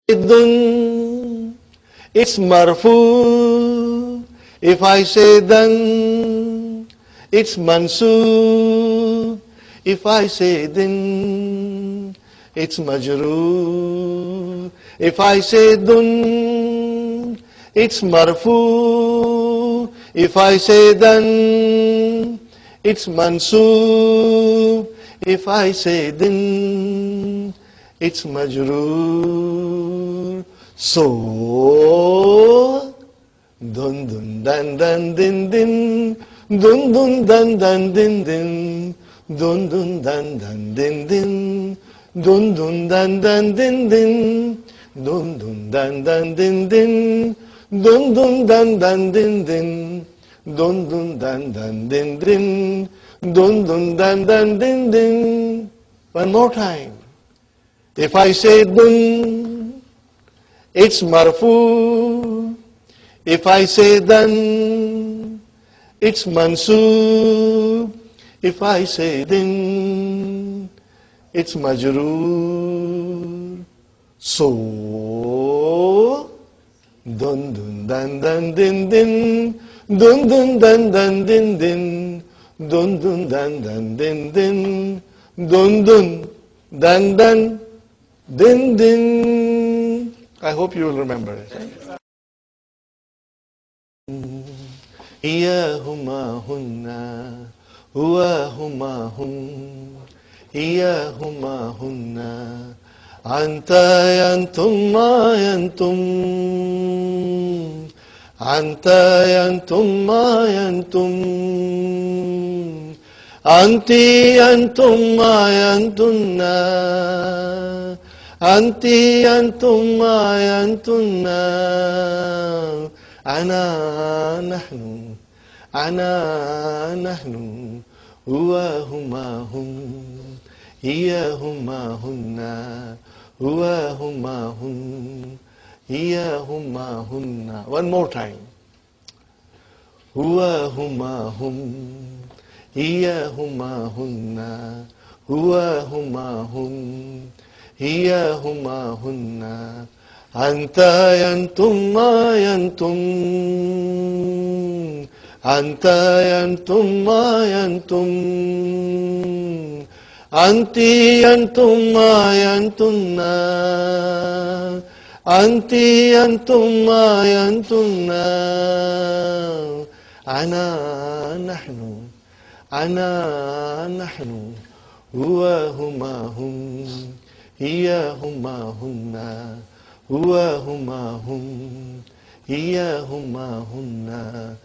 dun, it's marfu. If I say dan, it's mansub. If I say din, it's majroor. If I say dun, it's marfu. If I say dan, it's mansub. If I say din, it's majroor. So, dun dun dan dan din din, dun dun dan dan din din, dun dun dan dan din din, dun dun dan dan din din, dun dun dan dan din din, dun dun dan dan din din, dun dun dan dan din din, dun dun dan dan din din. One more time. If I say dun, it's marfu. If I say dan, it's mansub. If I say din, it's majroor. So, dun dun dan dan din din, dun dun dan dan din din, dun dun dan dan din din, dun dun dan dan din din. I hope you will remember it. Iyahuma hunna, huwahuma hun, iyahuma hunna, anta yantum ma yantum, anta yantum ma yantum, anti yantum ma yantunna, anti yantum ma yantunna, ana nahnu, ana nahnu, huwahuma hum, iyahuma hunna, huwahuma hun, iyahuma hunna. One more time. Huwahuma hum, iyahuma hunna, huwahuma hun, iyahuma hunna, anta yantum ma yantum, anta yantum ma yantum, anti yantum ma yantunna, anti yantum ma yantunna, ana nahnu, ana nahnu, huwahuma hum, iyahuma hunna, huwahuma hum, iyahuma hunna.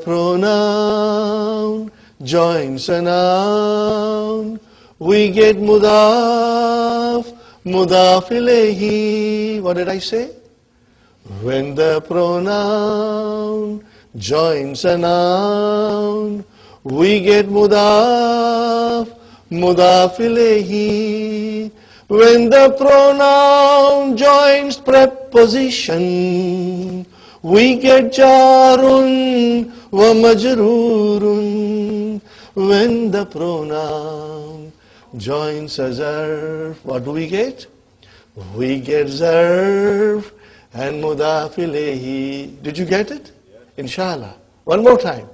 Pronoun joins a noun, we get muḍāf, muḍāf ilayhi. What did I say? When the pronoun joins a noun, we get muḍāf, muḍāf ilayhi. When the pronoun joins preposition, we get jarun wa majrurun. When the pronoun joins a zarf, what do we get? We get zarf and muḍāf ilayhi. Did you get it? Inshallah. One more time.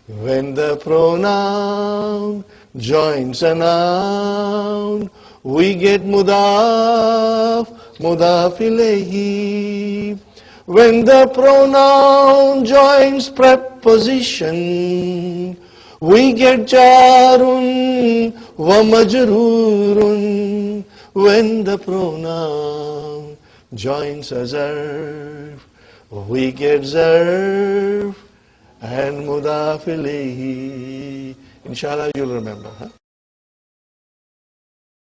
When the pronoun joins a noun, we get muḍāf, muḍāf ilayhi. When the pronoun joins preposition, we get jarun wa majrurun. When the pronoun joins a zarf, we get zarf and muḍāf ilayhi. Inshallah you'll remember. Huh?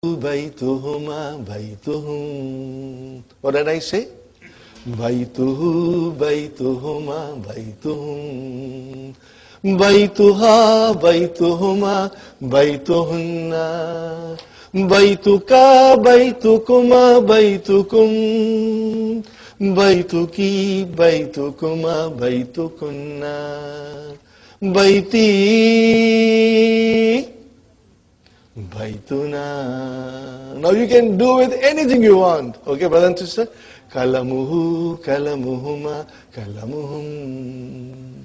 Baytuhuma baytuhum. What did I say? Baytuhu baytuhuma baytuhum. Baytuha baytuhuma baytuhunna. Baytuka baytukuma baytukum. Baytuki baytukuma baytukunna. baiti, baituna. Now you can do with anything you want. Okay, brother and sister? Kalamuhu, kalamuhuma, kalamuhum.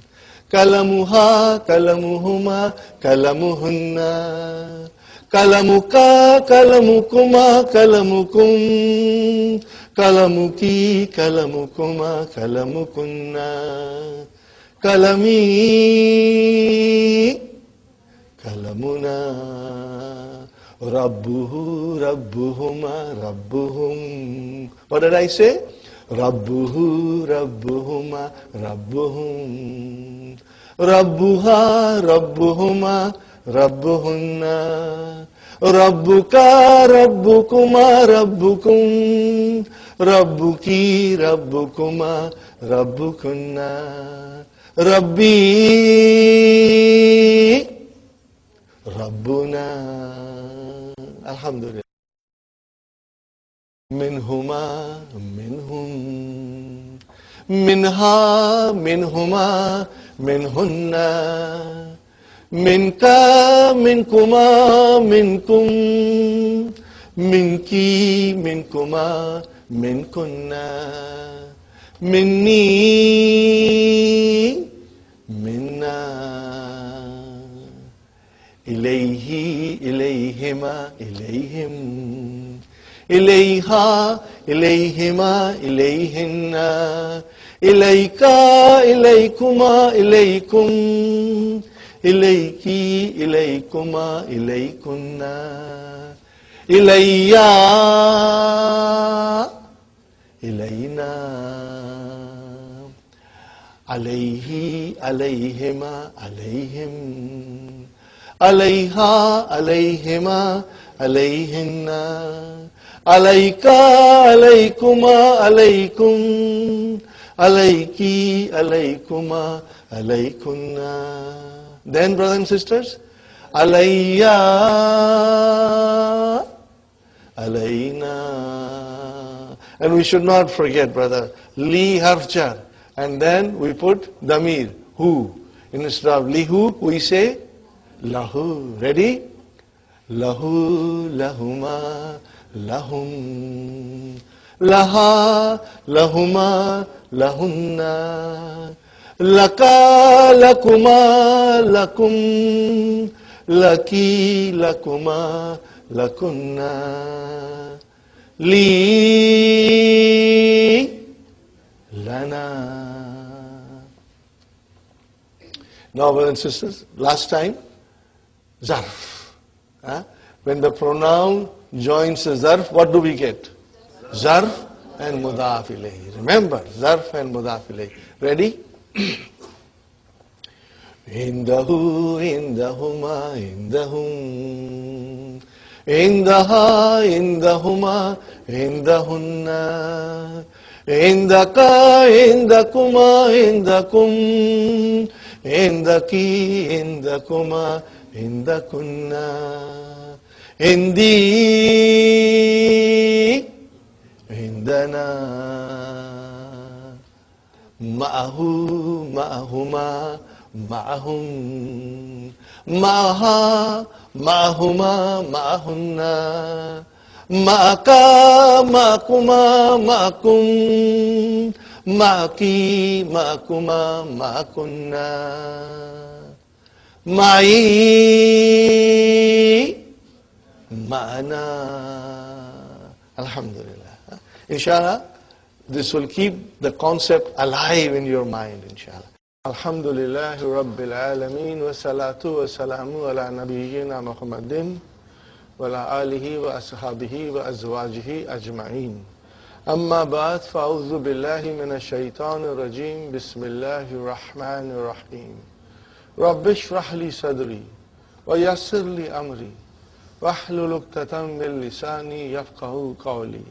Kalamuha, kalamuhuma, kalamuhunna. Kalamuka, kalamukuma, kalamukum. Kalamuki, kalamukuma, kalamukunna. Kalami, kalamuna. Rabbuhu, rabbuhuma, rabbuhum. What did I say? Rabbuhu, rabbuhuma, rabbuhum. Rabbuha, rabbuhuma, rabbuhunna. Rabbuka, rabbukuma, rabbukum. Rabbuki, rabbukuma, rabbukunna. Rabbi, rabbuna. Alhamdulillah. Minhuma, minhum. Minha, minhuma, minhunna. Minka, minkuma, minkum. Minki, minkuma, minkunna. Minni, minna. Ilayhi, ilayhima, ilayhim. Ilayha, ilayhima, ilayhinna. Ilayka, ilaykuma, ilaykum. Ilayki, ilaykuma, ilaykunna. Ilayya, ilayna. Alayhi, alayhima, alayhim. Alayha, alayhima, alayhinna. Alayka, alaykuma, alaykum. Alayki, alaykuma, alaykunna. Then, brothers and sisters, alayya, alayna. And we should not forget, brother, li harf jar. And then we put damir, who. Instead of lihu, we say lahu. Ready? Lahu, lahuma, lahum. Laha, lahuma, lahunna. Laka, lakuma, lakum. Laki, lakuma, lakunna. Li, lana. Now, brothers and sisters, last time, zarf. When the pronoun joins the zarf, what do we get? Zarf and Muḍāf ilayhi. Remember, zarf and Muḍāf ilayhi. Ready? Indahu, indahuma, indahum. Indaha, indahuma, indahunna. Indaka, indakuma, indakum. Indaki, indakuma, indakunna. Indi, indana. Ma'ahu, ma'ahuma, ma'ahum. Ma'aha, ma'ahuma, ma'ahunna. Ma'aka, ma'akuma, ma'akum. Ma'aki, ma'akuma, ma'akunna. Ma'i, ma'ana. Alhamdulillah. Inshallah, this will keep the concept alive in your mind, inshallah. Alhamdulillahi Rabbil Alameen wa salatu wa salamu ala nabiyyina Muhammadin wa ala alihi wa ashabihi wa azwajihi ajma'in. Amma ba'd, fa'udhu billahi minash shaitanir rajim. Bismillahir rahmanir rahim. Rabbi shrah li sadri wa yassir li amri wahlul 'uqdatam min lisani yafqahu qawli.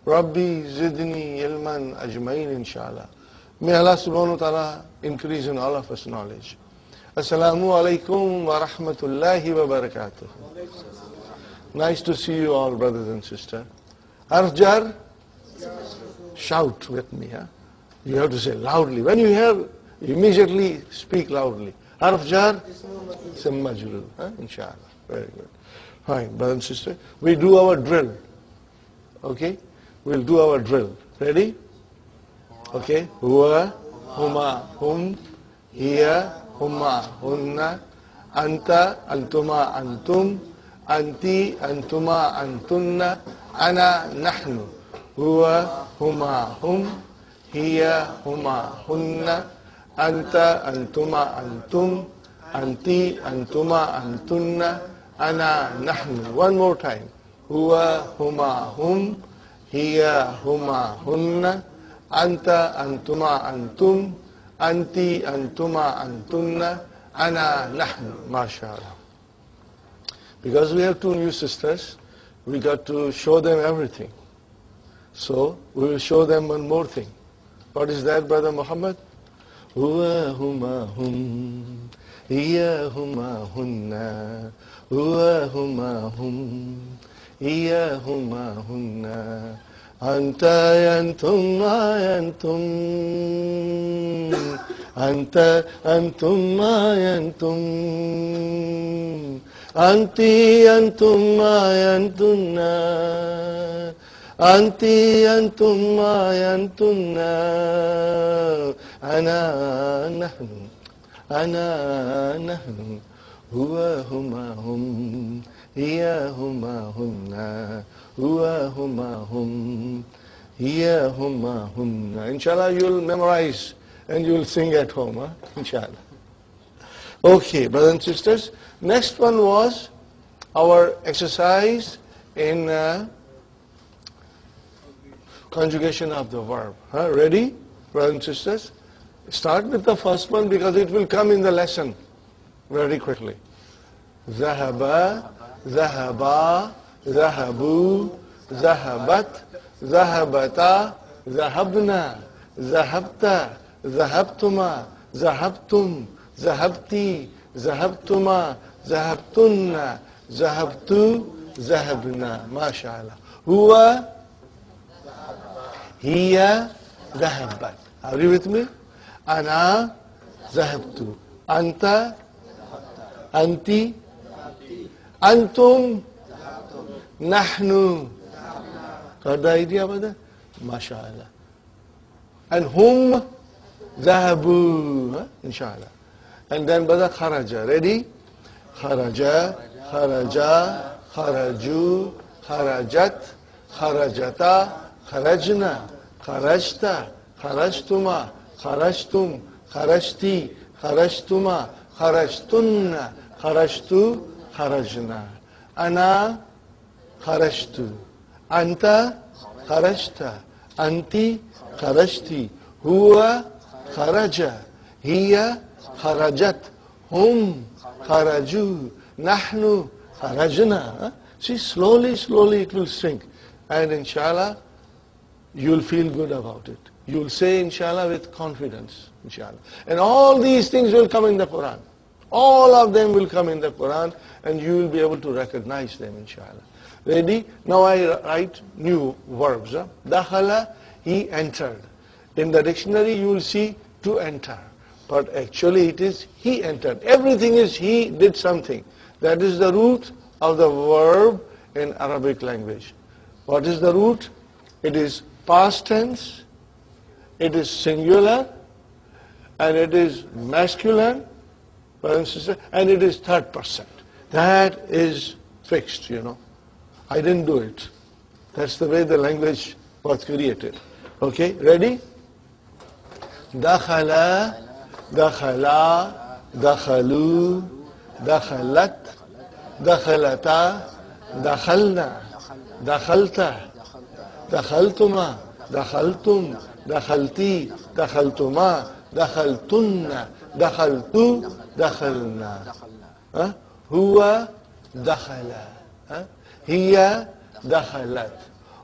Rabbi zidni ilman ajmain, inshallah. May Allah subhanahu wa ta'ala increase in all of us knowledge. Assalamu alaikum wa rahmatullahi wa barakatuh. Nice to see you all, brothers and sisters. Harf jar? Shout with me. You have to say loudly. When you hear, immediately speak loudly. Harf jar, ism majrur. Inshallah. Very good. Fine, brother and sister. We do our drill. Okay? We'll do our drill. Ready? Okay? Huwa, huma, hum, hiya, huma, hunna, anta, antuma, antum, anti, antuma, antunna, ana, nahnu. Huwa, huma, hum, hiya, huma, hunna, anta, antuma, antum, anti, antuma, antunna, ana, nahnu. One more time. Huwa, huma, hum, hiya, huma, hunna, anta, antuma, antum, anti, antuma, antunna, ana, nahnu. MashaAllah. Because we have two new sisters, we got to show them everything. So, we will show them one more thing. What is that, Brother Muhammad? Huwa, huma, hum, hiya, huma, hunna, huwa, huma, hum, hiya, huma, hunna, anta, yantum, yantum, anta, antum, yantum, anti, antum, yantunna, anti, antum, yantunna, ana, nahnu, ana, nahnu, huwa, huma, hum, hiya, huma, hunna, huwa, huma, hum, hiya, huma, hunna. Inshallah, you'll memorize and you'll sing at home, inshallah. Okay, brothers and sisters. Next one was our exercise in conjugation of the verb. Ready, brothers and sisters? Start with the first one because it will come in the lesson very quickly. Zahaba, zahaba, zahabu, zahabat, zahabata, zahabna, zahabta, zahabtuma, zahabtum, zahabti, zahabtuma, zahabtunna, zahabtu, zahabna. MashaAllah. Huwa, hiya, zahabat. Are you with me? Ana, zahabtu. Anta, anti, antum, nahnu. Got the idea about that? MashaAllah. And hum, zahabu. Inshallah. And then brother kharaja. Ready? Kharaja, kharaja, kharaju, kharajat, kharajata, kharajna, kharajta, kharajtuma, kharajtum, kharajti, kharajtuma, kharajtunna, kharajtu, kharajna. Ana kharajtu. Anta kharajta. Anti kharajti. Huwa kharaja. Hiya kharajat. Hum kharaju. Nahnu kharajna. See, slowly, slowly it will sink. And inshallah, you'll feel good about it. You'll say inshallah with confidence, inshallah. And all these things will come in the Qur'an. All of them will come in the Qur'an and you will be able to recognize them, inshallah. Ready? Now I write new verbs. Dakhala, he entered. In the dictionary you will see to enter. But actually it is he entered. Everything is he did something. That is the root of the verb in Arabic language. What is the root? It is past tense, it is singular, and it is masculine, and it is third person. That is fixed, you know. I didn't do it. That's the way the language was created. Okay, ready? Dakhala, dakhala, dakhalu, dakhalat, dakhalata, dakhalna, dakhalta, dakhaltuma, dakhaltum, dakhalti, dakhaltuma, dakhaltunna, dakhaltu, dakhalna. Huwa dakhala. Hiya dakhalat.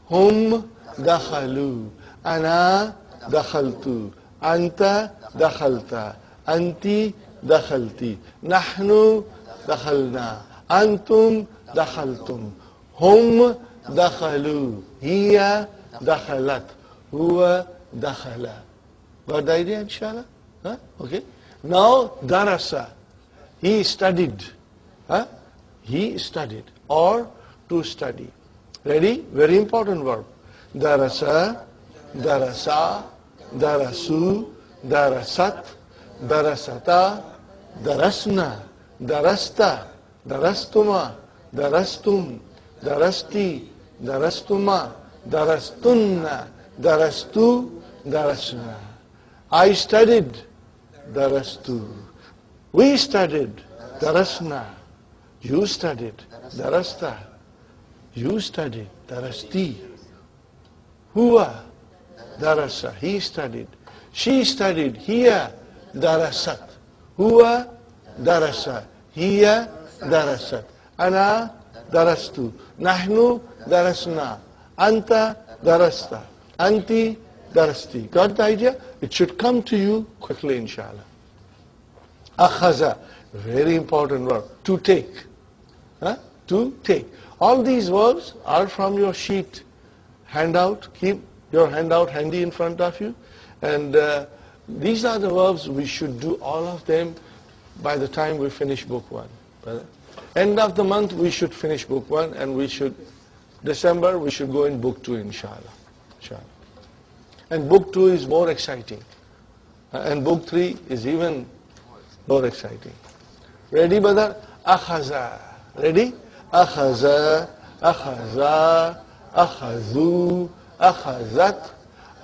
Hum dakhalu. Ana dakhaltu. Anta dakhalta. Anti dakhalti. Nahnu dakhalna. Antum dakhaltum. Hum dakhalu. Hiya dakhalat. Huwa dakhala. Got the idea, inshallah? Okay. Now darasa. He studied. Huh? He studied. Or to study. Ready? Very important verb. Darasa, darasa, darasu, darasat, darasata, darasna, darasta, darastuma, darastum, darasti, darastuma, darastunna, darastu, darasna. I studied, darastu. We studied, darasna. You studied, darasta. You studied, darasti. Huwa, darasa. He studied. She studied, hiya, darasat. Huwa, darasa. Hiya, darasat. Ana, darastu. Nahnu, darasna. Anta, darasta. Anti, darasti. Got the idea? It should come to you quickly, inshallah. Akhaza, very important verb. To take. Huh? To take. All these verbs are from your sheet handout. Keep your handout handy in front of you. And these are the verbs we should do all of them by the time we finish book 1. End of the month we should finish book 1, and we should, December we should go in book 2, inshallah. And book 2 is more exciting. And book 3 is even more exciting. Ready, brother? Akhaza. Ready? Akhaza, akhaza, akhazu, akhazat,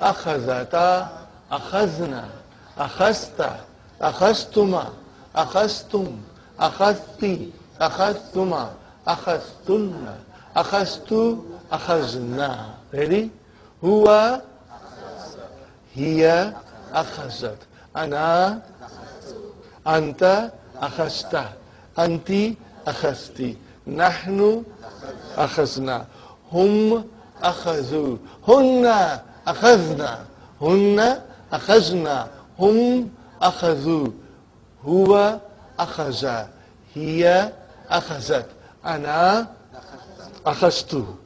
akhazata, akhazna, akhasta, akhastuma, akhastum, akhasti, akhastuma, akhastunna, akhastu, akhazna. Ready? Huwa, hiya, akhazat. Ana, anta, akhasta. Anti, akhasti. Nahnu, akhazna. Hum, akhazu. Hunna, akhazna. Hunna, akhazna. Hum, akhazu. Huwa, akhaza. Hiya, akhazat. Ana, akhastu.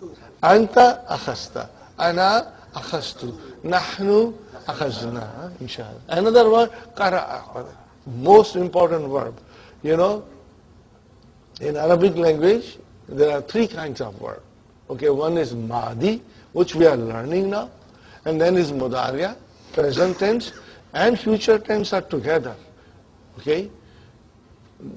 Anta, akhasta. Ana, akhastu. Nahnu, akhazna. Inshallah. Another word, qara'a. Most important verb. You know, in Arabic language, there are 3 kinds of verb. Okay, one is madi, which we are learning now, and then is mudariya, present tense, and future tense are together. Okay,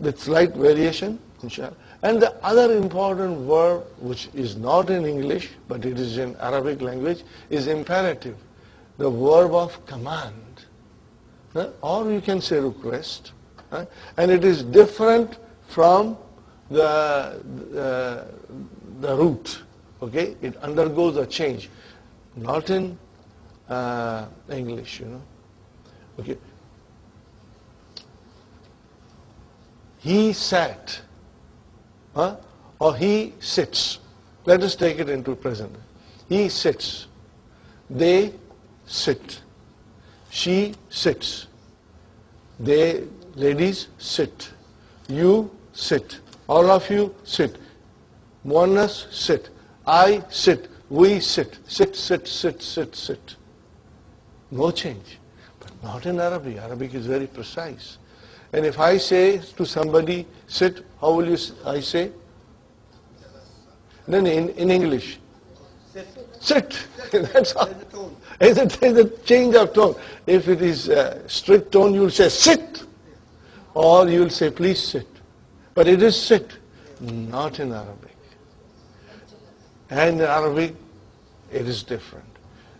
with slight variation, inshallah. And the other important verb, which is not in English, but it is in Arabic language, is imperative, the verb of command. Or you can say request. And it is different from the root. Okay, it undergoes a change. Not in English, you know. Okay. He sat, or he sits. Let us take it into present. He sits. They sit. She sits. They, ladies, sit. You sit. All of you sit. Muannas, sit. I sit. We sit. Sit, sit, sit, sit, sit. No change. But not in Arabic. Arabic is very precise. And if I say to somebody, sit, how will I say? Then in English, sit. That's all. It's a change of tone. If it is strict tone, you'll say sit. Or you'll say please sit. But it is sit, not in Arabic. And in Arabic, it is different.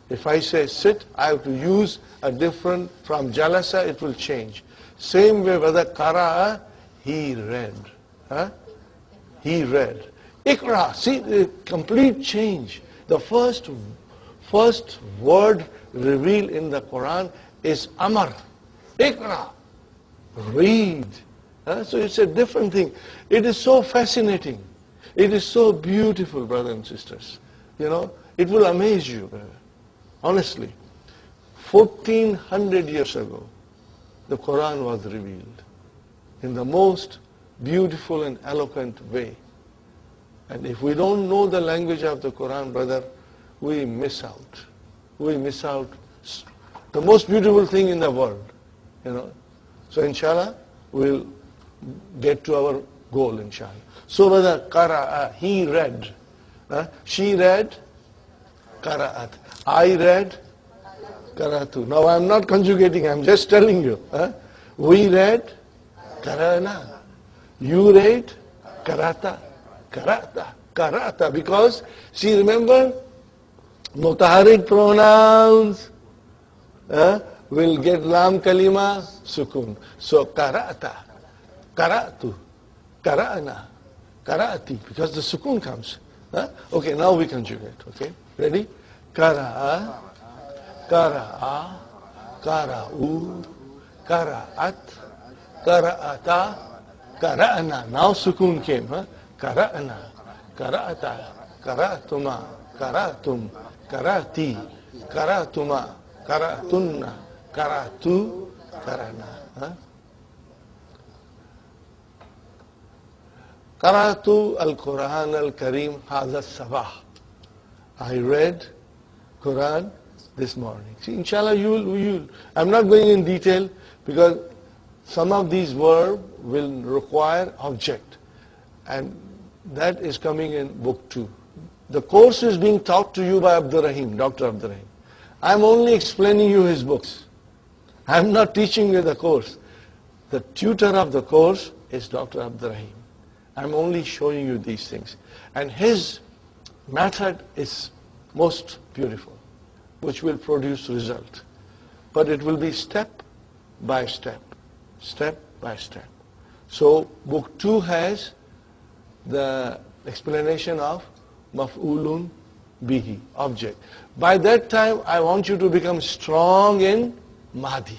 If I say sit, I have to use a different, from jalasa, it will change. Same way, whether qara'a, he read. He read. Ikra, see the complete change. The first word revealed in the Qur'an is amar. Ikra, read. So it's a different thing. It is so fascinating. It is so beautiful, brothers and sisters. You know, it will amaze you, brother. Honestly. 1400 years ago, the Qur'an was revealed in the most beautiful and eloquent way. And if we don't know the language of the Qur'an, brother, we miss out. We miss out the most beautiful thing in the world. You know. So inshallah, we'll get to our goal, inshallah. So whether qara'a, he read, she read, qara'at, I read, qara'tu. Now I'm not conjugating, I'm just telling you. We read, qara'na. You read, qara'ta, qara'ta, qara'ta. Because, see, remember, mutaharrik pronouns will get lam kalima sukun. So qara'ta, qara'tu, qara'na, qara'ati, because the sukun comes. Okay, now we conjugate. Okay, ready? Qara'a, qara'a, qara'u, qara'at, qara'ata, qara'na. Now sukun came. Qara'na, qara'ata, qara'tuma, qara'tum, qara'ti, qara'tuma, qara'tunna, qara'tu, qara'na. Qara'tu al-Qur'an al-Karim hadha sabah. I read Qur'an this morning. See, inshallah, you'll. I'm not going in detail because some of these verbs will require object. And that is coming in book 2. The course is being taught to you by Abdul Rahim, Dr. Abdul Rahim. I'm only explaining you his books. I'm not teaching you the course. The tutor of the course is Dr. Abdul Rahim. I'm only showing you these things. And his method is most beautiful, which will produce result. But it will be step by step, step by step. So book 2 has the explanation of maf'ulun bihi, object. By that time, I want you to become strong in Mahdi.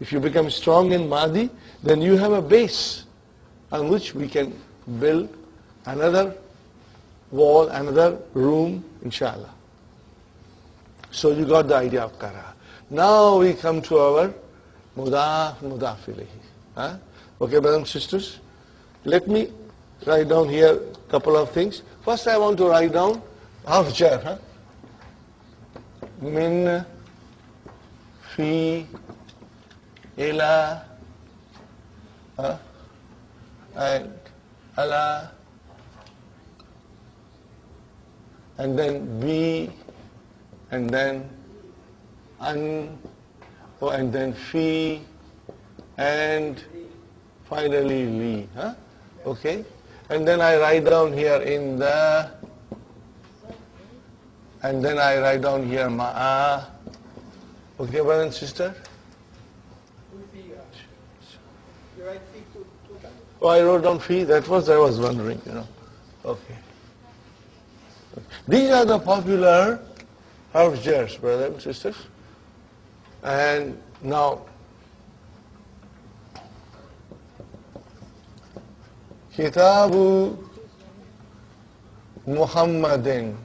If you become strong in Mahdi, then you have a base on which we can build another wall, another room, inshallah. So you got the idea of qara. Now we come to our muḍāf, muḍāf ilayhi. Okay, brothers and sisters? Let me write down here a couple of things. First I want to write down harf jar. Min, fi, ila, and ala, and then bi, and then an, and then fi, and finally li. Okay? And then I write down here in the, and then I write down here ma'a. Okay, brother and sister? You write fi two times. Oh, I wrote down fi. That was, I was wondering, Okay. These are the popular harf jars, brothers and sisters. And now, Kitabu Muhammadin.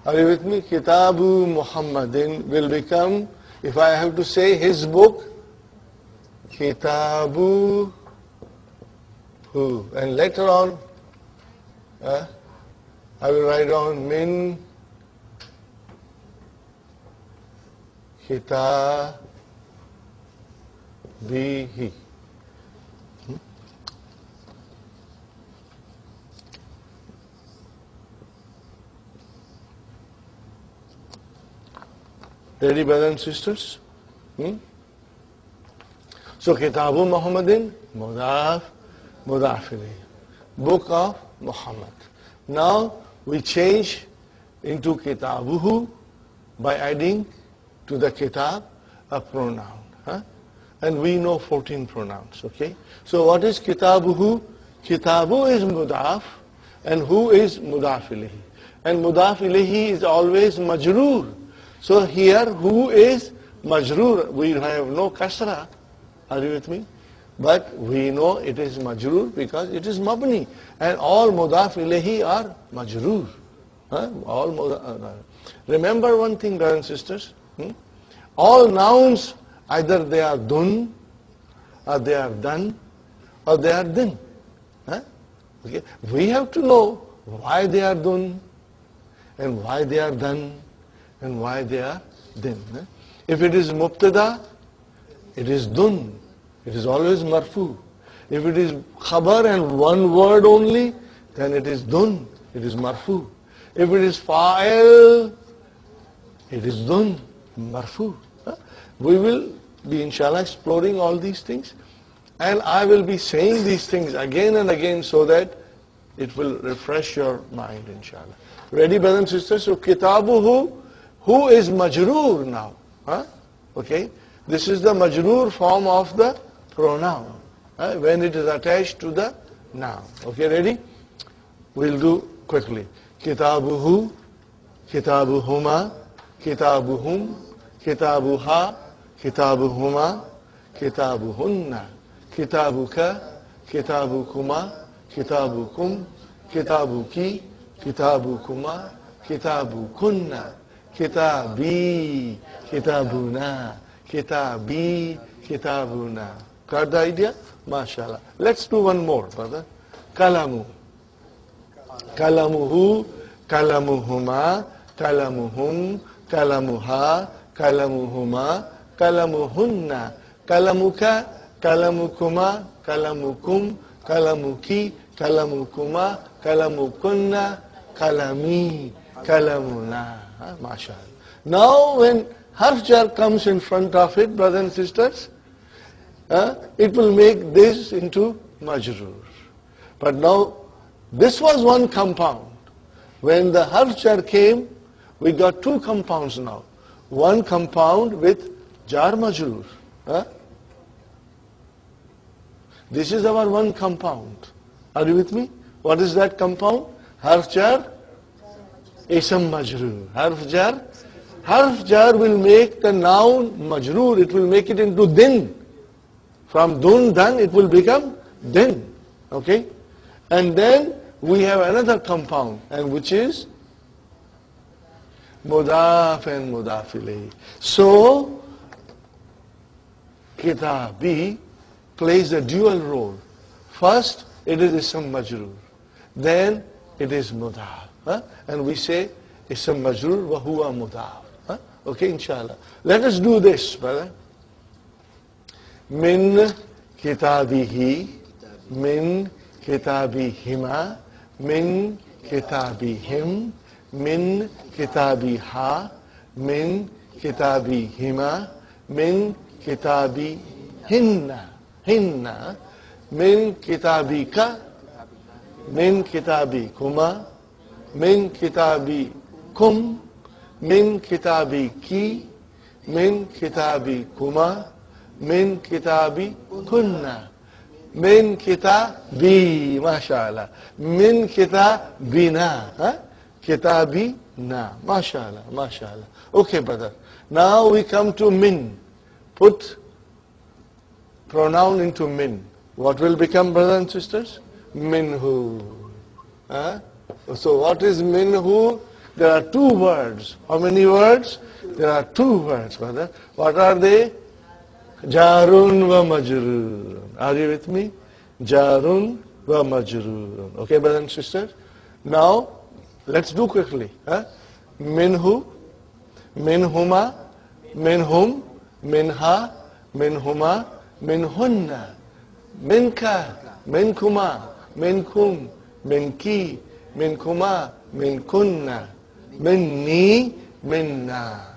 Are you with me? Kitabu Muhammadin will become, if I have to say his book, Kitabu Hu. And later on, I will write down min kitabihi. Ready, brothers and sisters? So, Kitabu Muhammadin, Muḍāf, muḍāf ilayhi. Book of Muhammad. Now, we change into Kitabuhu by adding to the Kitab a pronoun. And we know 14 pronouns, okay? So, what is Kitabuhu? Kitabu is Muḍāf, and Hu is Muḍāf ilayhi. And Muḍāf ilayhi is always majroor. So here, who is majroor? We have no kasra. Are you with me? But we know it is majroor because it is mabni. And all muḍāf ilayhi are majroor. Remember one thing, brothers and sisters. All nouns, either they are dun, or they are done, or they are din. Okay? We have to know why they are dun, and why they are done, and why they are din. If it is mubtada, it is dun. It is always marfu. If it is khabar and one word only, then it is dun. It is marfu. If it is fa'il, it is dun, marfu. We will be inshallah exploring all these things, and I will be saying these things again and again so that it will refresh your mind inshallah. Ready, brothers and sisters? So kitabuhu, who is majroor now? Okay, this is the majroor form of the pronoun when it is attached to the noun. Okay, ready? We'll do quickly. Kitabuhu, kitabuhuma, kitabuhum, kitabuha, kitabuhuma, kitabuhunna, kitabuka, kitabukuma, kitabukum, kitabuki, kitabukuma, kitabukunna, kitabi, kitabuna, kitabi, kitabuna. Got the idea? MashaAllah. Let's do one more, brother. Kalamu. Kalamuhu, kalamuhuma, kalamuhum, kalamuha, kalamuhuma, kalamuhunna, kalamuka, kalamukuma, kalamukum, kalamuki, kalamukuma, kalamukunna, kalami, kalamuna. MashaAllah. Now when harf jar comes in front of it, brothers and sisters, it will make this into majroor. But now, this was one compound. When the harf jar came, we got two compounds now. One compound with jar majroor. This is our one compound. Are you with me? What is that compound? Harf jar, ism majroor. Harf jar will make the noun majroor. It will make it into din. From dun, dan, it will become din. Okay? And then we have another compound, and which is Muḍāf and Muḍāf ilayhi. So, kitabi plays a dual role. First, it is ism majroor. Then, it is Muḍāf. And we say, ism majroor wa huwa Muḍāf. Okay, inshallah. Let us do this, brother. Min kitabihi, min kitabihima, min kitabihim, min kitabiha, min kitabihima, min kitabihinna, hinna, min kitabika, min kitabikuma, min kitabikum, min kitabiki, min kitabikuma, min kitabi kunna, min kitabi, mashallah, min kitabina, kitabina, mashallah, mashallah. Okay, brother. Now we come to min. Put pronoun into min. What will become, brothers and sisters? Minhu. So what is minhu? There are two words. How many words? There are two words, brother. What are they? Jarun wa majrur. Are you with me? Jarun wa majrur. Okay, brothers and sisters? Now, let's do quickly. Minhu, minhuma, minhum, minha, minhuma, minhunna, minka, minkuma, minkum, minki, minkuma, minkunna, minni, minna.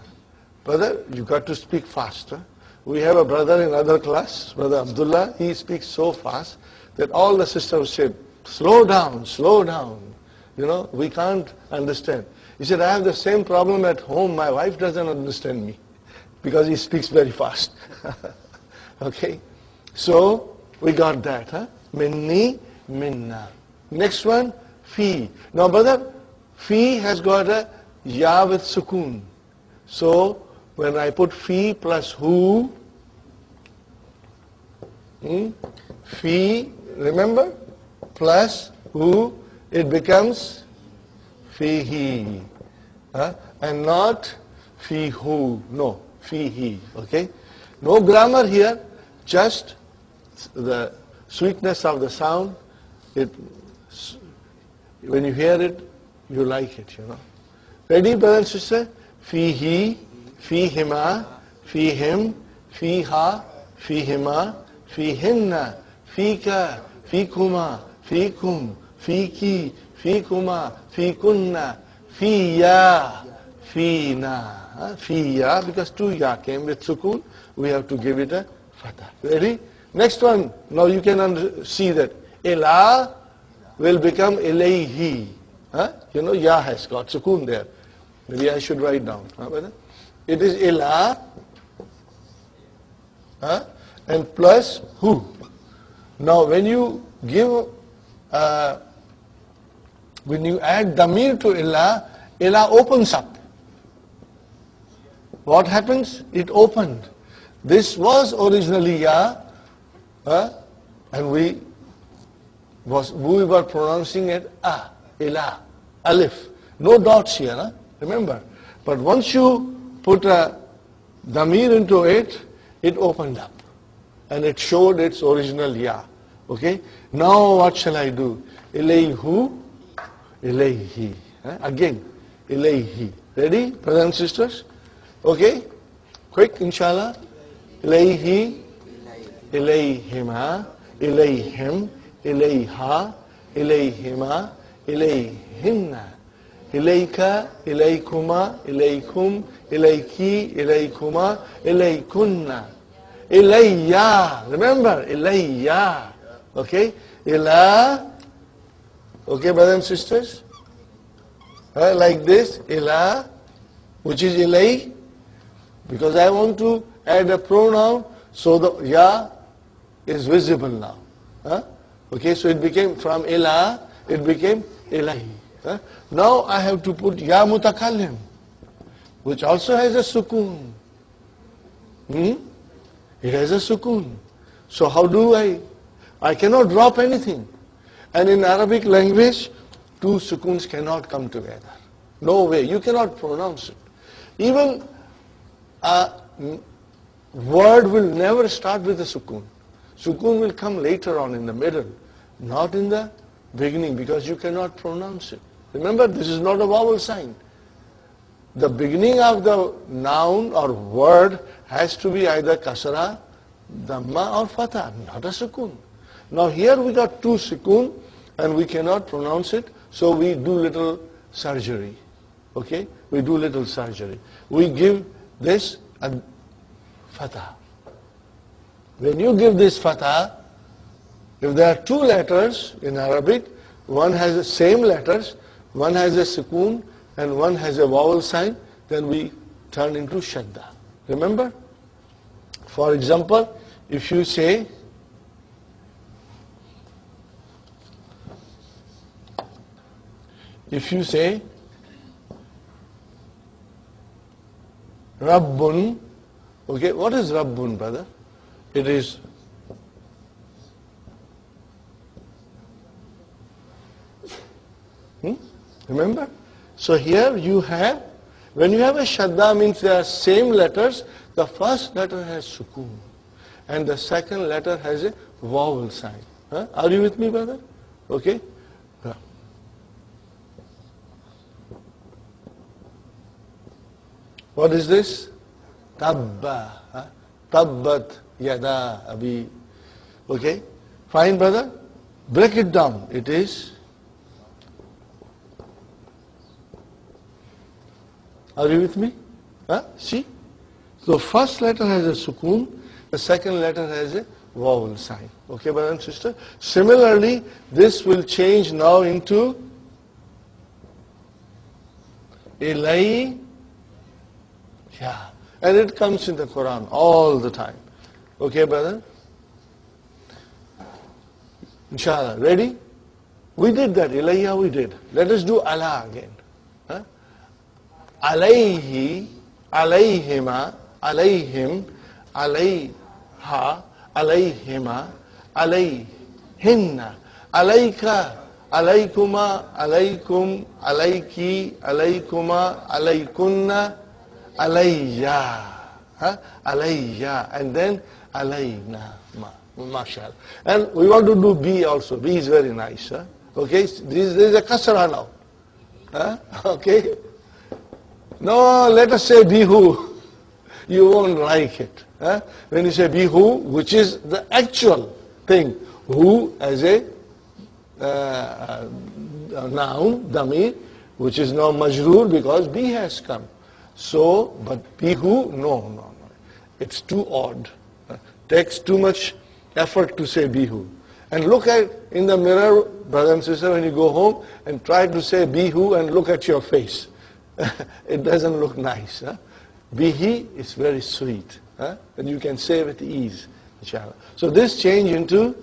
Brother, you got to speak faster. We have a brother in other class, Brother Abdullah. He speaks so fast that all the sisters say, slow down, slow down. You know, we can't understand. He said, I have the same problem at home. My wife doesn't understand me because he speaks very fast. Okay? So, we got that. Minni, minna. Next one, fi. Now, brother, fi has got a ya with sukoon. So, when I put fi plus who, fi, remember, plus who, it becomes fihi. And not fihu. No, fihi. Okay? No grammar here, just the sweetness of the sound. When you hear it, you like it, you know. Ready, brother and sister? Fihi, fihima, fihim, fiha, fihima, fihinna, fika, fikuma, fikum, fiki, fikuma, fikunna, fiya, fina. Fiya, because two ya came with sukun, we have to give it a fatah. Ready? Next one. Now you can see that ila will become ilayhi. You know, ya has got sukun there. Maybe I should write down. It is ila and plus hu. Now when you give, when you add damir to ila opens up. What happens? It opened. This was originally ya, and we were pronouncing it ila, alif. No dots here, remember. But once you put a damir into it, it opened up. And it showed its original ya. Okay? Now what shall I do? Ilayhu, ilayhi. Again, ilayhi. Ready, brothers and sisters? Okay? Quick, inshallah. Ilayhi, ilayhima, ilayhim, ilayha, ilayhima, ilayhinna. Ilayka, ilaykuma, ilaykum, ilayki, ilaykuma, ilaykunna. Ilayya. Remember, ilayya. Okay? Ila. Okay, brothers and sisters? Like this, ila, which is ilay. Because I want to add a pronoun, so the ya is visible now. Okay, so it became from ila, it became ilahi. Now I have to put ya mutakallim, which also has a sukoon. It has a sukoon. So how do I cannot drop anything. And in Arabic language, two sukoons cannot come together. No way, you cannot pronounce it. Even a word will never start with a sukoon. Sukoon will come later on in the middle, not in the beginning, because you cannot pronounce it. Remember, this is not a vowel sign. The beginning of the noun or word has to be either kasra, dhamma or fatha, not a sukoon. Now here we got two sukoon and we cannot pronounce it, so we do little surgery. Okay? We do little surgery. We give this a fatha. When you give this fatha, if there are two letters in Arabic, one has the same letters, one has a sukoon and one has a vowel sign, then we turn into shadda. Remember? For example, if you say Rabbun, okay, what is Rabbun, brother? It is remember? So here you have, when you have a shadda, means they are same letters, the first letter has sukoon and the second letter has a vowel sign. Are you with me, brother? Okay? What is this? Tabba. Tabbat yada abi. Okay? Fine, brother? Break it down. It is. Are you with me? See? So first letter has a sukoon, the second letter has a vowel sign. Okay, brother and sister? Similarly, this will change now into Ilayhi. Yeah. And it comes in the Qur'an all the time. Okay, brother? Inshallah. Ready? We did that. Ilayya we did. Let us do Allah again. Alayhi, alayhima, alayhim, alayha, alayhima, alayhinna, alayka, alaykuma, alaykum, alayki, alaykuma, alaykunna, alayya, alayya, and then alayna, mashallah. And we want to do B also. B is very nice. Okay, this is a kasra now. Okay. No, let us say bihu. You won't like it. When you say bihu, which is the actual thing, who as a noun, damir, which is now majroor because be has come. So, but bihu, no. It's too odd. Takes too much effort to say bihu. And look at in the mirror, brother and sister, when you go home and try to say bihu and look at your face. It doesn't look nice. Bihi is very sweet. And you can say with ease, inshallah. So this change into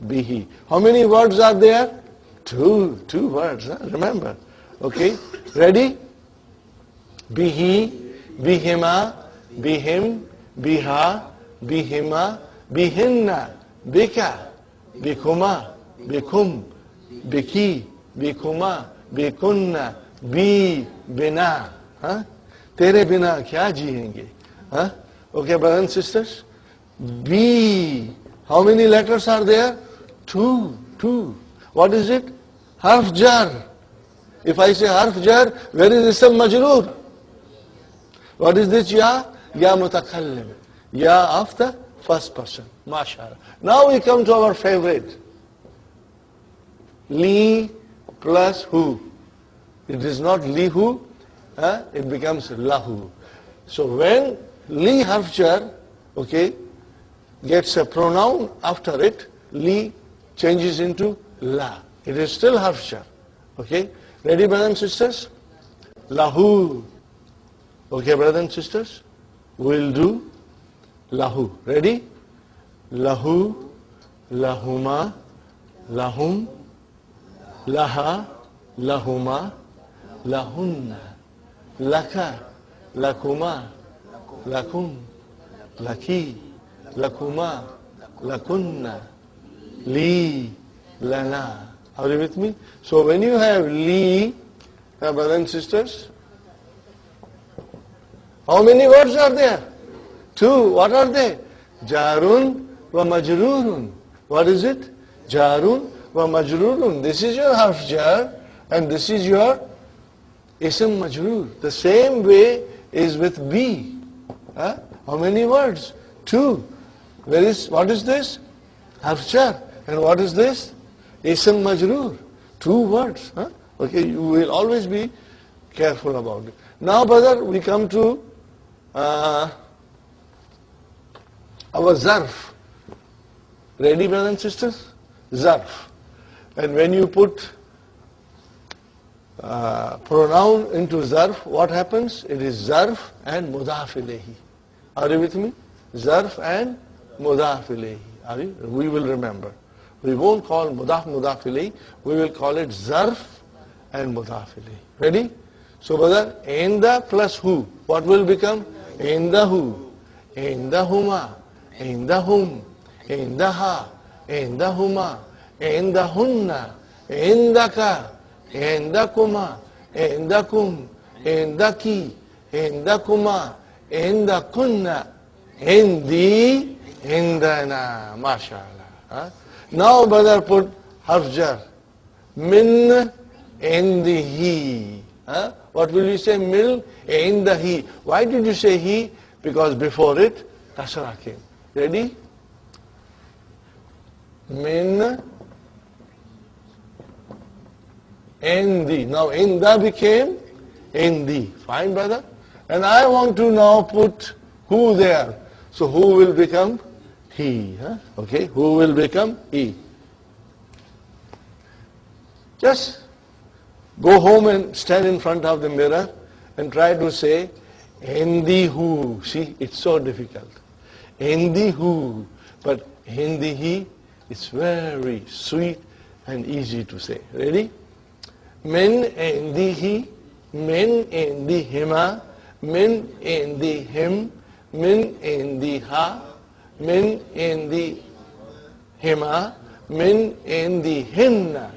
bihi. How many words are there? Two words, remember. Okay, ready? Bihi, bihima, bihim, biha, bihima, bihinna, bika, bikuma, bikum, biki, bikuma, bikunna, bi, bina. Tere bina kya jiyenge? Okay, brothers and sisters? B. How many letters are there? Two. What is it? Harf jar. If I say harf jar, where is ism majroor? What is this ya? Ya mutakallim. Ya of the first person. MashaAllah. Now we come to our favorite. Li plus hu. It is not lihu, it becomes lahu. So when li harf jar, okay, gets a pronoun after it, li changes into la. It is still harf jar. Okay? Ready, brothers and sisters? Lahu. Okay, brothers and sisters? We'll do lahu. Ready? Lahu, lahuma, lahum, laha, lahuma, lahunna, laka, lakuma, lakum, laki, lakuma, lakunna, li, lana. Are you with me? So when you have li, brothers and sisters, how many words are there? Two. What are they? Jarun wa majrurun. What is it? Jarun wa majrurun. This is your harf jar and this is your ism majrur. The same way is with B. How many words? Two. What is this? Harf jar. And what is this? Ism majrur. Two words. Okay, you will always be careful about it. Now, brother, we come to our zarf. Ready, brothers and sisters? Zarf. And when you put pronoun into zarf, what happens? It is zarf and muḍāf ilayhi. Are you with me? Zarf and muḍāf ilayhi. Are you? We will remember. We won't call muḍāf ilayhi. We will call it zarf and muḍāf ilayhi. Ready? So, brother, inda plus who? What will become? Indahu, indahuma, indahum, indaha, indahuma, indahunna, indaka, indakuma, indakum, indaki, indakuma, indakunna, indi, indana. MashaAllah. Now, brother, put harf jar. Min indihi. What will you say? Mil indahi. Why did you say he? Because before it, kasra came. Ready? Min indi. Now inda became indi. Fine, brother? And I want to now put who there. So who will become he? Okay, who will become he? Just go home and stand in front of the mirror and try to say, Hindi who. See, it's so difficult. Hindi who. But Hindi he, it's very sweet and easy to say. Ready? Min indihi, min indihima, min indihim, min indiha, min indihima, min indihinna,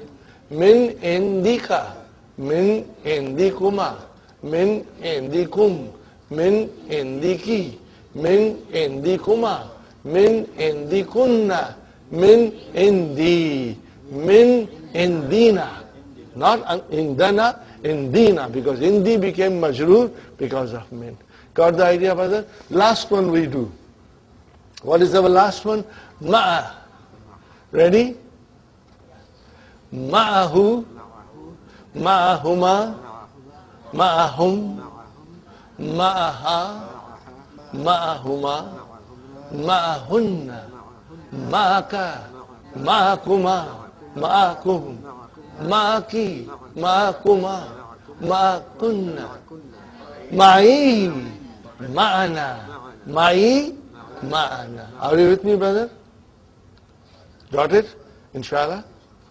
min indika, min indikuma, min indikum, min indiki, min indikuma, min indikunna, min indi, min indina. Not indana, indina, because indi became majroor because of min. Got the idea, brother? Last one we do. What is our last one? Ma'a. Ready? Ma'ahu, ma'ahuma, ma'ahum, ma'aha, ma'ahuma, ma'ahunna, ma'aka, ma'akuma, ma'akum, ma'aki, ma'akuma, ma'akunna, ma'i, ma'ana, ma'i, ma'ana. Are you with me, brother? Got it? Inshallah?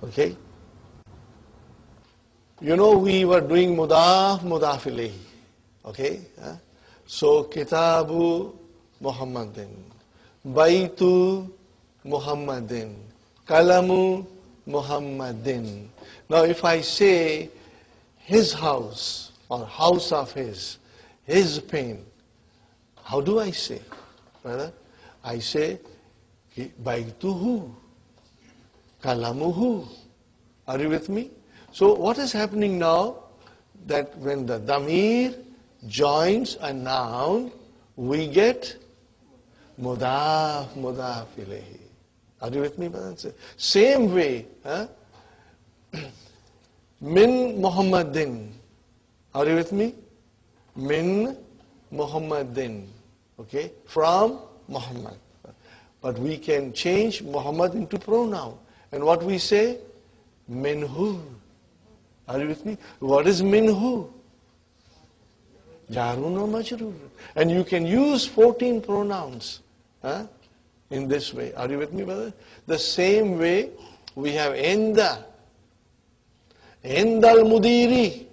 Okay. You know, we were doing Muḍāf, Muḍāf Ilayhi. Okay? So, Kitabu Muhammadin, Baitu Muhammadin, Kalamu Muhammadin. Now, if I say his house or house of his pen, how do I say, brother? I say Baituhu, Kalamuhu. Are you with me? So what is happening now? That when the damir joins a noun, we get Muḍāf, Muḍāf Ilayhi. Are you with me, brother? Same way, Min Muhammadin. Are you with me? Min Muhammadin. Okay? From Muhammad. But we can change Muhammad into pronoun. And what we say? Minhu. Are you with me? What is minhu? Jarun or majrur. And you can use 14 pronouns in this way. Are you with me, brother? The same way we have inda. Inda al-mudiri,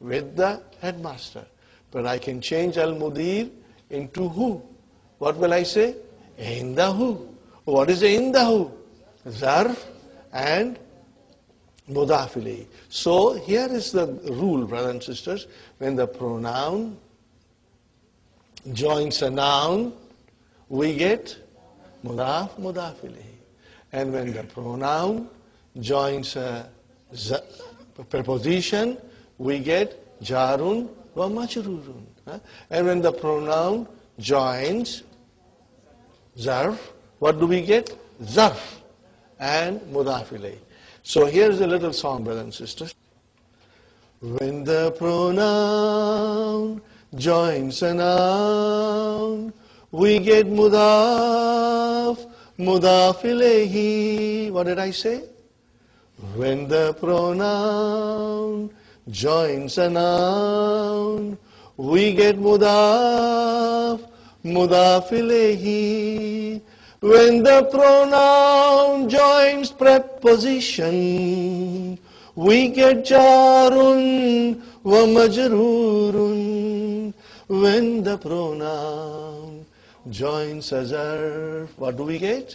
with the headmaster. But I can change al-mudir into who. What will I say? Indahu. What is indahu? Zarf and Muḍāf Ilayhi. So here is the rule, brothers and sisters. When the pronoun joins a noun, we get Muḍāf, Muḍāf Ilayhi. And when the pronoun joins a preposition, we get Jarun wa Majrurun. And when the pronoun joins Zarf, what do we get? Zarf and Muḍāf Ilayhi. So here's a little song, brothers and sisters. When the pronoun joins a noun, we get Muḍāf, Muḍāf Ilayhi. What did I say? When the pronoun joins a noun, we get Muḍāf, Muḍāf Ilayhi. When the pronoun joins preposition, we get Jarun wa Majrurun. When the pronoun joins a zarf, what do we get?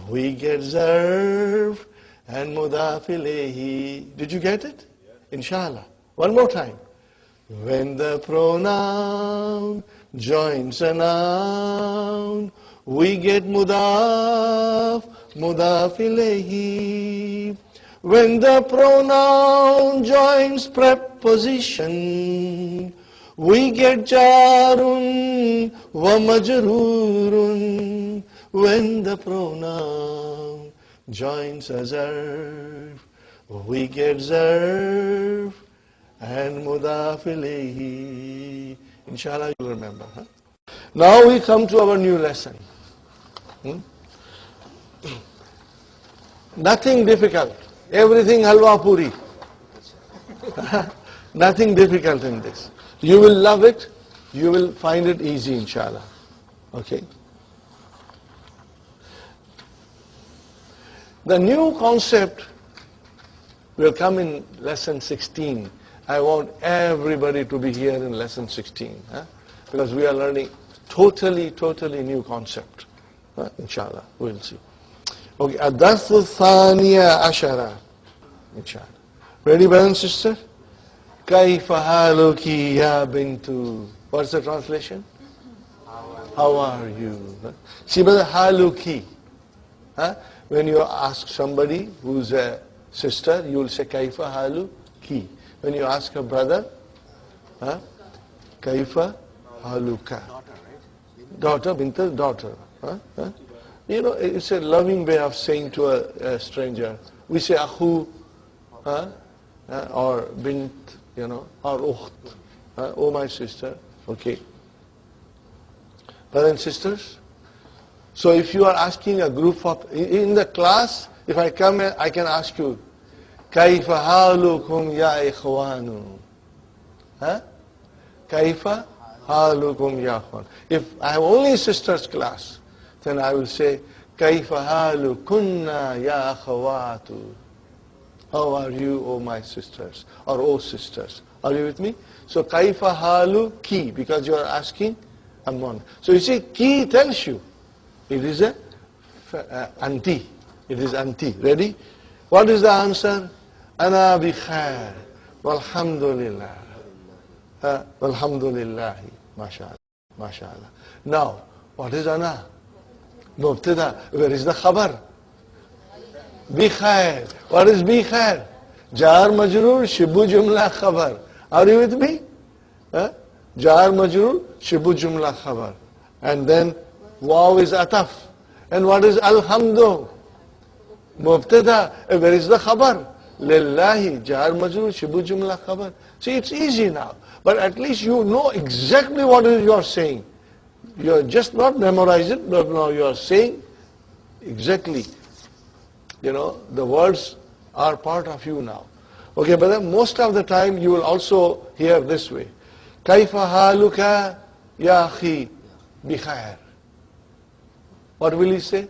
We get zarf and Muḍāf Ilayhi. Did you get it? Inshallah. One more time. When the pronoun joins a noun, we get Muḍāf, Muḍāf Ilayhi. When the pronoun joins preposition, we get Jarun wa Majrurun. When the pronoun joins a zarf, we get zarf and Muḍāf Ilayhi. Inshallah you remember. Now we come to our new lesson. Nothing difficult. Everything halwa puri. Nothing difficult in this. You will love it. You will find it easy, inshallah. Okay. The new concept will come in lesson 16. I want everybody to be here in lesson 16. Because we are learning totally new concept. Inshallah, we'll see. Okay, Ad-Darsu Thaniya Ashara. Inshallah. Ready, brother and sister? Kaifa haluki ya bintu. What's the translation? How are you? See, brother, haluki. When you ask somebody who's a sister, you will say Kaifa haluki. When you ask a brother, Kaifa haluka. Daughter, bintu, daughter. Huh? Huh? You know, it's a loving way of saying to a stranger. We say akhu, or bint, you know, or ukht, oh my sister. Okay. Brothers and sisters, so if you are asking a group of, in the class, if I come and I can ask you, كيف حالكم يا إخوان? كيف حالكم يا إخوان? If I have only sisters class, then I will say, كيف حالكن يا أخوات? How are you, oh my sisters, or oh sisters? Are you with me? So كيف حالك, because you are asking, I'm one. So you see, ki tells you, it is a anti. It is anti. Ready? What is the answer? Ana bi khair. Walhamdulillah. Walhamdulillah. MashaAllah. MashaAllah. Now, what is ana? Mubtada. Where is the khabar? Bi khair. What is bi khair? Jar majroor, shibu jumla khabar. Are you with me? Jar majroor, shibu jumla khabar. And then waw is ataf. And what is alhamdu? Mubtada. Where is the khabar? Lillahi, jar majroor, shibu jumla khabar. See, it's easy now. But at least you know exactly what you are saying. You are just not memorize it, but now you are saying exactly. You know, the words are part of you now. Okay, but then most of the time you will also hear this way. Kaifa haluka ya akhi bi khair. What will he say?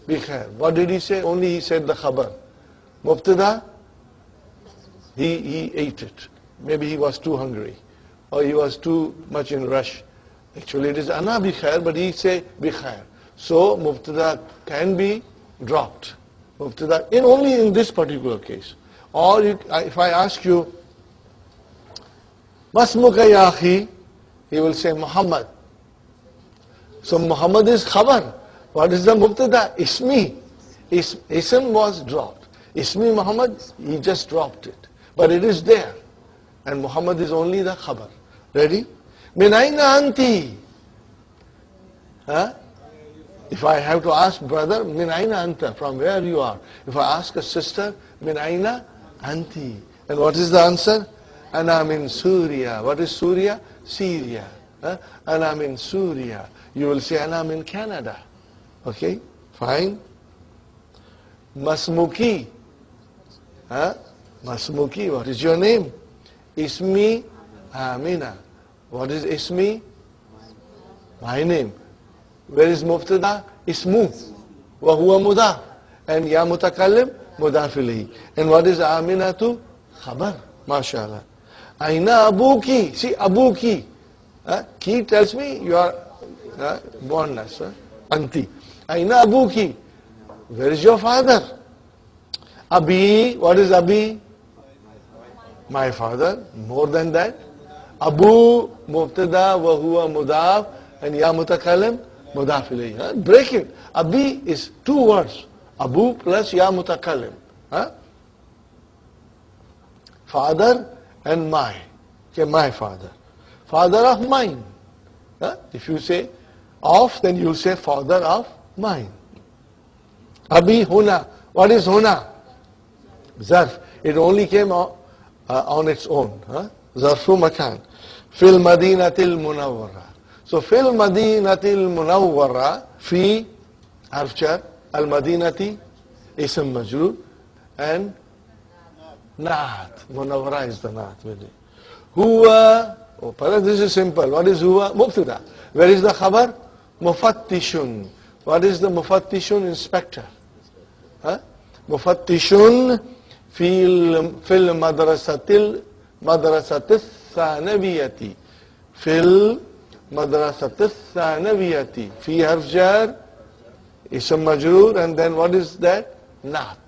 Bi khair. What did he say? Only he said the khabar. Mubtada, he ate it. Maybe he was too hungry, or he was too much in rush. Actually it is ana bi khair, but he say bi khair. So mubtada can be dropped. Mubtada only in this particular case. Or if I ask you, Masmuka ya akhi, he will say Muhammad. So Muhammad is khabar. What is the mubtada? Ismi. Ism was dropped. Ismi Muhammad, he just dropped it. But it is there. And Muhammad is only the khabar. Ready? Min aina anti? If I have to ask brother, min aina anta? From where you are? If I ask a sister, min aina anti? And what is the answer? Ana min Surya. What is Surya? Syria. Ana min Surya. You will say ana min Canada. Okay, fine. Masmuki. Masmuki, what is your name? Ismi Amina. What is Ismi? My name. Where is Mubtada? Ismu. Wa huwa Muḍāf. And ya mutakallim, Muḍāf ilayhi. And what is Aminatu? Khabar. MashaAllah. Aina abuki. See, abuki. Ki tells me you are bornness. Anti. Aina abuki. Where is your father? Abi. What is Abi? My father. More than that. Abu, Mubtada, wa huwa Muḍāf. And ya mutakallim, Muḍāf ilayhi. Break it. Abi is two words. Abu plus ya mutakallim. Father and my. Okay, my father. Father of mine. If you say of, then you will say father of mine. Abi huna. What is huna? Zarf. It only came on its own. Zarfu makan. Fil madinatil munawwara. So fil madinatil munawwara, fi harf jar, al madinati ism majroor, and naat. Munawwara is the naat. Huwa, this is simple. What is huwa? Mubtada. Where is the khabar? Mufattishun. What is the mufattishun? Inspector. Mufattishun fil madrasatil thanawiyati. Fil madrasatil thanawiyati. Fi harf jar, ism majroor, and then what is that? Naat.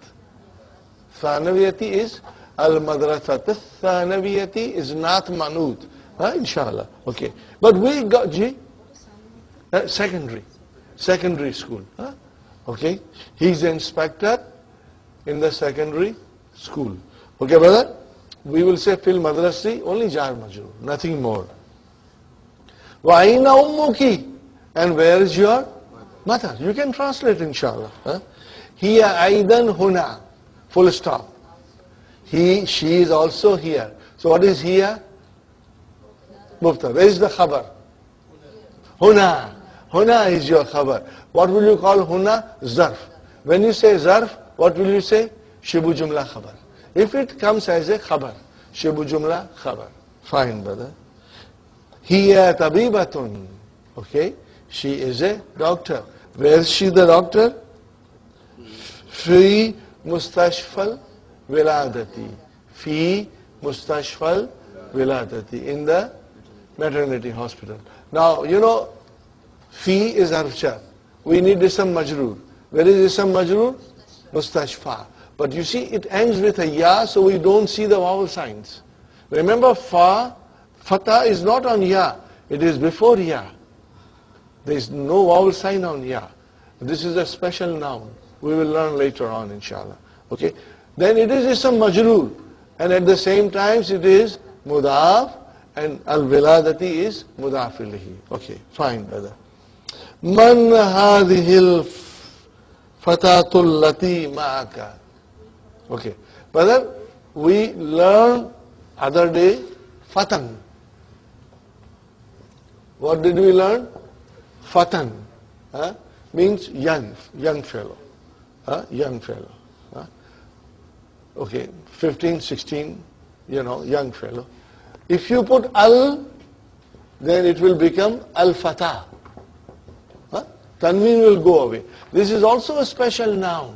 Thanawiyati is al-madrasatil thanawiyati is naat manud. Inshallah. Okay. But we got secondary school. Okay. He's the inspector in the secondary school. Okay, brother? We will say fil madrasi, only jar majroor, nothing more. Wa aina ummuki? And where is your Mother. You can translate inshallah. Hiya aidan huna. Full stop. She is also here. So what is here? Mubtada. Where is the khabar? Huna. Huna is your khabar. What will you call huna? Zarf. When you say zarf, what will you say? Shibu jumla khabar. If it comes as a khabar, shibu jumla khabar. Fine, brother. Hiya tabibatun. Okay. She is a doctor. Where is she the doctor? Fi mustashfal wiladati. Fi mustashfal wiladati. In the maternity hospital. Now, you know, fi is harf. We need ism majroor. Where is ism majroor? Mustashfa. But you see, it ends with a ya, so we don't see the vowel signs. Remember, fatha is not on ya. It is before ya. There is no vowel sign on ya. This is a special noun. We will learn later on, inshallah. Okay? Then it is ism majroor. And at the same time, it is muḍāf. And al-wiladati is muḍāf ilayhi. Okay, fine, brother. Man hadhil fatatul lati ma'aka. Okay, brother, we learned other day fatan. What did we learn? Fatan. Means young fellow. Young fellow. Okay, 15, 16, young fellow. If you put al, then it will become al-fatah. Tanween will go away. This is also a special noun.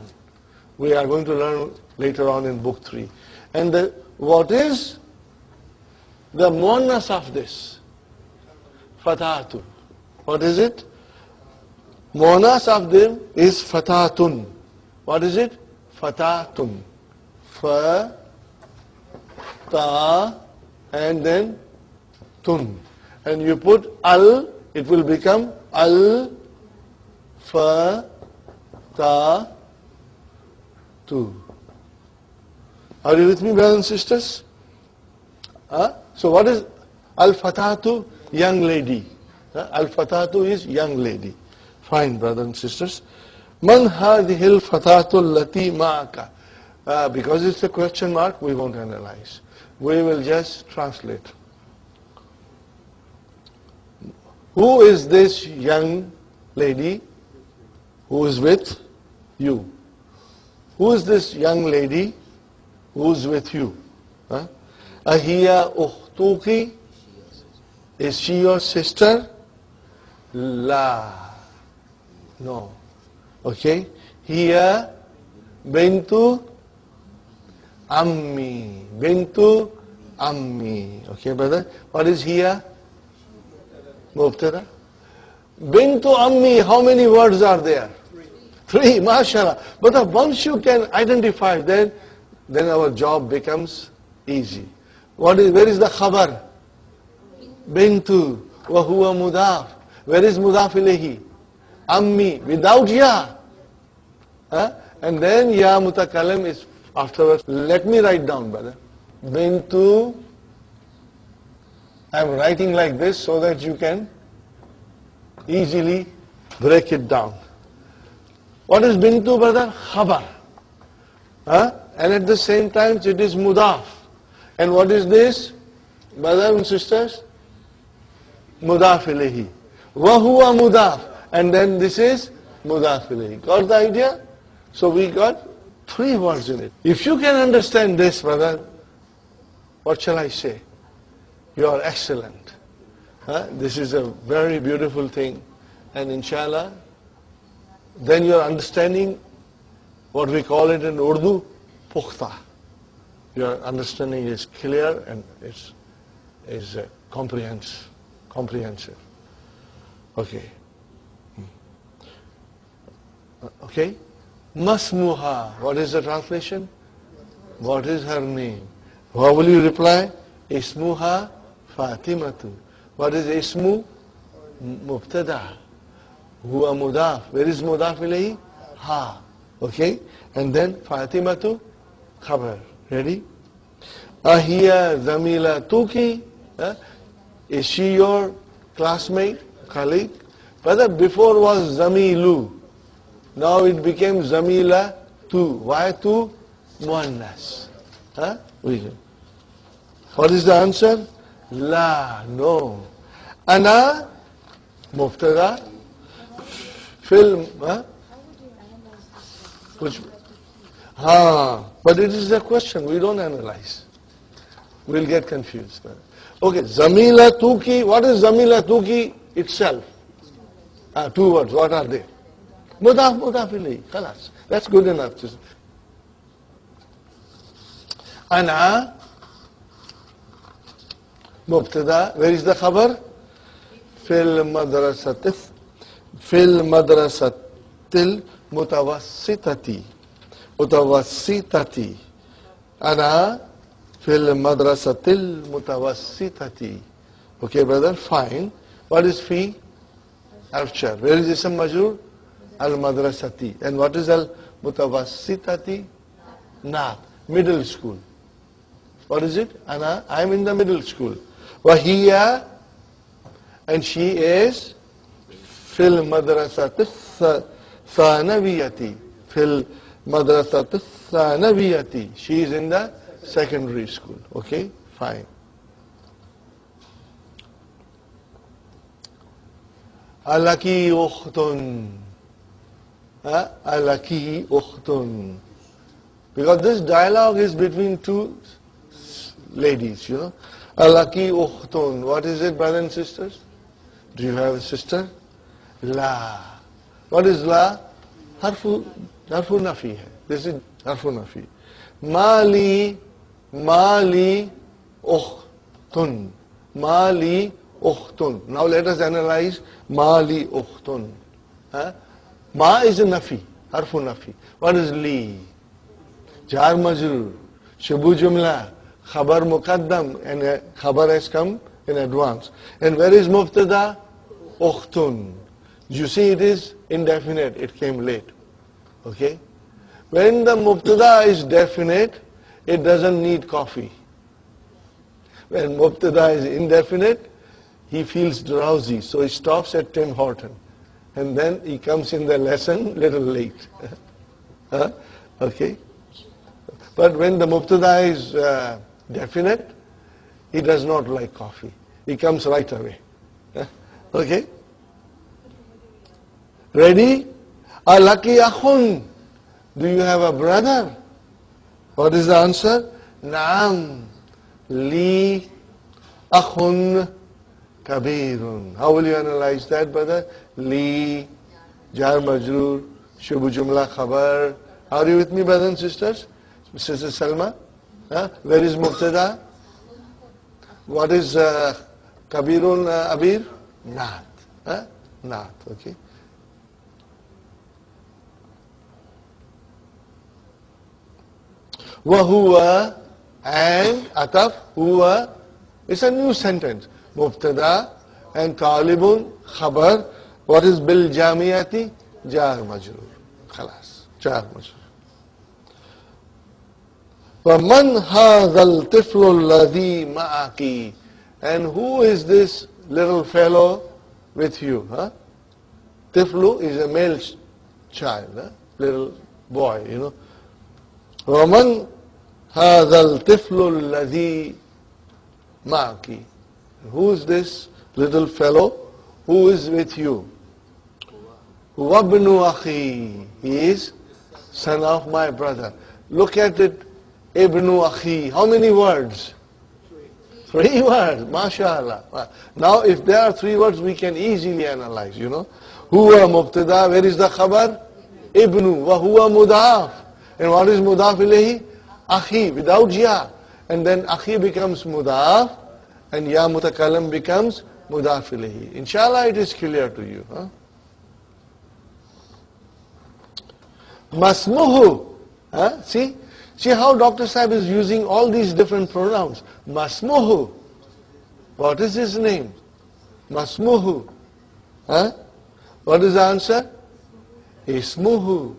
We are going to learn later on in book 3. And what is the muannas of this? Fatahatun. What is it? Muannas of them is fatahatun. What is it? Fatahatun. Fa, ta, and then tun. And you put al, it will become al, fa, ta, tu. Are you with me, brothers and sisters? So what is al-fatatu? Young lady. Al-fatatu is young lady. Fine, brothers and sisters. Man hadhihi al-fatatu allati ma'aka. Because it's a question mark, we won't analyze. We will just translate. Who is this young lady who is with you? Who is this young lady who is with you? Ahiya ukhtuki? Is she your sister? La. No. Okay. Hiya bintu ammi. Bintu ammi. Okay, brother. What is hiya? Mubtada. Bintu ammi, how many words are there? 3, mashallah. But once you can identify that, then our job becomes easy. Where is the khabar? Bintu. Wa huwa muḍāf. Where is muḍāf ilayhi? Ammi. Without ya. And then ya mutakalam is afterwards. Let me write down, brother. Bintu. I am writing like this so that you can easily break it down. What is bintu, brother? Khabar. And at the same time it is muḍāf. And what is this, brothers and sisters? Muḍāf ilayhi. Wa huwa muḍāf. And then this is muḍāf ilayhi. Got the idea? So we got 3 words in it. If you can understand this, brother, what shall I say? You are excellent. This is a very beautiful thing. And inshallah, then your understanding, what we call it in Urdu, pukhta. Your understanding is clear and is comprehensive. Okay. Okay. Masmuha. What is the translation? What is her name? How will you reply? Ismuha Fatimatu. What is ismu? Mubtada. Huwa muḍāf. Where is muḍāf ilayhi? Ha. Okay. And then Fatimatu khabar. Ready? Ahiya zamila tuki. Is she your classmate, colleague? But before was Zamilu. Now it became Zamila tu. Why tu? Muannas. Huh? What is the answer? La, no. Ana, mubtada, film, huh? Which, but it is a question, we don't analyze. We'll get confused. Okay, Zamila Tuki, what is Zamila Tuki itself? Two words, what are they? Muḍāf, Muḍāf ilayhi, khalas. That's good enough. Ana, mubtada, where is the khabar? Fil madrasatil mutawassitati. Mutawassitati. Ana fil madrasatil mutawassitati. Okay, brother, fine. What is fi? Arfchar. Where is ism majrur? Al madrasati. And what is al mutawassitati? Na. Middle school. What is it? Ana, I am in the middle school. Wahiya, and she is fil madrasati thanawiyati. Fil madrasati thanawiyati. She is in the secondary school. Okay, fine. Alaki ukhtun. Alaki ukhtun. Because this dialogue is between two ladies, you know. Alaki ukhtun. What is it, brothers and sisters? Do you have a sister? La. What is la? Harfu nafi hai. This is harfu nafi. Mali ukhtun. Mali ukhtun. Now let us analyze mali ukhtun. Ma is a nafi, harfu nafi. What is li? Jar majrur, shubu jumla, khabar muqaddam, and khabar has come in advance. And where is mubtada? Ukhtun. You see it is indefinite, it came late. Okay? When the mubtada is definite, it doesn't need coffee. When mubtada is indefinite, he feels drowsy, so he stops at Tim Horton. And then he comes in the lesson little late. Okay? But when the mubtada is definite, he does not like coffee. He comes right away. Okay? Ready? Alaki akhun. Do you have a brother? What is the answer? Naam. Li akhun kabirun. How will you analyze that, brother? Li, jar majroor, shubu jumla khabar. Are you with me, brothers and sisters? Sister Salma? Where is mubtada? What is kabirun, abir? Naat. Naat, okay. Wahuwa and ataf, huwa. It's a new sentence. Mubtada and talibun, khabar. What is bil jamiyati? Jar majrur. Khalas. Jar majrur. وَمَنْ هَذَا الْطِفْلُ الَّذِي مَعَكِ. And who is this little fellow with you? Tiflu is a male child, little boy, you know. وَمَنْ هَذَا الْطِفْلُ الَّذِي مَعَكِ. Who is this little fellow who is with you? وَابْنُ أَخِي. He is son of my brother. Look at it. Ibnu Akhi. How many words? Three words. MashaAllah. Now if there are three words, we can easily analyze, you know. Huwa mubtada. Where is the khabar? Ibnu. Wa huwa muḍāf. And what is muḍāf ilayhi? Akhi. Without ya. And then akhi becomes muḍāf. And ya mutakallam becomes muḍāf ilayhi. Inshallah it is clear to you. Masmuhu. See how Dr. Sahib is using all these different pronouns. Masmuhu. What is his name? Masmuhu. What is the answer? Ismuhu.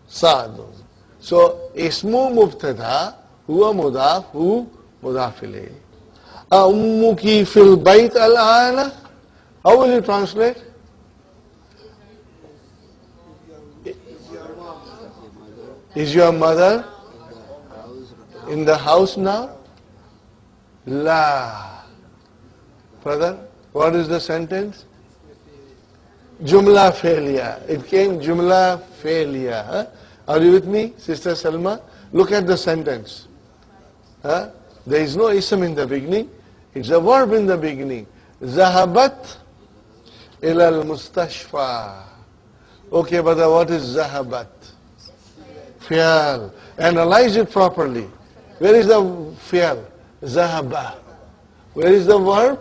Sa'dun. So, ismu mubtada, huwa muḍāf, hu muḍāf ilayhi. Ummuki fil bayt al-ana. How will you translate? Is your mother in the house now? La. Brother, what is the sentence? Jumla failure. It came Jumla failure. Huh? Are you with me, Sister Salma? Look at the sentence. Huh? There is no ism in the beginning. It's a verb in the beginning. Zahabat ila al-mustashfa. Okay, brother, what is zahabat? Fi'al. Analyze it properly. Where is the fi'al? Zahaba. Where is the verb?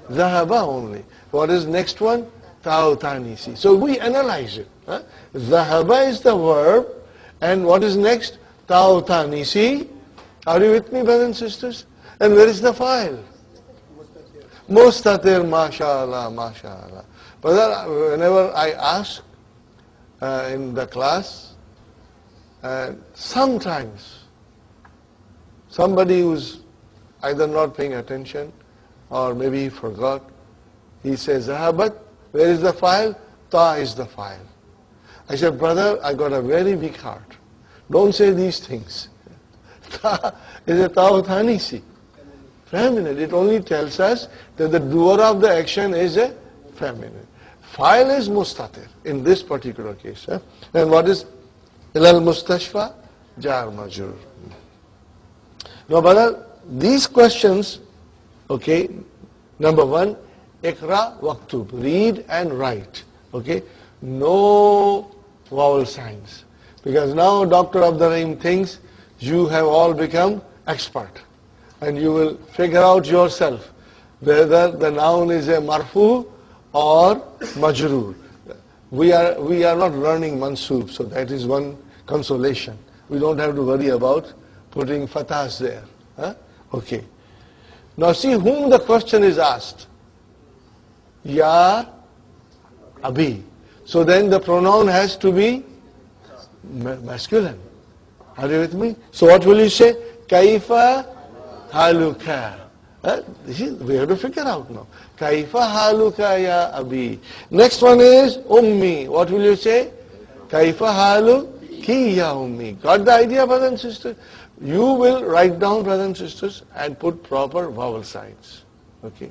Zahaba only. What is next one? Ta'utanisi. So we analyze it. Huh? Zahaba is the verb. And what is next? Ta'utanisi. Are you with me, brothers and sisters? And where is the file? Mustatir, mashallah, mashallah. Brother, whenever I ask in the class, sometimes somebody who's either not paying attention or maybe he forgot, he says, Zahabat, where is the file? Ta is the file. I said, brother, I got a very big heart. Don't say these things. Ta is a ta'utanisi. Feminine. It only tells us that the doer of the action is a feminine. File is mustatir in this particular case. And what is ilal mustashfa? Jar majrur. Now, brother, these questions, okay, number one, ikra waktub, read and write. Okay, no vowel signs. Because now Dr. Abdul Rahim thinks you have all become expert. And you will figure out yourself whether the noun is a marfu or majroor. We are not learning mansoob, so that is one consolation. We don't have to worry about putting fathahs there. Huh? Okay. Now see whom the question is asked. Ya Abi. So then the pronoun has to be masculine. Are you with me? So what will you say? Kaifa haluka. We have to figure out now. Kaifa haluka ya Abi. Next one is ummi. What will you say? Kaifa haluki ya ummi. Got the idea, brothers and sisters? You will write down, brothers and sisters, and put proper vowel signs. Okay.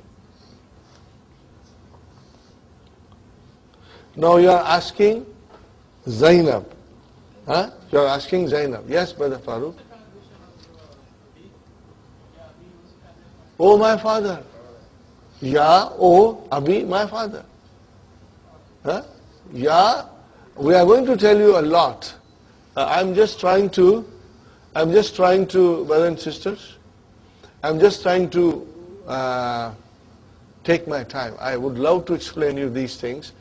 Now you are asking Zainab. Huh? You are asking Zainab. Yes, Brother Farooq. Oh, my father. Ya, oh, Abi, my father. Huh? Ya, we are going to tell you a lot. I'm just trying to, brothers and sisters, I'm just trying to take my time. I would love to explain you these things,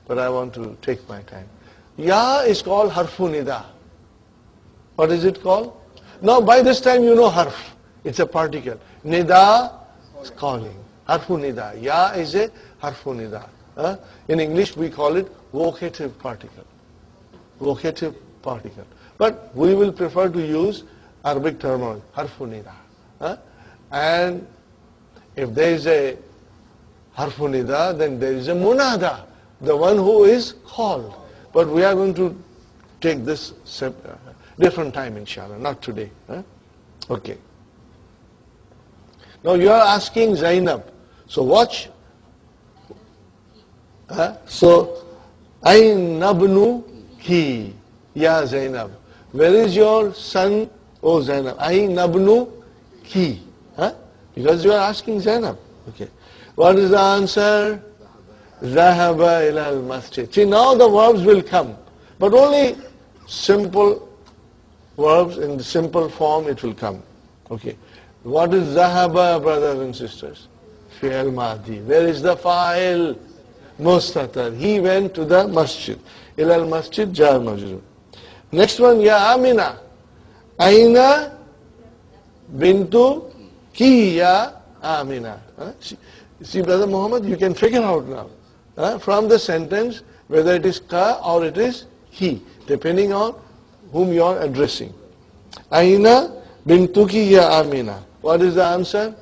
but I want to take my time. Ya is called harfu nida. What is it called? Now by this time you know harf. It's a particle. Nida is calling. Harfu nida. Ya is a harfu nida. In English we call it vocative particle. Vocative particle. But we will prefer to use Arabic terminology. Harfu nida. And if there is a harfu nida, then there is a munada. The one who is called. But we are going to take this different time, inshallah, not today. Okay. Now you are asking Zainab. So watch. So, Aynabnu ki, ya Zainab. Where is your son, oh Zainab? Aynabnu ki. Because you are asking Zainab. Okay. What is the answer? Zahaba ila al-masjid. See, now the verbs will come, but only simple verbs in the simple form it will come. Okay. What is Zahaba, brothers and sisters? Fi'al Madi. Where is the fa'il? Mustatar. He went to the masjid. Ila al-masjid, jar majrur. Next one, Ya Amina. Aina bintu ki ya Amina. See, Brother Muhammad, you can figure out now. From the sentence whether it is ka or it is he, depending on whom you are addressing. Aina bintuki ya Amina. What is the answer?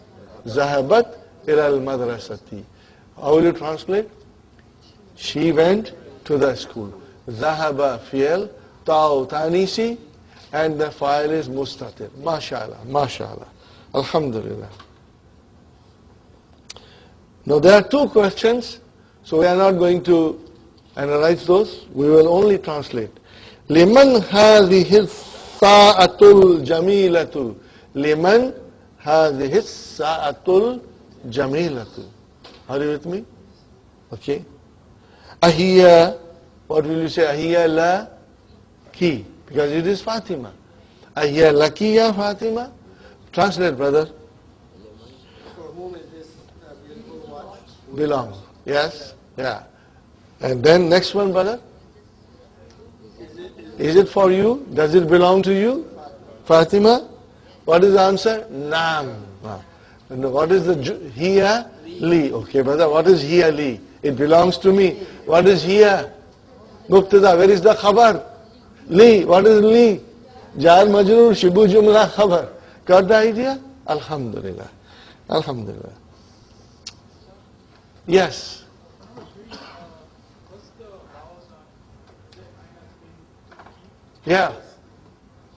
Zahabat ila al-madrasati. How will you translate? She went to the school. Zahaba fi'al, Tau Tanisi, and the file is Mustatir. MashaAllah, MashaAllah. Alhamdulillah. Now there are two questions, so we are not going to analyze those. We will only translate. Liman hadhihi sa'atul jamilatu. Liman hadhihi sa'atul jamilatu. Are you with me? Okay. Ahiya, what will you say? Ahiya la ki, because it is Fatima. Ahiya laki ya Fatima. Translate, brother. For whom is this beautiful watch? Belong. Yes. Yeah. And then next one, brother. Is it for you? Does it belong to you? Fatima? What is the answer? Naam. And what is the hiya? Li. Okay, brother. What is hiya li? It belongs to me. What is hiya? Mubtada. Where is the khabar? Li. What is li? Jar majroor shibu jumla khabar. Got the idea? Alhamdulillah. Alhamdulillah. Yes. Yeah.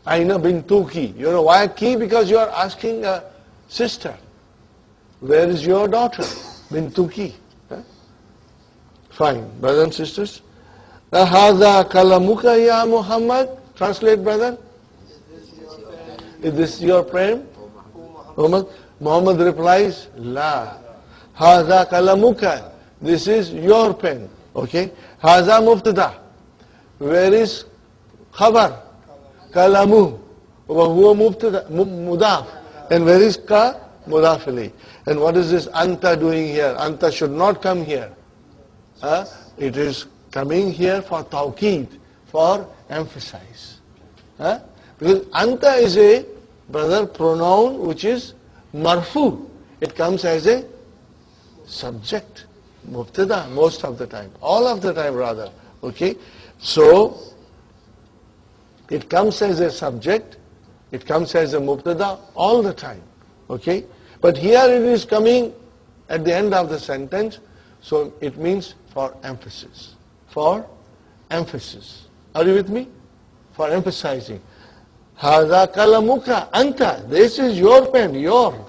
Aina bin Tuki. You know why ki? Because you are asking a sister. Where is your daughter? Bin Tuki. Fine. Brothers and sisters. Hadha kalamuka ya Muhammad. Translate, brother. Is this your pen? Muhammad? Muhammad replies, La. Hadha kalamuka. This is your pen. Okay. Hadha mubtada. Where is khabar? Kalamu. Wa huwa mubtada, muḍāf. And where is ka? Muḍāf ilayhi. And what is this anta doing here? Anta should not come here. It is coming here for tawqeed, for emphasize. Because anta is a, brother, pronoun which is marfu. It comes as a subject, mubtada, most of the time. All of the time, rather. Okay? So, it comes as a subject, it comes as a mubtada all the time. Okay? But here it is coming at the end of the sentence, so it means for emphasis. For emphasis. Are you with me? For emphasizing. Hadha kalamuka anta. This is your pen, your.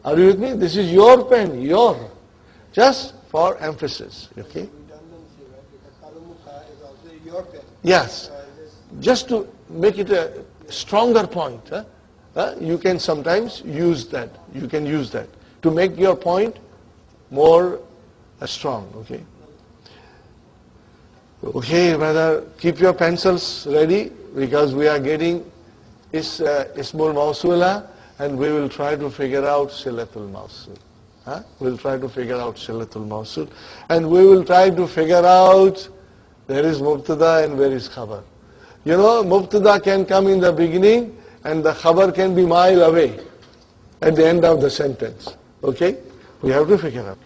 Are you with me? This is your pen, your. Just for emphasis. Okay? Redundancy, right? Because kalamuka is also your pen. Yes. Just to make it a stronger point, you can sometimes use that. You can use that to make your point more strong. Okay. Okay, brother, keep your pencils ready because we are getting Ismul Mawsula and we will try to figure out Silatul Mawsul. We'll try to figure out Silatul Mawsul and we will try to figure out where is Mubtada and where is Khabar. You know, Mubtada can come in the beginning and the Khabar can be mile away at the end of the sentence. Okay? We have to figure out.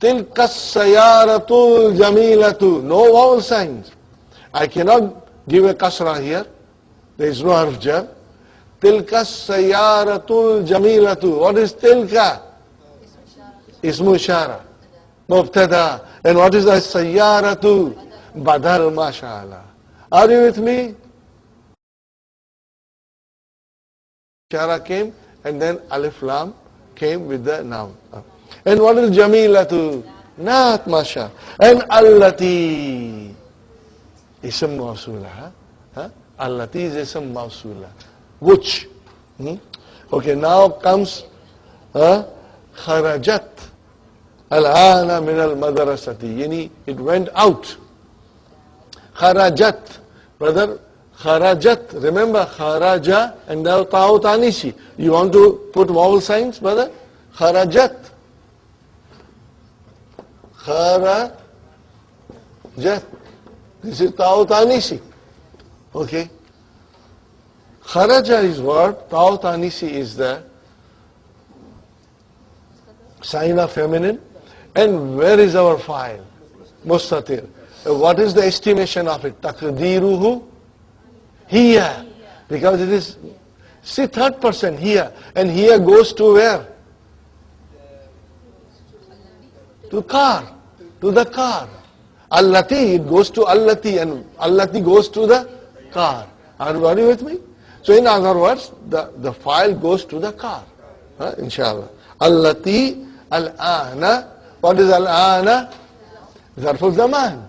Tilka sayaratul jamilatu. No vowel signs. I cannot give a kasra here. There is no harf jar. Tilka sayaratul jamilatu. What is tilka? Ismu ishara. Mubtada. And what is the sayaratu? Badal, mashallah. Are you with me? Ishara came and then alif lam came with the noun. And what is jamilatu? Naat, masha. And allati. Ism mawsula. Allati is ism mawsula. Which? Okay, now comes kharajat. Al-ana min al-madrasati. Yani it went out. Kharajat. Brother, kharajat. Remember kharaja and now ta'u tanisi. You want to put vowel signs, brother? Kharajat. Kharajat. This is ta'u tanisi. Okay. Kharaja is what? Ta'u tanisi is the sign of feminine. And where is our file? Mustatir. What is the estimation of it? Taqdiruhu? Here. Because it is, see, third person here. And here goes to where? To car. To the car. Allati, it goes to allati. And allati goes to the car. Are you with me? So in other words, the file goes to the car. Inshallah. Allati al-ana. What is al-ana? Zarful zaman.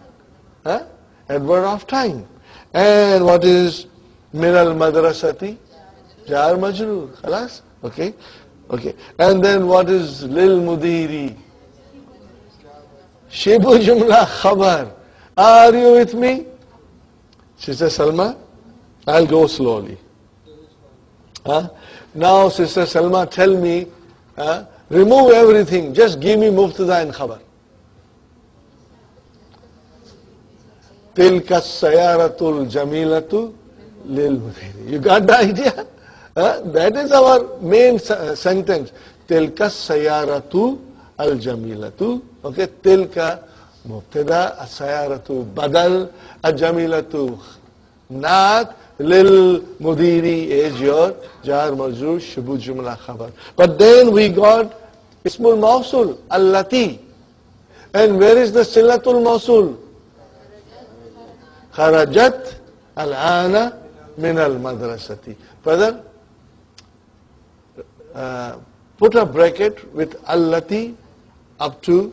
Adverb of time. And what is min al-madrasati? Jar majroor. Khalas? Okay. Okay. And then what is lil mudiri? Shibu jumla khabar. Are you with me? Sister Salma? I'll go slowly. Now Sister Salma, tell me, remove everything. Just give me mubtada and khabar. Tilka sayaratul jamilatu lil mudiri. You got the idea? That is our main sentence. Tilka sayaratu al jamilatu. Okay, tilka mubtada, as-sayaratu badal, al-jamilatu naat, lil mudiri is your jar majroor shibu jumla khabar. But then we got ismul mawsul allati. And where is the silatul mawsul? Kharajat al-ana min al-madrasati. Brother, put a bracket with allati up to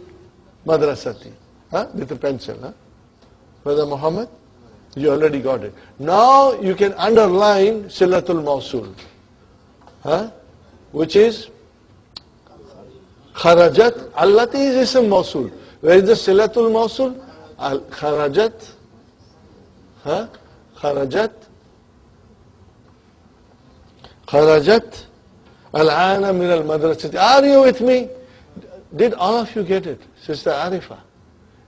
madrasati. With a pencil. Brother Muhammad, you already got it. Now you can underline silatul mawsul. Which is kharajat. Allati is ism mawsul. Where is the silatul mawsul? Kharajat. Kharajat al-ana min al-madrasati. Are you with me? Did all of you get it? Sister Arifa,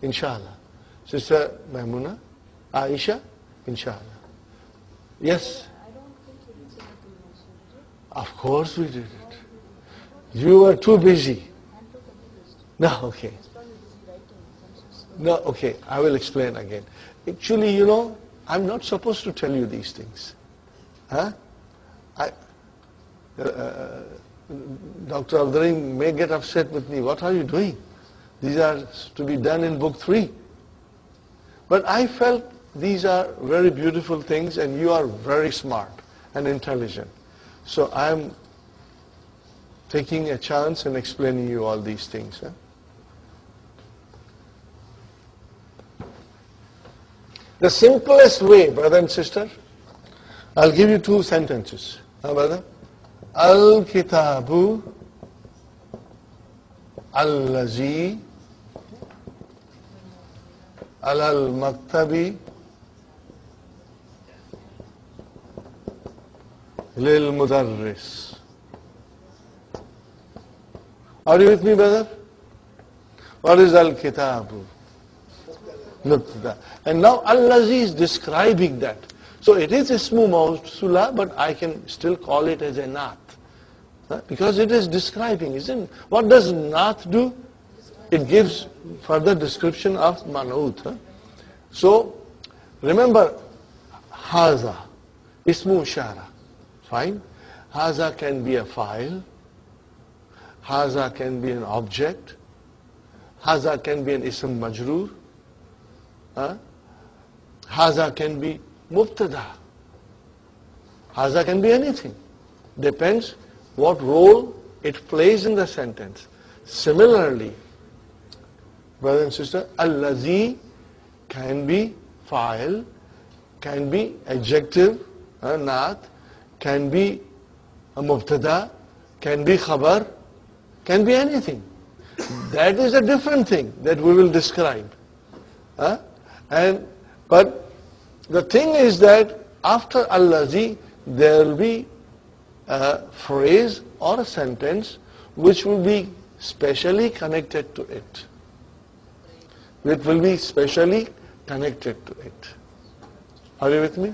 inshallah. Sister Maimuna, Aisha, inshallah. Yes? Of course we did it. You were too busy. No, okay. No, okay, I will explain again. Actually, you know, I'm not supposed to tell you these things. Dr. Abdurim may get upset with me. What are you doing? These are to be done in book 3. But I felt these are very beautiful things and you are very smart and intelligent. So I'm taking a chance and explaining you all these things. The simplest way, brother and sister, I'll give you 2 sentences. Brother? Al-kitabu allazi al-maktabi lil-mudarris. Are you with me, brother? What is al-kitabu? And now allazi is describing that. So it is ismu mawsula, but I can still call it as a naat. Because it is describing, isn't it? What does naat do? It gives further description of man'ut. So, remember, haza, ismu shara. Fine? Haza can be a file. Haza can be an object. Haza can be an ism majroor. Haza can be mubtada. Haza can be anything. Depends what role it plays in the sentence. Similarly, brother and sister, allazi can be file, can be adjective, naat, can be a mubtada, can be khabar, can be anything. That is a different thing that we will describe. But the thing is that after allazi, there will be a phrase or a sentence which will be specially connected to it. It will be specially connected to it. Are you with me?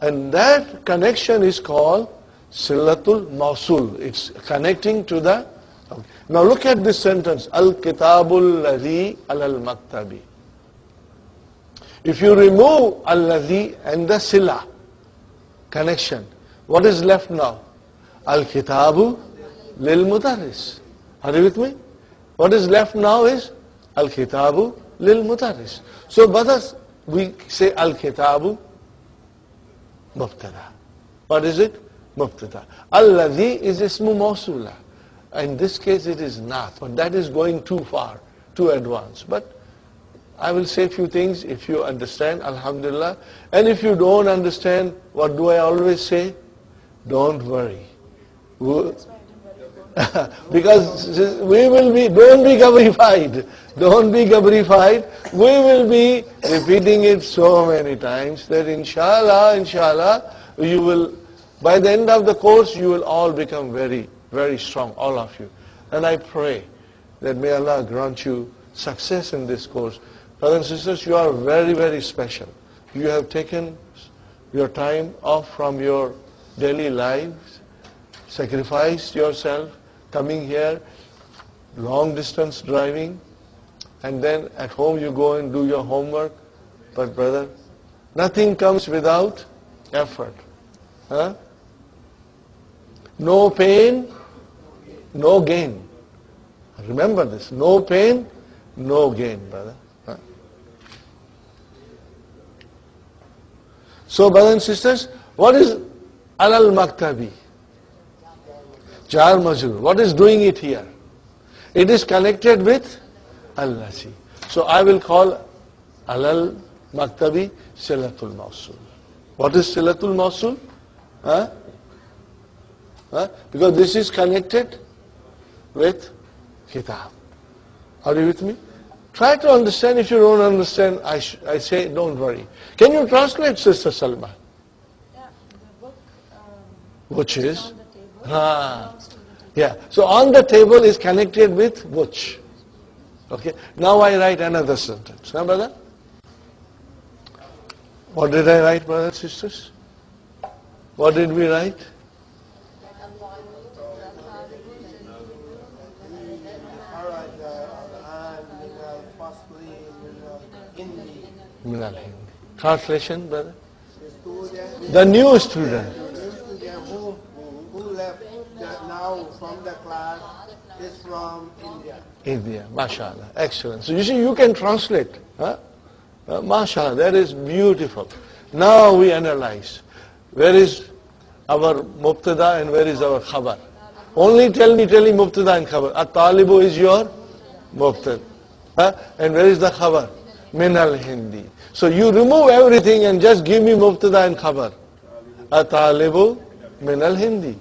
And that connection is called silatul mawsul. It's connecting to the... Okay. Now look at this sentence. Al-kitabul ladhi al-maktabi. If you remove al-ladhi and the sila connection, what is left now? Al-kitabu lil-mudarris. Are you with me? What is left now is Al-kitabu lil-mudarris. So brothers, we say Al-kitabu Mubtada. What is it? Mubtada. Alladhi is ismu mawsula. In this case it is not, but that is going too far, too advanced. But I will say a few things. If you understand, alhamdulillah. And if you don't understand, what do I always say? Don't worry. Because we will be, don't be gabrified. Don't be gabrified. We will be repeating it so many times that inshallah, you will, by the end of the course, you will all become very, very strong, all of you. And I pray that may Allah grant you success in this course. Brothers and sisters, you are very, very special. You have taken your time off from your daily lives, sacrificed yourself, coming here, long distance driving, and then at home you go and do your homework. But brother, nothing comes without effort. Huh? No pain, no gain. Remember this, no pain, no gain, brother. Huh? So brothers and sisters, what is alal maktabi? Jar majrur. What is doing it here? It is connected with allazi. So I will call alal maktabi silatul mawsul. What is silatul mawsul? Huh? Huh? Because this is connected with kitab. Are you with me? Try to understand. If you don't understand, I say don't worry. Can you translate, Sister Salma? Yeah, the book Which is? on the table. Yeah. So on the table is connected with which. Okay. Now I write another sentence. Huh, brother? What did I write, brothers and sisters? What did we write? Minal Hindi. Translation, brother? The new student. Who left now from the class is from India. India, mashallah, excellent. So you see, you can translate. Huh? Mashallah, that is beautiful. Now we analyze. Where is our mubtada and where is our khabar? Only tell me mubtada and khabar. At-talibu is your mubtada. Huh? And where is the khabar? Min al-Hindi. So you remove everything and just give me mubtada and khabar. At-talibu min al-Hindi.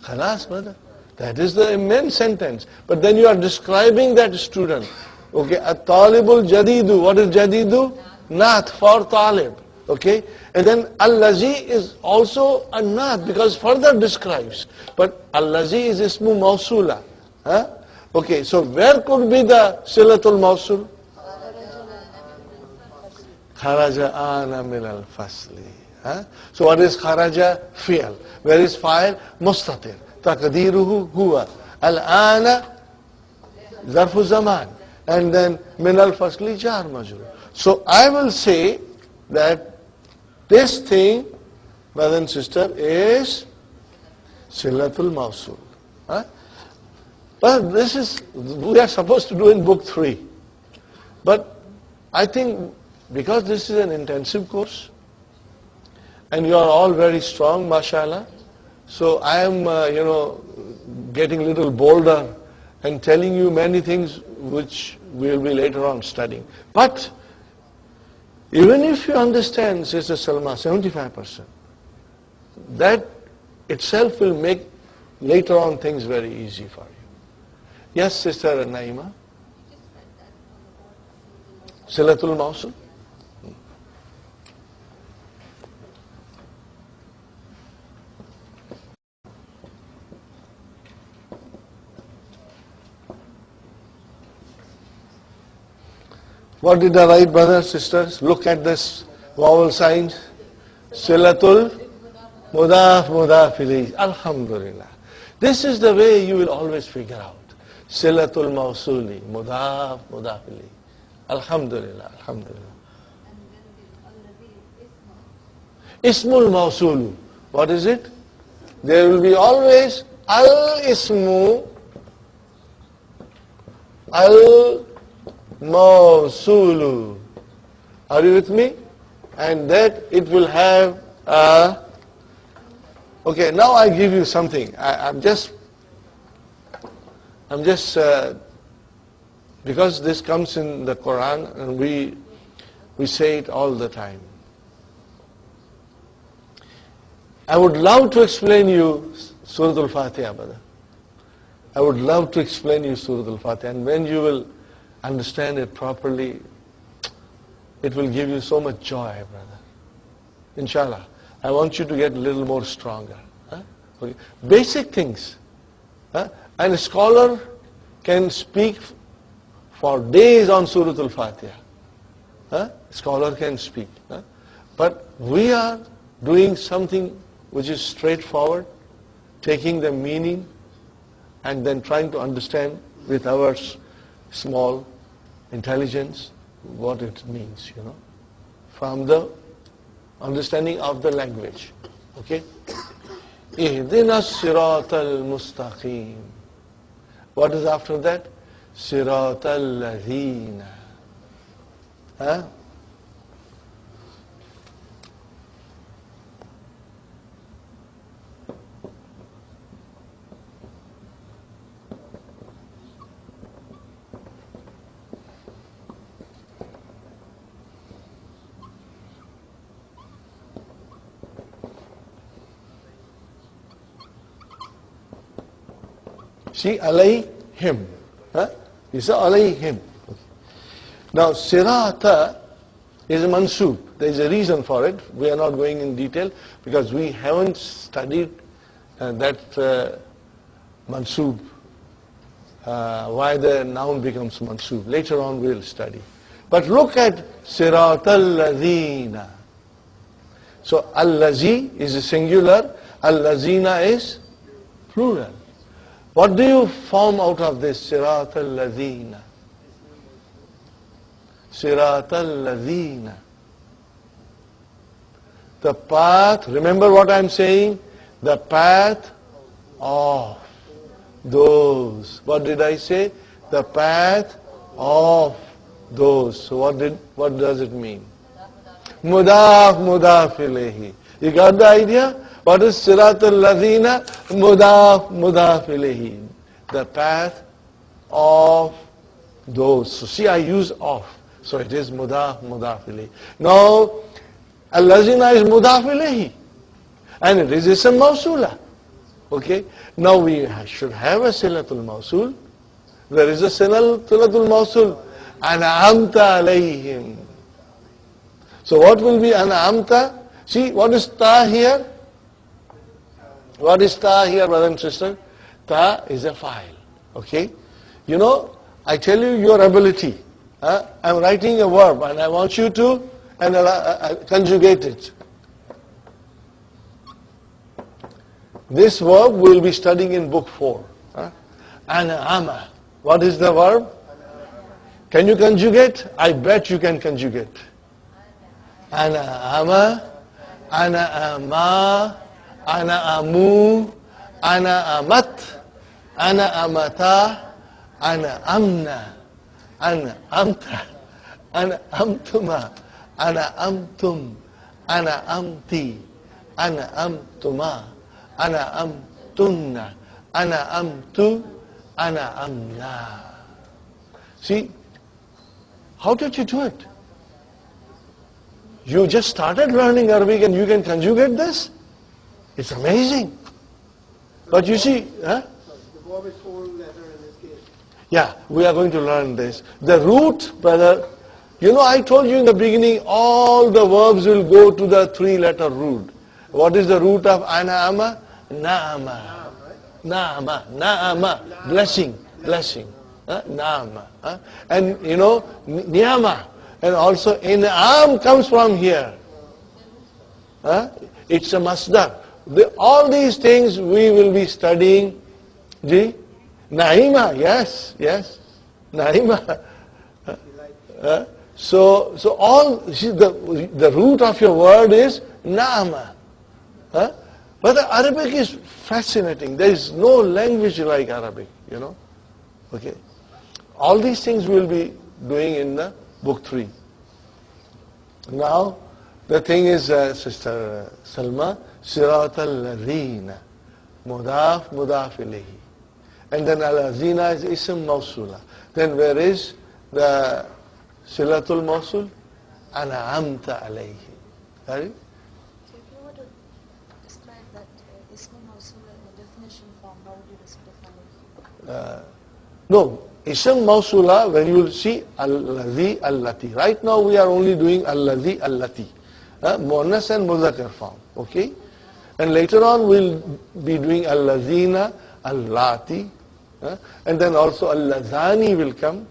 Khalas, brother. That is the immense sentence. But then you are describing that student. Okay, at-talibul jadidu. What is jadidu? Naat, for talib. Okay, and then al-lazi is also a naat because further describes. But al-lazi is ismu mawsula. Huh? Okay, so where could be the silatul mawsul? Kharaja ana min al-fasli. Huh? So what is kharaja? Fi'al. Where is fa'il? Mustatir. Taqdiruhu huwa. Al-ana zarfu zaman. And then min al-fasli jar majrur. So I will say that this thing, brother and sister, is silatul mawsul. Huh? But this is, we are supposed to do in book 3. But I think because this is an intensive course, and you are all very strong, mashallah, so I am, getting a little bolder and telling you many things which we will be later on studying. But even if you understand, Sister Salma, 75%, that itself will make later on things very easy for you. Yes, Sister Naima? Silatul Mawsul? What did I write, brothers, sisters? Look at this vowel signs. Silatul Muḍāf, Muḍāf ilayhi. Alhamdulillah. This is the way you will always figure out. Silatul Mawsuli, Muḍāf, Muḍāf ilayhi. Alhamdulillah, Alhamdulillah. Ismul Mawsulu. What is it? There will be always al-ismu, al-mawsulu. Are you with me? And that it will have a Okay, now I give you something. I'm just because this comes in the Qur'an and we say it all the time. I would love to explain you Surah Al-Fatiha, brother. I would love to explain you Surah Al-Fatiha, and when you will understand it properly, it will give you so much joy, brother. Inshallah. I want you to get a little more stronger. Okay. Basic things. And a scholar can speak for days on Surah Al-Fatiha. Scholar can speak. But we are doing something which is straightforward, taking the meaning and then trying to understand with our small intelligence what it means, from the understanding of the language. Okay? اهدنا الصراط المستقيم. What is after that? صراط الذين. See, alayhim. You say alayhim. Now, sirata is a mansub. There is a reason for it. We are not going in detail because we haven't studied that mansub, why the noun becomes mansub. Later on we will study. But look at sirata al-lazina. So, al-lazi is a singular, al-lazina is plural. What do you form out of this? Sirat al-ladhina. Sirat al-ladhina. The path, remember what I'm saying? The path of those. What did I say? The path of those. So what does it mean? Muḍāf, Muḍāf Ilayhi. You got the idea? What is Sirat al-Ladhina? Muḍāf, Muḍāf Ilayhi. The path of those. So see, I use of. So it is Muḍāf, Muḍāf Ilayhi. Now, al-Ladhina is Muḍāf Ilayhi. And it is Ism Mawsula. Okay? Now we should have a Silatul Mawsul. There is a Silatul Mawsul. An'amta alayhim. So what will be an'amta? See, what is ta here? What is ta here, brother and sister? Ta is a file. Okay? I tell you your ability. I'm writing a verb and I want you to conjugate it. This verb we'll be studying in book 4. An'ama. What is the verb? Can you conjugate? I bet you can conjugate. An'ama, an'ama, an'amu, an'amat, an'amata, an'amna, an'amta, an'amtuma, an'amtum, an'amti, an'amtuma, an'amtunna, an'amtu, an'amna. See, how did you do it? You just started learning Arabic and you can conjugate this? It's amazing. But you see, The verb is whole letter in this case. Yeah, we are going to learn this. The root, brother, I told you in the beginning, all the verbs will go to the 3-letter root. What is the root of an'ama? Na'ama. Na'ama. Na'ama. Blessing. Blessing. Na'ama. And niyama. And also in'am comes from here. It's a masdar. All these things we will be studying. Naima, yes. Naima. So all, the root of your word is na'ama. But the Arabic is fascinating. There is no language like Arabic, Okay. All these things we will be doing in the book 3. Now, The thing is, Sister Salma, Sirat al-Ladhina, Muḍāf, Muḍāf Ilayhi. And then al-Ladhina is Ism Mawsula. Then where is the Silatul Mawsul? An'amta alayhi. Right? So if you were to describe that Ism Mawsul in the definition form, how would you define it? No, Ism Mawsula, when you will see Alladhi, Allati. Right now we are only doing Alladhi, Allati. Muannas and Mudhakkar form. Okay? And later on we'll be doing Alladhina, Allati. And then also Alladhani will come.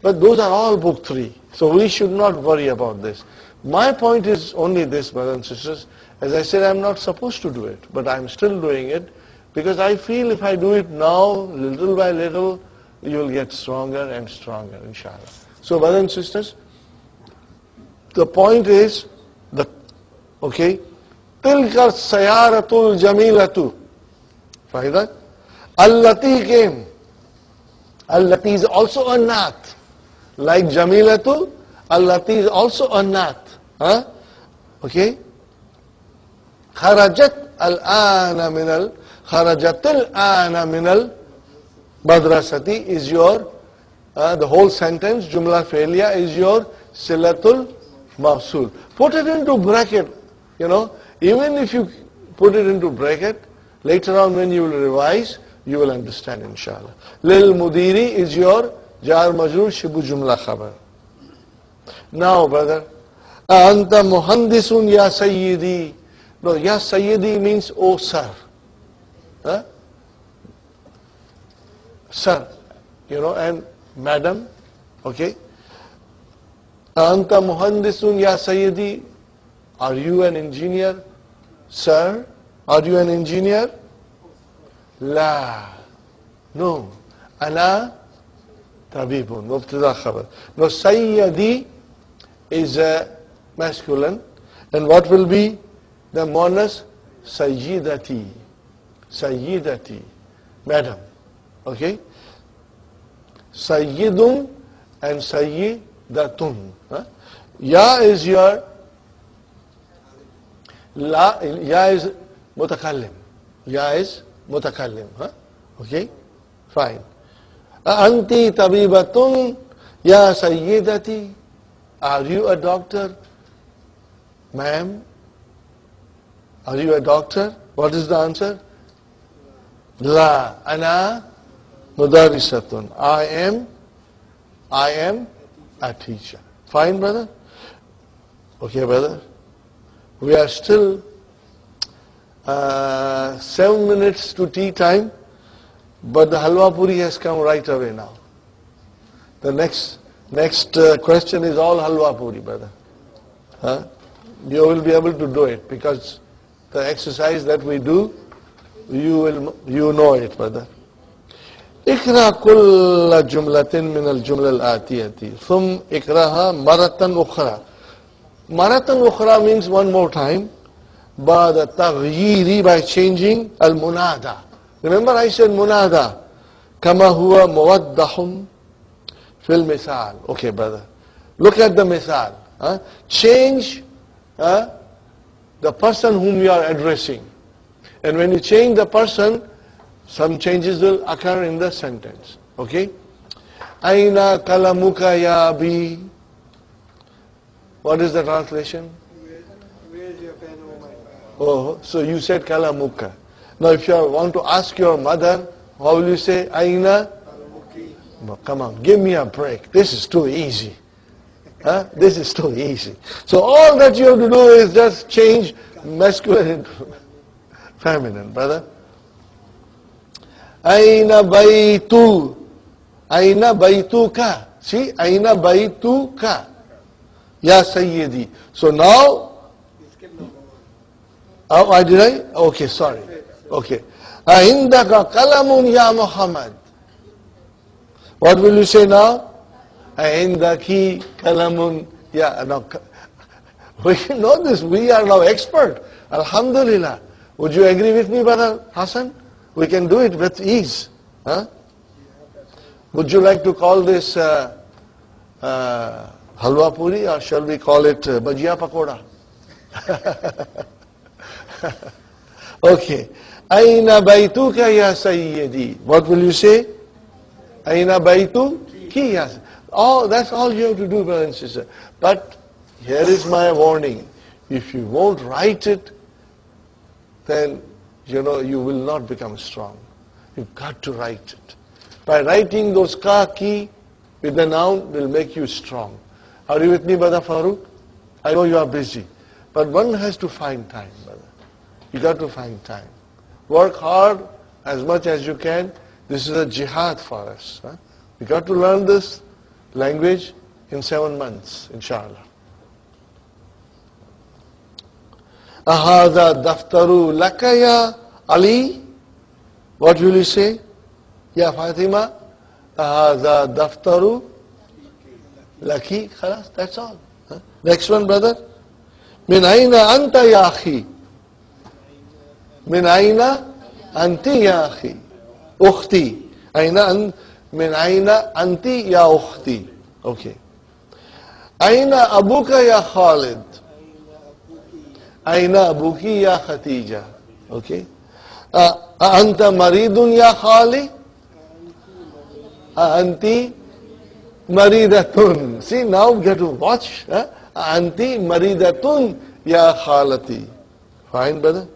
But those are all book 3. So we should not worry about this. My point is only this, brothers and sisters. As I said, I'm not supposed to do it, but I'm still doing it because I feel if I do it now, little by little, you will get stronger and stronger, inshallah. So, brothers and sisters, the point is that, okay, tilka sayaratul jamilatu. Fahida? Allati came. Allati is also a naat. Like jamilatu, allati is also a naat. Huh? Okay? Kharajat al-ana minal, kharajat al-ana minal madrasati is your, the whole sentence, jumla failure is your silatul mawsul. Put it into bracket, even if you put it into bracket, later on when you will revise, you will understand inshallah. Lil mudiri is your jar majrur shibu jumla khabar. Now brother, anta muhandisun ya sayyidi. No, ya sayyidi means oh sir. Sir, and madam, okay. Anta muhandisun ya sayyidi. Are you an engineer? Sir, are you an engineer? La. No. Ana tabibun. Mubtada khabar. No, sayyidi is masculine. And what will be the muannas? Sayyidati. Sayyidati. Madam. Okay? Sayyidun and sayyidatun. Ya is your, ya is mutakallim. Ya is mutakallim. Okay? Fine. Anti tabibatun ya sayyidati. Are you a doctor? Ma'am? Are you a doctor? What is the answer? La. Ana mudarisatun. I am a teacher. Fine, brother? Okay, brother? We are still 7 minutes to tea time, but the halwa puri has come right away now. The next question is all halwa puri, brother. You will be able to do it because the exercise that we do, you know it, brother. اقرأ كل جملة من الجملة الآتية ثم اقرأها مرة أخرى. مرة أخرى means one more time. بعد تغيير, by changing المنادى. Remember I said منادى كما هو موضح في المثال. Okay, brother. Look at the مثال. Change the person whom you are addressing. And when you change the person, some changes will occur in the sentence. Okay? Aina kalamuka ya abi. What is the translation? Where is your pen, oh my God? Oh, so you said kalamuka. Now if you want to ask your mother, how will you say Aina? Come on, give me a break. This is too easy. This is too easy. So all that you have to do is just change masculine into feminine, brother. Aina baytu. Aina baytuka. See, aina baytuka. Ya sayyidi. So now, why did I? Okay, sorry. Okay. Aindaka kalamun ya Muhammad. What will you say now? Aindaki kalamun ya. Now, we know this. We are now expert. Alhamdulillah. Would you agree with me, brother Hassan? We can do it with ease. Would you like to call this Halwa puri, or shall we call it bhajia pakoda? Okay. Aina baytuka ya sayyidi. What will you say? Aina baytuki ya. Oh, that's all you have to do, brother and sister. But here is my warning. If you won't write it, then you will not become strong. You've got to write it. By writing those ka, ki with the noun will make you strong. Are you with me, Brother Farooq? I know you are busy. But one has to find time, brother. You got to find time. Work hard as much as you can. This is a jihad for us. Huh? We got to learn this language in 7 months, inshallah. Ahada daftaru lakaya Ali. What will you say? Ya Fatima. Ahada daftaru laki. Khalas, that's all. Huh? Next one, brother. Min aina anta ya akhi. Min aina anti ya akhi. Ukhti. Min aina anti ya ukhti. Okay. Aina abuka ya Khalid. Aina abuki ya Khatija. Okay. Anta maridun ya Khali. Anti maridatun. See, now we have to watch. Anti maridatun ya Khalati. Fine, brother.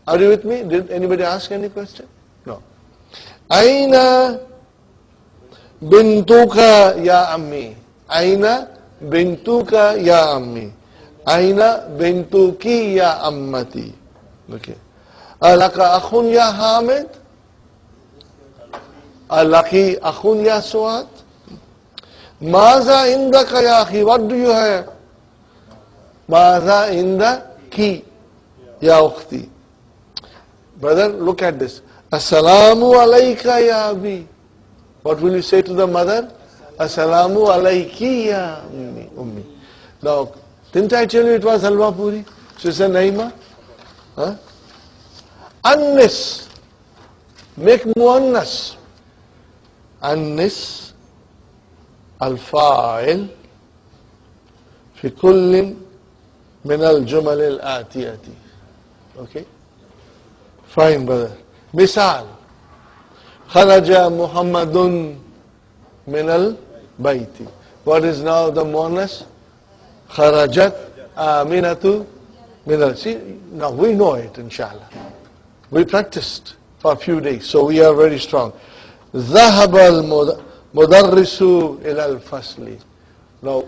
Are you with me? Did anybody ask any question? No. Aina bintuka ya ammi. Aina bintuka ya ammi. Aina bintuki ya ammati. Okay. Alaka akhun ya Hamid. Alaki akhun ya Suad. Maza indaka ya akhi. What do you have? Maza indaki ya ukhti. Brother, look at this. Assalamu alayka ya abi. What will you say to the mother? Assalamu alayki ya ummi. Now, didn't I tell you it was halwa puri? Sister Naima? Huh? Annis. Make muannas. Annis al-fa'il fi kullin min al-jumal al-atiyati. Okay? Fine, brother. Misal. Kharaja Muhammadun min al-bayti. What is now the muannas? Kharajat Aminatu min al. See, now we know it, inshallah. We practiced for a few days, so we are very strong. ذهب المدرس إلى الفصل. Now,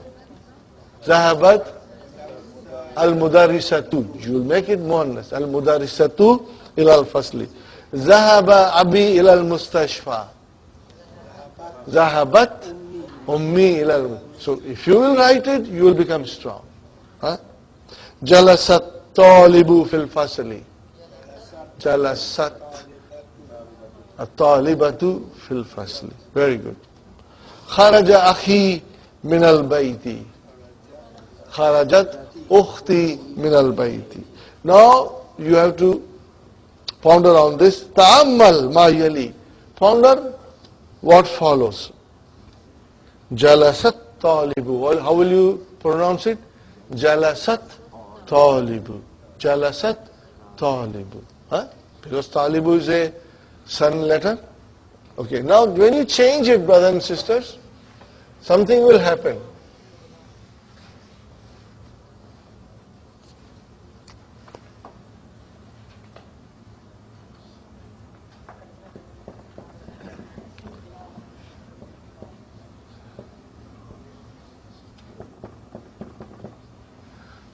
ذهبت المدرسة. You will make it muannas. المدرسة إلى الفصل. ذهب أبي إلى المستشفى. ذهبت أمي إلى So if you will write it, you will become strong. Huh? جلس الطالب في الفصل. جلست الطالبة في الفصل. Very good. خرج أخي من البيت. خرجت أختي من البيت. Now you have to ponder on this. تأمل ما يلي. Ponder what follows. جلست طالب. Well, how will you pronounce it? جلست طالب. جلست طالب. Huh? Because طالب is a sun letter. Okay, now when you change it, brothers and sisters, something will happen.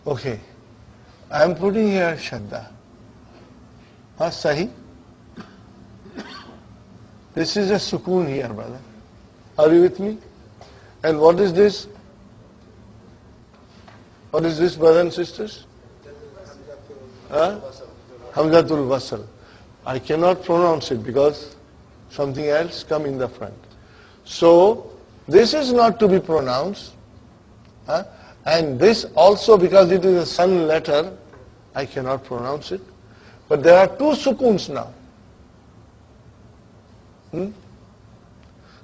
Okay, I am putting here Shadda. Sahi? This is a sukoon here, brother. Are you with me? And what is this? What is this, brothers and sisters? Hamzatul Wasal. I cannot pronounce it because something else come in the front. So, this is not to be pronounced. And this also, because it is a sun letter, I cannot pronounce it. But there are two sukoons now.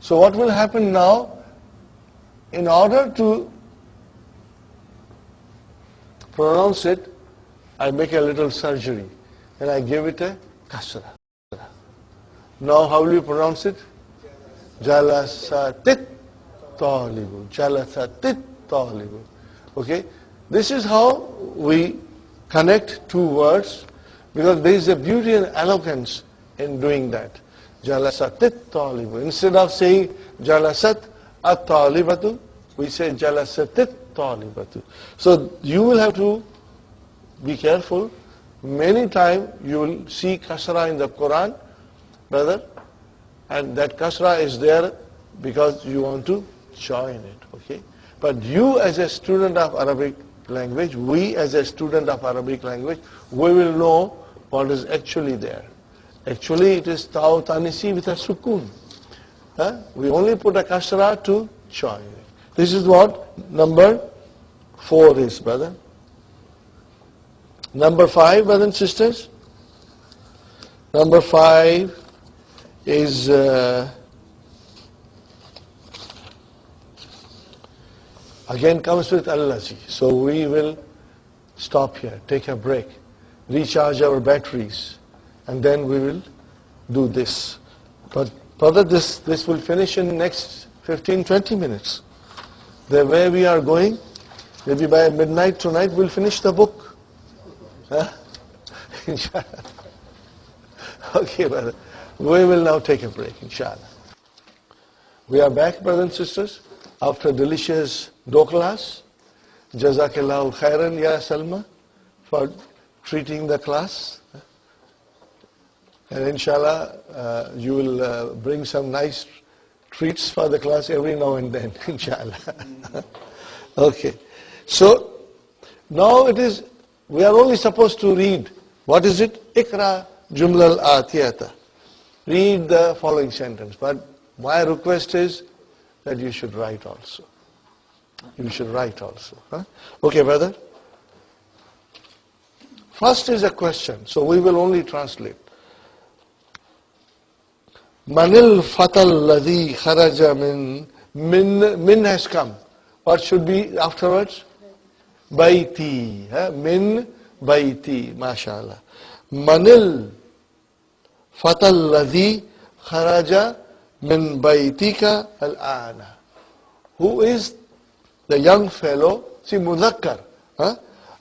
So what will happen now? in order to pronounce it, I make a little surgery and I give it a kasra. Now how will you pronounce it? Jalasatit talibu. Jalasatit talibu. Okay? This is how we connect two words, because there is a beauty and eloquence in doing that. Jalasatit talibu. Instead of saying jalasat at-talibatu, we say jalasatit talibatu. So you will have to be careful. Many times you will see kasra in the Qur'an, brother, and that kasra is there because you want to join it, okay? But you as a student of Arabic language, we as a student of Arabic language, we will know what is actually there. Actually it is taw tanisi with a sukun. We only put a kasra to join it. This is what number 4 is, brother. Number 5, brothers and sisters. Number 5 is again comes with al-lazi. So we will stop here, take a break, recharge our batteries, and then we will do this. But brother, this will finish in next 15-20 minutes. The way we are going, maybe by midnight tonight we'll finish the book. Inshallah. Okay, brother. We will now take a break, inshallah. We are back, brothers and sisters, after delicious do class. Jazakallahu khairan, ya Salma, for treating the class. And inshallah, you will bring some nice treats for the class every now and then, inshallah. Okay. So, now it is, we are only supposed to read. What is it? Ikra jumla al-atiyata. Read the following sentence. But my request is that you should write also. You should write also. Okay, brother? First is a question, so we will only translate. Manil fatal ladhi kharaja min has come. What should be afterwards? Baiti. Min baiti. MashaAllah. Manil fatal ladhi kharaja min baitika al-ana. Who is the young fellow? See, muzakkar.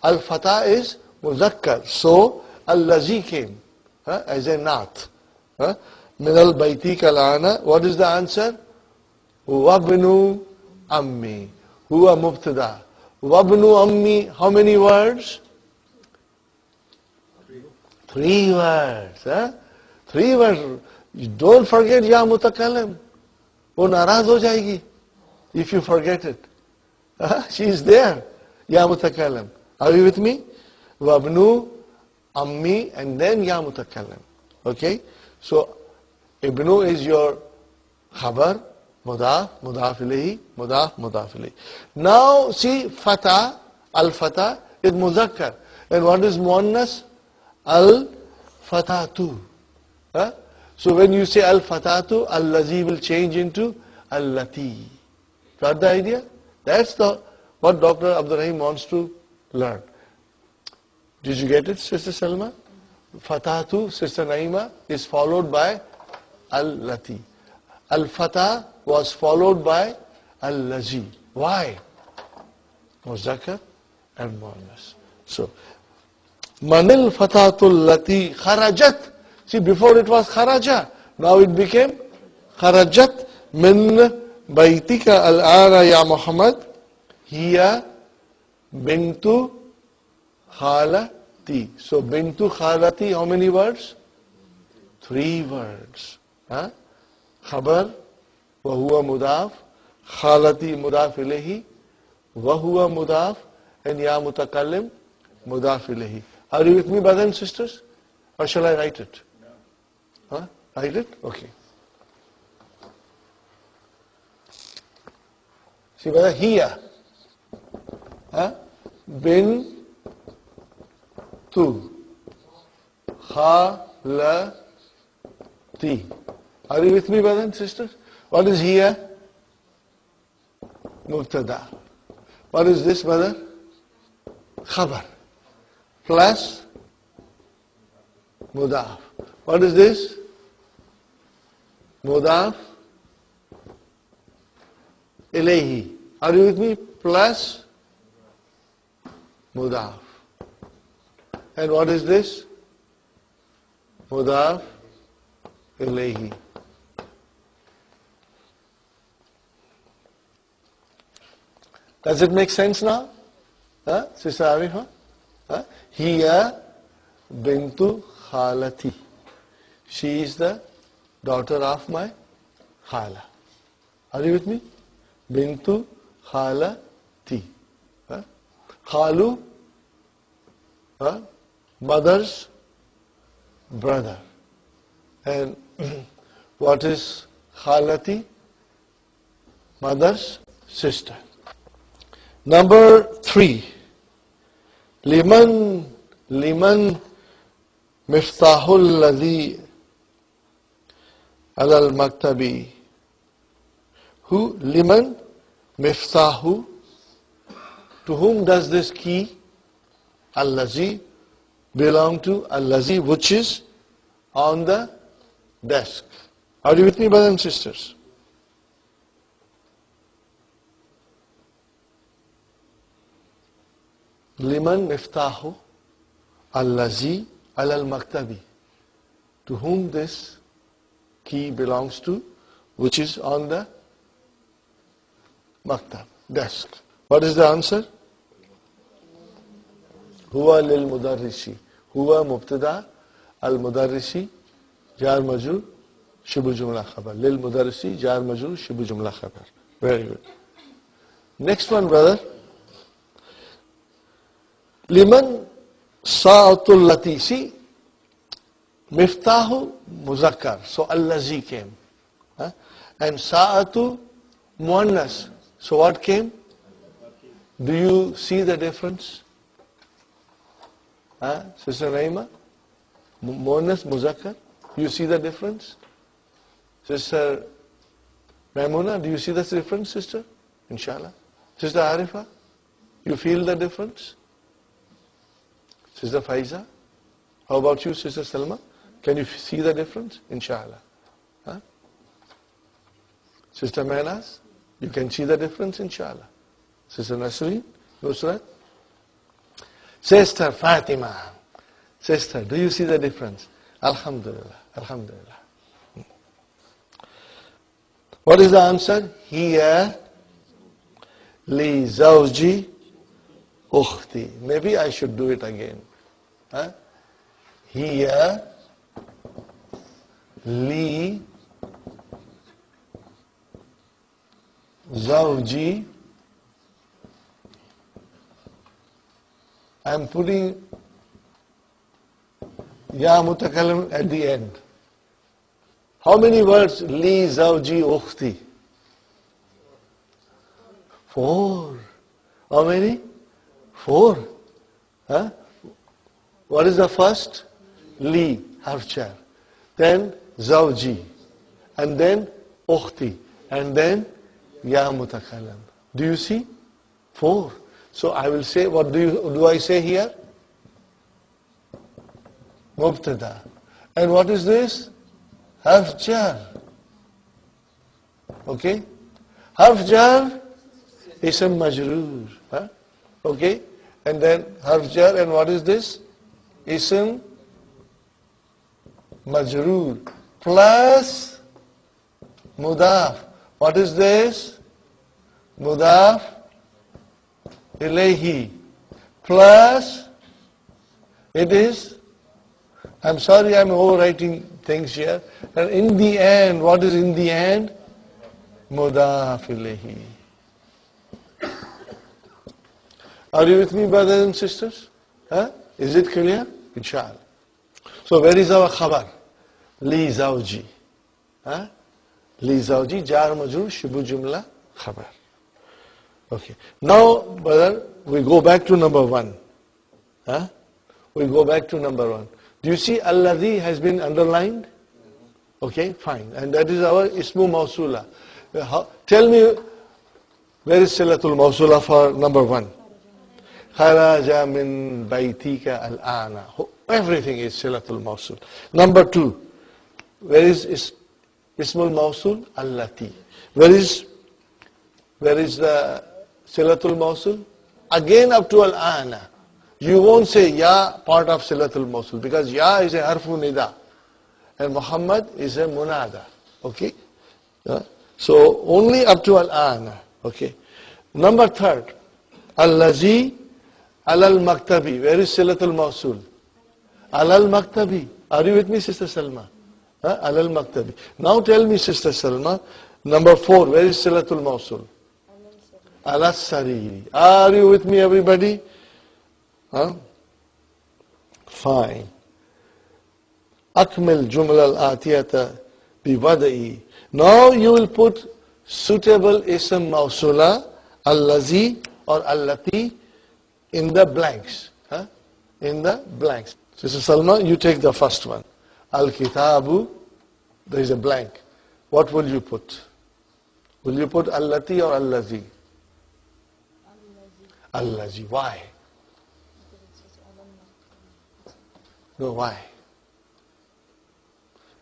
Al-fata is muzakkar. So, al-lazi came as a naat. Min al-baitika al-ana. What is the answer? Wabnu ammi. Huwa mubtada. Wabnu ammi. How many words? 3 words. 3 words. Don't forget ya mutakallim. Wo naraz ho jayegi if you forget it. She is there. Ya mutakallim. Are you with me? Wabnu ammi and then ya mutakallim. Okay? So, ibnu is your khabar, muḍāf, muḍāf ilayhi, muḍāf, muḍāf ilayhi. Now, see, fata, al-fata is muzakkar. And what is muannas? Al-fatatu. So when you say al-fatatu, al-lazi will change into al-lati. Got the idea? That's what Dr. Abdul Rahim wants to learn. Did you get it, Sister Salma? Fatatu, Sister Naima, is followed by al-lati. Al-fata was followed by al-lazi. Why? Muzakkar and muannas. So, manil fatatul lati kharajat. See, before it was kharaja. Now it became kharajat min baitika al-ana ya Muhammad. Hiya bintu khalati. So, bintu khalati, how many words? 3 words. Khabar, wa huwa muḍāf, khalati muḍāf ilayhi, wa huwa muḍāf, and ya mutakallim muḍāf ilayhi. Are you with me, brothers and sisters? Or shall I write it? Write it? Okay. See, brother, here. Bin tu khalati. Are you with me, brothers and sisters? What is here? Mubtada. What is this, brother? Khabar. Plus Muḍāf. What is this? Muḍāf Ilayhi. Are you with me? Plus Muḍāf. And what is this? Muḍāf Ilayhi. Does it make sense now? Huh? Sister Arifa? Huh? Hiya bintu khalati. She is the daughter of my khala. Are you with me? Bintu khalati. Huh? Khalu, huh? Mother's brother. And what is khalati? Mother's sister. Number 3. Liman miftahul ladhi alal maktabi. Who? Liman miftahu. To whom does this key al-lazi belong to? Al-lazi, which is on the desk. Are you with me, brothers and sisters? Liman miftahu al-lazi al-maktabi. To whom this key belongs to, which is on the maktab, desk. What is the answer? Huwa lil mudarrisi. Huwa mubtada, al mudarrisi jar majrur shibu jumla khabar. Lil mudarrisi jar majrur shibu jumla khabar. Very good. Next one, brother. Liman sa'atul lati. See, miftahu muzakkar. So allazi came. And sa'atu muannas. So what came? Do you see the difference? Sister Naima? Muannas, muzakkar. You see the difference? Sister Maimuna, do you see the difference, sister? Inshallah. Sister Arifa, you feel the difference? Sister Faiza? How about you, Sister Salma? Can you see the difference? Inshallah. Sister Mehnaz, you can see the difference, inshallah. Sister Nasreen, Nusrat? Sister Fatima, sister, do you see the difference? Alhamdulillah, alhamdulillah. What is the answer? Hiya li zawji ukhti. Maybe I should do it again. Hiya li zawji. I am putting ya mutakallim at the end. How many words? Li zawji ukhti. 4. How many? 4. What is the first? Li, harf jar. Then zawji. And then ukhti. And then ya mutakallim. Do you see? 4. So I will say, what do I say here? Mubtada. And what is this? Harf jar. Okay? Harf jar, ism majroor. Okay? And then harf jar, and what is this? Ism majroor. Plus Muḍāf. What is this? Muḍāf Ilayhi. Plus, it is, I'm sorry I'm overwriting things here. And in the end, what is in the end? Muḍāf Ilayhi. Are you with me, brothers and sisters? Is it clear? Inshallah. So where is our khabar? Li zawji. Li zawji, jar majrur, shibu jumla, khabar. Okay. Now, brother, we go back to number 1. We go back to number 1. Do you see alladhi has been underlined? Okay, fine. And that is our ismu mawsula. Tell me Where is Silatul Mawsula for number 1? Kharaja min baytika al-ana. Everything is Silatul Mawsul. Number 2, where is Ismul Mawsul? Allati. Where is the Silatul Mawsul? Again up to al-ana. You won't say ya part of Silatul Mawsul because ya is a harfu nida and Muhammad is a munada. Okay? So only up to al-ana. Okay? Number 3, al-lazi alal maktabi. Where is Silatul Mawsul? Alal maktabi. Are you with me, Sister Salma? Alal maktabi. Now tell me, Sister Salma, number 4, where is Silatul Mawsul? Alas sariri. Are you with me, everybody? Fine. Akmil jumla al-atiyata biwada'i. Now you will put suitable ism mawsula, al-lazi or allati in the blanks. In the blanks. Sister Salma, you take the first one. Al-kitabu, there is a blank. What will you put? Will you put allati or al-lazi? Al-lazi. Why? No, why?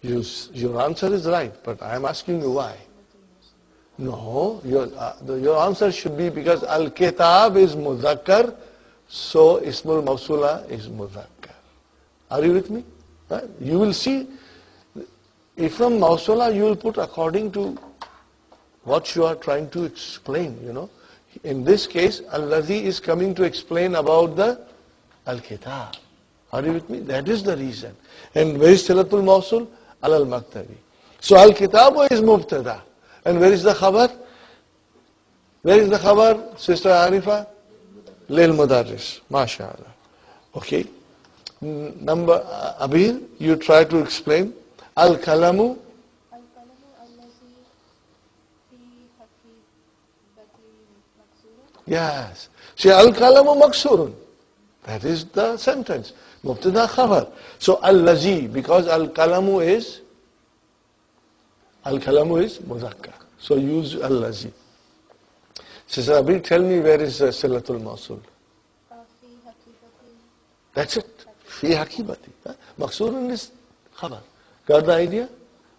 Your answer is right, but I am asking you why. No, your answer should be because al-kitab is muzakkar, so ismul mawsula is muzakkar. Are you with me? You will see, if from mawsula you will put according to what you are trying to explain, you know. In this case, al-lazi is coming to explain about the al-kitab. Are you with me? That is the reason. And where is Silatul Mawsul? Al-Maktabi. So al-kitabu is mubtada. And where is the khabar? Where is the khabar, Sister Arifa? Lil Mudarris. MashaAllah. Okay. Number, Abir, you try to explain. Al-kalamu. Yes. See, al-kalamu maksurun. That is the sentence. Mubtada khabar. So al-lazi, because al-kalamu is muzakkar. So use al-lazi. Sister Abir, tell me where is Silatul Mawsul? That's it. Fi hakibati. Maksurun is khabar. Got the idea?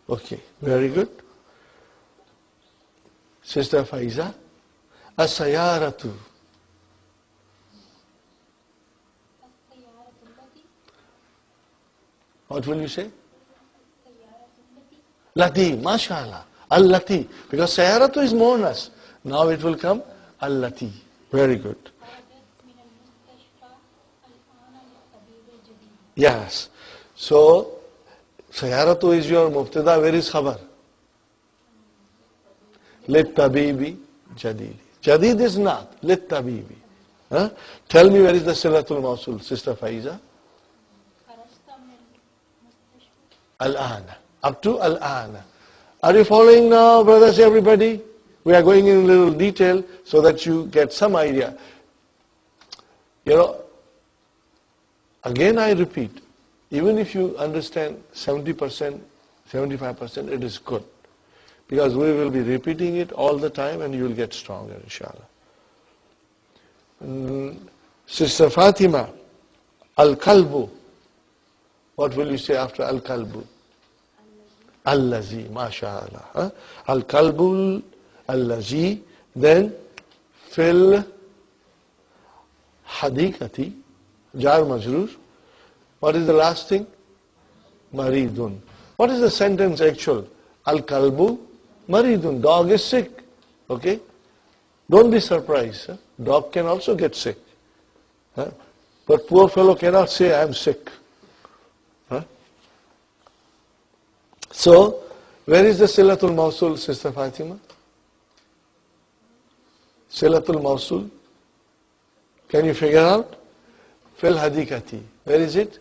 Okay. Very good. Sister Faiza. As-sayaratu. What will you say? Lati, mashallah. Al-lati. Because sayaratu is monas. Now it will come al-lati. Very good. Yes. So, sayaratu is your mubtada. Where is khabar? Lit tabibi jadid. Jadid is not. Lit tabibi. Tell me where is the Silatul Mawsul, Sister Faiza? Al-ana. Up to al-ana. Are you following now, brothers, everybody? We are going in a little detail so that you get some idea. You know, again I repeat, even if you understand 70%, 75%, it is good. Because we will be repeating it all the time and you will get stronger, inshallah. Sister Fatima, al-kalbu. What will you say after al-kalbu? Al-lazi, mashallah. Al-kalbu, al-lazi, then fil hadikati, jar majrur. What is the last thing? Maridun. What is the sentence actual? Al-kalbu, maridun. Dog is sick. Okay? Don't be surprised. Dog can also get sick. But poor fellow cannot say, I am sick. So, where is the Silatul Mawsul, Sister Fatima? Silatul Mawsul. Can you figure out? Fil hadikati. Where is it?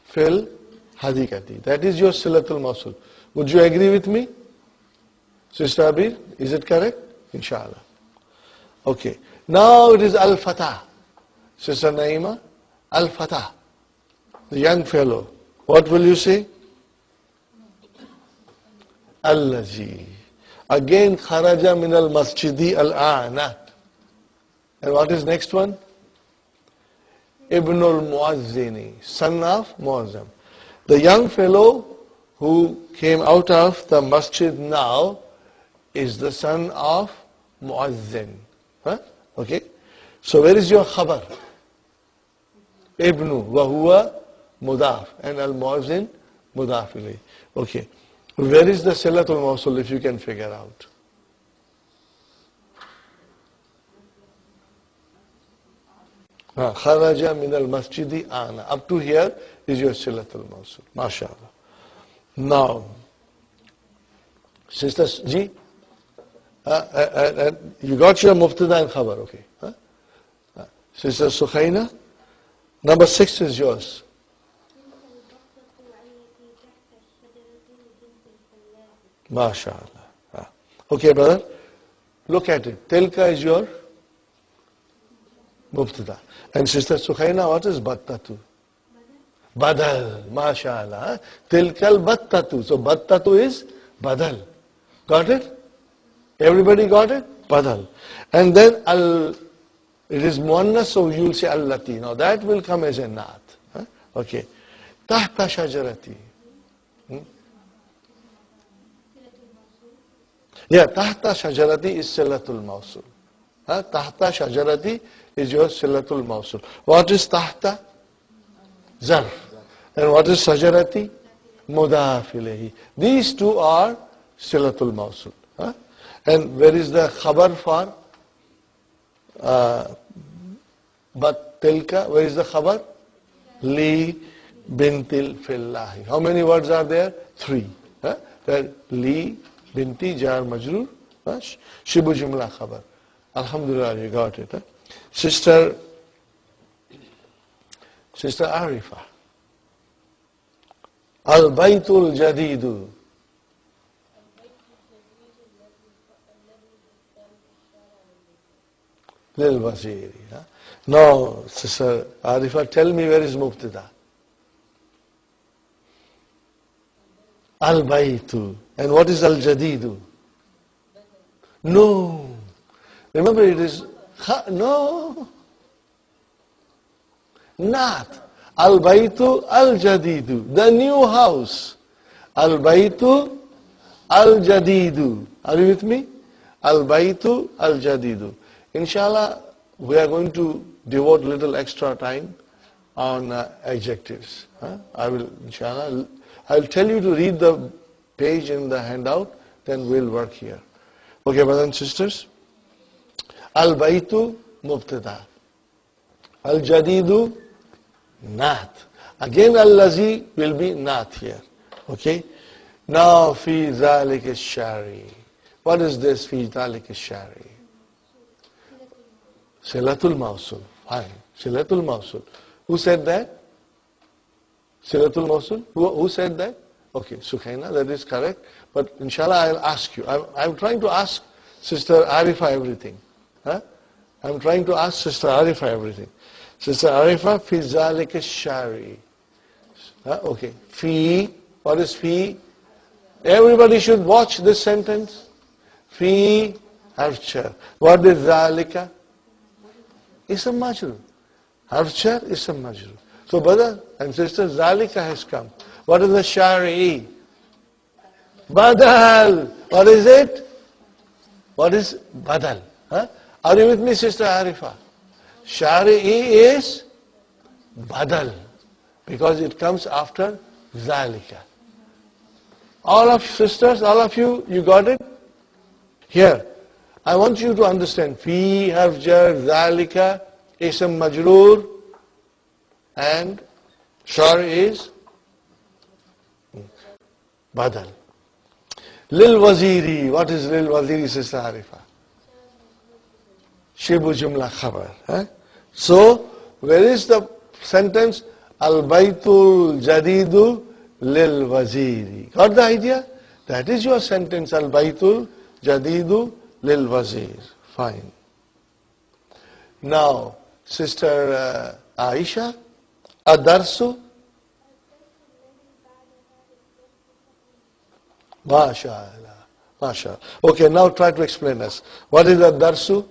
Fil hadikati. That is your Silatul Mawsul. Would you agree with me? Sister Abir, is it correct? Inshallah. Okay. Now it is Al-Fatah. Sister Naima, Al-Fatah. The young fellow. What will you say? Al-Lazi. Again, kharaja min al-masjidi al-a'na. And what is next one? Ibn al-Muazzini, son of Muazzam. The young fellow who came out of the masjid now is the son of Muazzin. Huh? Okay? So where is your khabar? Ibnu wa huwa Muḍāf and al-Muazzin Muḍāf ilayhi. Okay. Where is the silatul mawsul if you can figure out? Kharaja min al-masjidi ana. Up to here is your silatul mawsul. MashaAllah. Now, sisters, ji, you got your mubtada and khabar, okay? Sister Sukhaina, number 6 is yours. MashaAllah. Okay, brother, look at it. Tilka is your mubtada. And Sister Sukhaina, what is battatu? Badal. MashaAllah. Tilkal battatu. So battatu is badal. Got it? Everybody got it? Badal. And then it is muannas, so you will say allati. Now that will come as a naat. Okay. Tahta shajarati. Yeah, tahta shajarati is silatul mawsul. Tahta shajarati is your silatul mawsul. What is tahta? Zarf. And what is shajarati? Muḍāf ilayhi. These two are silatul mawsul. And where is the khabar for? But tilka, where is the khabar? Li bintil fillahi. How many words are there? 3. That li binti jar majrur, shibu jumla khabar. Alhamdulillah, you got it. Sister Arifa. Al-baytul jadidu. Lil Waziri. Now, Sister Arifa, tell me where is mubtada? Al-baytu. And what is al-jadidu? No. Remember it is, no. Not. Al-baytu al-jadidu. The new house. Al-baytu al-jadidu. Are you with me? Al-baytu al-jadidu. Inshallah, we are going to devote little extra time on adjectives. I will, inshallah, I'll tell you to read the page in the handout, then we'll work here. Okay, brothers and sisters? Al-baytu mubtada. Al-jadidu naat. Again, al-lazi will be naat here. Okay? Now, fi dhalik ash-shari. What is this fi dhalik ash-shari? Silatul mawsul. Fine. Silatul mawsul. Who said that? Silatul mawsul? Who said that? Okay, Sukhaina, that is correct. But inshallah, I'll ask you. I'm trying to ask Sister Arifa everything. I'm trying to ask Sister Arifa everything. Sister Arifa, fi zalika shari. Okay. Fi, what is fi? Everybody should watch this sentence. Fi harfchar. What is zalika? Ism majrur. Harfchar, ism majrur. So brother and sister, zalika has come. What is the shari? Badal. What is it? What is badal? Are you with me, Sister Arifa? Shari is badal because it comes after zalika. All of sisters, all of you, you got it? Here, I want you to understand. Fi, harfjar, zalika, ism majroor, and shari is badal. Lil waziri. What is lil waziri, Sister Arifa? Shibu jumla khabar. So, where is the sentence? Al-baytul jadidu lil waziri. Got the idea? That is your sentence. Al-baytul jadidu lil wazir. Fine. Now, Sister Aisha, ad-darsu. MashaAllah. MashaAllah. Okay, now try to explain us. What is a darsu?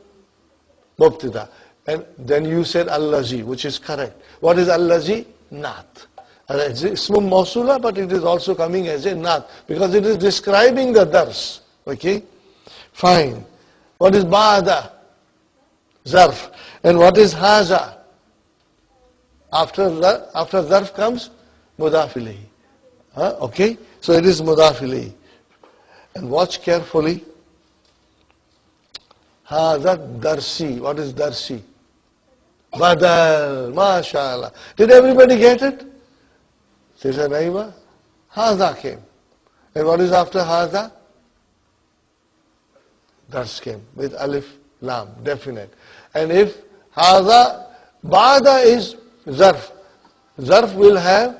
Mubtada. And then you said allazi, which is correct. What is allazi? Naat. It's ismun mawsula, but it is also coming as a naat, because it is describing the dars. Okay? Fine. What is ba'da? Zarf. And what is haza? After zarf comes muḍāf ilayhi. Okay? So it is muḍāf ilayhi. And watch carefully. Haza darsi. What is darsi? Badal. MashaAllah. Did everybody get it? Sister Naima? Haza came. And what is after haza? Dars came with alif, lam, definite. And if haza, ba'da is zarf. Zarf will have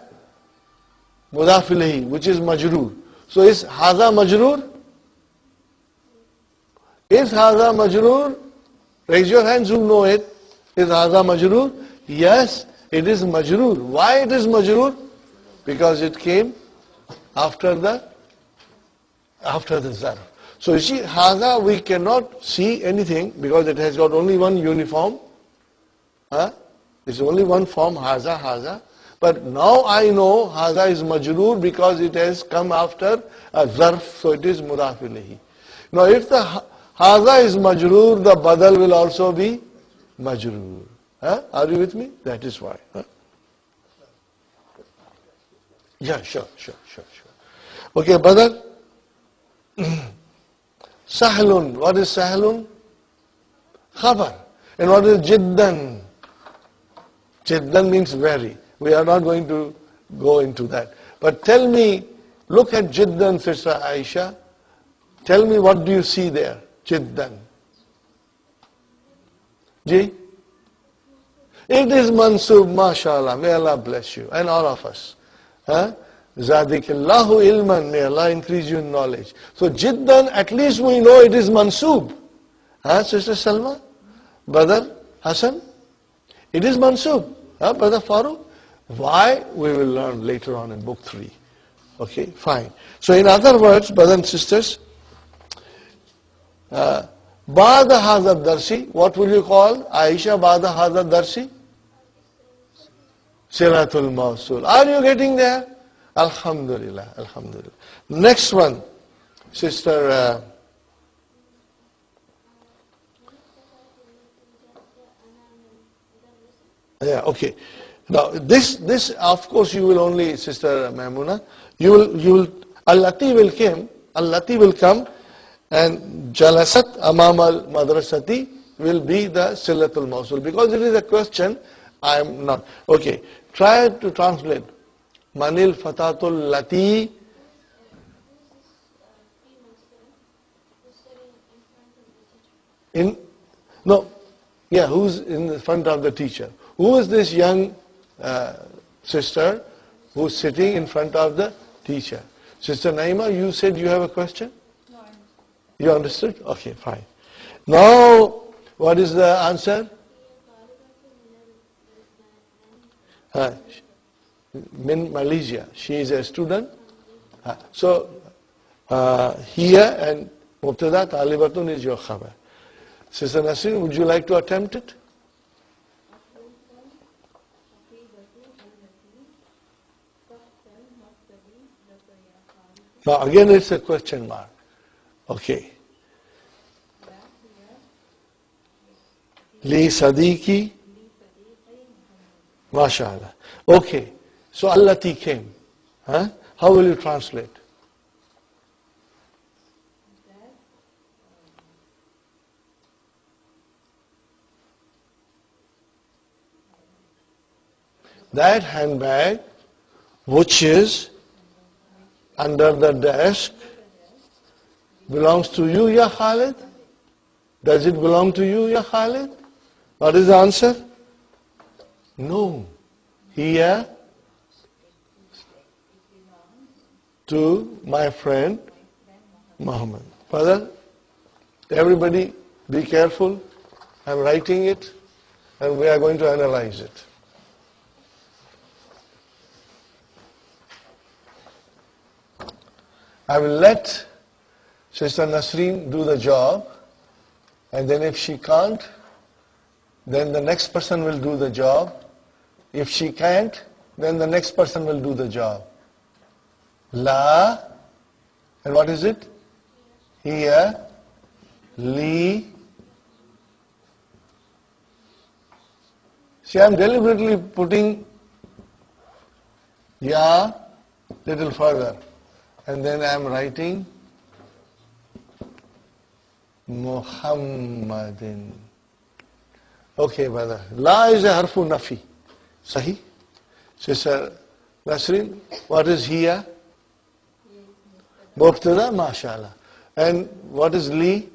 muḍāf ilayhi, which is majroor. So is haza majroor? Is haza majroor? Raise your hands who know it. Is haza majroor? Yes, it is majroor. Why it is majroor? Because it came after the zarf. So you see, haza we cannot see anything because it has got only one uniform. It's only one form, haza. But now I know haza is majroor because it has come after a zarf, so it is muḍāf ilayhi. Now if the haza is majroor, the badal will also be majroor. Are you with me? That is why. Yeah, sure. Okay, badal. Sahlun. What is sahlun? Khabar. And what is jiddan? Jiddan means very. We are not going to go into that. But tell me, look at jiddan, Sister Aisha. Tell me, what do you see there? Jiddan. Ji? It is mansub, mashallah. May Allah bless you and all of us. Zadikillahu ilman. May Allah increase you in knowledge. So jiddan, at least we know it is mansub. Sister Salma? Brother Hassan? It is mansub. Brother Farooq? Why? We will learn later on in book 3. Okay, fine. So in other words, brothers and sisters, Ba'da hadha darsi, what will you call Aisha Ba'da hadha darsi? Silatul Mawsul. Are you getting there? Alhamdulillah. Next one, Sister yeah, okay. Now this of course you will only, Sister Maimuna, you will Allati will come and Jalasat Amam al Madrasati will be the Silatul Mawsul, because it is a question. I am not. Okay. Try to translate. Manil Fatatul Lati. Who's in the front of the teacher? Who is this young sister who's sitting in front of the teacher? Sister Naima, you said you have a question? No, I understood. You understood? Okay, fine. Now, what is the answer? Min Malaysia. She is a student. So, here and Mubtada Talibatun is your khabar. Sister Nasrin, would you like to attempt it? Now again it's a question mark. Okay. Li Sadiqi. MashaAllah. Okay. So Allati came. How will you translate? That handbag which is under the desk belongs to you, Ya Khalid? Does it belong to you, Ya Khalid? What is the answer? No. Here to my friend Muhammad. Father, everybody be careful. I'm writing it and we are going to analyze it. I will let Sister Nasreen do the job, and then if she can't, then the next person will do the job. If she can't, then the next person will do the job. La, and what is it? Here, li. See, I'm deliberately putting ya little further, and then I'm writing Muhammadin. Okay, brother. La is a harfu nafi. Sahi? Sister Nasreen, what is here? Mubtada, mashallah. And what is li?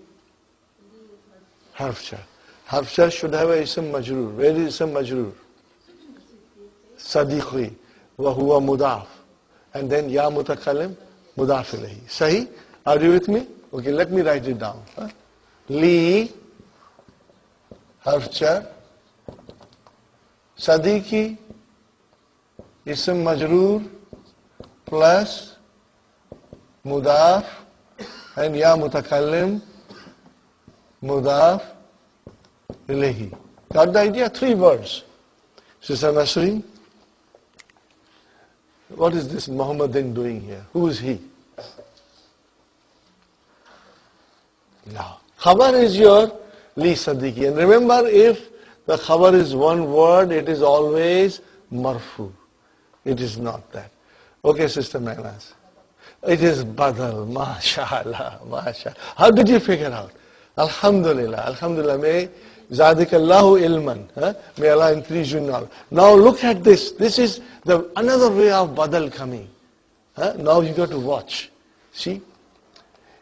Harf jar. Harf jar should have a ism majroor. Where is ism majroor? Sadiqi. Wa huwa muḍāf. And then ya mutakallim, muḍāf ilayhi. Sahi? Are you with me? Okay, let me write it down. Li, harf jar, Sadiqi, ism majroor, plus muḍāf, and ya mutakallim, muḍāf ilayhi. Got the idea? 3 words. Sister Nasreen, what is this Muhammadin doing here? Who is he? Now, khabar is your li Sadiqi. And remember, if the khabar is one word, it is always marfu. It is not that. Okay, Sister Meherali. It is badal. MashaAllah. MashaAllah. How did you figure out? Alhamdulillah. Alhamdulillah. May Zadikallahu ilman. May Allah increase you in knowledge. Now look at this. This is another way of badal coming. Now you got to watch. See?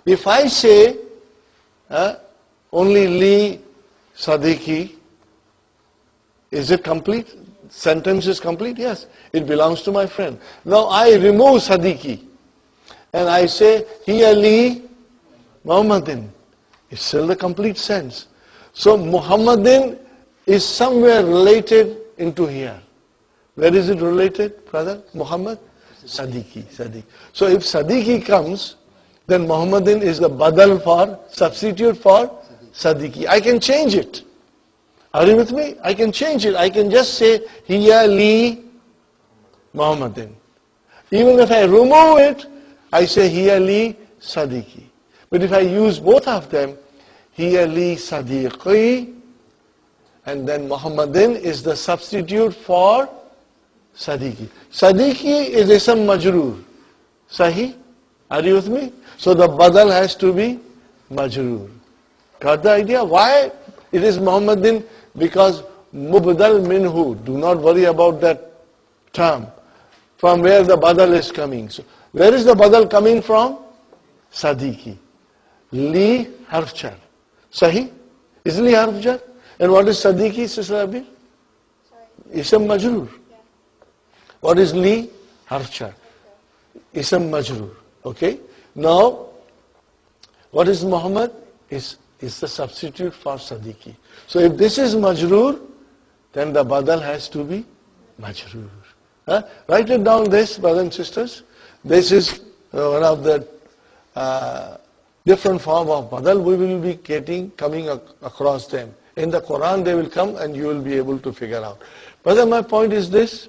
If I say only li Sadiqi, is it complete? Sentence is complete? Yes. It belongs to my friend. Now I remove Sadiqi and I say hiya li Muhammadin. It's still the complete sense. So Muhammadin is somewhere related into here. Where is it related, brother? Muhammad? Sadiqi. Sadiq. So if Sadiqi comes, then Muhammadin is the badal for, substitute for Sadiqi. I can change it. Are you with me? I can change it. I can just say hiya li Muhammadin. Even if I remove it, I say hiya li Sadiqi. But if I use both of them, hiya li Sadiqi, and then Muhammadin is the substitute for Sadiqi. Sadiqi is ism majroor. Sahi? Are you with me? So the badal has to be majroor. Got the idea? Why it is Muhammadin? Because mubdal minhu. Do not worry about that term. From where the badal is coming. So where is the badal coming from? Sadiqi. Li harf jar. Sahi? Is li harf jar? And what is Sadiqi, Sister Abir? Ism majroor. What is li? Harf jar. Ism majroor. Okay? Now, what is Muhammad? Is the substitute for Sadiqi. So if this is majroor, then the badal has to be majroor. Write it down this, brothers and sisters. This is one of the different form of badal we will be coming across them. In the Qur'an they will come and you will be able to figure out. Brother, my point is this.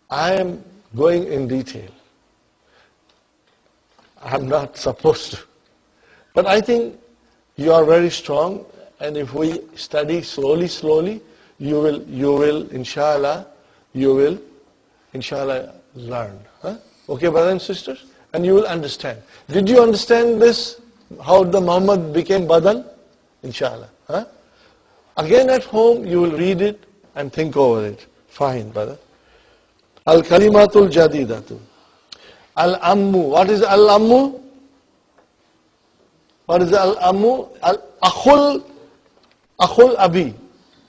I am going in detail. I'm not supposed to. But I think you are very strong, and if we study slowly, you will, inshallah, learn. Okay, brothers and sisters? And you will understand. Did you understand this? How the Muhammad became badal? Inshallah. Again at home, you will read it and think over it. Fine, brother. Al-kalimatul jadidatu. Al-ammu. What is al-ammu? What is al-ammu? Akhul abi.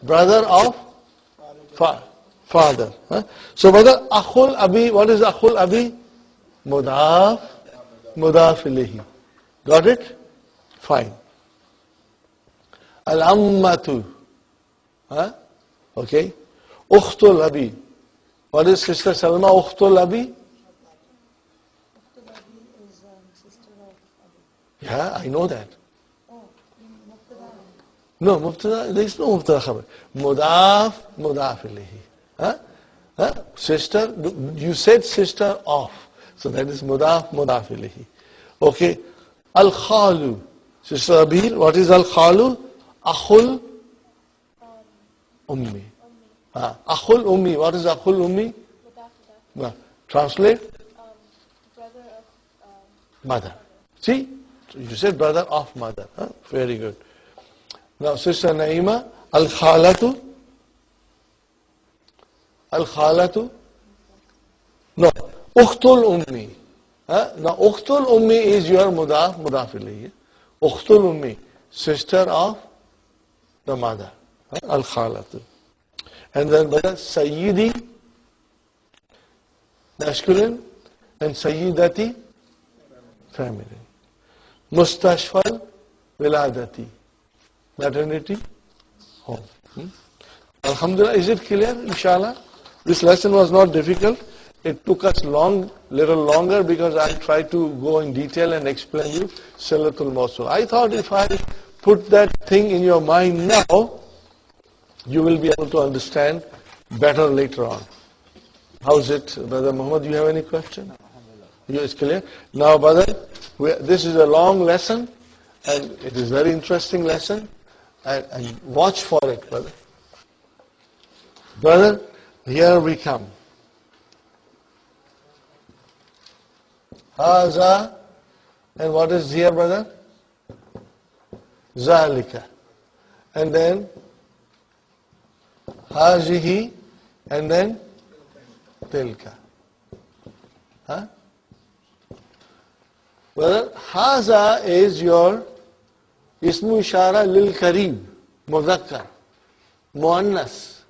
Brother of father. So brother, akhul abi. What is akhul abi? Muḍāf ilayhi. Got it? Fine. Al-ammatu. Okay. Ukhtul abi. What is Sister Salma? Ukhtul abi? Ukhtul Abi is sister Yeah, I know that. Oh, مبتدا. No, mubtada, there is no mubtada khabar. Muḍāf, Muḍāf ilayhi. Huh? Huh? Sister, you said sister of. So that is Muḍāf, Muḍāf ilayhi. Okay. Al-Khalu. Sister Abil, what is Al-Khalu? Akhul Ummi. Akhul Ummi. What is Akhul Ummi? مضاف. Translate? Brother of Mother. See? So you said brother of mother. Huh? Very good. Now, Sister Naima, Al-Khalatu. Al-Khalatu. No, Ukhtul Ummi. Now, Ukhtul Ummi is your Muḍāf, Muḍāf ilayhi. Ukhtul Ummi, sister of the mother. Al-Khalatu. And then brother, Sayyidi, masculine, and Sayyidati, feminine. Mustashfal, Viladati, maternity, home. Alhamdulillah, is it clear? Inshallah. This lesson was not difficult. It took us little longer because I tried to go in detail and explain you Silatul Mawsul. I thought if I put that thing in your mind now, you will be able to understand better later on. How's it, Brother Muhammad? Do you have any question? It's clear? Now, brother, this is a long lesson and it is a very interesting lesson. And watch for it, brother. Brother, here we come. Haza, and what is here, brother? Zalika. And then Hazihi, and then Tilka. Huh? Brother, Haza is your Ismu Ishara lil Kareem, Muzakkar, Muannas.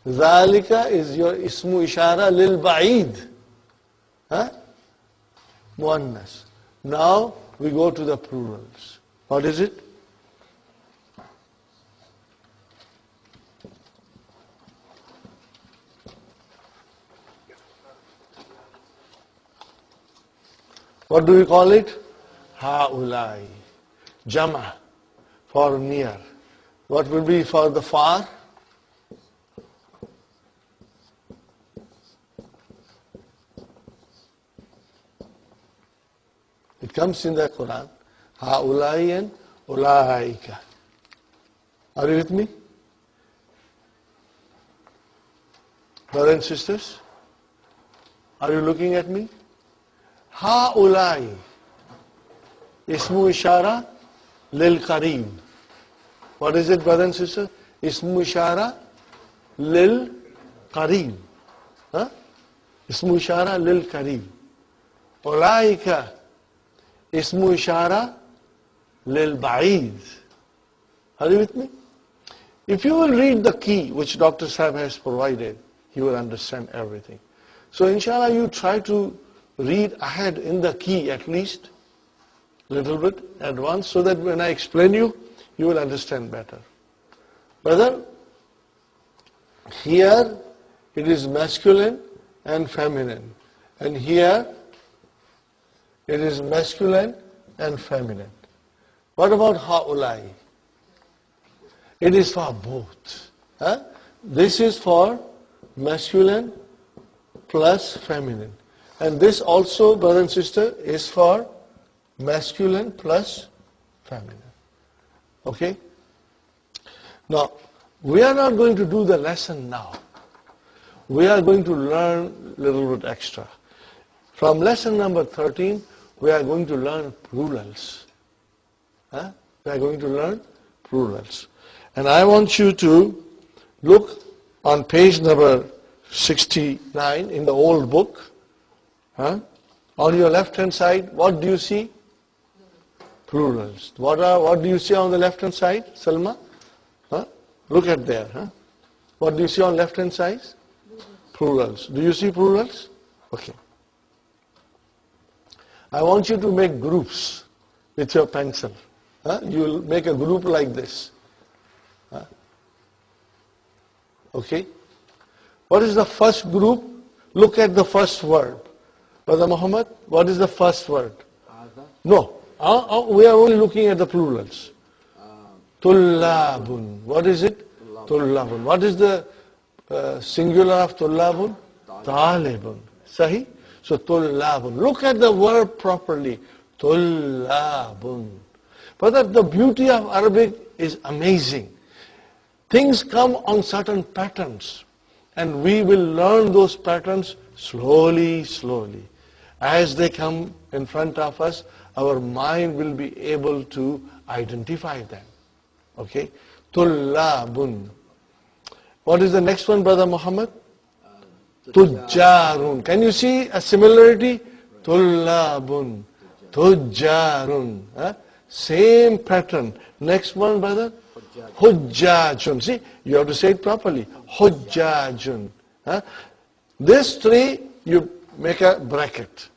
Zalika is your Ismu Ishara lil Ba'id, Muannas. Now we go to the plurals. What is it? What do we call it? Ha'ulai. Jama, for near. What will be for the far? It comes in the Qur'an. Ha'ulai and ulaika. Are you with me? Brothers and sisters? Are you looking at me? Ha'ulai. Ismu Ishara lil Kareem. What is it, brothers and sisters? Ismu Ishara lil Kareem. Ismu Ishara lil Kareem. Ulaika. Ismu Ishara lil Ba'id. Are you with me? If you will read the key which Dr. Sahib has provided, you will understand everything. So inshallah you try to read ahead in the key at least a little bit at once so that when I explain you, you will understand better. Brother, here it is masculine and feminine. And here it is masculine and feminine. What about ha'ulai? It is for both. This is for masculine plus feminine. And this also, brother and sister, is for masculine plus feminine. Okay? Now, we are not going to do the lesson now. We are going to learn a little bit extra. From lesson number 13, we are going to learn plurals. We are going to learn plurals. And I want you to look on page number 69 in the old book. On your left hand side, what do you see? Plurals. What do you see on the left hand side, Salma? Look at there. What do you see on left hand side? Plurals. Do you see plurals? Okay. I want you to make groups with your pencil. You will make a group like this. Okay? What is the first group? Look at the first word. Brother Muhammad, what is the first word? No. We are only looking at the plurals. Tullabun. What is it? Tullabun. What is the singular of tullabun? Talibun. Sahi? So tullabun. Look at the verb properly. Tullabun. But the beauty of Arabic is amazing. Things come on certain patterns, and we will learn those patterns slowly, slowly. As they come in front of us, our mind will be able to identify them. Okay? Tullabun. What is the next one, Brother Muhammad? Tujjarun. Can you see a similarity? Tullabun. Tujjarun. Same pattern. Next one, brother? Hujjajun. See, you have to say it properly. Hujjajun. This three, you make a bracket.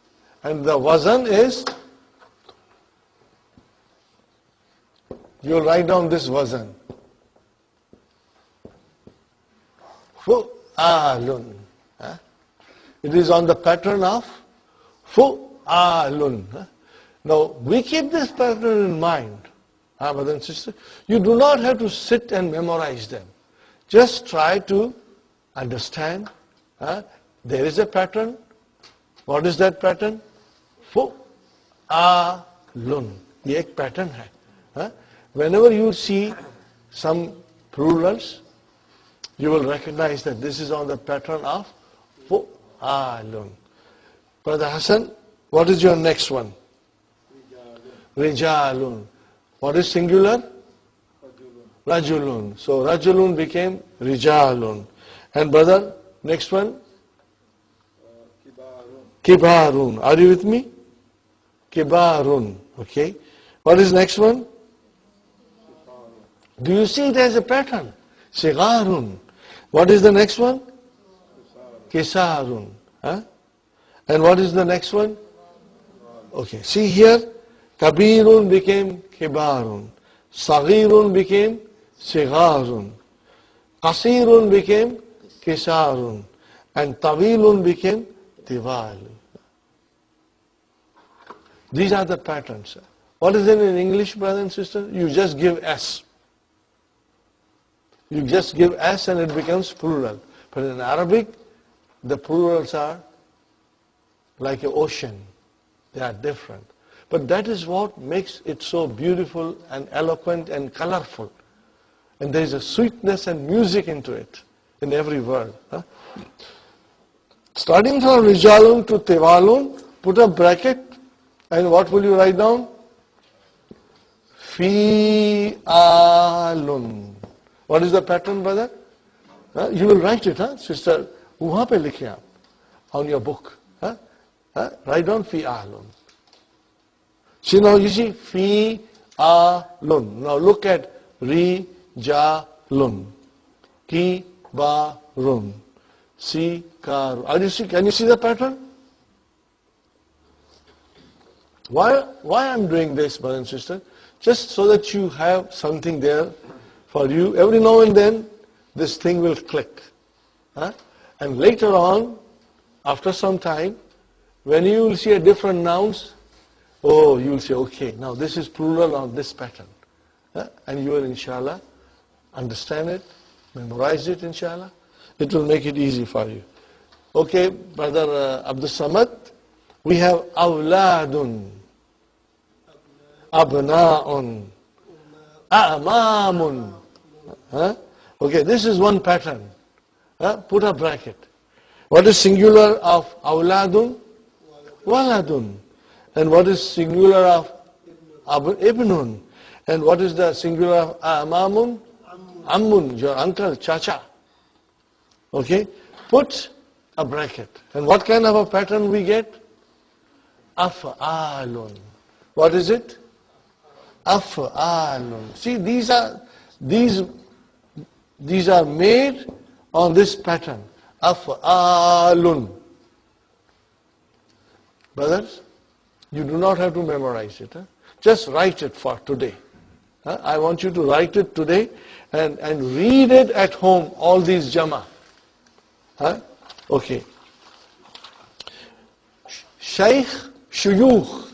And the wazan is, you write down this wazan. Fu'alun. It is on the pattern of fu'alun. Now, we keep this pattern in mind, brothers and sisters. You do not have to sit and memorize them. Just try to understand. There is a pattern. What is that pattern? Fu'alun. Ye ek pattern hai. Whenever you see some plurals, you will recognize that this is on the pattern of fu'alun. Brother Hassan, what is your next one? Rijalun. What is singular? Rajulun. So Rajulun became Rijalun. And brother, next one? Kibarun. Are you with me? Kibarun. Okay. What is next one? Do you see there's a pattern? Sigarun. What is the next one? Kisarun. And what is the next one? Okay. See here. Kabirun became Kibarun. Saghirun became Sigarun. Qasirun became Kisarun. And Tawilun became Tiwalun. These are the patterns. What is it in English, brother and sister? You just give S. You just give S and it becomes plural. But in Arabic, the plurals are like an ocean. They are different. But that is what makes it so beautiful and eloquent and colorful. And there is a sweetness and music into it, in every word. Starting from Rijalun to Tiwalun, put a bracket, and what will you write down? Fi'alun. What is the pattern, brother? You will write it, sister. Wahan pe likhe aap, on your book. Write down Fi'alun. See now, you see, Fi'alun. Now look at Rijalun. Kibarun. Sikarun. Can you see the pattern? Why I'm doing this, brother and sister? Just so that you have something there for you. Every now and then, this thing will click. And later on, after some time, when you will see a different nouns, you will say, okay, now this is plural on this pattern. And you will, inshallah, understand it, memorize it, inshallah. It will make it easy for you. Okay, brother Abdul Samad, we have awladun, abna'un, a'mamun. Okay, this is one pattern. Put a bracket. What is singular of awladun? Waladun. And what is singular of ibnun? And what is the singular of amamun? Ammun, your uncle, chacha. Okay? Put a bracket. And what kind of a pattern we get? Af'alun. What is it? Af'alun. See, these are made on this pattern. Af'alun. Brothers, you do not have to memorize it. Just write it for today. I want you to write it today and read it at home, all these jama. Okay. Shaykh, shuyukh.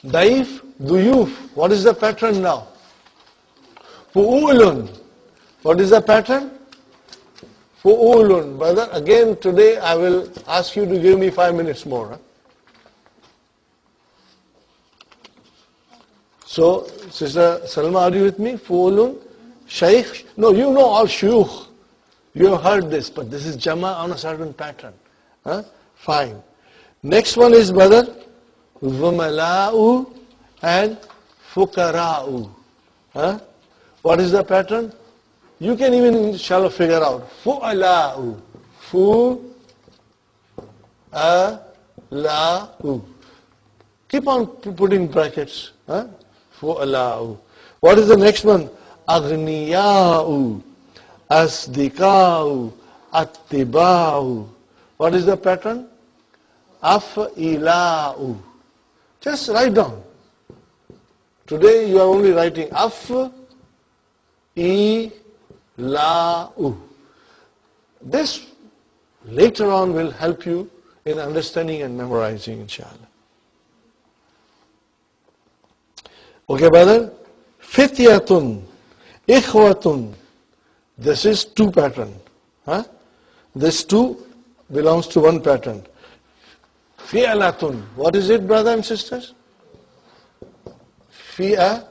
Daif, duyuf. What is the pattern now? Fu'ulun. What is the pattern? Fu'ulun. Brother, again today I will ask you to give me 5 minutes more. Huh? So, Sister Salma, are you with me? Fu'ulun. Shaykh. No, you know all shuyukh. You have heard this, but this is Jama on a certain pattern. Huh? Fine. Next one is, brother, Zumala'u and Fukara'u. Huh? What is the pattern? You can even shallow figure out. Fu'ala'u. Fu'ala'u. Keep on putting brackets. Huh? Fu'ala'u. What is the next one? Aghniya'u. Asdika'u. Attiba'u. What is the pattern? Af'ila'u. Just write down. Today you are only writing Af'ila'u. This later on will help you in understanding and memorizing, inshallah. Okay, brother? Fityatun, ikhwatun. This is two pattern. Huh? This two belongs to one pattern. Fi'alatun. What is it, brother and sisters? Fi'alatun.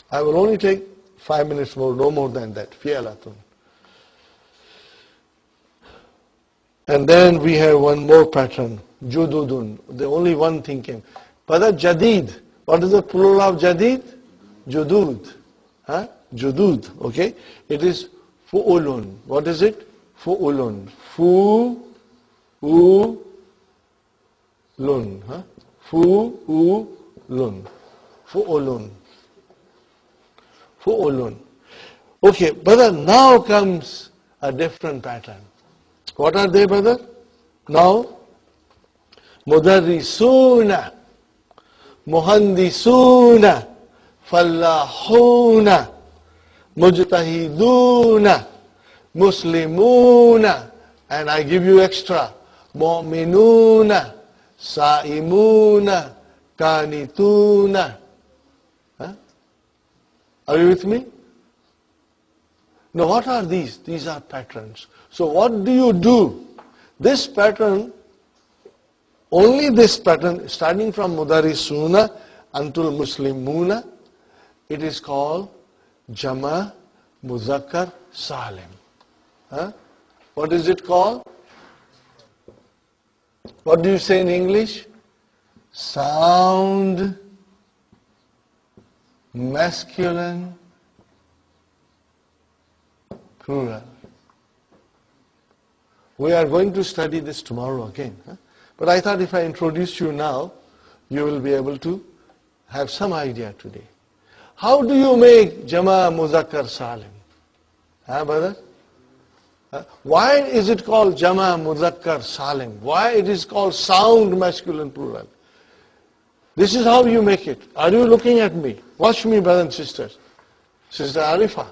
I will only take 5 minutes more, no more than that. Fi'alatun. And then we have one more pattern. Jududun. The only one thing came. Brother, jadid. What is the plural of jadid? Judud. Huh? Judud. Okay? It is fu'ulun. What is it? Fu'ulun. Fu'ulun. Huh? Fu'ulun. Fu'ulun. Fu'ulun. Okay, brother, now comes a different pattern. What are they, brother? Now, mudarrisuna, muhandisuna, fallahuna, mujtahiduna, muslimuna, and I give you extra, mu'minuna, sa'imuna, kanituna. Huh? Are you with me? Now what are these? These are patterns. So what do you do? This pattern, only this pattern, starting from mudarrisuna until muslimuna, it is called Jama Muzakkar Salim. Huh? What is it called? What do you say in English? Sound masculine plural. We are going to study this tomorrow again. Huh? But I thought if I introduce you now, you will be able to have some idea today. How do you make Jama Muzakkar Salim? Huh, brother? Why is it called Jama Muzakkar Salim? Why it is called sound masculine plural? This is how you make it. Are you looking at me? Watch me, brothers and sisters. Sister Arifa.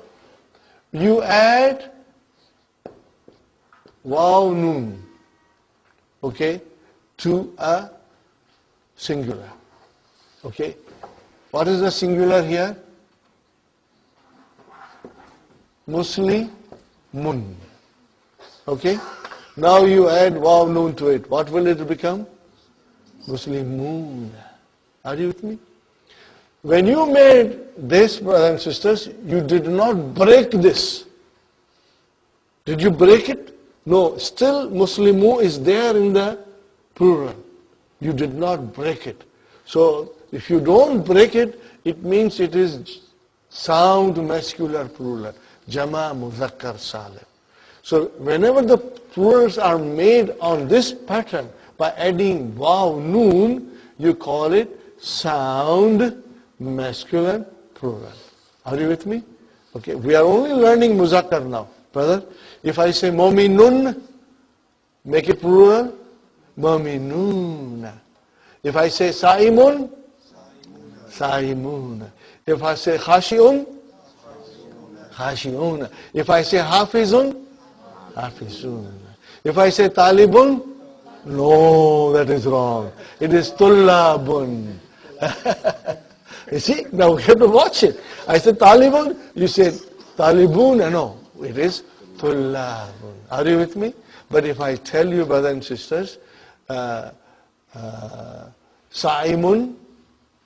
You add waw noon, okay, to a singular. Okay. What is the singular here? Muslimun. Okay. Now you add waw noon to it. What will it become? Muslimun. Are you with me? When you made this, brothers and sisters, you did not break this. Did you break it? No, still Muslimu is there in the plural. You did not break it. So if you don't break it, it means it is sound masculine plural. Jama Muzakkar Salim. So whenever the plurals are made on this pattern by adding waw noon, you call it sound masculine plural. Are you with me? Okay, we are only learning muzakkar now. Brother, if I say mu'minun, make it plural, mu'minuna. If I say sa'imun, sa'imun. If I say khashi'un, khashi'un. If I say hafizun, hafizun. If I say talibun, no, that is wrong. It is tullabun. You see, now we have to watch it. I said talibun, you said talibun, no, it is tullabun. Are you with me? But if I tell you, brothers and sisters, sa'imun,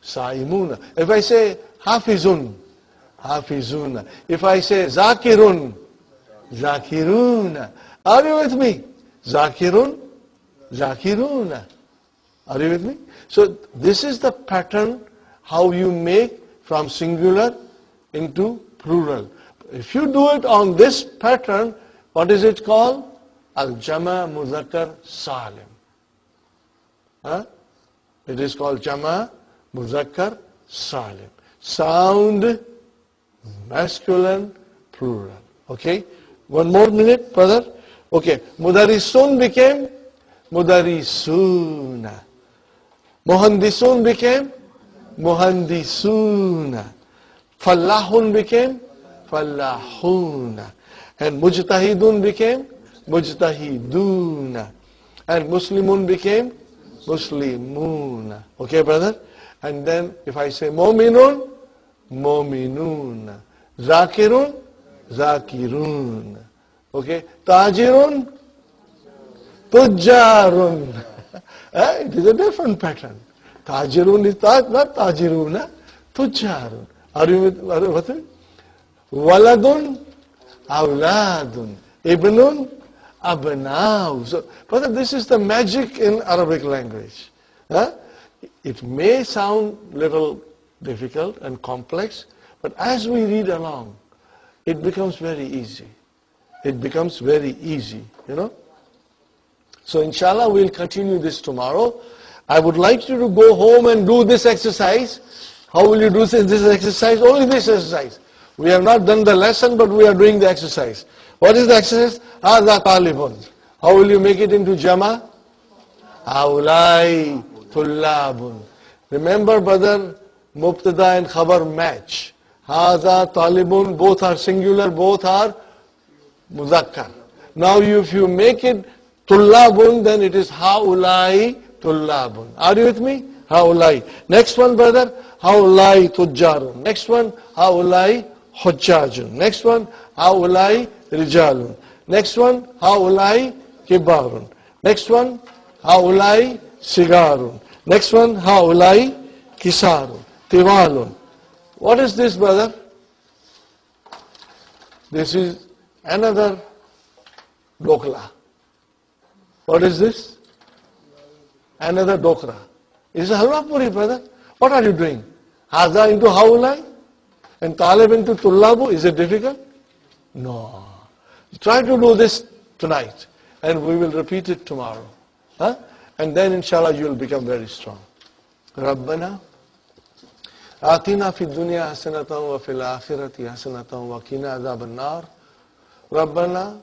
sa'imuna. If I say hafizun, hafizuna. If I say zakirun, zakiruna. Are you with me? Zakirun, zakiruna. Are you with me? So this is the pattern how you make from singular into plural. If you do it on this pattern, what is it called? Al-Jama Muzakkar Salim. It is called Jama Muzakkar Salim. Sound, masculine, plural. Okay? One more minute, brother. Okay. Mudarisun became Mudarisuna. Muhandisun became Muhandisuna. Fallahun became Fallahuna. And Mujtahidun became Mujtahiduna. And Muslimun became Muslimuna. Okay, brother? And then if I say Mu'minun, Mu'minuna. Zakirun, Zakirun. Okay? Tajirun, Tujjarun. It is a different pattern. Tajirun is not Tajiruna, Tujjarun. Are you with me? Waladun, Awladun. Ibnun, Abnaw. So, brother, this is the magic in Arabic language. It may sound little difficult and complex, but as we read along, it becomes very easy. It becomes very easy, you know. So inshallah, we'll continue this tomorrow. I would like you to go home and do this exercise. How will you do this exercise? Only this exercise. We have not done the lesson, but we are doing the exercise. What is the exercise? Hadha talibun. How will you make it into Jama? Haulai tullabun. Remember, brother, Mubtada and Khabar match. Hadha talibun, both are singular, both are Muzakkar. Now if you make it Tullabun, then it is Haulai Tullabun. Are you with me? Haulai. Next one, brother, Haulai Tujjarun. Next one, Haulai Hujjajun. Next one, Haulai Rijalun. Next one, Haulai Kibarun. Next one, Haulai Sigarun. Next one, Haulai Kisarun. Tiwalun. What is this, brother? This is another dokla. What is this? Another dokra. It's a halwa puri, brother. What are you doing? Haza into haulai and talib into tullabu. Is it difficult? No. Try to do this tonight and we will repeat it tomorrow. And then inshallah you will become very strong. Rabbana آتنا في الدنيا حسنة وفي الآخرة حسنة وقنا عذاب النار ربنا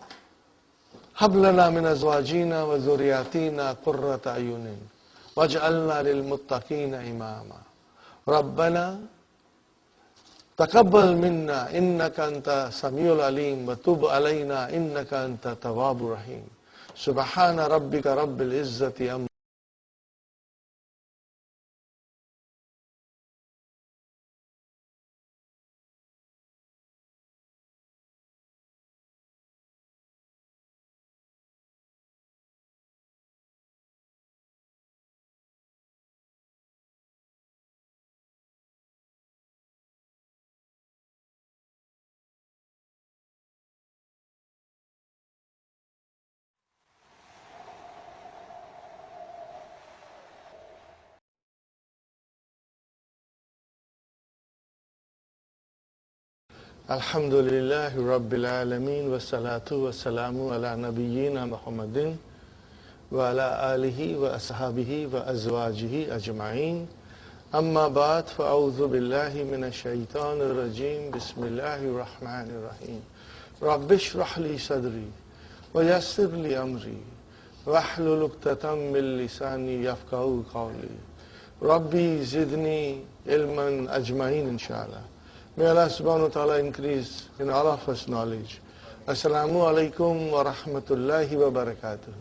هب لنا من أزواجنا وذرياتنا قرة أعين واجعلنا للمتقين إماما ربنا تقبل منا إنك أنت سميع العليم وتب علينا إنك أنت التواب الرحيم سبحان ربك رب العزة عما الحمد لله رب العالمين والصلاة والسلام على نبينا محمد وعلى آله وأصحابه وأزواجه أجمعين أما بعد فأعوذ بالله من الشيطان الرجيم بسم الله الرحمن الرحيم رب اشرح لي صدري ويسر لي أمري واحلل عقدة من لساني يفقهوا قولي ربي زدني علما أجمعين إن شاء الله May Allah subhanahu wa ta'ala increase in all of us knowledge. Assalamu alaikum wa rahmatullahi wa barakatuh.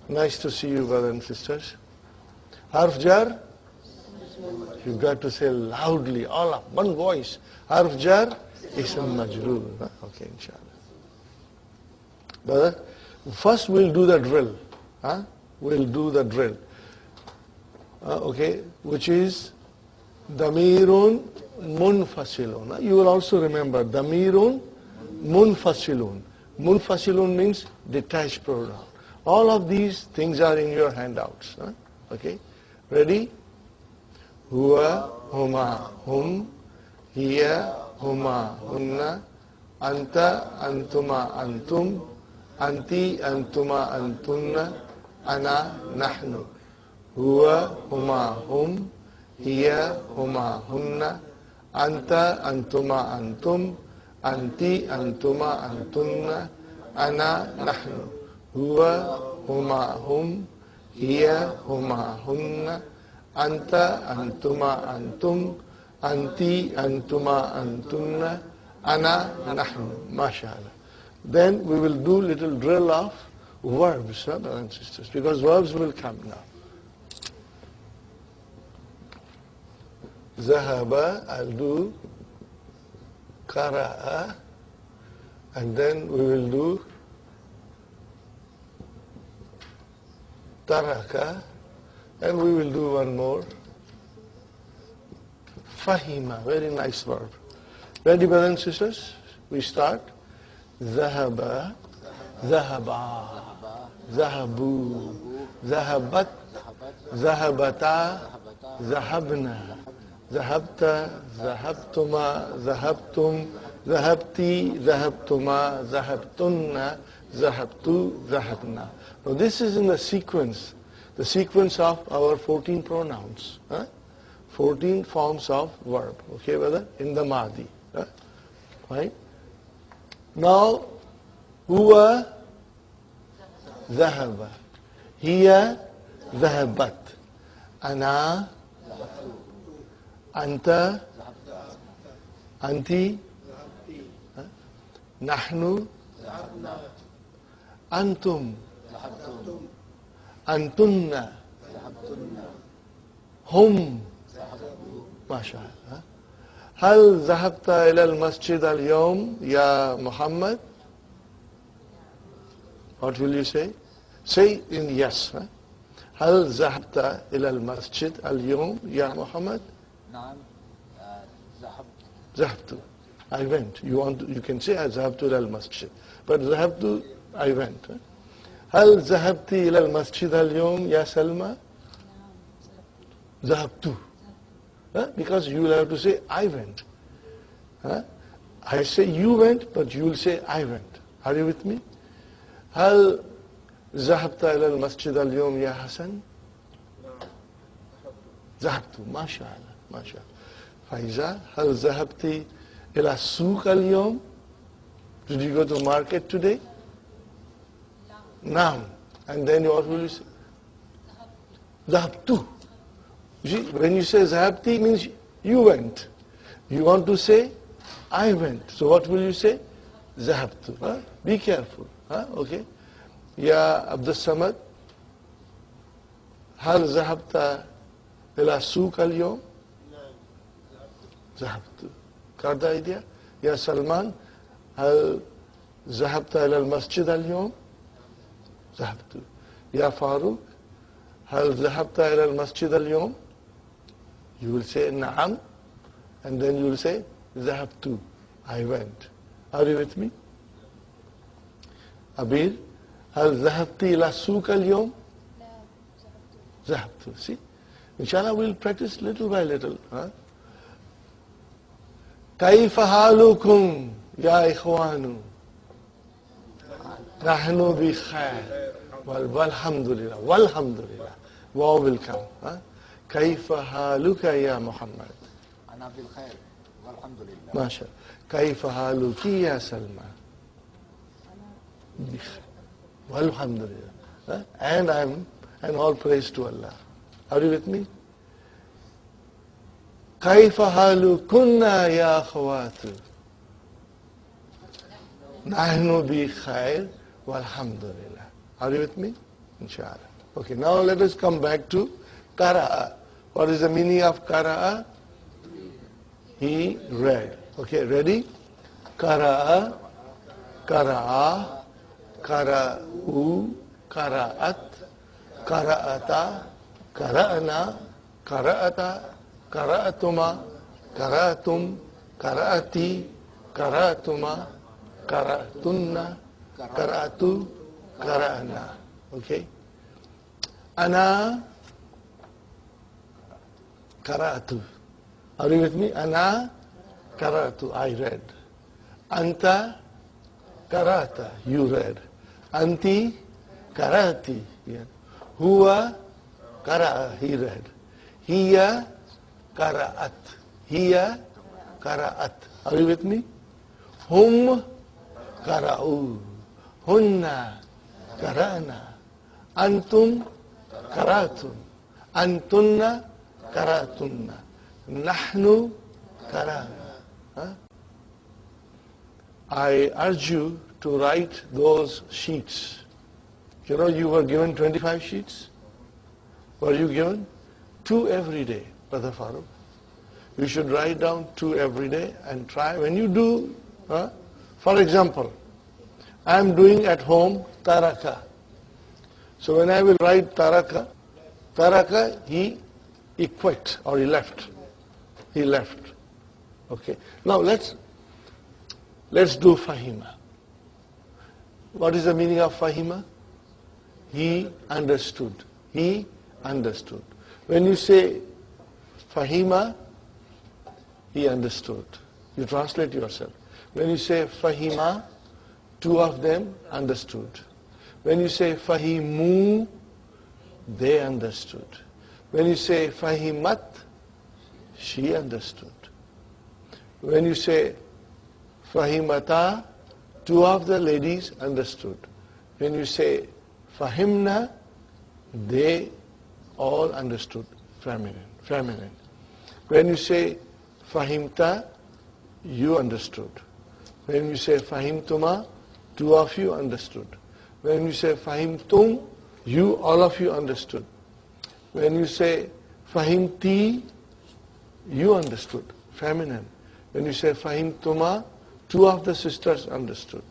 Nice to see you, brothers and sisters. Harf jar? You've got to say loudly, all up, one voice. Harf jar, ism majroor. Okay, inshallah. Brother, first we'll do the drill. We'll do the drill. Okay, which is damirun munfasilun. You will also remember damirun munfasilun. Munfasilun means detached pronoun. All of these things are in your handouts. Okay, ready? Huwa, huma, hum, hiya, huma, hunna, anta, antuma, antum, anti, antuma, antunna, ana, nahnu. Huwa, huma, hum, hiya, huma, hunna, anta, antuma, antum, anti, antuma, antunna, ana, nahnu. Huwa, huma, hum, hiya, huma, hunna, anta, antuma, antum, anti, antuma, antunna, ana, nahnu. MashaAllah. Then we will do little drill of verbs, brothers and sisters, because verbs will come now. Zahaba, I'll do Qara'a, and then we will do Taraka, and we will do one more. Fahima, very nice verb. Ready, brothers and sisters? We start. Zahaba, Zahaba, Zahabu, Zahabat, Zahabata, Zahabna, Zahabta, Zahabtuma, Zahabtum, Zahabti, Zahabtuma, Zahabtunna, Zahabtu, Zahabna. Now this is in the sequence of our 14 pronouns. 14 forms of verb. Okay, brother? In the Madi. Right? Now, huwa zahaba. Hiya zahabat. Ana, anta, anti, nahnu, antum, antunna, hum. MashaAllah. هل ذهبت إلى المسجد اليوم يا محمد? What will you say? Say in yes. هل ذهبت إلى المسجد اليوم يا محمد? نعم ذهبت. I went. You can say ذهبت إلى المسجد. But ذهبت, I went. هل ذهبت إلى المسجد اليوم يا سلمى? ذهبت. Because you will have to say, I went. I say you went, but you will say, I went. Are you with me? هل ذهبت إلى المسجد اليوم يا حسن؟ ذهبت. ما شاء الله. ما شاء الله. فإذا هل ذهبت إلى السوق اليوم? Did you go to market today? نعم. And then what will you say? ذهبت. You see, when you say zahabti means you went. You want to say I went. So what will you say? Zahabtu. Be careful. Okay. Ya Abdul Samad. هل ذهبت إلى السوق اليوم؟ ذهبت. Got the idea? Ya Salman. هل ذهبت إلى المسجد اليوم؟ ذهبت. Ya Farooq. هل ذهبت إلى المسجد اليوم؟ You will say Naam, and then you will say Zahabtu. I went. Are you with me? Abir, هل ذهبت إلى السوق اليوم؟ ذهبت. See? Inshallah we'll practice little by little. كيف حالكم يا إخوان؟ نحن بخير. والحمد لله. والحمد لله. Wow will come. كيف حالك يا محمد؟ أنا بالخير والحمد لله. ما شاء الله. كيف حالك يا سلمى؟ بخير والحمد لله. And all praise to Allah. Are you with me? كيف حالكن يا أخوات نحن بخير والحمد لله. Are you with me? Inshallah. Okay, now let us come back to Qara'a. What is the meaning of Qara'a? He read. Okay, ready? Qara'a, Qara'a, Qara'u, Qara'at, Qara'ata, Qara'na, Qara'ata, Qara'atuma, Qara'atum, Qara'ati, Qara'atuma, Qara'tunna, Qara'atu, Qara'na. Okay? Ana Qara'atu. Are you with me? Ana Qara'atu. I read. Anta Qara'ata. You read. Anti Qara'ati. Yeah. Huwa Qara'a. He read. Hiya Qara'at. Hiya Qara'at. Are you with me? Hum Qara'u. Hunna Qara'na. Antum Qara'tum. Antunna Qara'tunna. Nahnu Qara'na. Huh? I urge you to write those sheets. You know, you were given 25 sheets. Were you given? 2 every day, Brother Farooq. You should write down 2 every day and try. When you do, for example, I am doing at home taraka. So when I will write taraka, he quit or he left. He left. Okay. Now let's do fahima. What is the meaning of fahima? He understood. He understood. When you say fahima, he understood. You translate yourself. When you say fahima, 2 of them understood. When you say fahimu, they understood. When you say fahimat, she understood. When you say fahimata, 2 of the ladies understood. When you say fahimna, they all understood. Feminine. When you say fahimta, you understood. When you say fahimtuma, 2 of you understood. When you say fahimtum, all of you understood. When you say fahimti, you understood. Feminine. When you say fahimtuma, 2 of the sisters understood,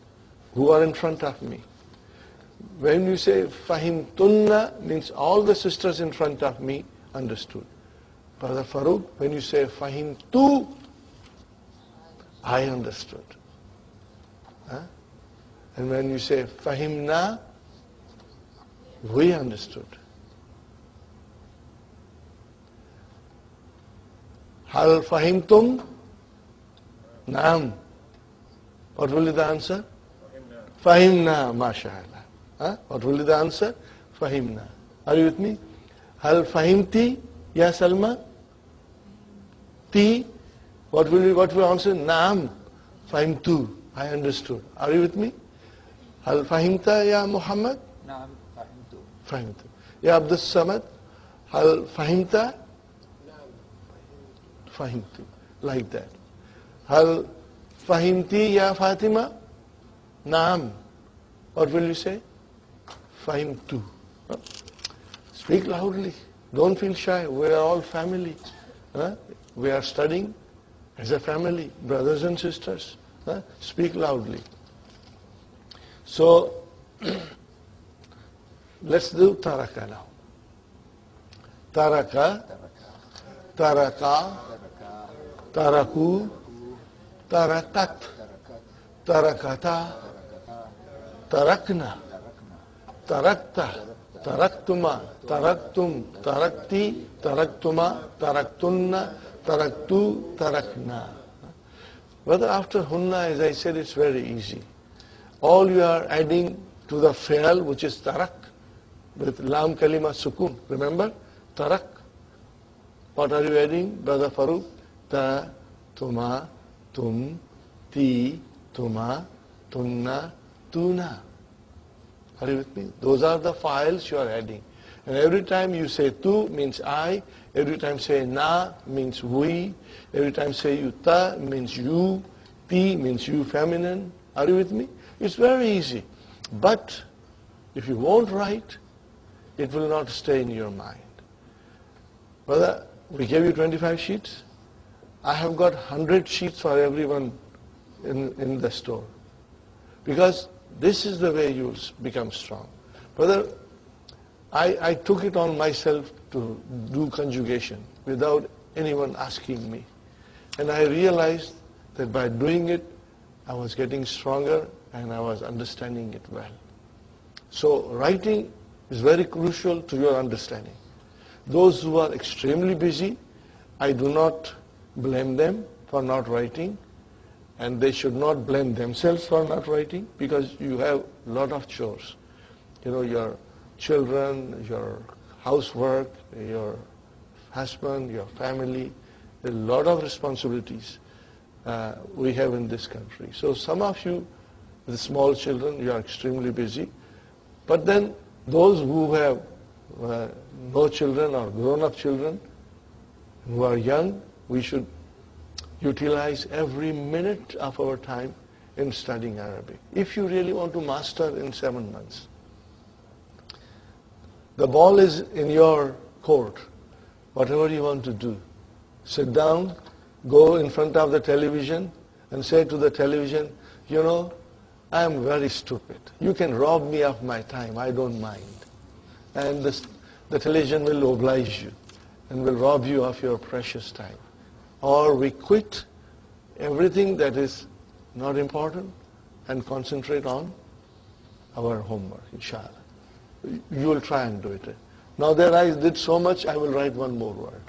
who are in front of me. When you say fahimtunna, means all the sisters in front of me understood. Brother Farooq, when you say fahimtu, I understood. And when you say fahimna, we understood. Hal fahimtum? Naam. What will be the answer? Fahimna, mashallah. What will be the answer? Fahimna. Are you with me? Hal fahimti, ya Salma? Ti. What will answer? Naam. Fahimtu. I understood. Are you with me? Hal fahimta, ya Muhammad? نعم فهمت. Fahimtu. Ya Abdus Samad? Hal fahimta? Fahimtu. Like that. Hal fahimti, ya Fatima? Naam. What will you say? Fahimtu. Speak loudly. Don't feel shy. We are all family. We are studying as a family, brothers and sisters. Speak loudly. So, let's do taraka now. Taraka, taraka, taraku, tarakat, tarakata, tarakna, tarakta, taraktuma, taraktum, tarakti, taraktuma, taraktunna, taraktu, tarakna. Whether after hunna, as I said, it's very easy. All you are adding to the fi'al, which is tarak, with lam kalima sukun. Remember? Tarak. What are you adding, Brother Farooq? Ta, tuma, tum, ti, tuma, tunna, tuna. Are you with me? Those are the files you are adding. And every time you say tu means I, every time say na means we, every time say you ta means you, ti means you feminine. Are you with me? It's very easy. But if you won't write, it will not stay in your mind. Brother, we gave you 25 sheets. I have got 100 sheets for everyone in the store. Because this is the way you will become strong. Brother, I took it on myself to do conjugation without anyone asking me. And I realized that by doing it, I was getting stronger and I was understanding it well. So writing is very crucial to your understanding. Those who are extremely busy, I do not blame them for not writing, and they should not blame themselves for not writing, because you have a lot of chores. You know, your children, your housework, your husband, your family, a lot of responsibilities we have in this country. So some of you, the small children, you are extremely busy. But then those who have no children or grown-up children, who are young, we should utilize every minute of our time in studying Arabic. If you really want to master in 7 months, the ball is in your court. Whatever you want to do, sit down, go in front of the television and say to the television, you know, I am very stupid. You can rob me of my time, I don't mind. And the television will oblige you and will rob you of your precious time. Or we quit everything that is not important and concentrate on our homework, inshallah. You will try and do it. Now that I did so much, I will write one more word.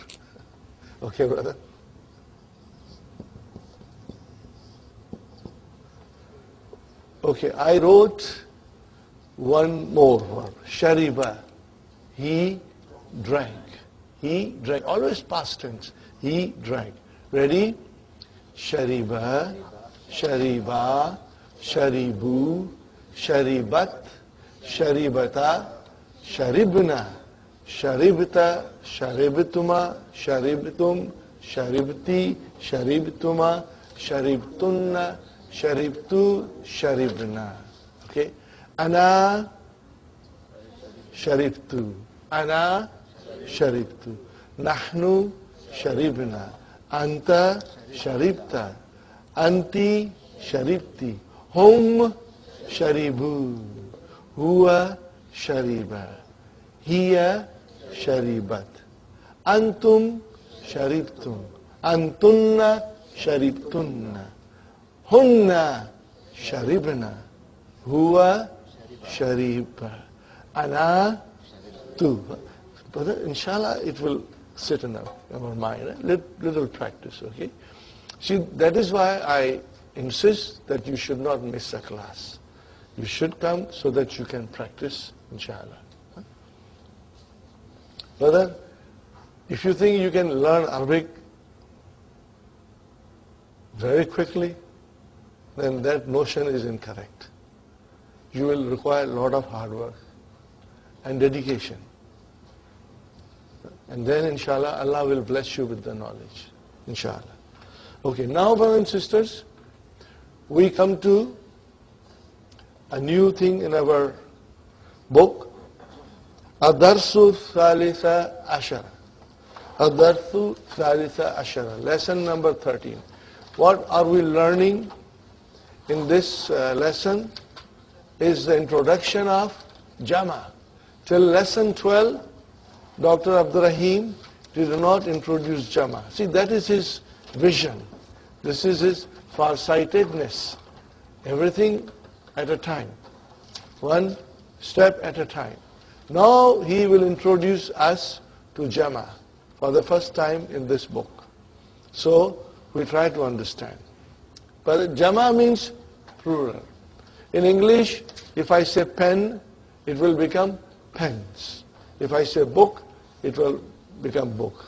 Okay, brother? Okay, I wrote one more word. Shariba. He drank. He drank. Always past tense. He drank. Ready? Shariba, shariba, sharibu, sharibat, sharibata, sharibna, sharibta, sharibtuma, sharibtum, sharibti, sharibtuma, sharibtunna, sharibtu, sharibna. Okay? Ana sharibtu. Ana sharibtu. Nahnu sharibna. Anta sharibta. Anti sharibti. Hum sharibu. Huwa shariba. Hiya sharibat. Antum sharibtum. Antunna sharibtunna. Hunna sharibna. Huwa shariba. Ana tu. But inshallah it will sit in our mind. Little practice, okay? See, that is why I insist that you should not miss a class. You should come so that you can practice, inshallah. Brother, if you think you can learn Arabic very quickly, then that notion is incorrect. You will require a lot of hard work and dedication. And then, inshallah, Allah will bless you with the knowledge. Inshallah. Okay, now, brothers and sisters, we come to a new thing in our book. Ad-Darsu Thalitha Ashara. Ad-Darsu Thalitha Ashara. Lesson number 13. What are we learning in this lesson is the introduction of Jama. Till lesson 12, Dr. Abdul Rahim did not introduce Jama. See, that is his vision. This is his farsightedness. Everything at a time. One step at a time. Now he will introduce us to Jama for the first time in this book. So we try to understand. But Jama means plural. In English, if I say pen, it will become pens. If I say book, it will become book.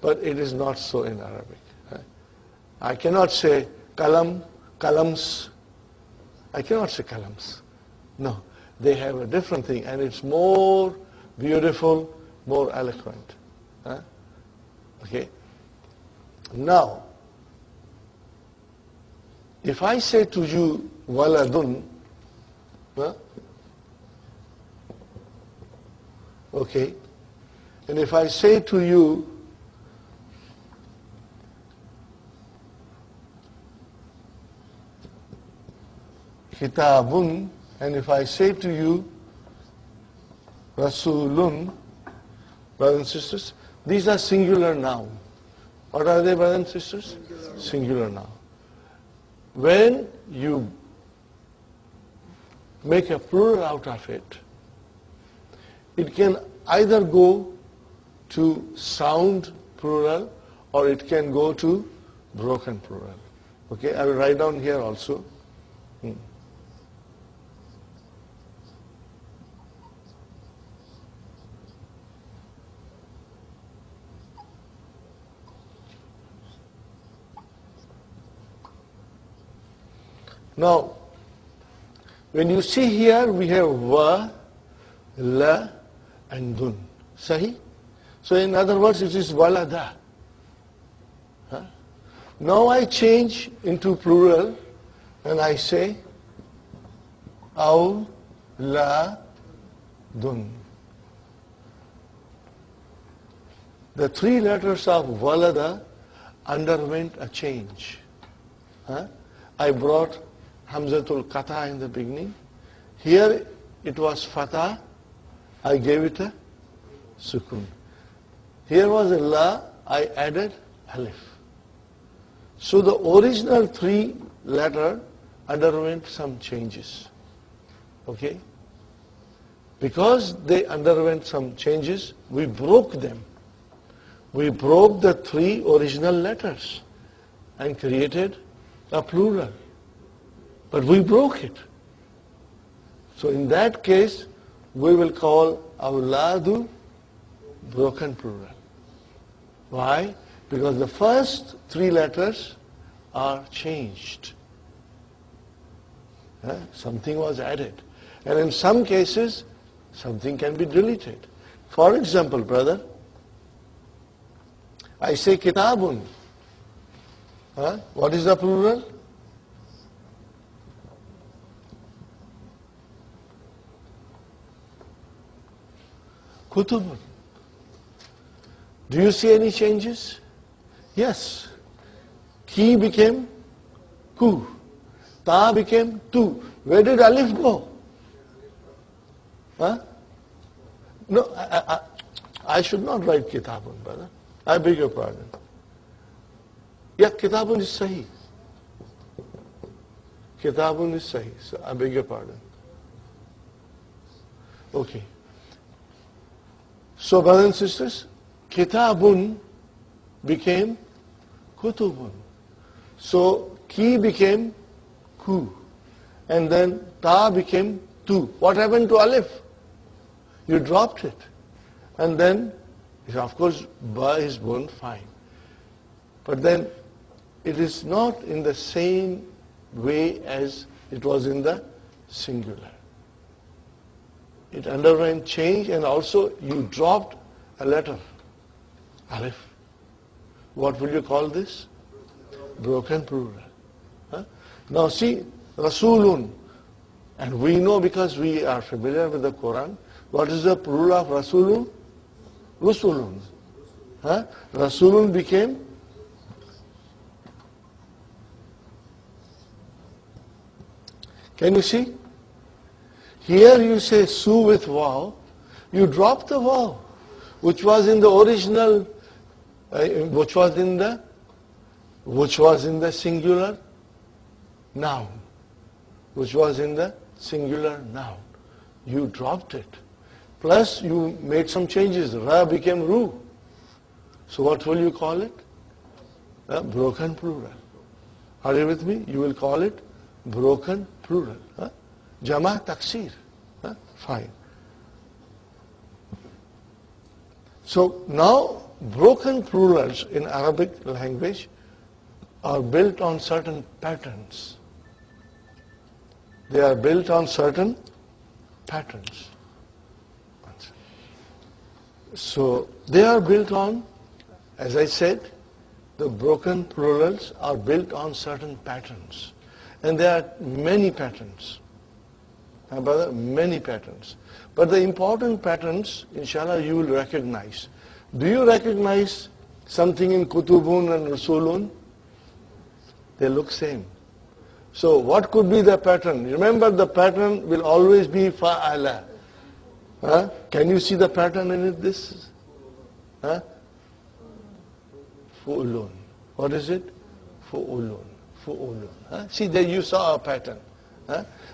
But it is not so in Arabic. I cannot say kalam, kalams. I cannot say kalams. No, they have a different thing, and it's more beautiful, more eloquent. Huh? Okay. Now, if I say to you, waladun, huh? Okay, and if I say to you, kitabun, and if I say to you, rasulun, brothers and sisters, these are singular nouns. What are they, brothers and sisters? Singular noun. When you make a plural out of it, it can either go to sound plural or it can go to broken plural. Okay, I will write down here also. Now, when you see here, we have wa, la, and dun. Sahi? So in other words, it is walada. Huh? Now I change into plural and I say aw, la, dun. The three letters of walada underwent a change. Huh? I brought Hamzatul Qata in the beginning. Here it was Fatah. I gave it a Sukun. Here was a La. I added Alif. So the original three letter underwent some changes. Okay? Because they underwent some changes, we broke them. We broke the three original letters and created a plural. But we broke it. So in that case, we will call awladu broken plural. Why? Because the first three letters are changed. Something was added. And in some cases, something can be deleted. For example, brother, I say kitabun. What is the plural? Kutubun. Do you see any changes? Yes. Ki became ku. Ta became tu. Where did alif go? No, I should not write kitabun, brother. I beg your pardon. Yeah, kitabun is sahi. Kitabun is sahi. So I beg your pardon. Okay. So, brothers and sisters, kitabun became kutubun. So, ki became ku. And then ta became tu. What happened to alif? You dropped it. And then, of course, ba is born fine. But then, it is not in the same way as it was in the singular. It underwent change, and also you dropped a letter, alif. What will you call this? Broken plural. Now see, Rasulun, and we know because we are familiar with the Qur'an, what is the plural of Rasulun? Rusulun. Rasulun became can you see? Here you say su with waw, you drop the waw, which was in the original, which was in the singular noun, which was in the singular noun. You dropped it. Plus you made some changes. Ra became ru. So what will you call it? A broken plural. Are you with me? You will call it broken plural. Jama taksir. Fine. So now broken plurals in Arabic language are built on certain patterns. They are built on certain patterns. So they are built on, as I said, the broken plurals are built on certain patterns. And there are many patterns. Brother, many patterns. But the important patterns, inshallah, you will recognize. Do you recognize something in Kutubun and Rasulun? They look same. So what could be the pattern? Remember, the pattern will always be fa'ala. Can you see the pattern in it? This? Fu'ulun. What is it? Fu'ulun. Fu'ulun. See, there you saw a pattern.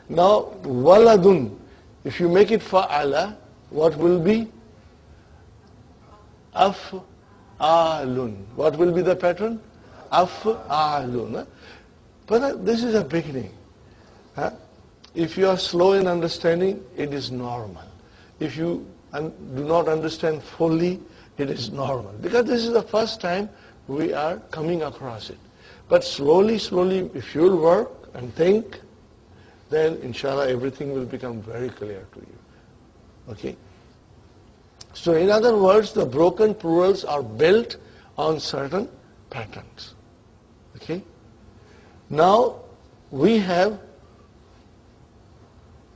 Now, waladun. If you make it fa'ala, what will be? Af'alun. What will be the pattern? Af'alun. But this is a beginning. If you are slow in understanding, it is normal. If you do not understand fully, it is normal. Because this is the first time we are coming across it. But slowly, if you will work and think, then inshallah everything will become very clear to you. Okay? So in other words, the broken plurals are built on certain patterns. Okay? Now we have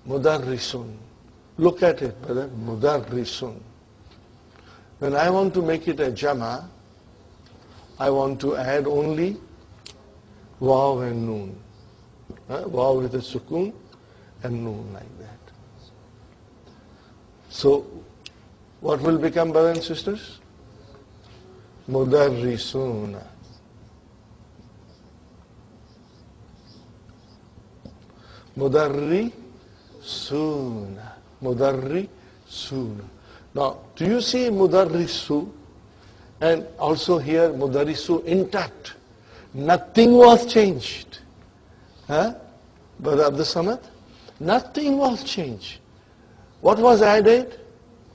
mudarrisun. Look at it, brother. Mudarrisun. When I want to make it a jama, I want to add only waw and noon. Waw with a sukoon and noon like that. So what will become, brothers and sisters? Mudarrisuna. Mudarrisuna. Mudarrisuna. Now, do you see mudarrisu? And also here mudarrisu intact. Nothing was changed. Brother Abdul Samad? Nothing was changed. What was added?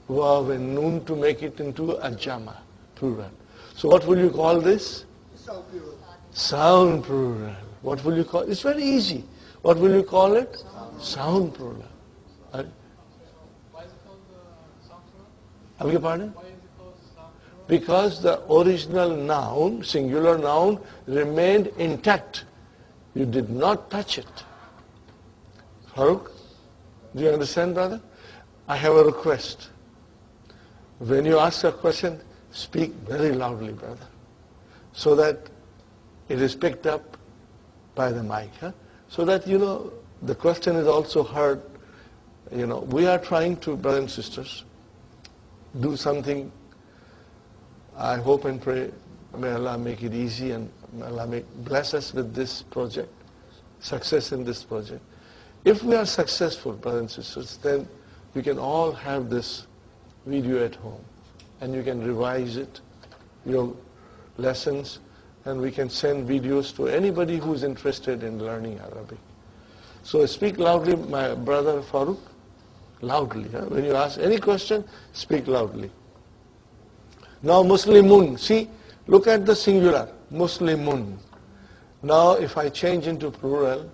Waw and noon to make it into a jama, plural. So what will you call this? Sound plural. Sound plural. What will you call it? It's very easy. What will you call it? Sound plural. Why is it called sound plural? I beg your pardon? Why is it called sound plural? Because the original noun, singular noun, remained intact. You did not touch it. Farooq, do you understand, brother? I have a request. When you ask a question, speak very loudly, brother, so that it is picked up by the mic. So that, the question is also heard. We are trying to, brothers and sisters, do something. I hope and pray, may Allah make it easy and may Allah bless us with this project, success in this project. If we are successful, brothers and sisters, then we can all have this video at home and you can revise it, your lessons, and we can send videos to anybody who is interested in learning Arabic. So speak loudly, my brother Farooq, loudly. When you ask any question, speak loudly. Now Muslimun, see, look at the singular, Muslimun. Now if I change into plural,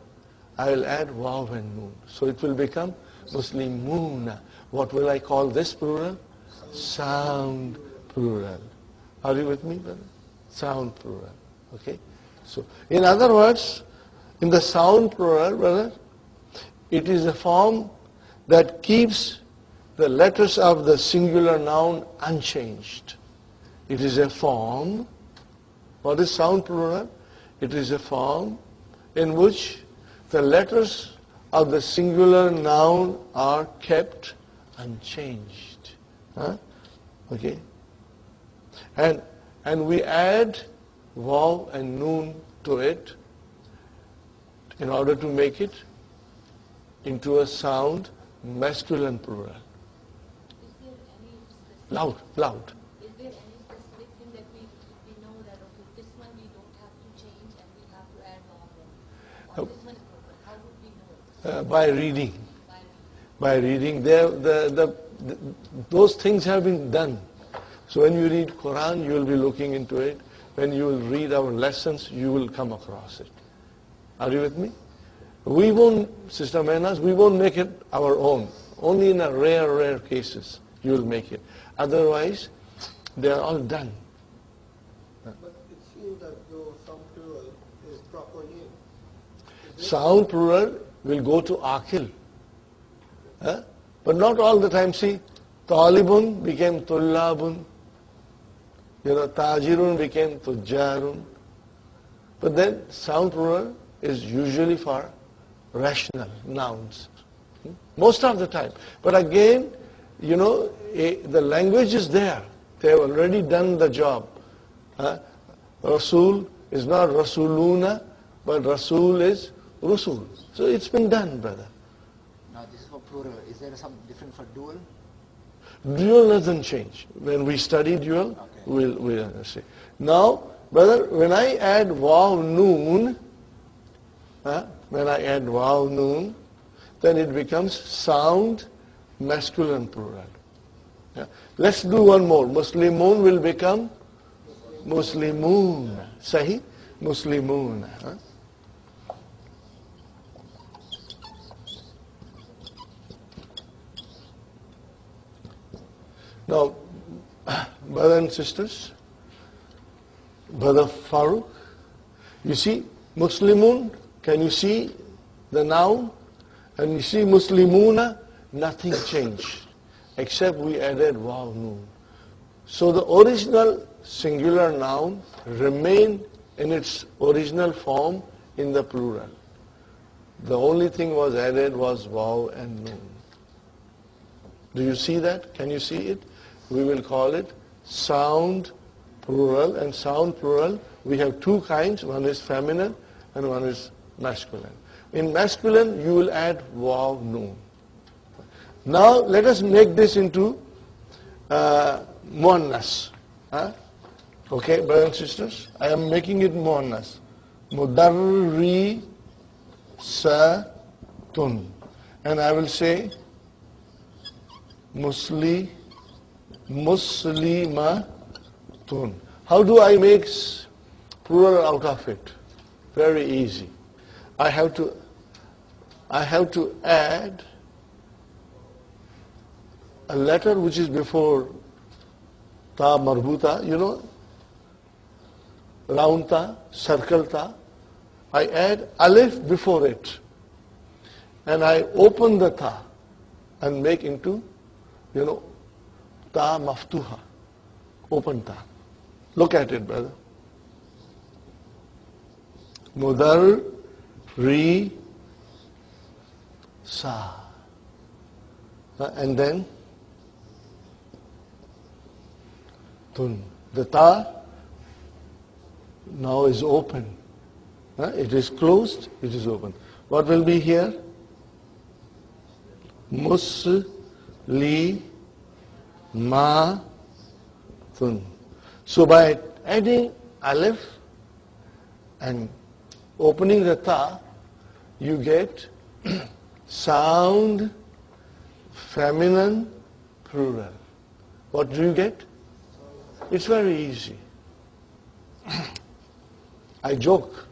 I will add waw and noon. So it will become Muslimuna. What will I call this plural? Sound plural. Are you with me, brother? Sound plural. Okay? So, in other words, in the sound plural, brother, it is a form that keeps the letters of the singular noun unchanged. It is a form. What is sound plural? It is a form in which the letters of the singular noun are kept unchanged. Okay? And we add waw and noon to it in order to make it into a sound masculine plural. Is there any specific, Loud. is there any specific thing that we know that, okay, this one we don't have to change and we have to add waw? Or this one is broken? How would we know it? By reading. By By reading. Those things have been done. So when you read Qur'an, you will be looking into it. When you will read our lessons, you will come across it. Are you with me? We won't, Sister Menas, we won't make it our own. Only in a rare cases you will make it. Otherwise, they are all done. But it seems that though some plural is proper name. Sound plural will go to akil. But not all the time. See, talibun became tullabun. Tajirun became tujjarun. But then sound plural is usually for rational nouns. Most of the time. But again, the language is there. They have already done the job. Rasul is not Rasuluna, but Rasul is Rusul. So it's been done, brother. Now this is for plural. Is there some different for dual? Dual doesn't change. When we study dual, Okay. we'll see. Now, brother, when I add waw noon, then it becomes sound masculine plural. Let's do one more. Muslimun will become Muslimun. Sahi? Muslimun. Now, brothers and sisters, Brother Farooq, you see Muslimun, can you see the noun? And you see Muslimuna, nothing changed, except we added waw noon. So the original singular noun remained in its original form in the plural. The only thing was added was waw and noon. Do you see that? Can you see it? We will call it sound plural. And sound plural, we have two kinds. One is feminine and one is masculine. In masculine, you will add waw noon. Now let us make this into muannas. Okay, brothers and sisters, I am making it muannas. Mudarrisatun. And I will say muslimatun. How do I make plural out of it? Very easy. I have to add a letter which is before ta marbuta, round ta, circle ta. I add alif before it. And I open the ta and make into, ta maftuha. Open ta. Look at it, brother. Mudarrisa. And then tun. The ta now is open. It is closed, it is open. What will be here? Muslimatun. So by adding alif and opening the ta, you get sound feminine plural. What do you get? It's very easy. I joke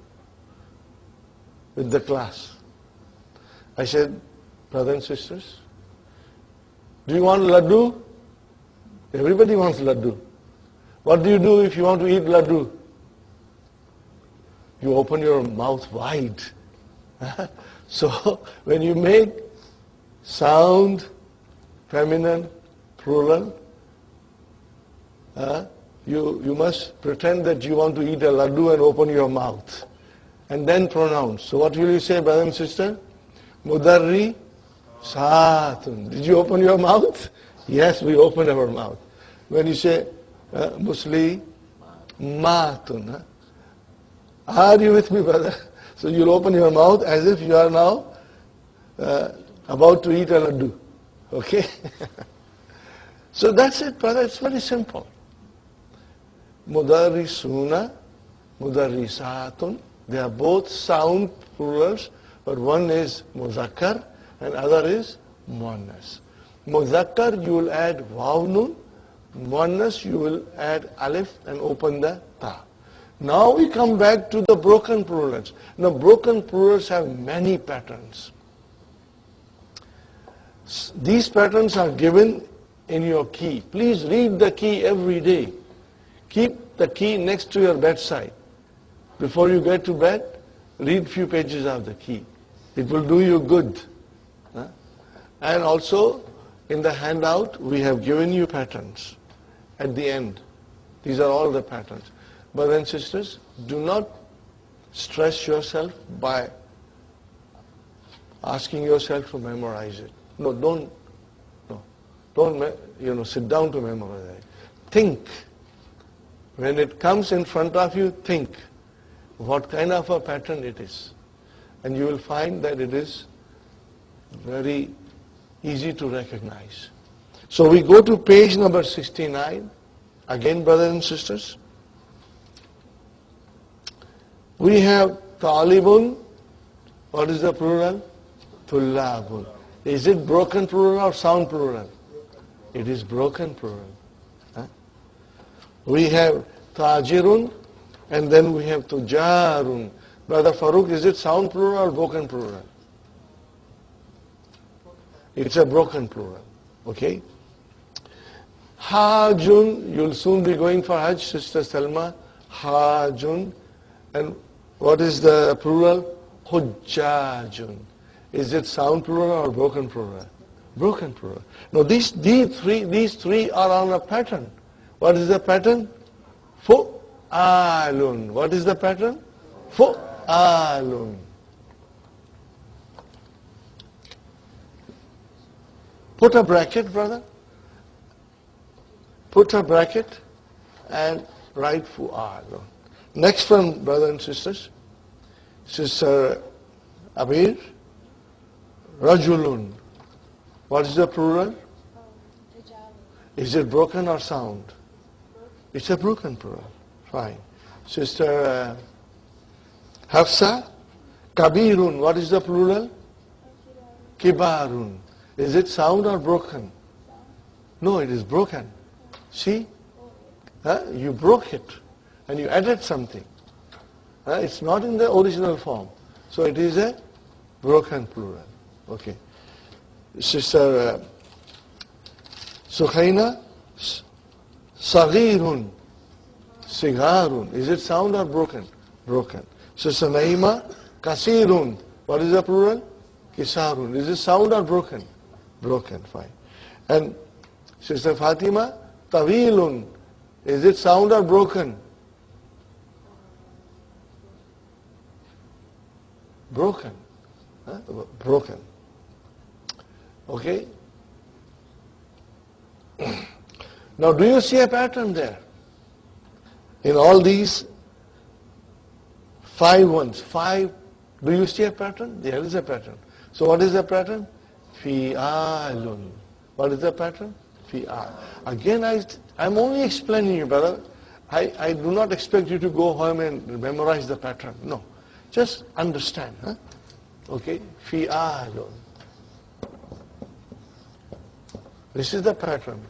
with the class. I said, brothers and sisters, do you want laddu? Everybody wants laddu. What do you do if you want to eat laddu? You open your mouth wide. So when you make sound feminine plural, you must pretend that you want to eat a laddu and open your mouth. And then pronounce. So what will you say, brother and sister? Mudarri satun. Did you open your mouth? Yes, we open our mouth. When you say muslimatun. Are you with me, brother? So you'll open your mouth as if you are now about to eat a laddu. Okay? So that's it, brother. It's very simple. Mudarrisuna, mudarrisatun. They are both sound plurals, but one is muzakkar and other is muannas. Muzakkar, you will add waw nun. Muannas, you will add alif and open the ta. Now we come back to the broken plurals. Now broken plurals have many patterns. These patterns are given in your key. Please read the key every day. Keep the key next to your bedside. Before you get to bed, read few pages of the key. It will do you good. Huh? And also, in the handout, we have given you patterns at the end. These are all the patterns. Brothers and sisters, do not stress yourself by asking yourself to memorize it. No, don't sit down to memorize it. Think. When it comes in front of you, think what kind of a pattern it is. And you will find that it is very easy to recognize. So we go to page number 69. Again, brothers and sisters. We have talibun. What is the plural? Tullabun. Is it broken plural or sound plural? It is broken plural. Huh? We have tajirun, and then we have tujarun. Brother Farooq, is it sound plural or broken plural? It's a broken plural. Okay? Hajun, you'll soon be going for Hajj, Sister Salma. Hajun. And what is the plural? Hujjajun. Is it sound plural or broken plural? Broken plural. Now these three are on a pattern. What is the pattern? Fu'alun. What is the pattern? Fu'alun. Put a bracket, brother. Put a bracket and write fu'alun. Next one, brothers and sisters. Sister Abir. Rajulun. What is the plural? Is it broken or sound? It's a broken plural. Fine. Sister Hafsa. Kabirun. What is the plural? Kibarun. Is it sound or broken? No, it is broken. See? You broke it and you added something. It's not in the original form. So it is a broken plural. Okay. Sister Sukhaina. Saghirun. Sigarun. Is it sound or broken? Broken. Sister Naima. Kasirun. What is the plural? Kisarun. Is it sound or broken? Broken. Fine. And Sister Fatima. Tawilun. Is it sound or broken? Broken. Broken. Okay? Now do you see a pattern there? In all these 5 ones, do you see a pattern? There is a pattern. So what is the pattern? Fi'alun. What is the pattern? Fi'al. Again, I'm only explaining you, brother. I do not expect you to go home and memorize the pattern. No. Just understand. Huh? Okay? Fi'alun. This is the pattern.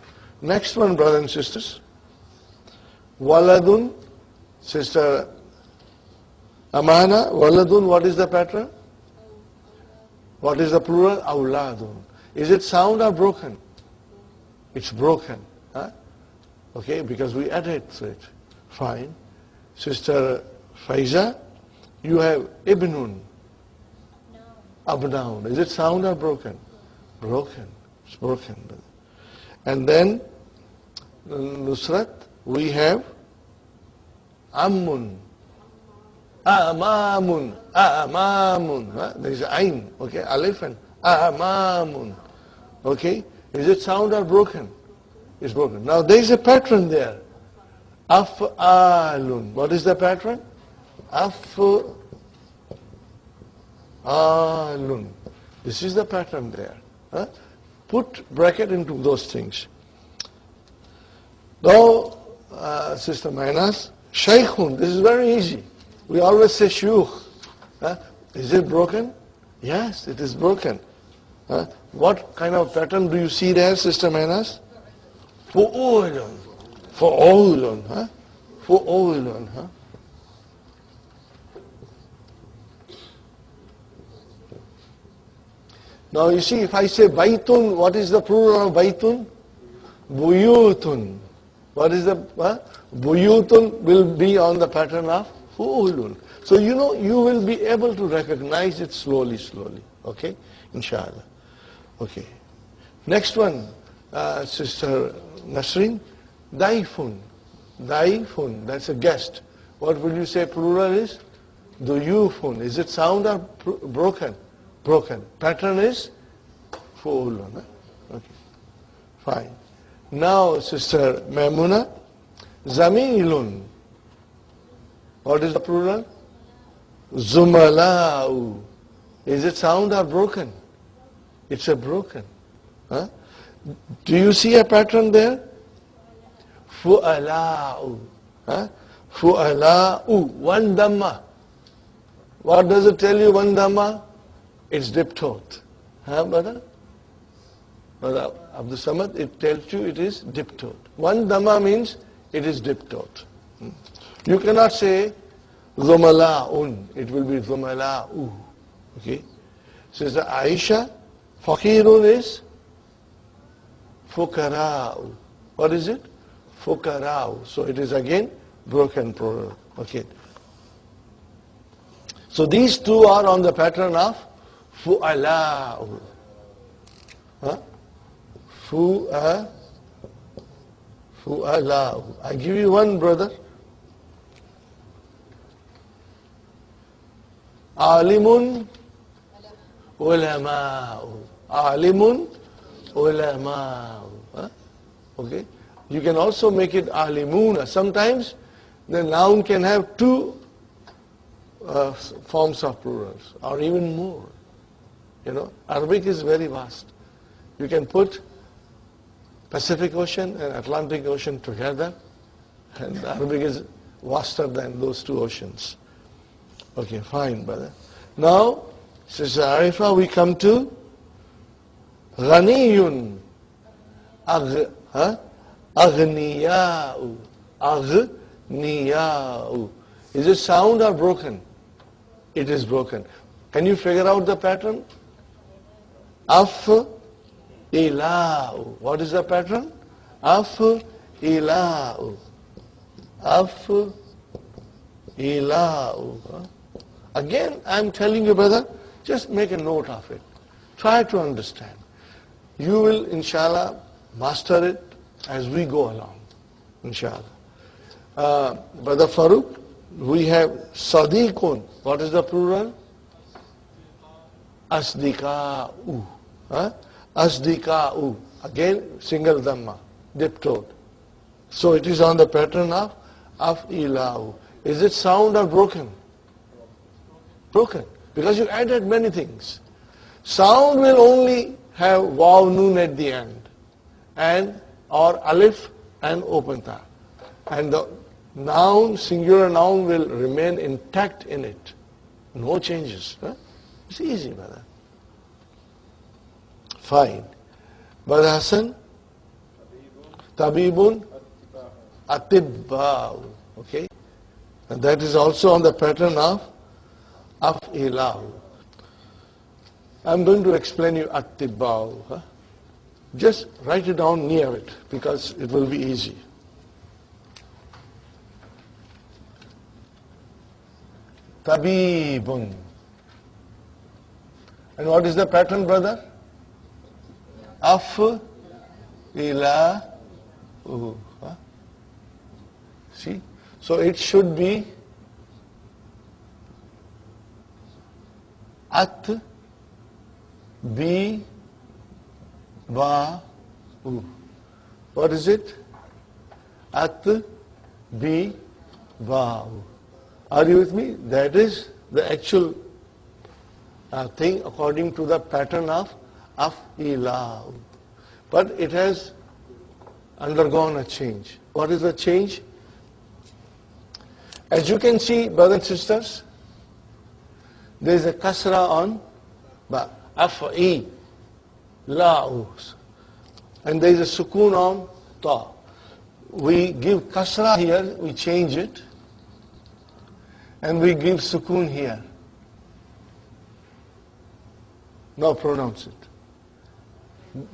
Next one, brothers and sisters. Waladun. Sister Amana. Waladun, what is the pattern? What is the plural? Awladun. Is it sound or broken? It's broken. Huh? Okay, because we added to it. Fine. Sister Faiza, you have Ibnun. Abnoun. Is it sound or broken? Broken. It's broken. And then Nusrat, we have Ammun. Amamun. Amamun. Huh? There is Ain. Okay, Alif and Amamun. Okay, is it sound or broken? It's broken. Now there is a pattern there. Af'alun. What is the pattern? Af'alun. This is the pattern there. Huh? Put bracket into those things. Now, Sister Mainas, Shaykhun. This is very easy. We always say Shuyukh. Huh? Is it broken? Yes, it is broken. Huh? What kind of pattern do you see there, Sister Mainas? Fu'ulun. Fu'ulun. Huh? Fu'ulun. Huh? Now you see, if I say Baitun, what is the plural of Baitun? Buyutun. What is the Buyutun will be on the pattern of fu'ulun. So you know you will be able to recognize it slowly. Okay? Inshallah. Okay. Next one, Sister Nasreen. Daifun. Daifun. That's a guest. What would you say plural is? Duyufun. Is it sound or broken? Broken. Pattern is fu'ulun. Okay. Fine. Now, Sister Maimuna, Zamilun. What is the plural? Zumala'u. Is it sound or broken? It's a broken. Huh? Do you see a pattern there? Fu'ala'u. Huh? Fu'ala'u. One dhamma. What does it tell you, one dhamma? It's diptote. Huh, brother? Brother Abdul Samad, it tells you it is diptote. One dhamma means it is diptote. You cannot say zumala'un. It will be zumala'u. Okay? Sister Aisha, fakirun is fukara'u. What is it? Fukara'u. So it is again broken plural. Okay. So these two are on the pattern of fu'ala'u. Huh? Fu'ala'u. I give you one, brother. Alimun ulama'u. Alimun ulama'u. Huh? Okay. You can also make it alimuna. Sometimes the noun can have two forms of plurals or even more. You know, Arabic is very vast. You can put Pacific Ocean and Atlantic Ocean together, and Arabic is vaster than those two oceans. Okay, fine, brother. Now, Sister Arifa, we come to Ghaniyun. Aghniya'u. Aghniya'u. Is it sound or broken? It is broken. Can you figure out the pattern? Ila'u. What is the pattern? Ila'u. Ila'u. Again, I'm telling you, brother, just make a note of it. Try to understand. You will, inshallah, master it as we go along. Inshallah. Brother Farooq, we have Sadiqun. What is the plural? Asdiqa'u. Asdiqa'u. Again, single dhamma, diptote. So it is on the pattern of ila'u. Is it sound or broken? Broken. Because you added many things. Sound will only have waw noon at the end, and or alif and open ta. And the noun, singular noun, will remain intact in it. No changes. Huh? It's easy, brother. Fine. Brother Hassan? Tabibun atibba'u. Okay? And that is also on the pattern of ilahu. I'm going to explain you atibba'u. Huh? Just write it down near it because it will be easy. Tabibun. And what is the pattern, brother? Ilahu. Huh? See? So it should be at bi ba u. What is it? At bi ba u. Are you with me? That is the actual thing according to the pattern of ilahu. But it has undergone a change. What is the change? As you can see, brothers and sisters, there is a kasra on ba, af'i, la'u, and there is a sukoon on ta. We give kasra here, we change it, and we give sukoon here. Now pronounce it.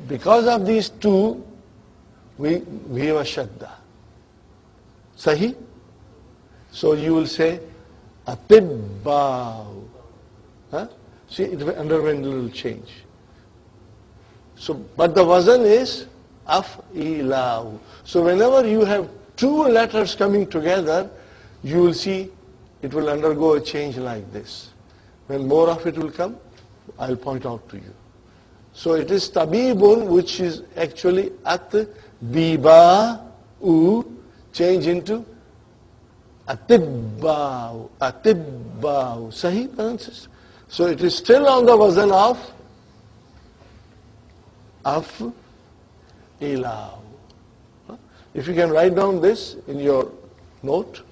Because of these two we have a shadda. Sahi? So you will say atibba'u. Huh? See, it underwent a little change. So, but the wazn is af'ilahu. So whenever you have two letters coming together, you will see it will undergo a change like this. When more of it will come, I'll point out to you. So it is tabibun, which is actually atbiba'u, change into atibba'u, atibba'u. Sahih, brothers and sisters? So it is still on the wazn of ilahu. If you can write down this in your note,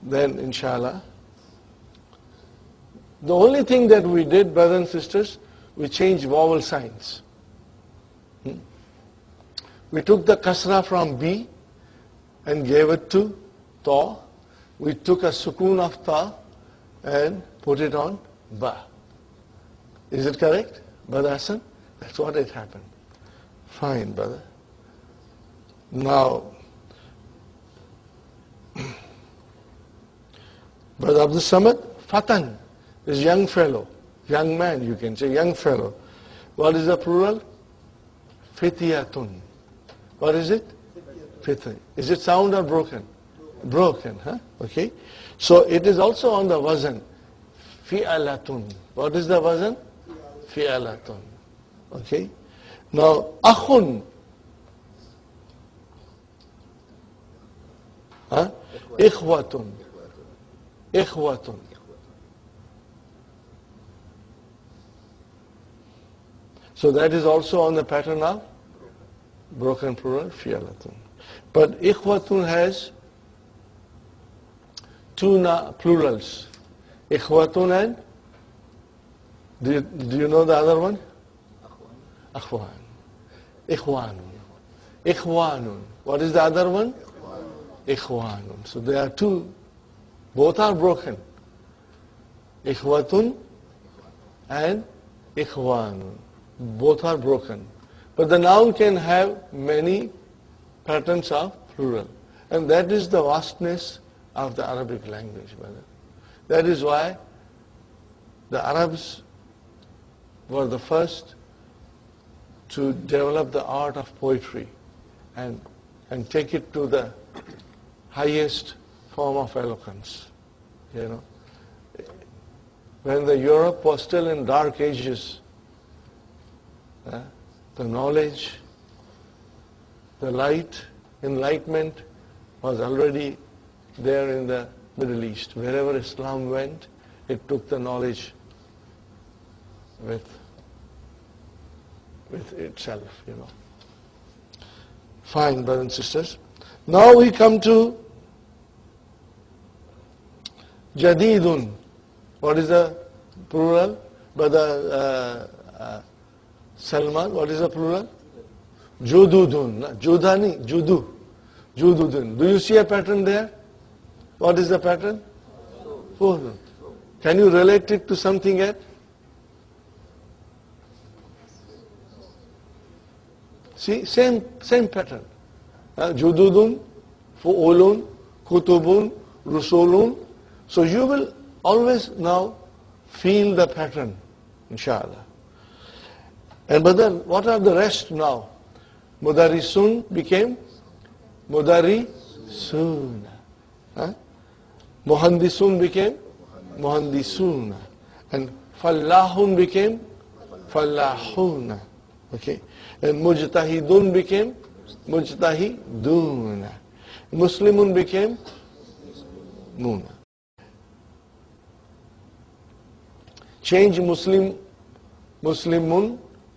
then inshallah. The only thing that we did, brothers and sisters, we changed vowel signs. We took the kasra from B and gave it to ta. We took a sukoon of ta and put it on ba. Is it correct, Brother Hassan? That's what it happened. Fine, brother. Now, Brother Abdul Samad, Fatan is young fellow, young man, you can say young fellow. What is the plural? Fityatun. What is it? Fitya. Is it sound or broken? Broken, huh? Okay. So it is also on the wazn. Fi'alatun. What is the wazn? Fi'alatun. Okay. Now, akhun. Huh? Ikhwatun. Ikhwatun. So that is also on the pattern of broken plural, fi'alatun. But ikhwatun has two plurals. Ikhwatun and, do you know the other one? Akhwan. Ikhwanun. Ikhwanun. What is the other one? Ikhwanun. So there are two. Both are broken. Ikhwatun and ikhwanun. Both are broken. But the noun can have many patterns of plural. And that is the vastness of the Arabic language, brother. That is why the Arabs were the first to develop the art of poetry and take it to the highest form of eloquence. You know, when the Europe was still in dark ages, the knowledge, the light, enlightenment was already there in the Middle East. Wherever Islam went, it took the knowledge with itself, you know. Fine, brothers and sisters. Now we come to Jadidun. What is the plural? Brother Salman, what is the plural? Jududun. Judani, Judu. Jududun. Do you see a pattern there? What is the pattern? Can you relate it to something else? See, same pattern. Jududun, fu'ulun, kutubun, rusulun. So you will always now feel the pattern, inshallah. And but then, what are the rest now? Mudarisun became Mudarisun. Muhandisun became Muhandisuna. And Fallahun became Fallahuna. Okay. And Mujtahidun became Mujtahiduna. Muslimun became Muna. Change Muslimun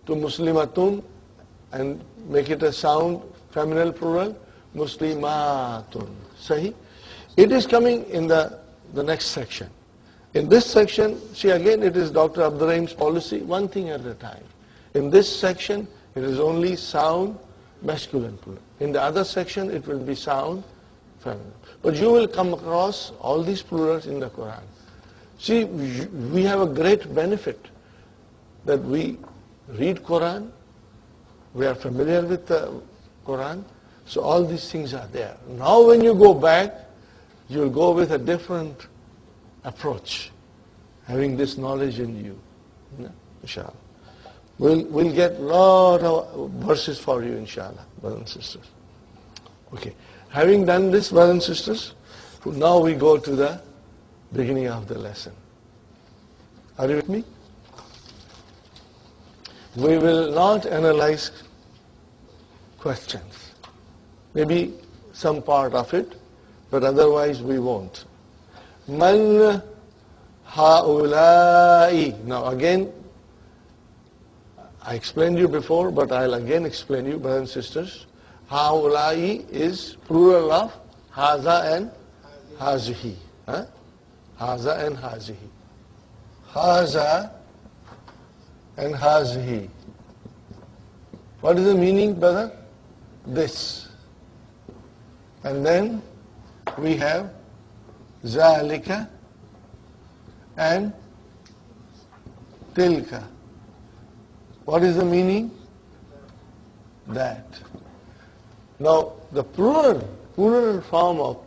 to Muslimatun and make it a sound feminine plural, Muslimatun. Sahi? It is coming in the next section. In this section, see again, it is Dr. Abdurrahim's policy, one thing at a time. In this section, it is only sound masculine plural. In the other section, it will be sound feminine. But you will come across all these plurals in the Qur'an. See, we have a great benefit that we read Qur'an, we are familiar with the Qur'an. So all these things are there. Now when you go back, you'll go with a different approach, having this knowledge in you. Inshallah. We'll get a lot of verses for you, inshallah, brothers and sisters. Okay. Having done this, brothers and sisters, now we go to the beginning of the lesson. Are you with me? We will not analyze questions. Maybe some part of it, but otherwise we won't. Man ha'ulai. Now again, I explained you before, but I'll again explain you, brothers and sisters. Ha'ulai is plural of haza and hazihi. Haza and hazihi. Haza and hazihi. What is the meaning, brother? This. And then we have zalika and tilka. What is the meaning? That. Now the plural form of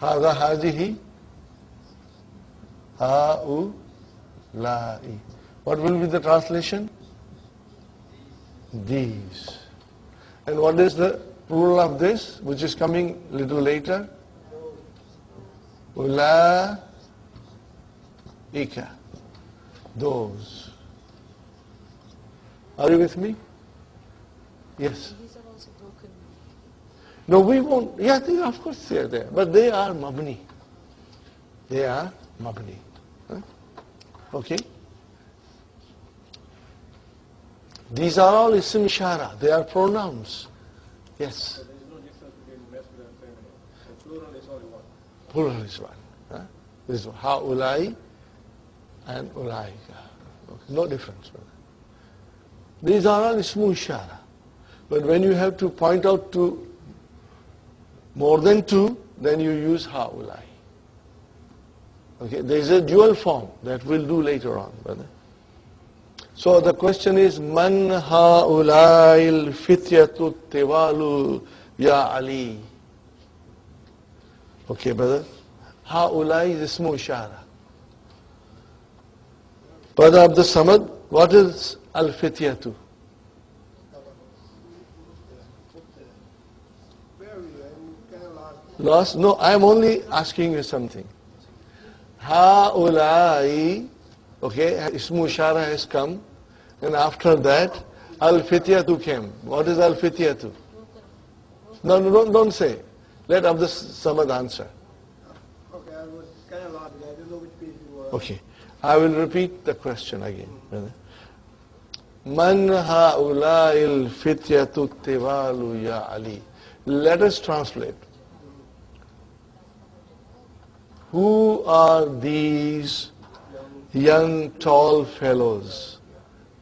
hada hazihi, ha'ulai. What will be the translation? These. And what is the plural of this, which is coming a little later? Ulaika. Those. Are you with me? Yes. These are also broken. No, we won't. Yeah, of course they are there. But they are mabni. They are mabni. Okay? These are all ism ishara. They are pronouns. Yes. So there is no difference between masculine and feminine. The plural is only one. Plural is one. This is ha'ulai and ulaika. Okay. No difference. These are all ism ishara. But when you have to point out to more than two, then you use ha'ulai. Okay, there is a dual form that we'll do later on, brother. So the question is, Man ha'ulai al-fityatu tiwalu ya Ali. Okay, brother. Ha'ulai is ismu ishara. Brother Abdul Samad, what is al-fityatu? Lost? No, I am only asking you something. Ha'ulai, okay, ismu ishara has come, and after that, al-fityatu came. What is al-fityatu? No, don't say. Let Abdul Samad answer. Okay, I was kind of lost. I didn't know which page you were. Okay, I will repeat the question again. Man ha'ulai al-fityatu tiwalu ya Ali. Let us translate. Who are these young tall fellows,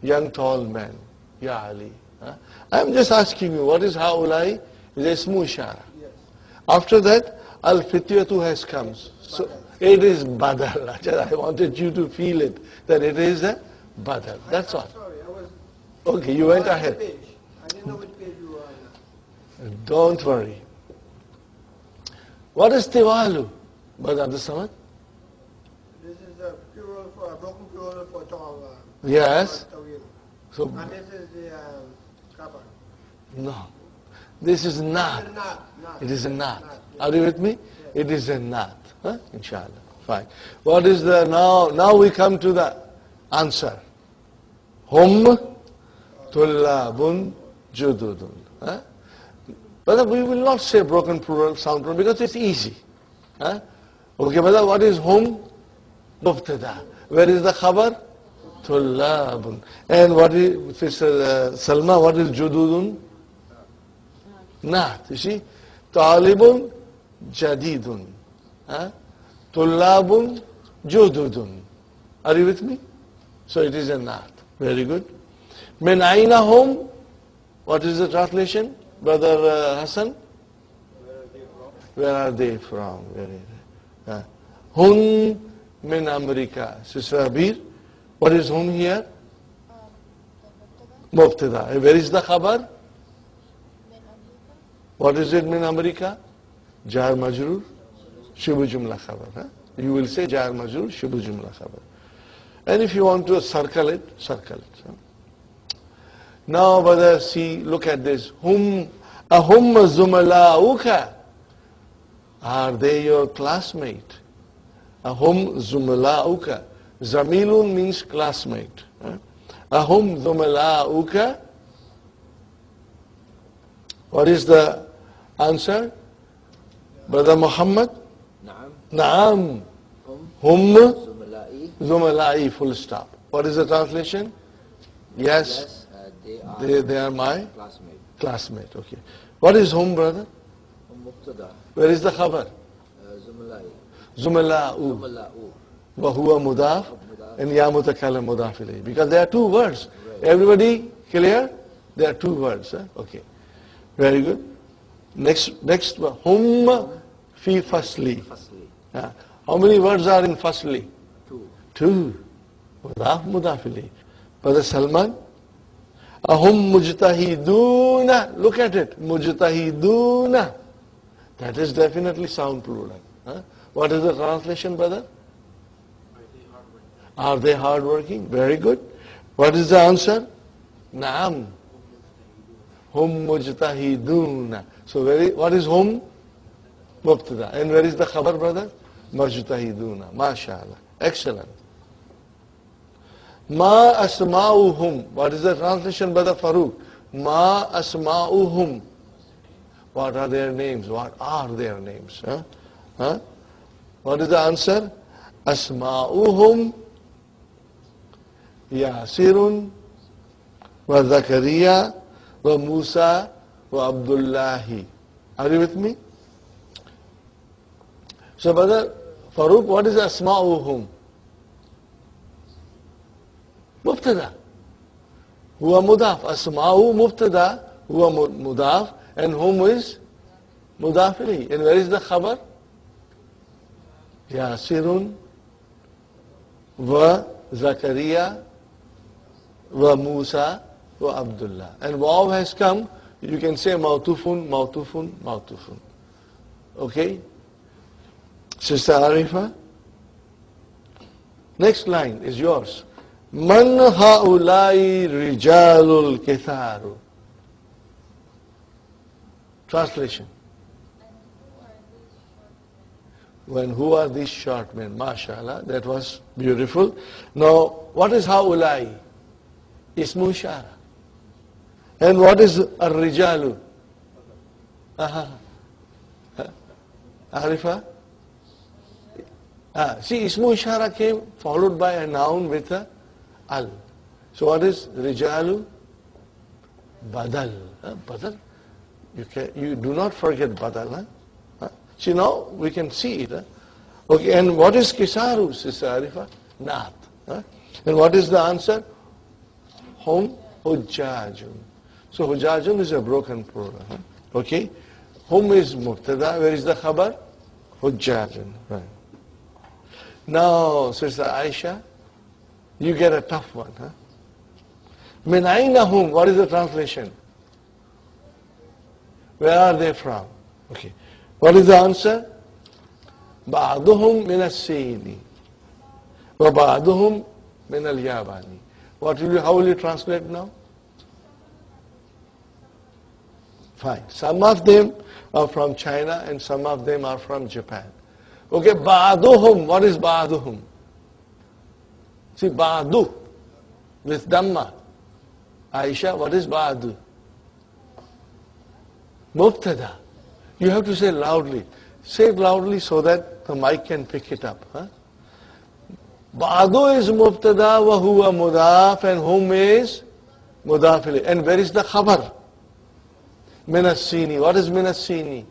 young tall men? Ya Ali. I am just asking you, what is ha'ulai? It's ismu ishara. Yes. After that, al-fityatu has come. So it is badal. I wanted you to feel it, that it is a badal. That's all. Sorry, I was. Okay, you went on the ahead. page. I didn't know which page you were on. Don't worry. What is tiwalu? Brother Abdul Samad? This is a plural for a broken plural for tall. Yes. Tawil. So, And this is the cover. no. This is not. It is a not. Are you with me? It is a not. Inshallah. Fine. What is the, now we come to the answer. Hum tullabun jududun. But we will not say broken plural, sound plural, because it's easy. Okay, brother, what is hum? Mubtada. Where is the khabar? Tullabun. And what is, Sister Salma, what is jududun? Not. You see? Talibun jadidun. Tullabun jududun. Are you with me? So it is a not. Very good. Min aina hum? What is the translation? Brother Hassan? Where are they from? Hun min America. Sister Abir, what is hun here? Mubtada. And where is the khabar? What is it min America? Jar majrur, shibu jumla khabar. Huh? You will say jar majrur, shibu jumla khabar. And if you want to circle it, circle it. Huh? Now, brother, see, look at this. Ahum zumalauka. Are they your classmate? Ahum zumalauka. Zamilun means classmate. Huh? Ahum zumalauka. What is the answer? Brother Muhammad? Naam. Hum zumalai, full stop. What is the translation? Yes, they are my classmate. Okay. What is hum, brother? Where is the khabar? Zumala'u. Wa huwa muḍāf and ya mutakallim muḍāf ilayhi. Because there are two words. Everybody clear? There are two words. Huh? Okay. Very good. Next hum fi fasli. How many words are in fasli? Two. Muḍāf muḍāf ilayhi. Brother Salman? Ahum mujtahiduna. Look at it. Mujtahiduna. That is definitely sound plural. Huh? What is the translation, brother? Are they hardworking? Very good. What is the answer? Naam. Hum mujtahiduna. So what is hum? Mubtada. And where is the khabar, brother? Mujtahiduna. MashaAllah. Excellent. Ma asma'uhum. What is the translation, brother Farooq? Ma asma'uhum. What are their names? What are their names? Huh? Huh? What is the answer? Asma'uhum Yasirun wa Zakariya wa Musa wa Abdullahi. Are you with me? So, brother Farooq, what is Asma'uhum? Mubtada. Huwa muḍāf. Asma'u mubtada. Huwa muḍāf. And hum is muḍāf ilayhi. And where is the khabar? Yasirun wa Zakariya wa Musa wa Abdullah. And waw has come. You can say mawtufun, mawtufun, mawtufun. Okay? Sister Arifa? Next line is yours. Man ha'ulai rijalul kitharu. Translation. When who are these short men? MashaAllah, that was beautiful. Now, what is ha'ulai? Ismu ishara. And what is ar-rijalu? Arifa? See, ismu ishara came followed by a noun with a al. So what is rijalu? Badal. Badal. You do not forget badal. See, now we can see it. Okay, and what is kisaru, Sister Arifa? Naat. And what is the answer? Hum hujjajun. So hujjajun is a broken plural. Okay? Hum is mubtada. Where is the khabar? Hujjajun. Right. Now, Sister Aisha, you get a tough one. Min aina hum. What is the translation? Where are they from? Okay. What is the answer? Ba'duhum min as-Sini wa ba'duhum min al-Yabani. How will you translate now? Fine. Some of them are from China and some of them are from Japan. Okay, ba'duhum. What is ba'duhum? See, ba'du with Dhamma. Aisha, what is ba'du? Mubtada. You have to say loudly. Say it loudly so that the mic can pick it up. Ba'du is mubtada wa huwa muḍāf and hum is muḍāf ilayhi. And where is the khabar? Min as-Sini. What is min as-Sini?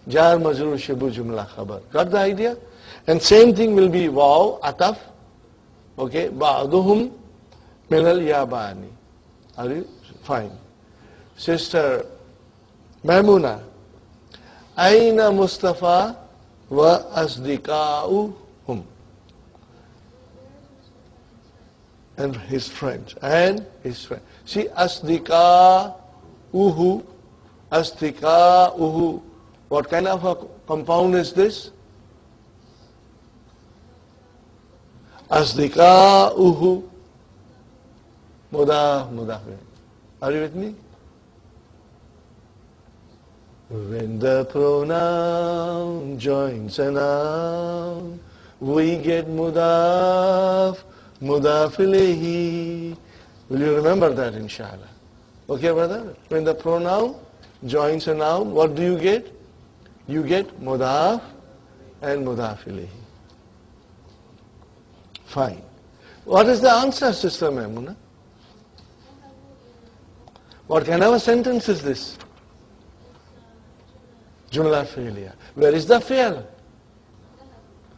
Jar majrur shibu jumla khabar. Got the idea? And same thing will be waw, ataf. Okay, ba'duhum min al-Yabani. Are you? Fine. Sister Maimuna. Aina Mustafa wa asdiqa'uhum. and his friends. And his friend. See, asdika uhu. Asdika uhu. What kind of a compound is this? Asdika uhu. Muḍāf, muḍāf. Are you with me? When the pronoun joins a noun, we get muḍāf, muḍāf ilayhi. Will you remember that, inshallah? Okay, brother? When the pronoun joins a noun, what do you get? You get muḍāf and muḍāf ilayhi. Fine. What is the answer, Sister Maimuna? What kind of a sentence is this? Jumla fi'liya. Where is the fi'l?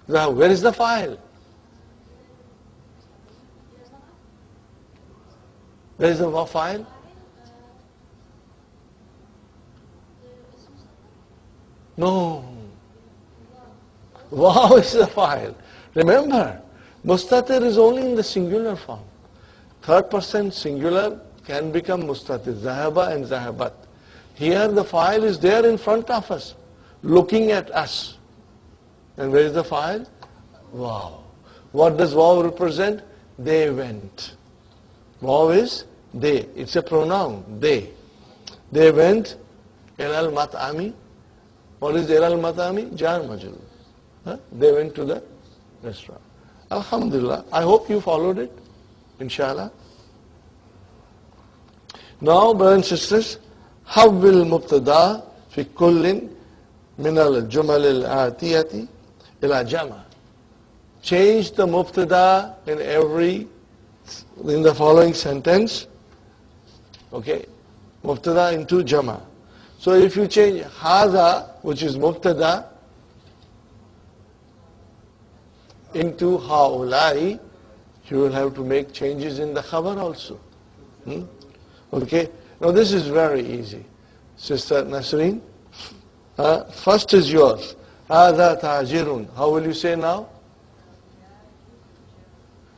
Where is the file? Where is the file? No. Wow is the file. Remember, mustatir is only in the singular form. Third person singular can become mustatir. Zahaba and zahabat. Here the file is there in front of us, looking at us. And where is the file? Wow. What does wow represent? They went. Wow is they. It's a pronoun, they. They went ilal mat'ami. What is ilal mat'ami? Jar majrur. They went to the restaurant. Alhamdulillah. I hope you followed it. Inshallah. Now, brothers and sisters, حول المبتدا في كل من الجمل الآتية إلى جمع. Change the mubtada in the following sentence. Okay, mubtada into jama. So if you change هذا, which is mubtada, into هؤلاء, you will have to make changes in the khabar also. Okay. Now this is very easy. Sister Nasreen, first is yours. هذا تاجر. How will you say now?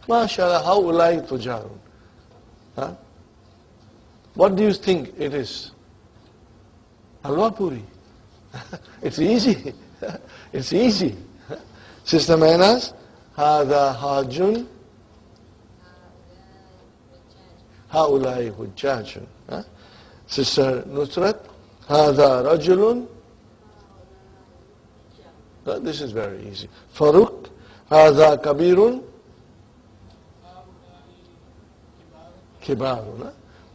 MashaAllah, هؤلاء تجار. What do you think it is? Halwa puri. It's easy. It's easy. Sister Mainas, هذا حاج. هؤلاء حجاج. Sister Nusrat, هذا رجل. This is very easy. Farooq, هذا كبير. كبار.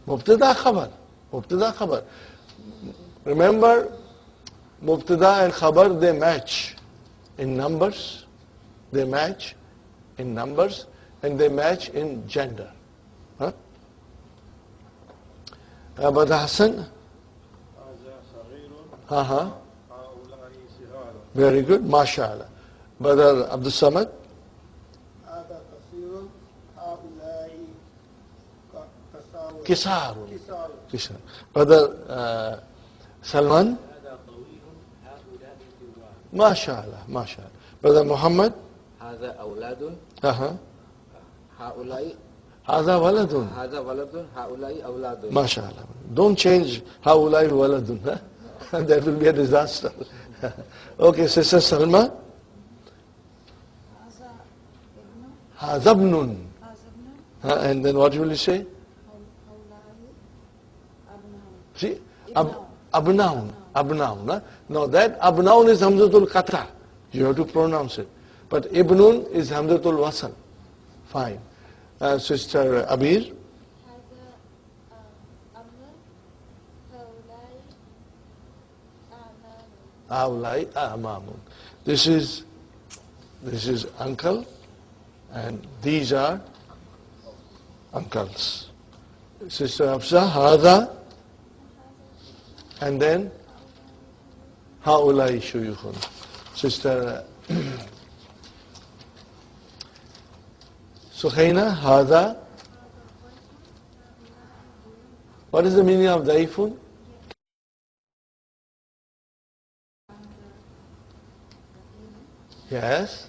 مبتدا خبر. مبتدا خبر. Remember, mubtada and khabar, they match in numbers. They match in numbers and they match in gender. But Hassan? Very good, mashallah. Brother Abdul Samad? Kisar. Brother Salman? Mashallah, mashallah. Brother Muhammad? هذا أولاد هؤلاء هذا ولد هذا ولد هؤلاء أولاد. MashaAllah. Don't change هؤلاء ولد. That will be a disaster. Okay, Sister Salma. هذا ابن. And then what will you say? See, abnaun. Abnaun. Now that abnaun is hamzatul qata. You have to pronounce it. But ibnun is hamzatul wasal. Fine. Sister Abir. Awlai amamun. This is uncle, and these are uncles. Sister Hafsa, hada, and then haulai shuyukhun. Sister Sukhaina, hada. What is the meaning of daifun? Yes.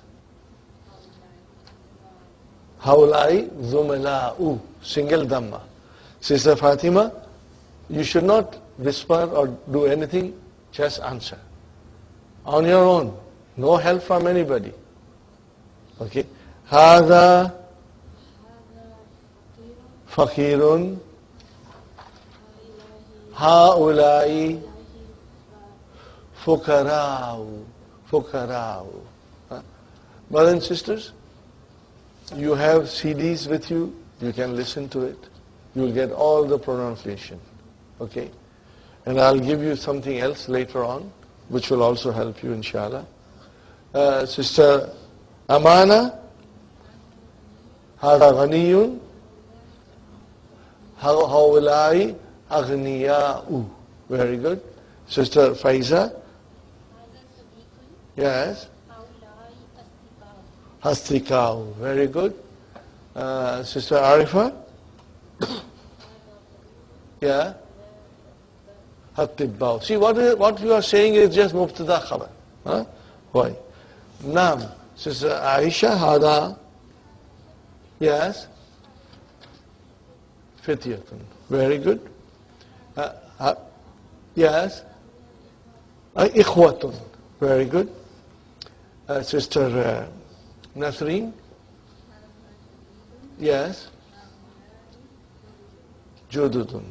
Haulai zumala'u. Single dhamma. Sister Fatima, you should not whisper or do anything, just answer. On your own. No help from anybody. Okay. Hada fakirun. Haulai fukara'u. Fukara'u. Brothers and sisters, you have CDs with you, you can listen to it. You will get all the pronunciation. Okay? And I'll give you something else later on, which will also help you, inshallah. Sister Amana, Hada Ghaniyun, Haulai Aghniya'u. Very good. Sister Faiza, yes. Hastikau. Very good. Sister Arifa? Yeah? Hattibau. See, what you are saying is just mubtada khabar. Huh? Why? Naam. Sister Aisha, Hada? Yes? Fityatun. Very good. Yes? Ikhwatun. Very good. Sister Nasreen? Yes? Jududun.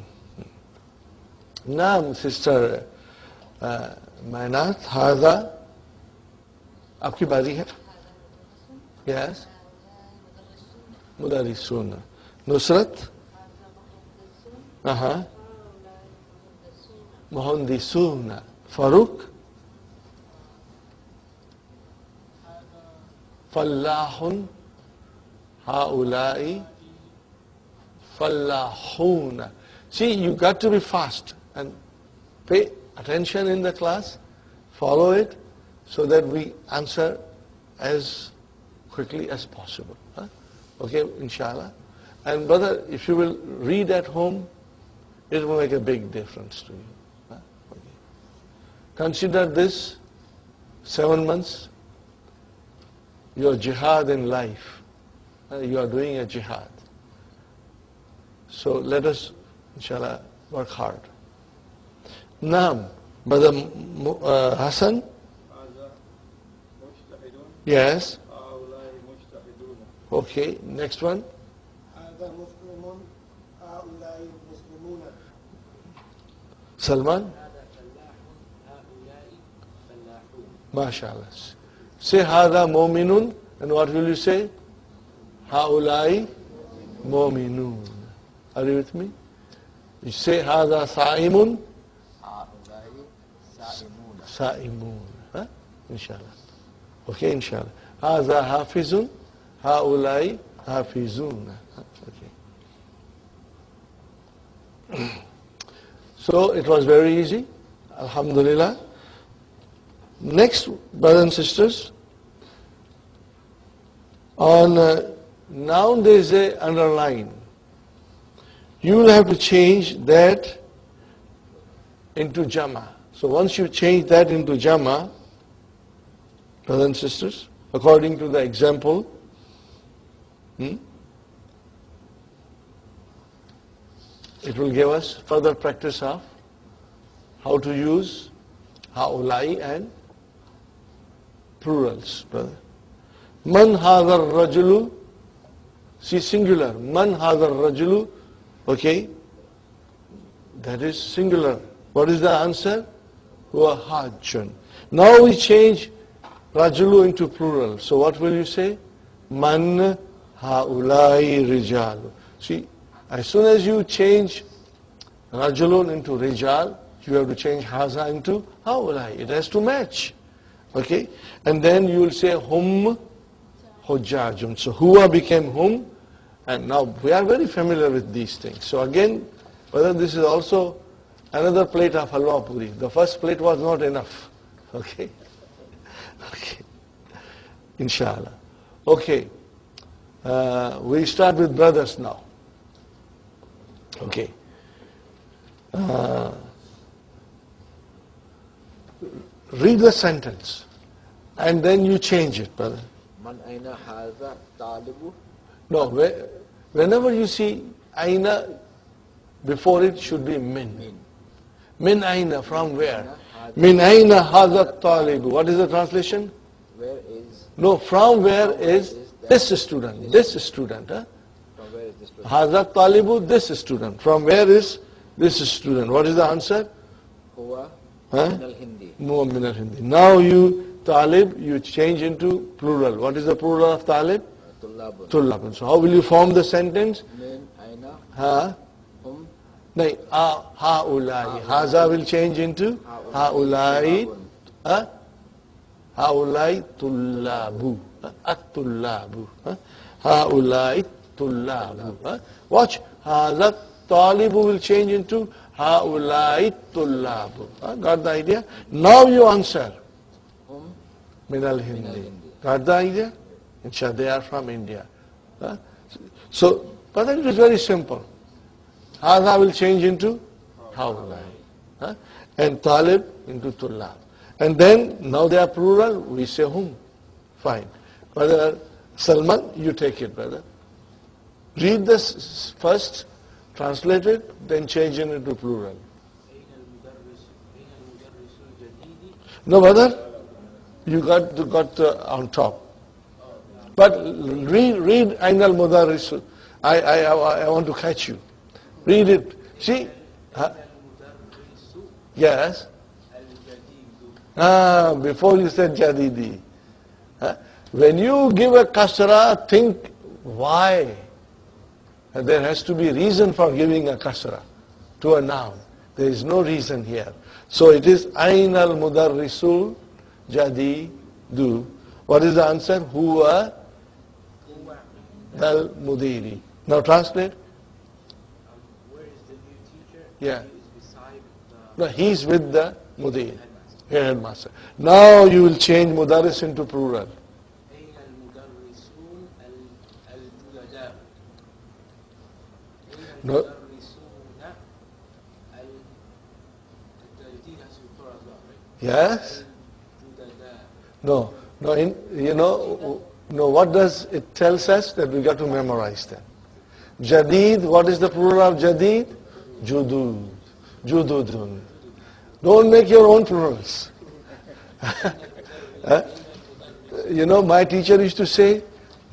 Naam, Sister Mainat, Hada? Aapki baari hai? Yes? Mudarrisuna. Nusrat? Muhandisuna. Farooq? Fallahun. Haulai Fallahuna. See, you got to be fast and pay attention in the class, follow it, so that we answer as quickly as possible. Huh? Okay, inshallah. And brother, if you will read at home, it will make a big difference to you. Huh? Okay. Consider this 7 months, your jihad in life. You are doing a jihad. So let us, inshallah, work hard. Naam, Brother Hassan? Yes. Okay, next one. Salman? MashaAllah. Say Hada Mu'minun, and what will you say? Haulai Mu'minun. Are you with me? You say Hada Sa'imun. Haulai Sa'imun. Sa'imun. Huh? Inshallah. Okay, inshallah. Hada Hafizun. Haulai Hafizun. Okay. So it was very easy. Alhamdulillah. Next, brothers and sisters, on noun there is a underline. You will have to change that into Jama. So once you change that into Jama, brothers and sisters, according to the example, it will give us further practice of how to use haulai and plurals, brother. Man hadha rajulu, see singular. Man hadha rajulu, okay, that is singular. What is the answer? Huwa hajjun. Now we change rajulu into plural. So what will you say? Man haulai rijalu. See, as soon as you change rajulun into rijal, you have to change haza into haulai. It has to match. Okay? And then you will say hum hujjajun. So huwa became hum. And now we are very familiar with these things. So again, whether this is also another plate of halwa puri. The first plate was not enough. Okay? Okay. Inshallah. Okay. We start with brothers now. Okay. Read the sentence and then you change it, brother. Man aina hadha talibu? No, whenever you see aina, before it should be min. Min aina, from where? Min aina hadha talibu. What is the translation? Where is? No, from where is this student? This student. Huh? From where is this student? Hadha talibu, this student. From where is this student? What is the answer? Huwa Huh? min al-Hindi. No, min al-Hindi. Now you, talib, you change into plural. What is the plural of talib? Tullabun. Tullabun. So how will you form the sentence? Min aina Ha? hum No, ha'ulai. Haza will change into ha'ulai. Ha? Ha'ulai tullabu. At-tullabu. Ha'ulai tullabu. Watch. Haza talibu will change into ha'ulai tullabu. Got the idea? Now you answer. hum Min min al-Hindi. al-Hindi. Got the idea? Inshallah, they are from India. So, but it is very simple. Hadha will change into ha'ulai. And talib into tullab. And then, now they are plural, we say hum. Fine. Brother Salman, you take it, brother. Read this first, translate it, then change it into plural. No, brother, you got on top. But read Ain al-Mudarris. I want to catch you. Read it. See? Huh? Yes. Before you said Jadidi. When you give a kasra, think why. And there has to be reason for giving a kasra to a noun. There is no reason here. So it is Ain al-Mudarrisul Jadidu. What is the answer? Huwa al-Mudiri. Now translate. Where is the new teacher? Yeah. He is beside No, he's with the Mudir, headmaster. Now you will change Mudaris into plural. أين المدرسون الجدد؟ أين No. المدرسون الجدد has to be plural as well, right? Yes? الجدد. No. No, what does it tells us? That we got to memorize them. Jadid, what is the plural of Jadid? Judud. Jududun. Don't make your own plurals. My teacher used to say,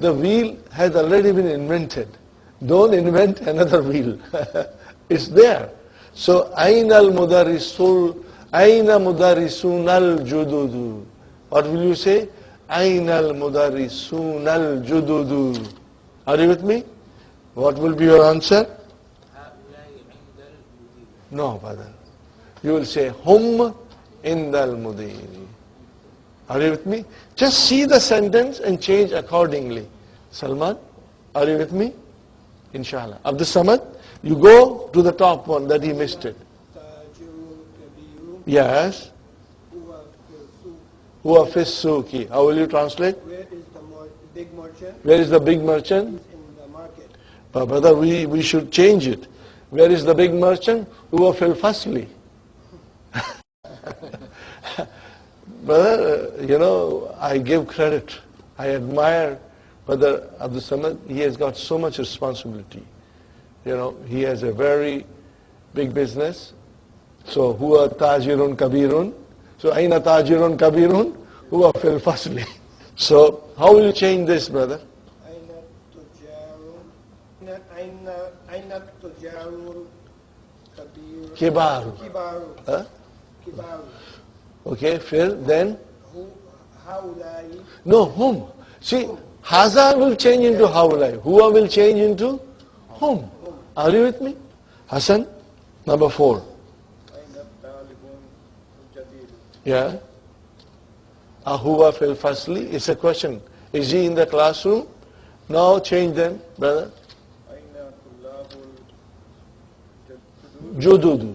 the wheel has already been invented. Don't invent another wheel. It's there. So, Aina al-Mudarrisul, Aina Mudarrisun al-Jududu. What will you say? Aina al-Mudarrisun al-Jududu. Are you with me? What will be your answer? هؤلاء عند المدير. No, brother. You will say, Hum indal mudiri. Are you with me? Just see the sentence and change accordingly. Salman, are you with me? Inshallah. Abdul Samad, you go to the top one that he missed it. Yes. Huwa fis suki. How will you translate? Where is the big merchant? Where is the big merchant? In the market. But brother, we should change it. Where is the big merchant? Huwa fil fasli. Brother, I give credit. I admire Brother Abdul Samad. He has got so much responsibility. He has a very big business. So, huwa tajirun kabirun. So, aina tajirun kabirun? Huwa fil fasli. So, how will you change this, brother? Aina tujarun kabir. Kibaru. Kibaru. Huh? Kibaru. Okay, Phil, then? Haulai. No, whom. See, Haza will change into Haulai. Huwa will change into whom. Are you with me? Hassan, number 4. Yeah. Ahuwa fil fasli. It's a question. Is he in the classroom? Now change them, brother. Jududu.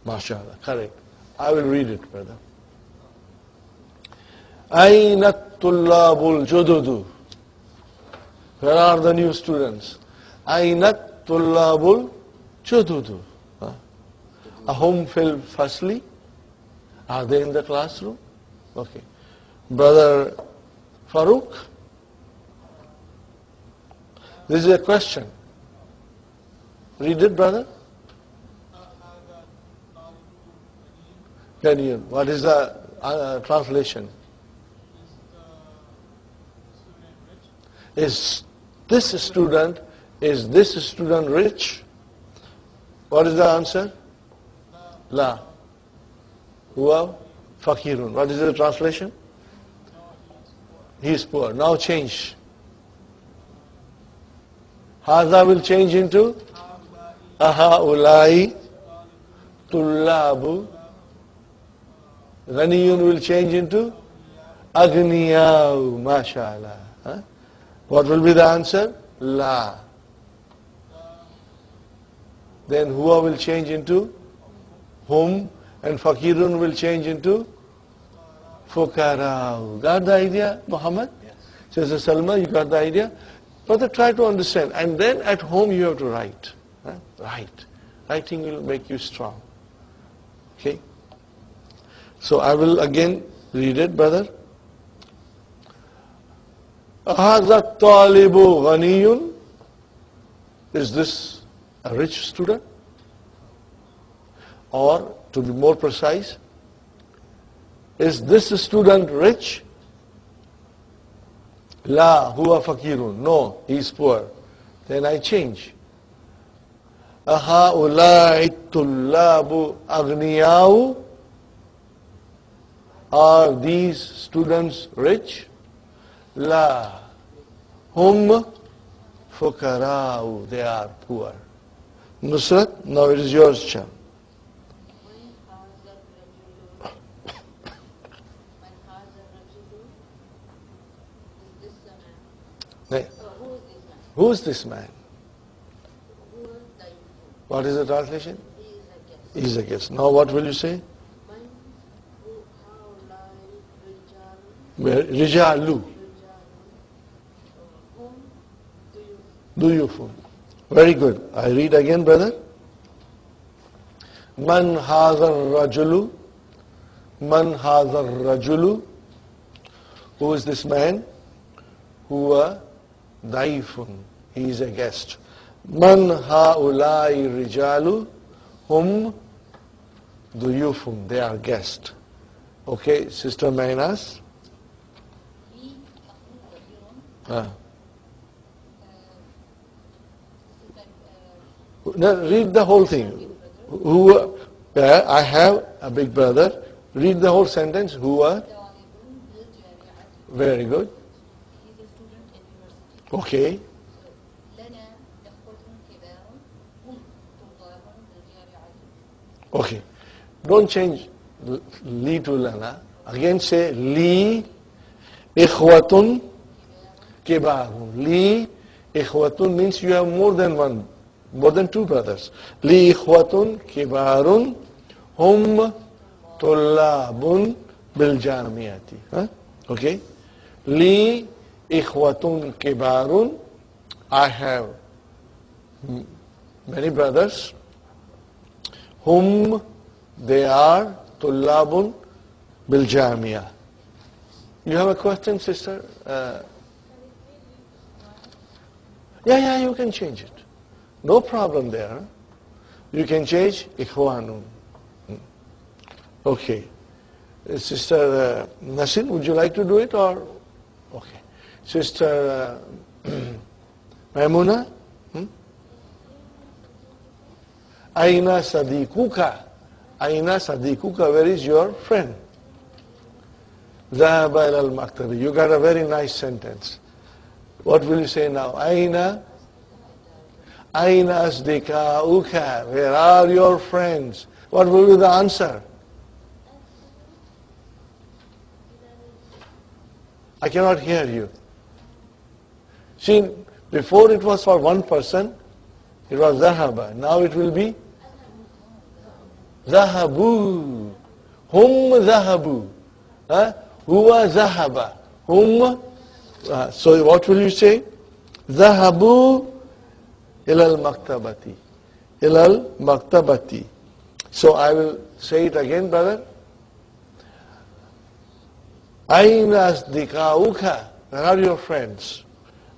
MashaAllah, correct. I will read it, brother. Aina tullabul jududu. Where are the new students? Aina tullabul jududu. Ahum fil fasli. Are they in the classroom? Okay. Brother Farooq? This is a question. Read it, brother. Ganiyun. What is the translation? Is this student rich? What is the answer? La. Huwa fakirun. What is the translation? He is poor. Now change. Haza will change into Ahaulai Tullabu. Ghaniyun will change into Aghniyau. MashaAllah. Huh? What will be the answer? La. Then Huwa will change into Hum, and Fakirun will change into Fukarau. Got the idea, Muhammad? Yes. Sister Salma, you got the idea? Brother, try to understand. And then at home you have to write. Huh? Write. Writing will make you strong. Okay? So I will again read it, brother. Ahazat talibu ghaniyun. Is this a rich student? Or, to be more precise, is this student rich? La huwa fakirun. No, he is poor. Then I change. Ahaulai tullabu aghniyau. Are these students rich? La. Hum fukarau. They are poor. Nusrat, now it is yours, Chan. Who is this man? What is the translation? He is a guest. Now what will you say? Rijalu. Duyufun. Very good. I read again, brother. Man hazar rajulu. Man hazar rajulu. Who is this man? Huwa daifun. He is a guest. Man haulai rijalu. Hum duyufun. They are guests. Okay, Sister Mainas. Now read the whole thing. Who? I have a big brother. Read the whole sentence. Who are? Very good. Okay. Okay. Don't change li to lana. Again say li ikhwatun kibarun. Li ikhwatun means you have more than two brothers. Li ikhwatun kibarun hum tullabun bil jamiyati. Okay. Li ikhwatun kibarun. I have many brothers. Whom they are tullabun bil jamia. You have a question, sister? Yeah, you can change it. No problem there. You can change ikhwanun. Okay. Sister Nasin, would you like to do it or? Okay. Sister Maimuna? Aina Sadiquka. Aina Sadiquka, where is your friend? Zahaba ila al-maktabi. You got a very nice sentence. What will you say now? Aina asdikauka. Where are your friends? What will be the answer? I cannot hear you. See, before it was for one person, it was Zahaba. Now it will be Zahabu. Hum Zahabu. Huwa Zahaba. Hum. So what will you say? Zahabu ilal maktabati. Ilal maktabati. So I will say it again, brother. Aina asdikauka. Where are your friends?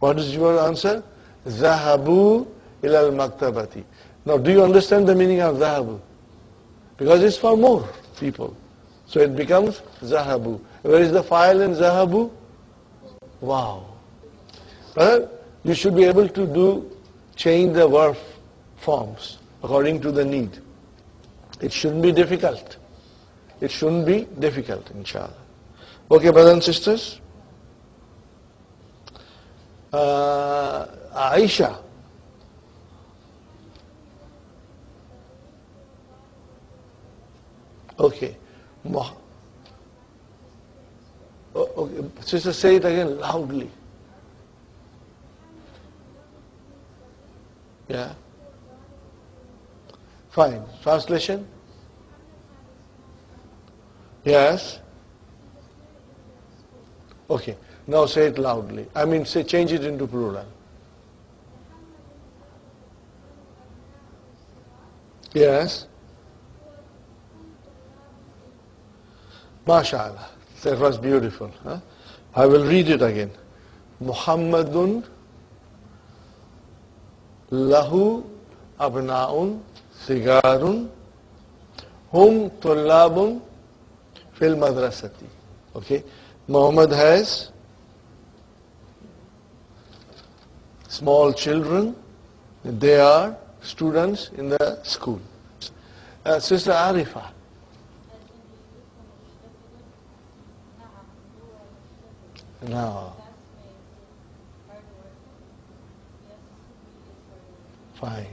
What is your answer? ذهبوا إلى المكتبة. Now, do you understand the meaning of ذهبوا? Because it's for more people. So it becomes ذهبوا. Where is the file in ذهبوا? Wow. But you should be able to change the verb forms according to the need. It shouldn't be difficult. It shouldn't be difficult, inshallah. Okay, brothers and sisters? Aisha. Okay. Okay. Sister, say it again loudly. Yeah. Fine. Translation? Yes. Okay. Now say it loudly. I mean, say change it into plural. Yes. MashaAllah. That was beautiful. Huh? I will read it again. Muhammadun lahu abna'un sigarun hum tullabun fil madrasati. Okay. Muhammad has small children. They are students in the school. Sister Arifa. No. Fine.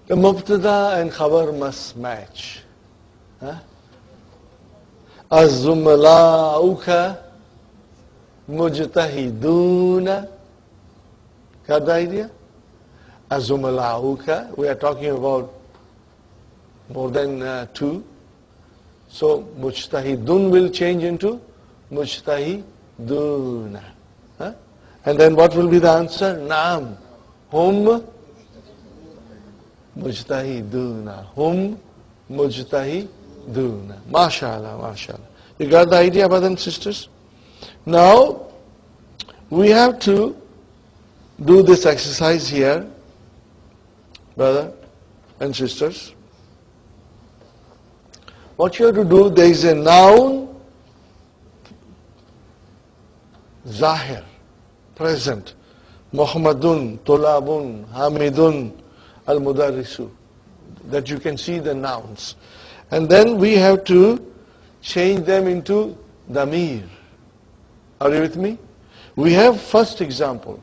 The mubtada and khabar must match. Az-zumla'uka mujtahiduna. Got the idea? Az-zumla'uka, we are talking about more than two. So mujtahidun will change into mujtahiduna. And then what will be the answer? Naam. Hum mujtahiduna. Hum mujtahiduna. MashaAllah, MashaAllah. You got the idea, brothers and sisters? Now, we have to do this exercise here, brother and sisters. What you have to do, there is a noun, zahir, present. Muhammadun, Tulabun, Hamidun, Al-Mudarrisu. That you can see the nouns. And then we have to change them into damir. Are you with me? We have first example,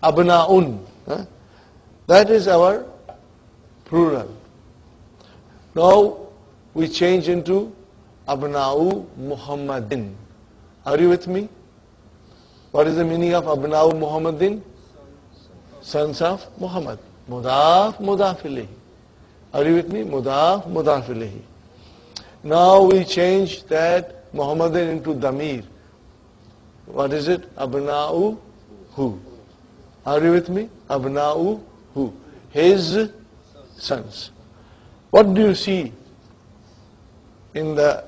Abna'un. That is our plural. Now we change into Abna'u Muhammadin. Are you with me? What is the meaning of Abna'u Muhammadin? Sons of Muhammad. Muḍāf, Muḍāf Ilayhi. Are you with me? Muḍāf, Muḍāf Ilayhi. Now we change that Muhammadin into damir. What is it? Abna'u hu. Are you with me? Abna'u hu. His sons. What do you see in the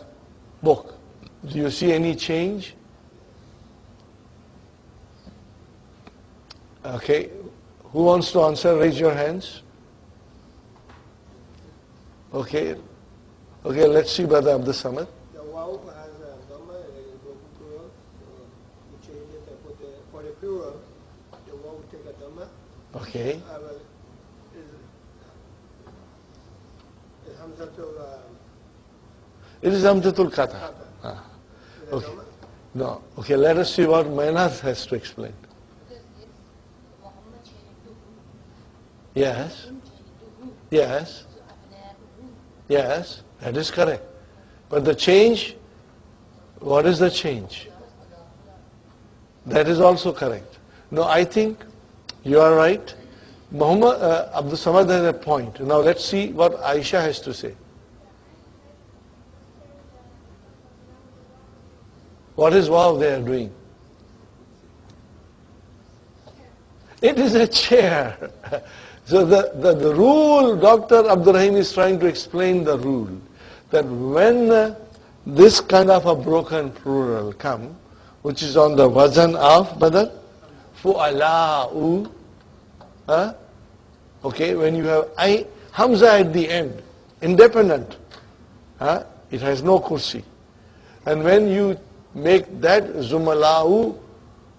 book? Do you see any change? Okay. Who wants to answer? Raise your hands. Okay. Okay, let's see Brother Abdul Samad. The waw has a dhamma in broken plural, so we change it and put for the plural, the waw will take a dhamma. Okay. Is hamzatul It is Hamzatul Qata. Okay. No. Okay, let us see what Maynaz has to explain. Because it's Muhammad changed to who? Yes. Changed to who? Yes. So Abna'u. Yes. That is correct. But the change, what is the change? That is also correct. No, I think you are right. Muhammad Abdul Samad has a point. Now let's see what Aisha has to say. What is wow they are doing? It is a chair. So the rule, Dr. Abdurrahim is trying to explain the rule, that when this kind of a broken plural come, which is on the wazn of badal, fu'ala'u, okay, when you have I, Hamza at the end, independent, it has no kursi. And when you make that zumala'u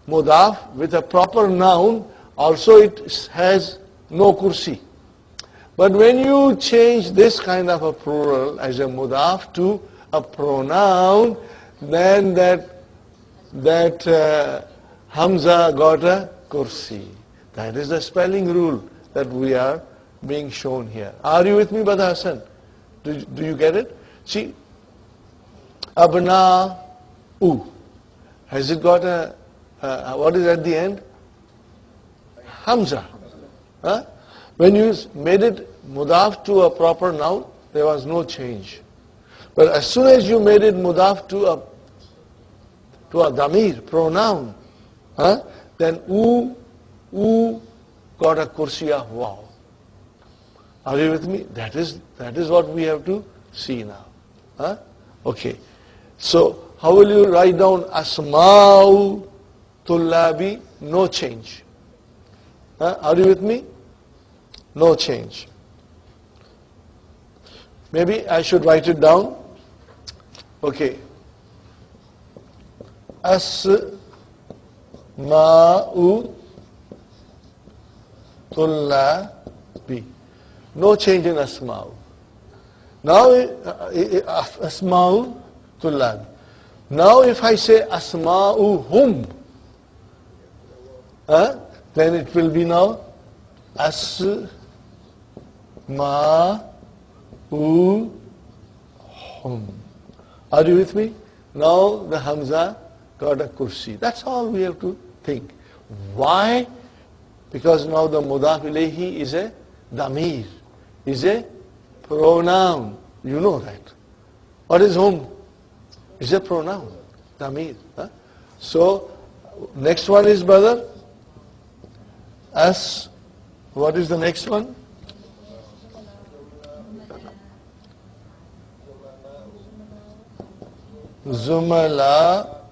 muḍāf with a proper noun, also it has no kursi. But when you change this kind of a plural as a muḍāf to a pronoun, then that Hamza got a kursi. That is the spelling rule that we are being shown here. Are you with me, Brother Hassan? Do you get it? See, abna'u. Has it got a, what is at the end? Hamza. When you made it muḍāf to a proper noun, there was no change. But as soon as you made it muḍāf to a damir, pronoun, then u got a kursi of wow. Are you with me? That is what we have to see now. Okay. So how will you write down asma'u tullabi? No change. Are you with me? No change. Maybe I should write it down. Okay. Asma'u tullabi. No change in asma'u. Now asma'u tullabi. Now if I say asma'u hum, then it will be now asma'u hum. Are you with me? Now the Hamza got a kursi. That's all we have to think. Why? Because now the Muḍāf ilayhi is a damir, is a pronoun. You know that. What is hum? Is a pronoun, damir. So next one is, brother, what is the next one? Zumala'u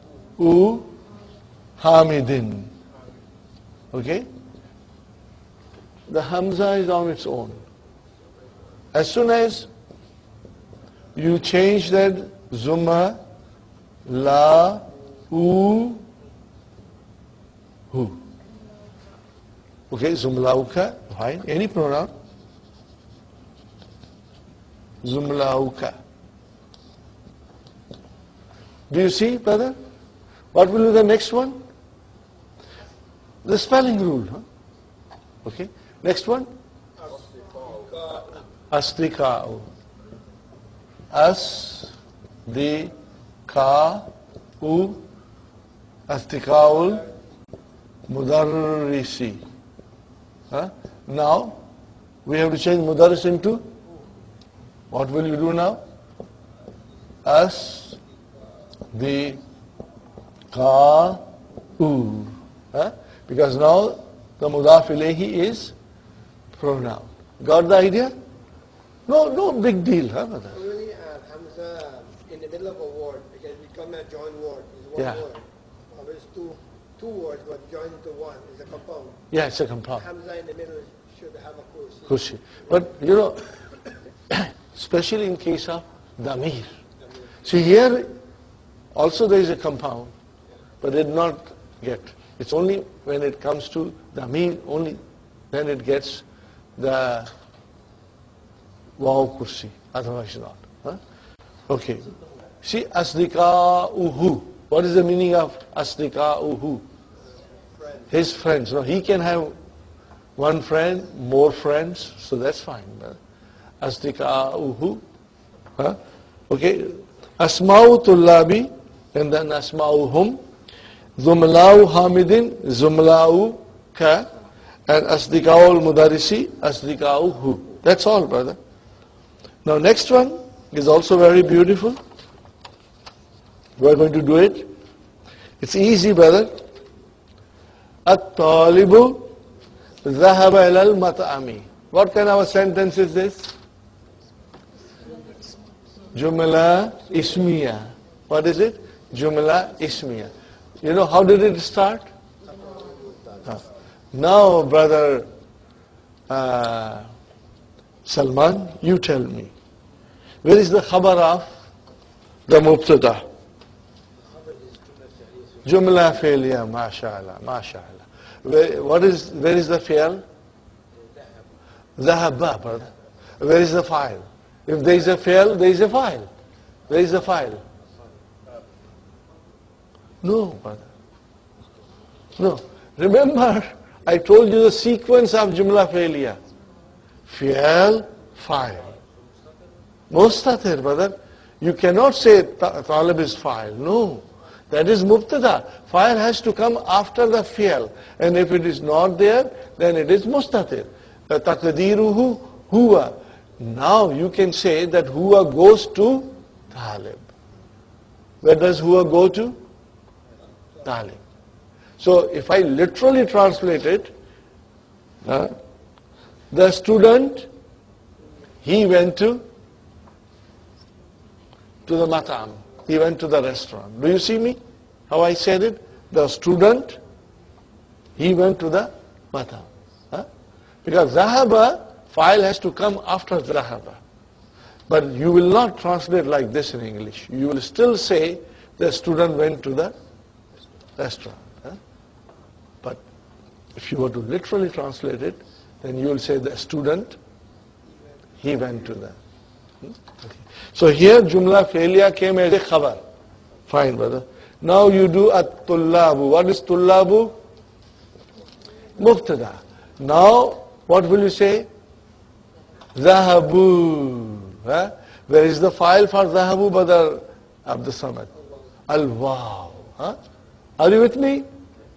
hamidin. Okay? The Hamza is on its own. As soon as you change that zumala'u hu. Okay, zumlauka, fine. Any pronoun? Zumlauka. Do you see, brother? What will be the next one? The spelling rule. Okay. Next one? Astika'u. Astika'u. Astika'ul mudarrisi. Now, we have to change mudarris into, what will you do now? Astika'u. Because now the Muḍāf ilayhi is pronoun. Got the idea? No big deal, brother? Only Hamza in the middle of a word, because it becomes a joined word. It's one word. Always two words, but joined into one. It's a compound. Yeah, it's a compound. Hamza in the middle should have a kursi. But you know, especially in case of damir. See here, also there is a compound, but it did not get. It's only when it comes to damir, only then it gets the waw kursi. Otherwise not. Okay. See, asdika'uhu. What is the meaning of asdika'uhu? His friends. No, he can have one friend, more friends, so that's fine. Asdika'uhu. Okay. Asma'u tullabi, and then asma'uhum. Zumla'u hamidin, zumla'u ka, and asdika'ul mudarrisi, asdika'uhu. That's all, brother. Now next one is also very beautiful. We are going to do it. It's easy, brother. At-talibu dhahaba ila al-mat'ami. What kind of a sentence is this? Jumla Ismiya. What is it? Jumla Ismiya. You know how did it start? Now, brother Salman, you tell me. Where is the khabar of the mubtada? Jumla Fi'liya, mashallah, mashallah. Where is the fi'l? Dhahaba, brother. Where is the file? If there is a fi'l, there is a file. Where is the file? No, brother. No. Remember, I told you the sequence of Jumla Fi'liya. Fi'l, file. Mustatir, brother. You cannot say talib is file. No. That is mubtada. File has to come after the fi'l. And if it is not there, then it is mustatir. Taqdiruhu huwa. Now you can say that huwa goes to talib. Where does huwa go to? Talib. So if I literally translate it, the student, he went to the matam. He went to the restaurant. Do you see me? How I said it? The student, he went to the matam. Because zahaba, file has to come after zahaba. But you will not translate like this in English. You will still say the student went to the restaurant. But if you were to literally translate it, then you will say the student, he went to the. Okay. So here Jumla Fi'liya came as a khabar. Fine, brother. Now you do at-tullabu. What is tullabu? Mubtada. Now, what will you say? Zahabu. Where is the file for Zahabu, brother Abdul Samad? Al-Wow. Are you with me?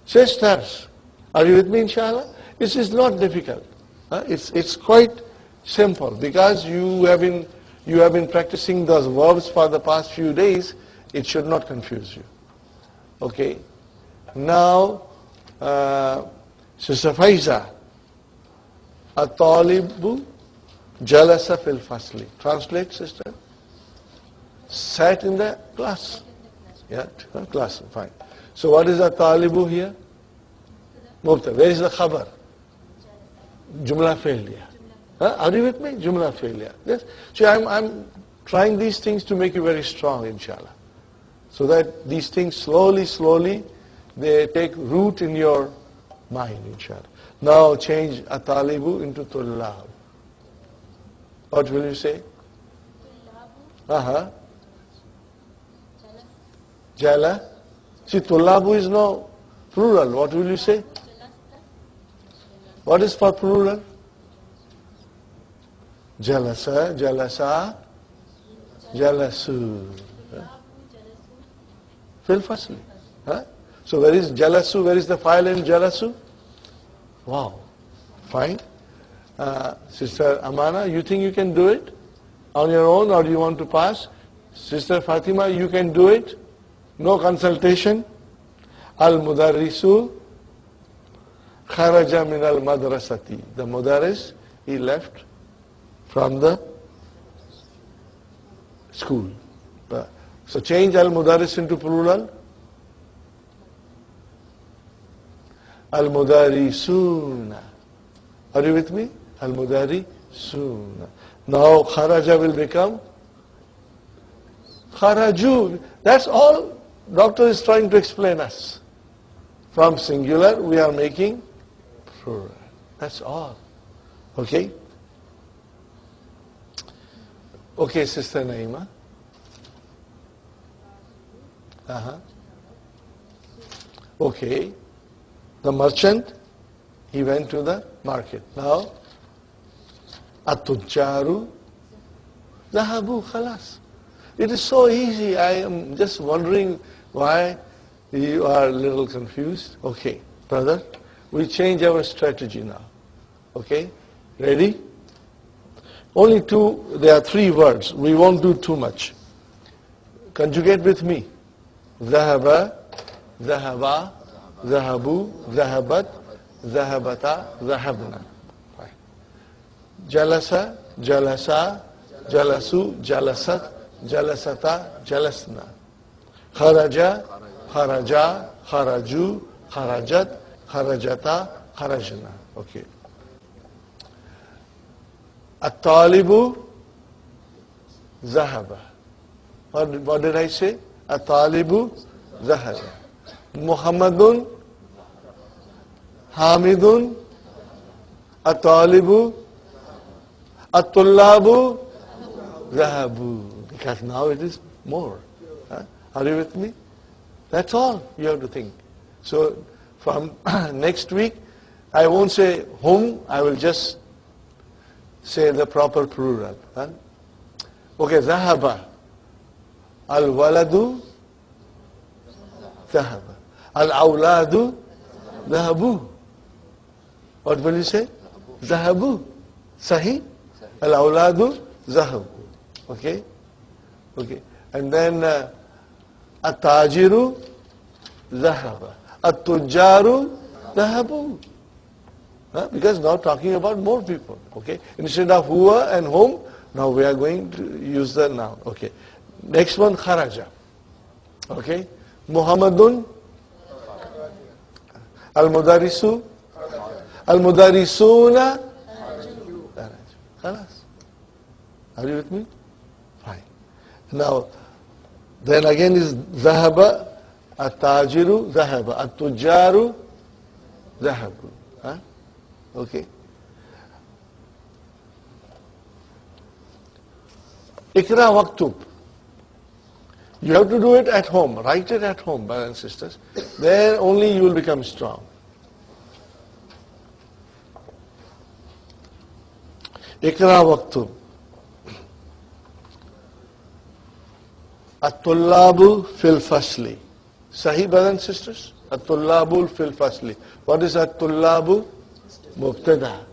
Sisters, are you with me, inshallah? This is not difficult. It's quite simple because you have been practicing those verbs for the past few days. It should not confuse you. Okay. Now, Sister Faiza, at-talibu jalasa fil fasli. Translate, sister. Sat in the class. Yeah, class. Fine. So what is at-talibu here? Mubtada. Where is the khabar? Jumla Fi'liya. Are you with me? Jumla Fi'liya. Yes. So I'm trying these things to make you very strong, inshallah. So that these things slowly, they take root in your mind, inshallah. Now change atalibu into tullab. What will you say? Jala. See, tullabu is now plural. What will you say? What is for plural? Jalasa, jalasa, jalasu. Fil fasli. So where is jalasu? Where is the file in jalasu? Wow. Fine. Sister Amana, you think you can do it on your own or do you want to pass? Sister Fatima, you can do it? No consultation? Al-Mudarrisu kharaja min al-madrasati. The Mudarris, he left from the school. So change al-Mudarris into plural. Al-Mudarrisuna. Are you with me? Al-Mudarrisuna. Now kharaja will become kharaju. That's all doctor is trying to explain us. From singular we are making plural. That's all. Okay? Okay, Sister Naima. Okay. The merchant, he went to the market. Now, at-tujjaru dhahabu khalas. It is so easy. I am just wondering why you are a little confused. Okay, brother, we change our strategy now. Okay, ready? There are three words. We won't do too much. Conjugate with me. Dhahaba, dhahaba, dhahabu, dhahabat, dhahabata, dhahabna. Jalasa, jalasa, jalasu, jalasat, jalasata, jalasna. Kharaja, kharaja, kharaju, kharajat, kharajata, kharajna. Okay. At-talibu, zahaba. What did I say? At-talibu, zahaba. Muhammadun, Hamidun, At-talibu, At-tullabu, zahabu. Because now it is more. Huh? Are you with me? That's all you have to think. So from next week, I won't say whom, I will just say the proper plural. Huh? Okay, zahaba. Al-waladu, zahaba. Al-awladu, zahabu. What will you say? Zahabu. Sahi? Al-awladu, zahabu. Okay? Okay. And then at-tajiru, zahaba. At-tujjaru, zahabu. Huh? Because now talking about more people. Okay? Instead of huwa and whom, now we are going to use the noun. Okay. Next one, kharaja. Okay? Muhammadun, al-mudarisu, al-mudarisuna, khalas. Are you with me? Fine. Now, then again is zahaba, at-tajiru, zahaba, at-tujjaru, zahabu. Huh? Okay. Ikra waktub. You have to do it at home. Write it at home, brothers and sisters. Then only you will become strong. Ikra waktub. At-tullabu fil fasli. Sahih, brothers and sisters? At-tullabu fil fasli. What is at-tullabu? Mubtada.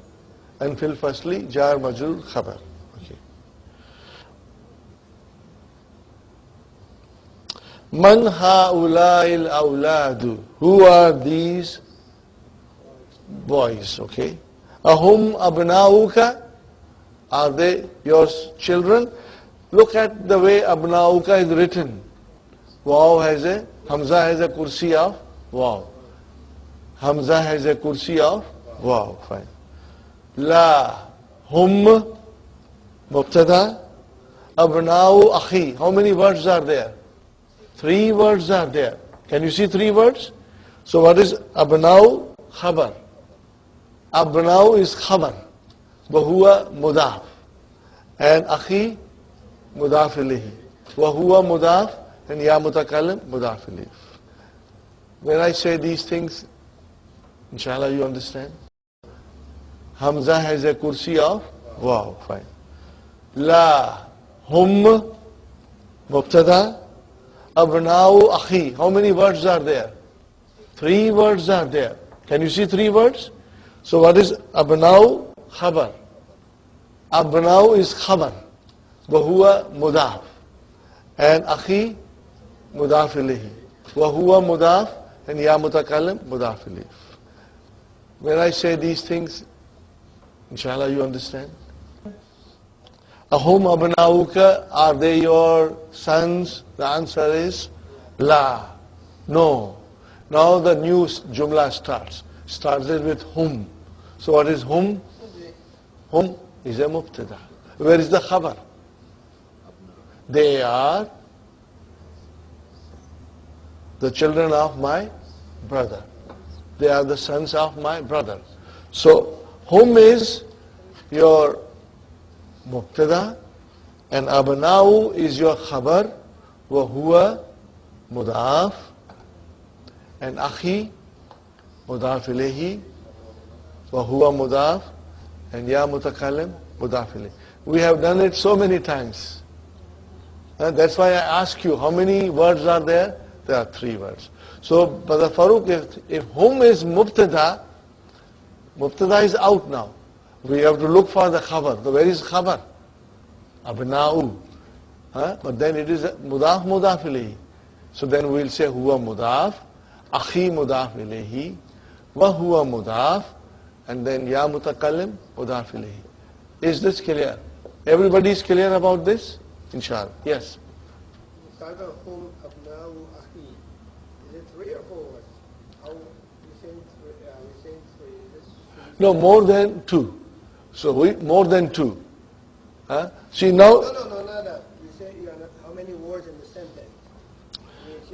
And fil fasli, jar majrur khabar. Okay. Man ha'ula'il awladu. Who are these boys? Okay. Ahum abna'uka. Are they your children? Look at the way abna'uka is written. Waw has a, Hamza has a kursi of waw. Hamza has a kursi of waw. Fine. La, hum, mubtada, abna'u akhi. How many words are there? 3 words are there. Can you see 3 words? So what is abna'u? Khabar. Abna'u is khabar. Wahuwa muḍāf. And akhi, muḍāf ilayhi. Wahuwa muḍāf. And ya mutakallim, muḍāf ilayhi. When I say these things, inshallah you understand. Hamza has a kursi of wow. Fine. La, hum, mubtada, abna'u akhi. How many words are there? 3 words are there. Can you see 3 words? So what is abna'u? Khabar. Abna'u is khabar. Wahuwa muḍāf. And akhi, muḍāf ilayhi. Wahuwa muḍāf. And ya mutakallim, muḍāf ilayhi. When I say these things, inshallah you understand. Ahum abna'uka, are they your sons? The answer is la. No. Now the new jumla starts. Started with hum. So what is hum? Hum is a mubtada. Where is the khabar? They are the children of my brother. They are the sons of my brother. So hum is your mubtada and abna'u is your khabar. Wa huwa muḍāf and akhi muḍāf ilayhi. Wa huwa muḍāf and ya mutakallim, muḍāf ilayhi. We have done it so many times. And that's why I ask you, how many words are there? There are 3 words. So, Brother Farooq, if hum is mubtada, mubtada is out now. We have to look for the khabar. So where is khabar? Abna'u. But then it is muḍāf, muḍāf ilayhi. So then we'll say huwa muḍāf, akhi muḍāf ilayhi, wa huwa muḍāf, and then ya mutakallim, muḍāf ilayhi. Is this clear? Everybody is clear about this? Inshallah. Yes. Hum abna'u akhi. Is it 3 or 4 words? How we saying 3? No, more than 2. So more than 2. Huh? See now. No, not that. You say how many words in the sentence?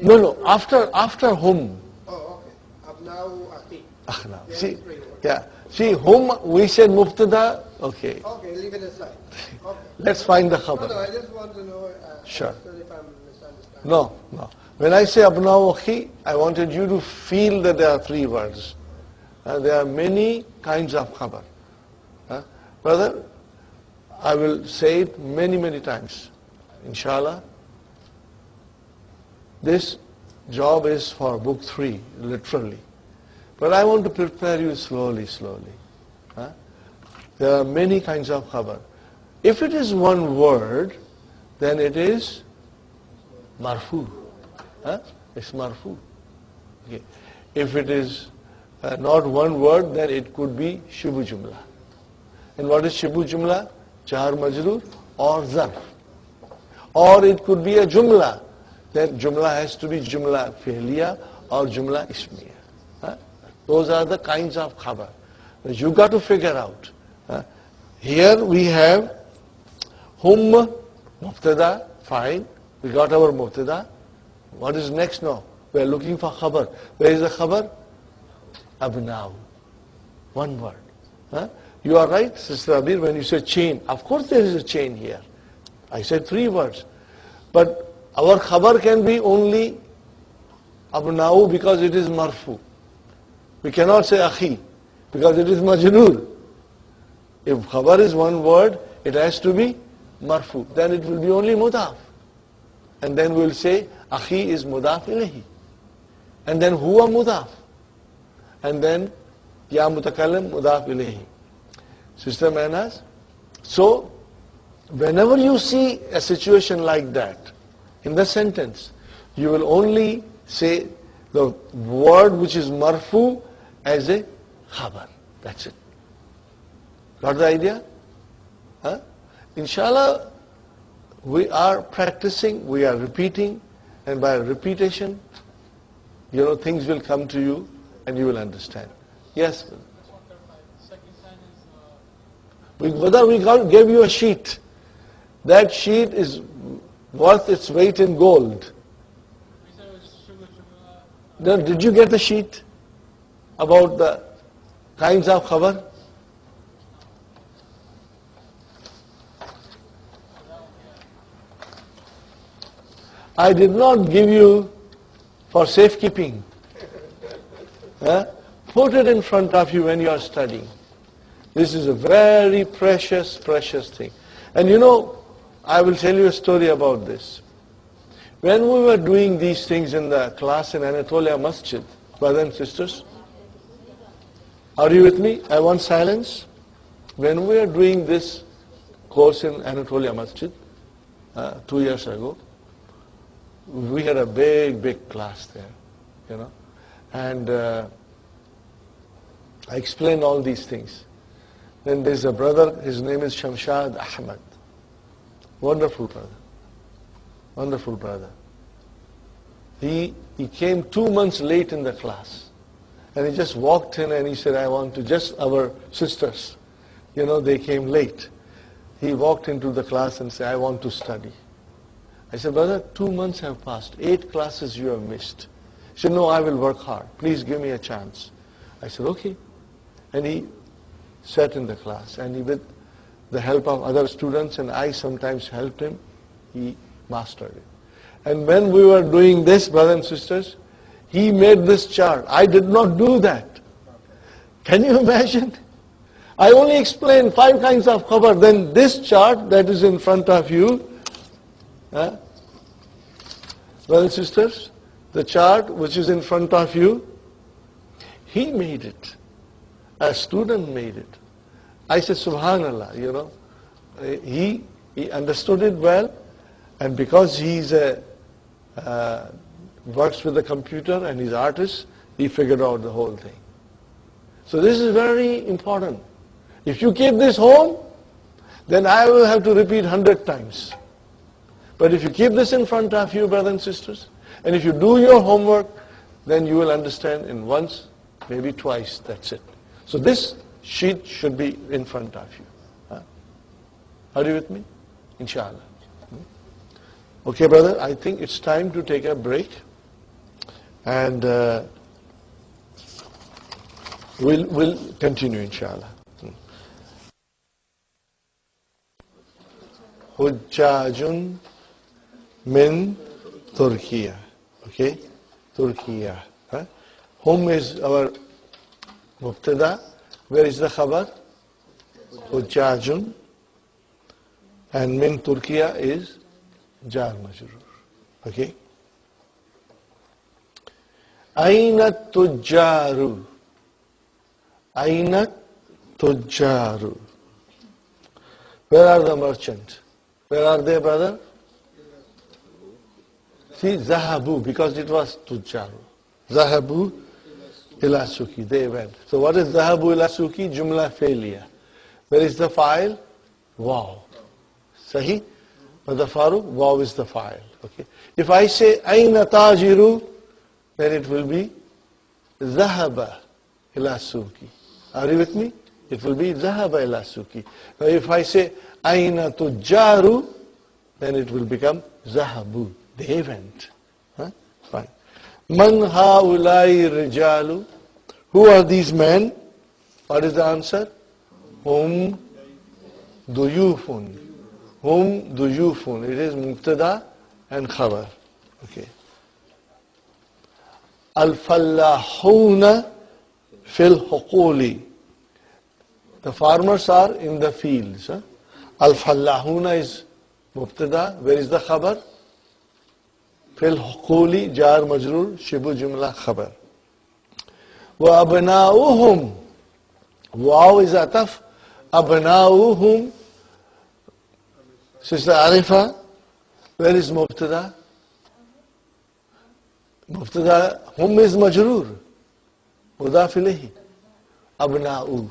No. After whom. Oh, okay. Abna'u akhi. Akhna. See, yeah. See, whom we said mubtada. Okay. Okay, leave it aside. Okay. Let's find the khabar. No, I just want to know. Sure. If I'm misunderstanding. No. When I say abna'u akhi, I wanted you to feel that there are 3 words. There are many kinds of khabar. Brother, I will say it many times. Inshallah. This job is for book 3, literally. But I want to prepare you slowly. There are many kinds of khabar. If it is one word, then it is marfu. It's marfu. Okay. If it is not one word, then it could be shibu jumla. And what is shibu jumla? Jar majroor or zarf. Or it could be a jumla. Then jumla has to be jumla fi'liya or jumla ismiya. Those are the kinds of khabar. You got to figure out. Here we have hum, mubtada, fine. We got our mubtada. What is next now? We are looking for khabar. Where is the khabar? Abna'u. One word. You are right, Sister Abir, when you say chain. Of course there is a chain here. I said 3 words. But our khabar can be only abna'u because it is marfu. We cannot say akhi because it is majroor. If khabar is one word, it has to be marfu. Then it will be only muḍāf. And then we'll say akhi is muḍāf ilayhi. And then huwa muḍāf. And then ya mutakallim muḍāf ilayhi. Sister Manas? So, whenever you see a situation like that, in the sentence, you will only say the word which is marfu as a khabar. That's it. Got the idea? Inshallah, we are practicing, we are repeating, and by repetition, things will come to you and you will understand. Yes? We gave you a sheet. That sheet is worth its weight in gold. Now, did you get the sheet about the kinds of khabar? I did not give you for safekeeping. Put it in front of you when you are studying. This is a very precious thing. And I will tell you a story about this. When we were doing these things in the class in Anatolia Masjid, brothers and sisters, are you with me? I want silence. When we were doing this course in Anatolia Masjid 2 years ago, we had a big class there, and I explained all these things. Then there's a brother, his name is Shamshad Ahmad. Wonderful brother. He came 2 months late in the class. And he just walked in and he said, I want to, just our sisters, they came late. He walked into the class and said, I want to study. I said, brother, 2 months have passed. 8 classes you have missed. He said, no, I will work hard. Please give me a chance. I said, okay. And he sat in the class. And he, with the help of other students, and I sometimes helped him, he mastered it. And when we were doing this, brothers and sisters, he made this chart. I did not do that. Can you imagine? I only explained 5 kinds of khabar. Then this chart that is in front of you, brothers and sisters, the chart which is in front of you, he made it. A student made it. I said, Subhanallah, he understood it well, and because he's works with the computer and he's artist, he figured out the whole thing. So this is very important. If you keep this home, then I will have to repeat 100 times. But if you keep this in front of you, brothers and sisters, and if you do your homework, then you will understand in once, maybe twice, that's it. So this sheet should be in front of you. Are you with me? Inshallah. Okay, brother, I think it's time to take a break. And we'll continue, inshallah. Hujjajun min Turkiya. Okay? Turkiya. Whom is our mubtada? Where is the khabar? Hujjajun. And min Turkiya is jar majrur. Okay? Aina tujjaru. Aina tujjaru. Where are the merchants? Where are they, brother? See, zahabu, because it was tujjaru. Zahabu ila suki. They went. So what is zahabu ila suki? Jumla failure. Where is the file? Wow. Sahi? But the faru, wow is the file. Okay. If I say aina tajiru, then it will be zahaba ila suki. Are you with me? It will be zahaba ila suki. Now if I say aina tujjaru, then it will become zahabu. They went. Fine. Man haulai rijalu. Who are these men? What is the answer? Hum duyufun. Hum duyufun. It is mubtada and khabar. Okay. Al-fallahuna fil huquli. The farmers are in the fields. Al-fallahuna is mubtada. Where is the khabar? Fil huquli jar majrur shibu jumla khabar. Wa abna'uhum. Waw is ataf. Abna'uhum. Sister Arifa, where is mubtada? Mubtada, hum is majrur. Muḍāf ilayhi. Abna'u.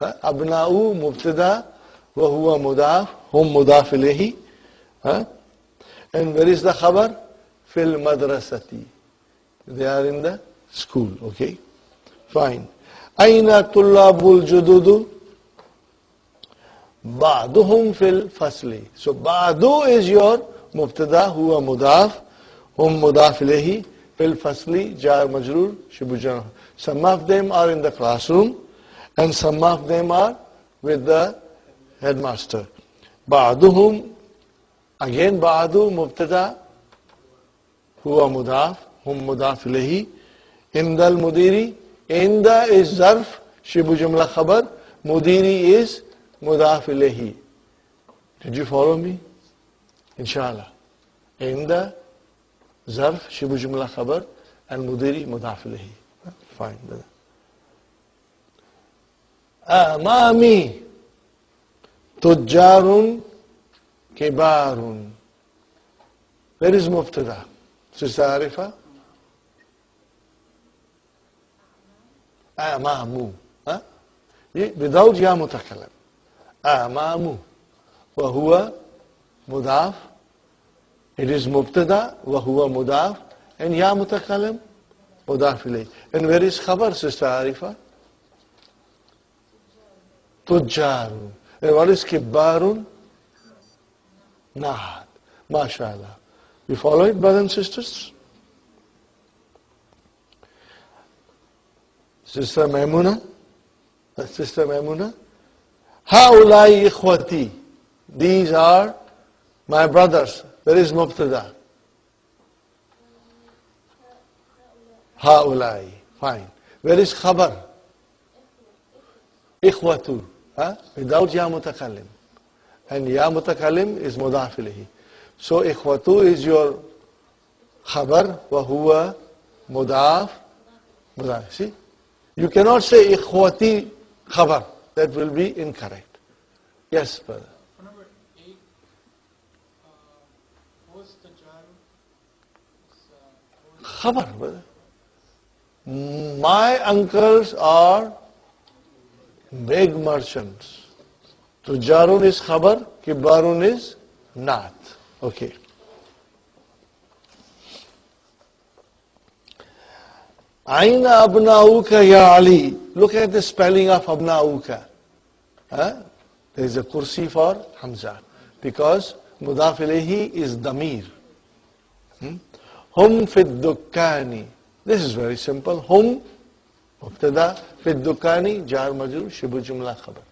Abna'u mubtada wa huwa muḍāf. Hum muḍāf ilayhi. And where is the khabar? Fil madrasati. They are in the school. Okay. Fine. Aina tullabul jududu. Ba'duhum fil fasli. So ba'du is your mubtada huwa muḍāf. Hum muḍāf ilayhi. Fil fasli jar majrur shibu jar. Some of them are in the classroom and some of them are with the headmaster. Ba'duhum, again ba'du mubtada huwa muḍāf. Hum muḍāf ilayhi. Indal mudiri. Inda is zarf shibu jumla khabar. Mudiri is muḍāf ilayhi. Did you follow me? Inshallah. Inda zarf shibu jumla khabar and mudiri muḍāf ilayhi. Fine. Amami tujjarun kibarun. Where is mubtada? Sister Arifa? Amamu. Without ya mutakalam. Amamu. Wa huwa muḍāf. It is mubtada wa huwa muḍāf. And ya mutakalam muḍāf ilayhi. And where is khabar, Sister Arifa? Tujjarun. And what is kibarun? Nahad. MashaAllah. You follow it, brothers and sisters? Sister Maimuna? Sister Maimuna? Haulai ikhwati. These are my brothers. Where is mubtada? Haulai. Fine. Where is khabar? Ikhwatu. Without ya mutakallim. And ya mutakallim is muḍāf ilayhi. So ikhwatu is your khabar wa huwa muḍāf. Muḍāf. See? You cannot say ikhwati khabar. That will be incorrect. Yes, brother. For number 8, what's the jar? Khabar, brother. My uncles are big merchants. So jarun is khabar, kibarun is naat. Okay. Aina abnauka ya Ali. Look at the spelling of abnauka. There is a kursi for Hamza. Because Muḍāf ilayhi is damir. Hum fid dukkani. This is very simple. Hum, mubtada, fid dukkani, jar majrur, shibu jumla khabar.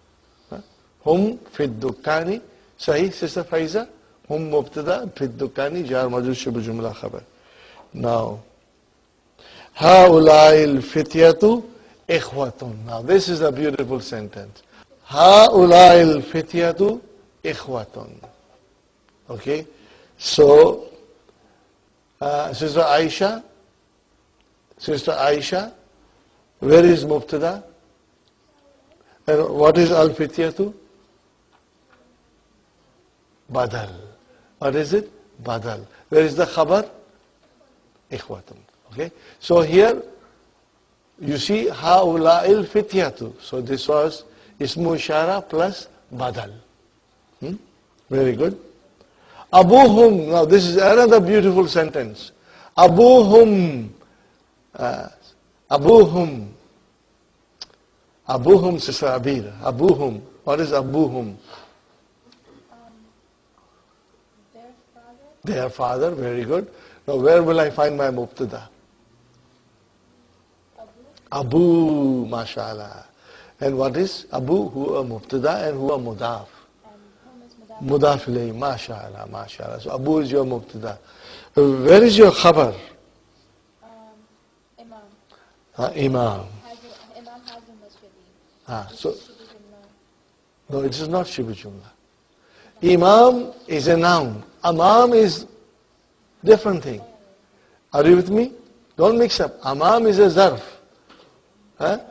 Hum fid dukkani. Sahih, Sister Faiza? Hum mubtada, fid dukkani, jar majrur, shibu jumla khabar. Now, Ha'ula'il fityatu ikhwatun. Now this is a beautiful sentence. Ha'ula'il fityatu ikhwatun. Okay? So, Sister Aisha, where is mubtada? And what is al-fityatu? Badal. What is it? Badal. Where is the khabar? Ikhwatun. Okay? So here, you see, ha'ula'il fityatu. So this was ismu ishara plus badal. Very good. Abuhum. Now this is another beautiful sentence. Abuhum. Abuhum. Abuhum, Sister Abir. Abuhum. What is abuhum? Their father. Their father. Very good. Now where will I find my mubtada? Abu, mashallah. And what is Abu? Huwa mubtada and huwa muḍāf. And whom is Muḍāf? Muḍāf ilayhi, mashallah, mashallah. So Abu is your mubtada. Where is your khabar? Imam. Imam. Imam has a masjidi. So, no, it is not shibu jumla. Imam is a noun. Amam is different thing. Are you with me? Don't mix up. Amam is a zarf. Imam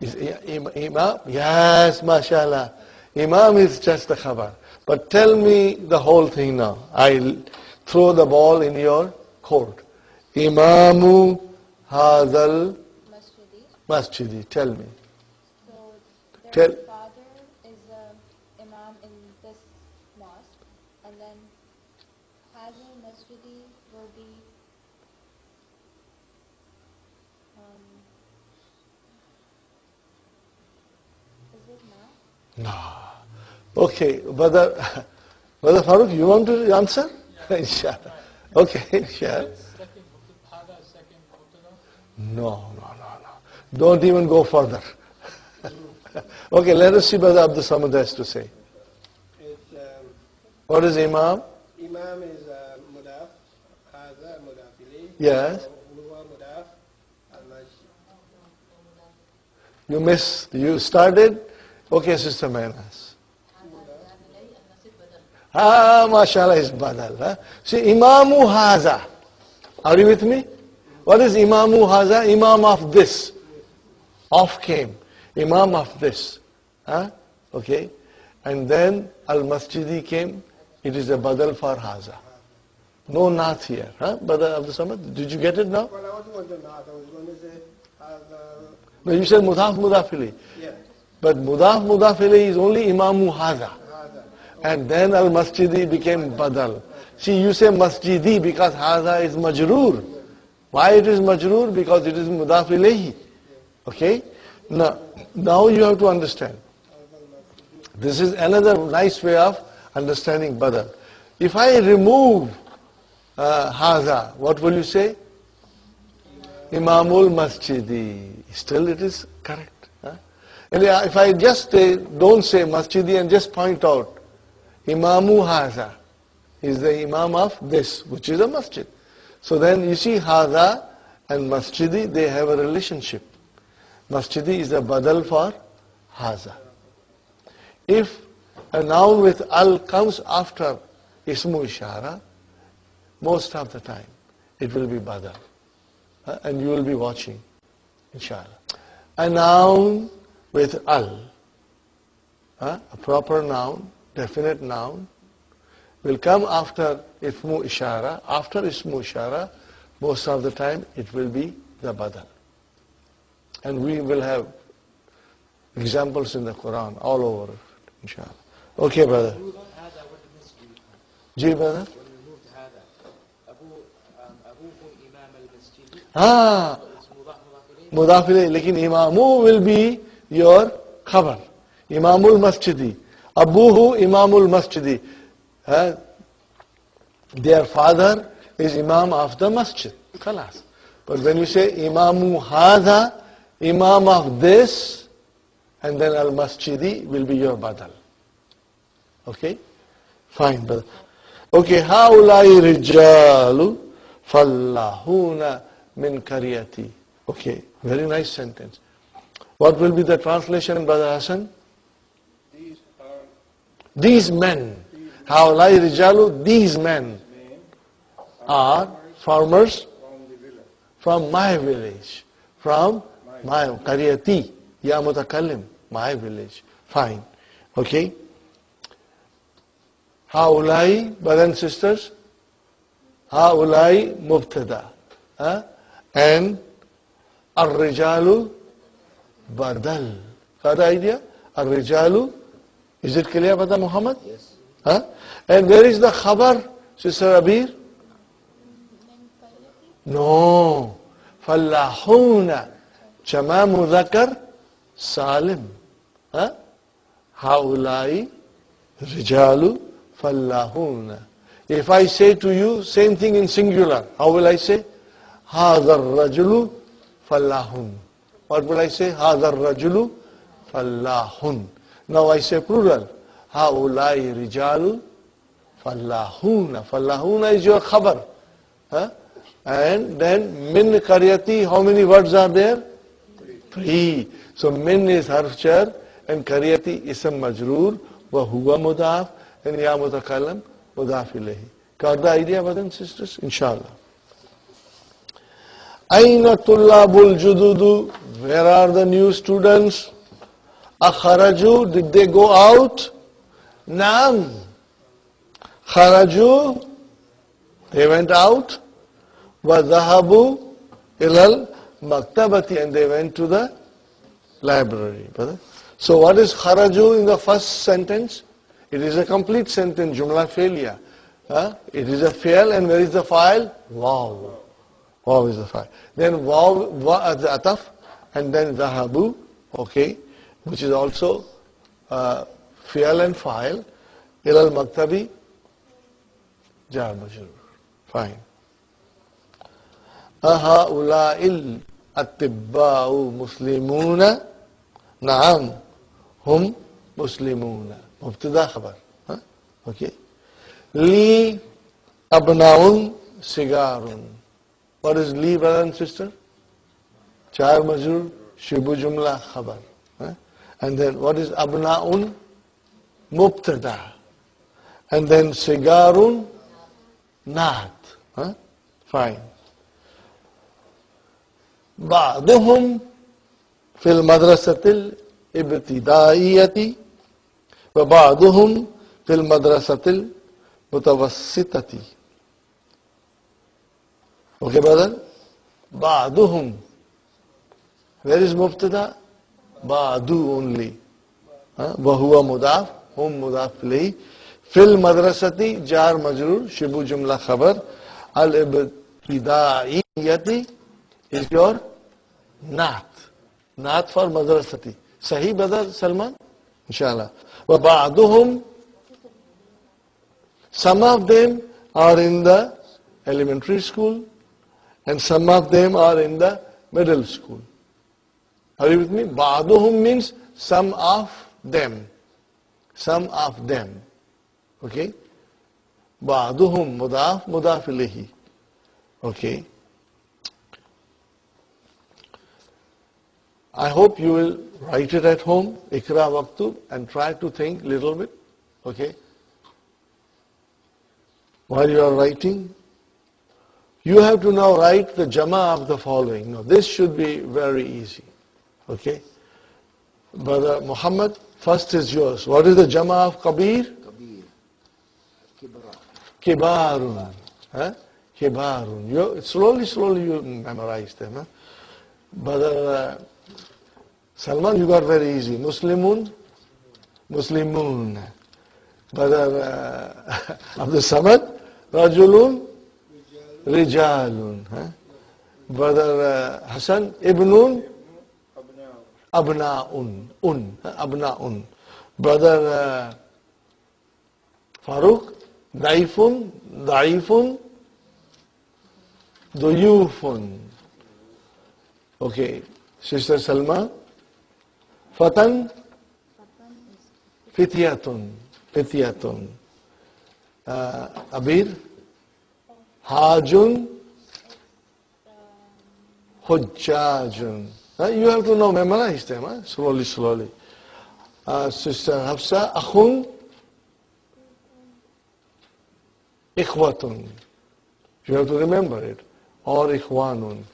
is just Imam? Yes, mashallah. Imam is just the khabar. But tell me the whole thing now. I'll throw the ball in your court. Imamu hadal masjidi. Tell me. so Tell. their father is a imam in this mosque, and then Hazal masjidi will be is it now? No. Okay, Brother Farooq, you want to answer? Inshallah. Okay, sure. No. Don't even go further. Okay, let us see what Abdul Samad has to say. It's, What is Imam? Imam is Muḍāf, Haza Muḍāf ilayhi. Yes. Huwa Muḍāf, al-Masjid. You missed. You started. Okay, Sister Manas. Mashallah is badal. Huh? See, Imamu Haza. Are you with me? What is Imamu Haza? Imam of this. Of came. Imam of this. Okay. And then Al-Masjidi came. It is a badal for Haza. No nath here. Brother Abdul Samad, did you get it now? Well, I wasn't going to not. I was going to say Haza. No, you said Muḍāf ilayhi. Yeah. But Muḍāf ilayhi is only Imamu Haza. Haza. And then Al-Masjidi became badal. See, you say Masjidi because Haza is majroor. Why it is majroor? Because it is Muḍāf ilayhi. Okay? Now you have to understand. This is another nice way of understanding badal. If I remove Haza, what will you say? Imamul Masjidi. Still it is correct. And if I just don't say Masjidi and just point out, Imamu Haza is the Imam of this, which is a masjid. So then you see Haza and Masjidi, they have a relationship. Masjidi is a badal for Haza. If a noun with al comes after ismu ishara, most of the time it will be badal. And you will be watching, inshallah. A noun with al, a proper noun, definite noun, will come after ismu ishara. After ismu ishara, most of the time it will be the badal. And we will have examples in the Qur'an all over, inshallah. Okay, brother. هذا والمسجد. Ji, brother. When we moved هذا أبوه إمام المسجد. Ah, It's مضاف إليه. Muḍāf ilayhi. Lekin imamu will be your khabar. Imamul masjidi. Abuhu imamul masjidi. Their father is imam of the masjid. Khalas. But when you say imamu hadha, imam of this, and then al masjidi will be your badal. Okay? Fine, brother. Okay, haulai rijalu fallahuna min karyati. Okay, very nice sentence. What will be the translation, Brother Hassan? These men. Haulai rijalu, these men are farmers from my village. From my karyati. Ya mutakallim, my village. Fine. Okay. Haulai, brothers and sisters. Haulai mubtada. And Ar-Rijalu Badal. Got the idea? Ar-Rijalu. Is it clear, Brother Muhammad? Yes. And where is the khabar, Sister Abir? No. Fallahuna. Jama Mudhakar Salim. Haulai Rijalu Fallahuna. If I say to you, same thing in singular, how will I say? Hadar Rajulu Fallahun. What will I say? Hadar Rajulu Fallahun. Now I say plural. Haulai Rijalu Fallahuna. Fallahuna is your khabar. And then min karyati, how many words are there? 3. So min is harf jar and karyati ism majroor wa huwa mudaf and ya mutakallam mudaf ilayhi. Got the idea, brothers and sisters? Inshallah. Aina tullabul jududu? Where are the new students? Akharaju? Did they go out? Naam. Kharaju? They went out. Wa dhahabu ilal maktabati, and they went to the library. Brother. So what is kharaju in the first sentence? It is a complete sentence, jumla failure. It is a fail, and where is the file? Wow. Wow is the file. Then wow as the ataf, and then dhahabu, okay, which is also fail and file. Ilal maktabi, jar majrur. Fine. Ahaula'il atibba'u muslimuna. Naam, hum muslimuna. Mubtada khabar. Okay. Li abnaun sigarun. What is li, brother and sister? Char majrur, shibu jumla khabar. And then what is abnaun? Mubtada. And then sigarun, naat. Fine. Ba'duhum fil madrasatil ibtidaiyati wa ba'duhum fil madrasatil mutawassitati. Okay, brother? Ba'duhum. Where is mubtada? Ba'du only. Wa huwa mudaf, hum mudaf ilayhi. Fil madrasati, jar majrur, shibu jumla khabar. Al-ibtidaiyati is your naat. Naat for madrasati. Sahi, brother Salman? Inshallah. Wa ba'duhum, some of them are in the elementary school, and some of them are in the middle school. Are you with me? Ba'duhum means some of them. Some of them. Okay? Ba'duhum mudaf, mudaf ilayhi. Okay? I hope you will write it at home, ikra waqtu, and try to think a little bit. Okay? While you are writing, you have to now write the jama of the following. Now, this should be very easy. Okay? Brother Muhammad, first is yours. What is the jama of Kabir? Kabir. Kibara. Kibarun. Kibarun. Slowly you memorize them. Brother Salman, you got very easy. Muslimun, Muslimun. Brother Abdul Samad, Rajulun, Rijalun. Brother Hassan, Ibnun, Abna'un. Abna'un. Brother Farooq, Daifun, Daifun, Duyufun. Okay. Sister Salma, Fatan, Fityatun. Fityatun. Abir, Hajun, Hujjajun. You have to know, memorize them, slowly, slowly. Sister Hafsa, Akhun, Ikhwatun. You have to remember it. Or Ikhwanun.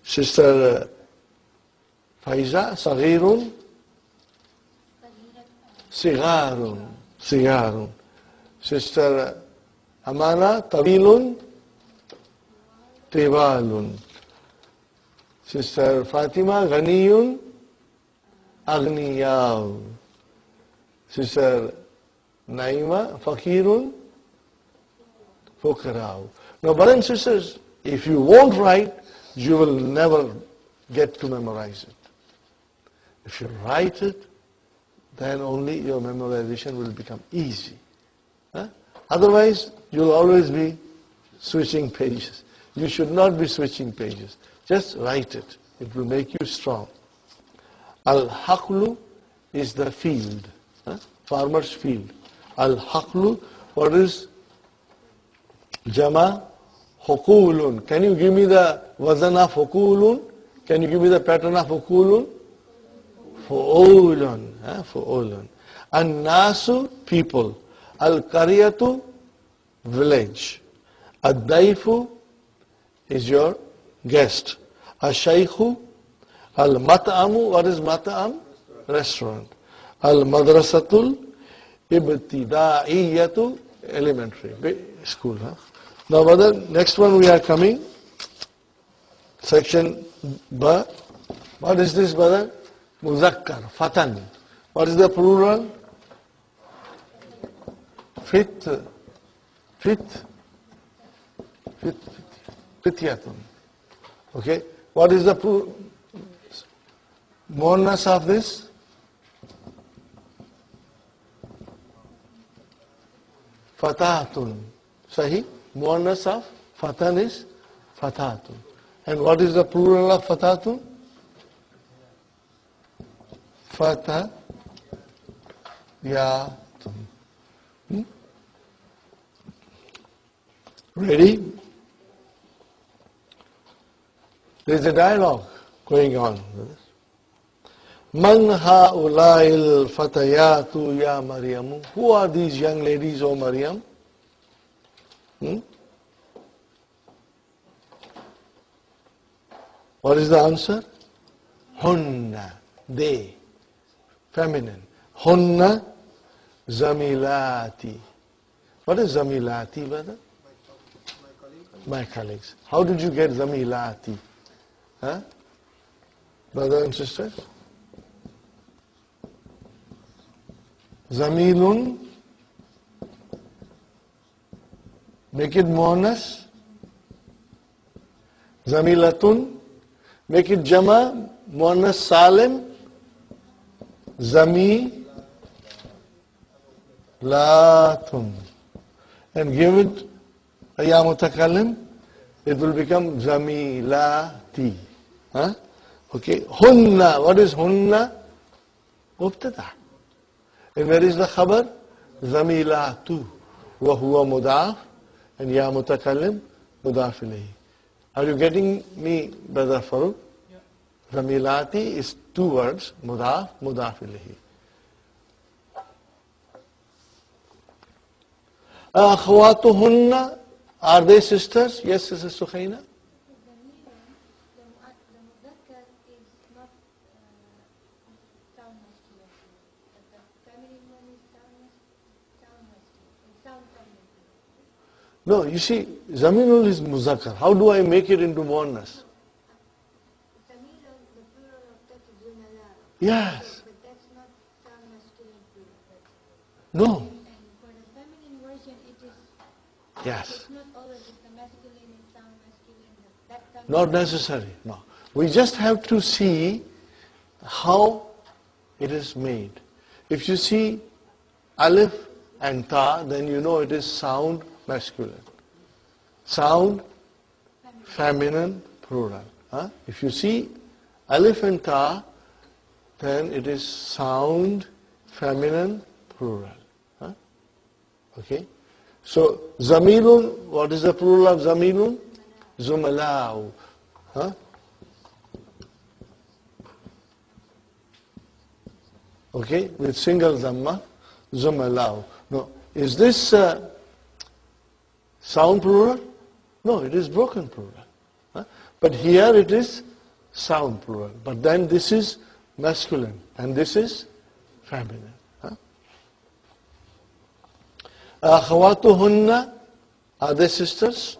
Sister Faiza, Saghirun, Sigarun. Sigarun. Sister Amana, Tawilun, Tibalun. Sister Fatima, Ghaniyun, Agniyaw. Sister Naima, Fakirun, Fuqaraw. Now, brothers and sisters, if you won't write, you will never get to memorize it. If you write it, then only your memorization will become easy. Otherwise, you'll always be switching pages. You should not be switching pages. Just write it. It will make you strong. Al-Haqlu is the field. Farmer's field. Al-Haqlu, what is Jama? Hukulun. Can you give me the wazan of Hukulun? Can you give me the pattern of Hukulun? Fu'ulun. Fu'ulun. An-Nasu, people. Al-Qaryatu, village. Ad-Daifu is your guest. Al-Shaykhu, Al-Mat'amu, what is Mat'am? Restaurant. Al-Madrasatul, Ibtidaiyatu, elementary school. Now, brother, next one we are coming. Section Ba. What is this, brother? Muzakkar, Fatan. What is the plural? Fityatun. Okay. What is the muannas of this? Fatatun. Sahi? Muannas of Fatan is Fatatun. And what is the plural of Fatatun? Fatayatun. Ready? There is a dialogue going on. Man ha'ula'il fatayatu ya Maryamu. Who are these young ladies, O Maryam? What is the answer? Hunna, they, feminine. Hunna zamilati. What is zamilati, brother? My colleagues. How did you get zamilati? Brothers and sisters? Zamilun. Make it muannas. Zamilatun. Make it jama. Muannas salim. Zamilatun. And give it a ya mutakallim. It will become zamilati. Okay. Hunna. What is hunna? Mubtada. And where is the khabar? Zamilatu. Wa huwa muḍāf. And ya mutakallim, muḍāf ilayhi. Are you getting me, Brother Farooq? Yeah. Zamilati is two words, muḍāf, muḍāf ilayhi. Akhwatuhunna, are they sisters? Yes, Sister Sukhaina. The muzakkar is not sound masculine, but the feminine one is sound masculine, sound feminine. No, you see, Zaminul is muzakkar. How do I make it into muannas? Zamilun, the plural of that is zunala. Yes. But that's not sound masculine No. And for the feminine version, it is, Yes. it's not always the masculine, it sounds masculine. That sounds Not necessary. No. We just have to see how it is made. If you see alif and ta, then you know it is sound masculine. Sound feminine plural. Huh? If you see alif and ta, then it is sound feminine plural. Huh? Okay? So, zamilun, what is the plural of zamilun? Zumalau. Huh? Okay, with single dhamma, zumalau. No, is this sound plural? No, it is broken plural. Huh? But here it is sound plural. But then this is masculine and this is feminine. Huh? Akhawatuhunna, are they sisters?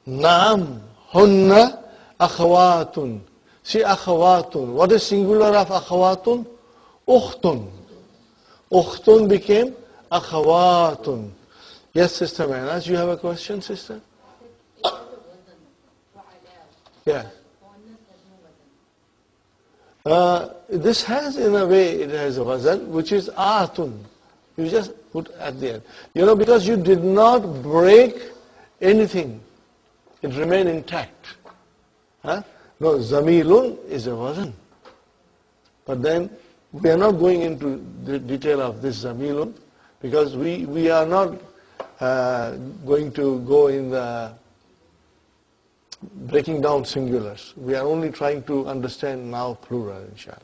Naam, hunna akhawatun. See akhawatun. What is singular of akhawatun? Ukhtun. Ukhtun became akhawatun. Yes, Sister Meherali, you have a question, sister? Yeah. This has, in a way, it has a wazan, which is atun. You just put at the end. You know, because you did not break anything. It remained intact. Huh? No, zamilun is a wazan. But then, we are not going into the detail of this zamilun, because we are not going to go in the breaking down singulars. We are only trying to understand now plural, inshallah.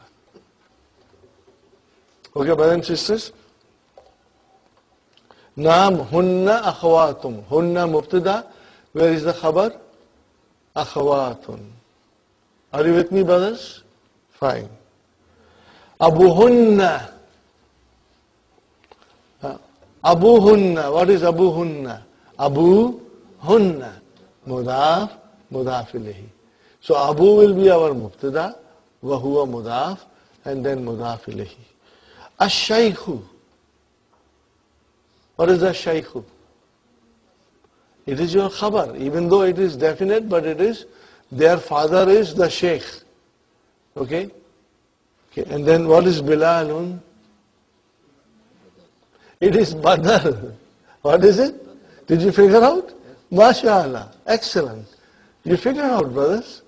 Okay, brothers and sisters? Naam hunna akhawatum. Hunna mubtada. Where is the khabar? Akhawatun. Are you with me, brothers? Fine. Abuhunna. Abuhunna. What is abuhunna? Abuhunna. Muḍāf, Muḍāf ilayhi. So Abu will be our mubtada, wa huwa Muḍāf, and then Muḍāf ilayhi. Ash-shaykhu. What is ash-shaykhu? It is your khabar, even though it is definite, but it is, their father is the sheikh. Okay? Okay, and then what is Bilalun? It is Badal. What is it? Did you figure out? MashaAllah. Excellent. You figure out, brothers?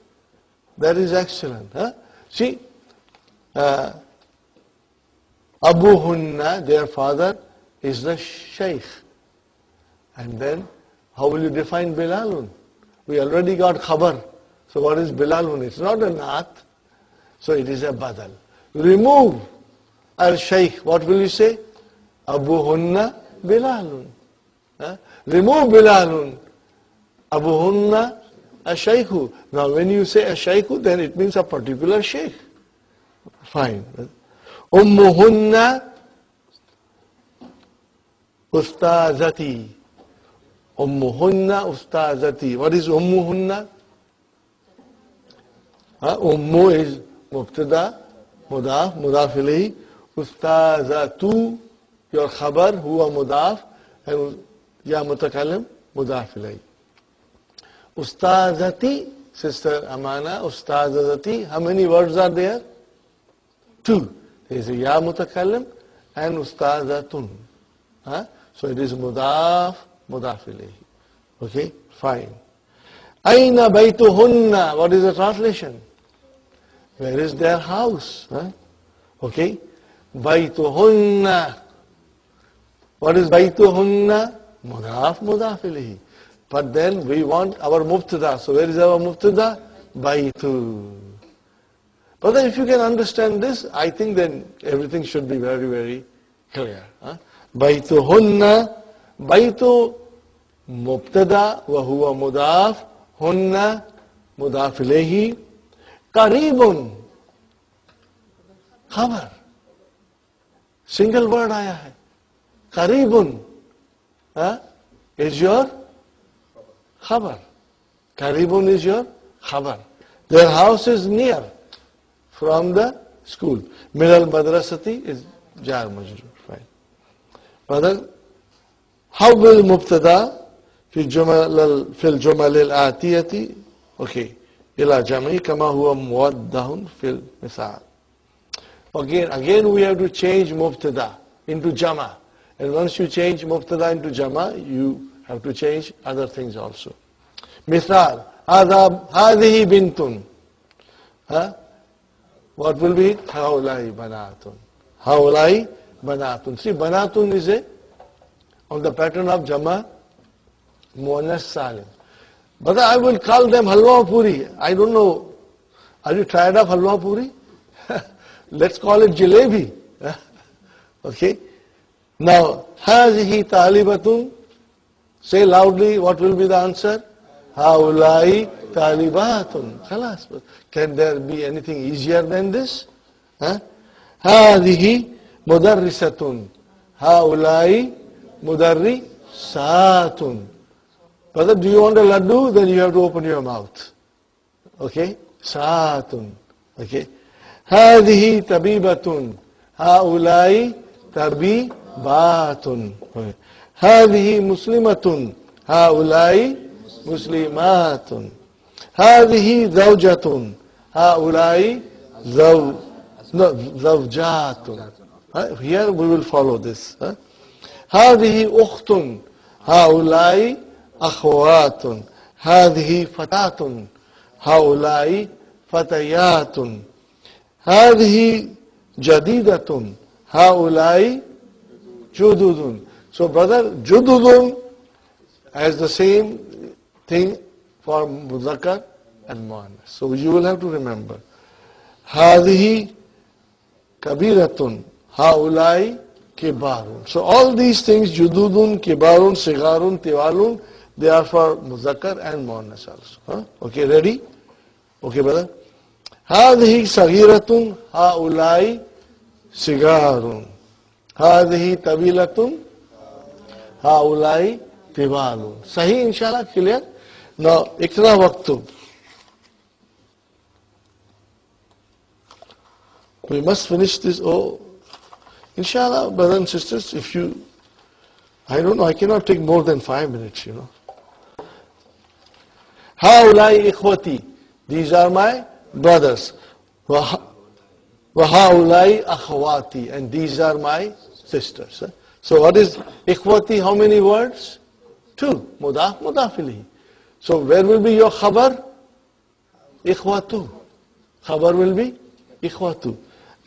That is excellent. Huh? See, Abuhunna, their father, is the Shaykh. And then, how will you define Bilalun? We already got Khabar. So what is Bilalun? It's not a Naat. So it is a Badal. Remove al-Shaykh. What will you say? Abuhunna Bilalun. Huh? Remove Bilalun. Abuhunna a-Shaykhu. Now when you say a-Shaykhu, then it means a particular Shaykh. Fine. Ummuhunna Ustazati. Ummuhunna Ustazati. What is Ummuhunna? Ummu is Mubtada, Muḍāf, Muḍāf ilayhi. Ustazatu, your khabar, huwa Muḍāf, and ya mutakallim, Muḍāf ilayhi. Ustazati, Sister Amana, Ustazati, how many words are there? 2. There is a ya mutakallim and Ustazatun. So it is Muḍāf, Muḍāf ilayhi. Okay, fine. Aina baytuhunna, what is the translation? Where is their house? Okay, baytuhunna. What is baytuhunna? Muḍāf, Muḍāf ilayhi. But then we want our mubtada. So where is our mubtada? Baytu. But then if you can understand this, I think then everything should be very, very clear. Baytuhunna, baytu mubtada wa huwa Muḍāf, hunna Muḍāf ilayhi. Qaribun, khabar. Single word आया है. Qaribun is your khabar. Qaribun is your khabar. Their house is near from the school. Min al-madrasati is jar majrur. Fine. Brother, how will مبتدا في الجمل الآتية okay إلى جمع كما هو موضح في المثال. Again we have to change مبتدا into jama, and once you change مبتدا into jama, you have to change other things also. مثال هذه بنت. What will be? هؤلاء بنات. هؤلاء بنات. See, بنات is on the pattern of jama muannas salim. But I will call them halwa puri. I don't know. Are you tired of halwa puri? Let's call it jalebi. Okay. Now, هذه طالبة. Say loudly, what will be the answer? هؤلاء طالبات. خلاص. Can there be anything easier than this? هذه مدرسة. هؤلاء مدرسات. Brother, do you want a laddu? Then you have to open your mouth. Okay? Saatun. Okay? هذه طبيبة. هؤلاء طبيبات. Okay. هذه مسلمة. هؤلاء مسلمات. هذه زوجة. هؤلاء زوجات. Here we will follow this. هذه أخت. هؤلاء أخوات. هذه فتاة. هؤلاء فتيات. هذه جديدة. هؤلاء جدد. So brother, جدد has the same thing for مذكر and muannas. So you will have to remember. هذه كبيرة. هؤلاء كبار. So all these things, جدود, كبار, صغار, طوال, they are for muzakkar and muannas also. Okay, ready? Okay, brother. هذه صغيرة. هؤلاء صغار. هذه طويلة. هؤلاء طوال. صحيح inshallah, clear? Now, اقرأ واكتب. We must finish this. Oh, inshallah, brothers and sisters, if you, I don't know, I cannot take more than 5 minutes, you know. هؤلاء إخوتي. These are my brothers. وهؤلاء أخواتي. And these are my sisters. So what is إخوتي? How many words? 2. مضاف مضاف إليه. So where will be your khabar? إخواتو. Khabar will be إخواتو.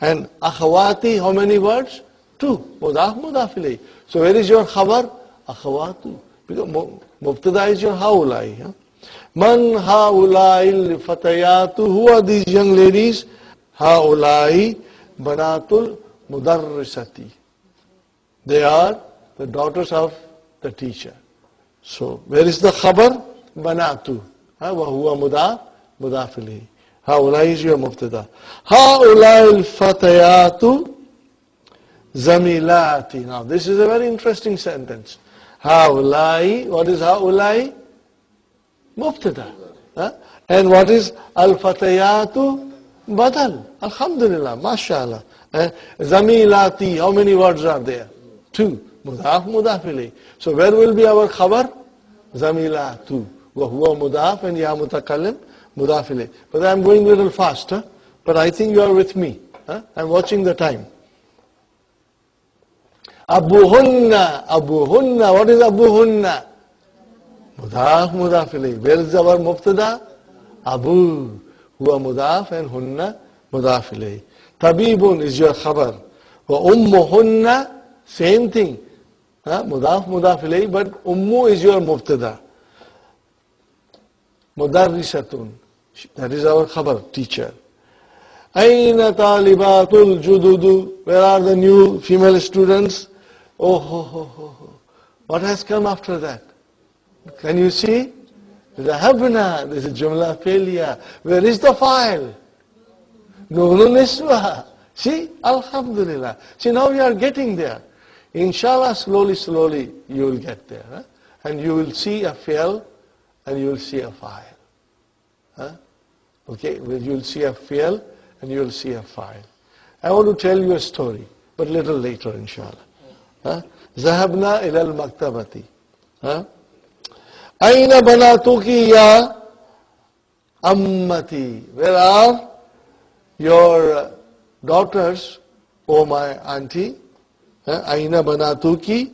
And أخواتي, how many words? 2. مضاف مضاف إليه. So where is your khabar? أخواتو. Because مبتدا is your هؤلاء. من هؤلاء الفتيات. Who are these young ladies? هؤلاء بنات المدرسة. They are the daughters of the teacher. So where is the khabar? بنات. وهو مضاف مضاف إليه. هؤلاء is your مبتدا. هؤلاء الفتيات زميلاتي. Now this is a very interesting sentence. هؤلاء, what is هؤلاء? مبتدا. And what is الفتيات? بدل. Alhamdulillah, mashallah. زميلاتي, how many words are there? 2. مضاف مضاف إليه. So where will be our khabar? زميلات. وهو مضاف and يا متكلم مضاف إليه. But I'm going a little fast, but I think you are with me. I'm watching the time. أبوهن. أبوهن. What is أبوهن? مضاف مضاف إليه. Where is our مبتدا? أبو. هو مضاف and هن مضاف إليه. طبيب is your khabar. وأمهن, same thing. مضاف مضاف إليه, but أمه is your مبتدا. مدرسة, that is our khabar, teacher. أين طالبات الجدد. Where are the new female students? Oh, ho, ho, ho, ho. What has come after that? Can you see? ذهبنا. This is jumla failure. Where is the file? Nunu niswa. See? Alhamdulillah. See, now we are getting there. Inshallah, slowly, slowly, you will get there. And you will see a fi'l and you will see a file. Okay, you will see a fi'l and you will see a file. I want to tell you a story, but little later, inshallah. ذهبنا إلى المكتبة. أين بناتك يا أمتي? Where are your daughters, oh my auntie? أين بناتك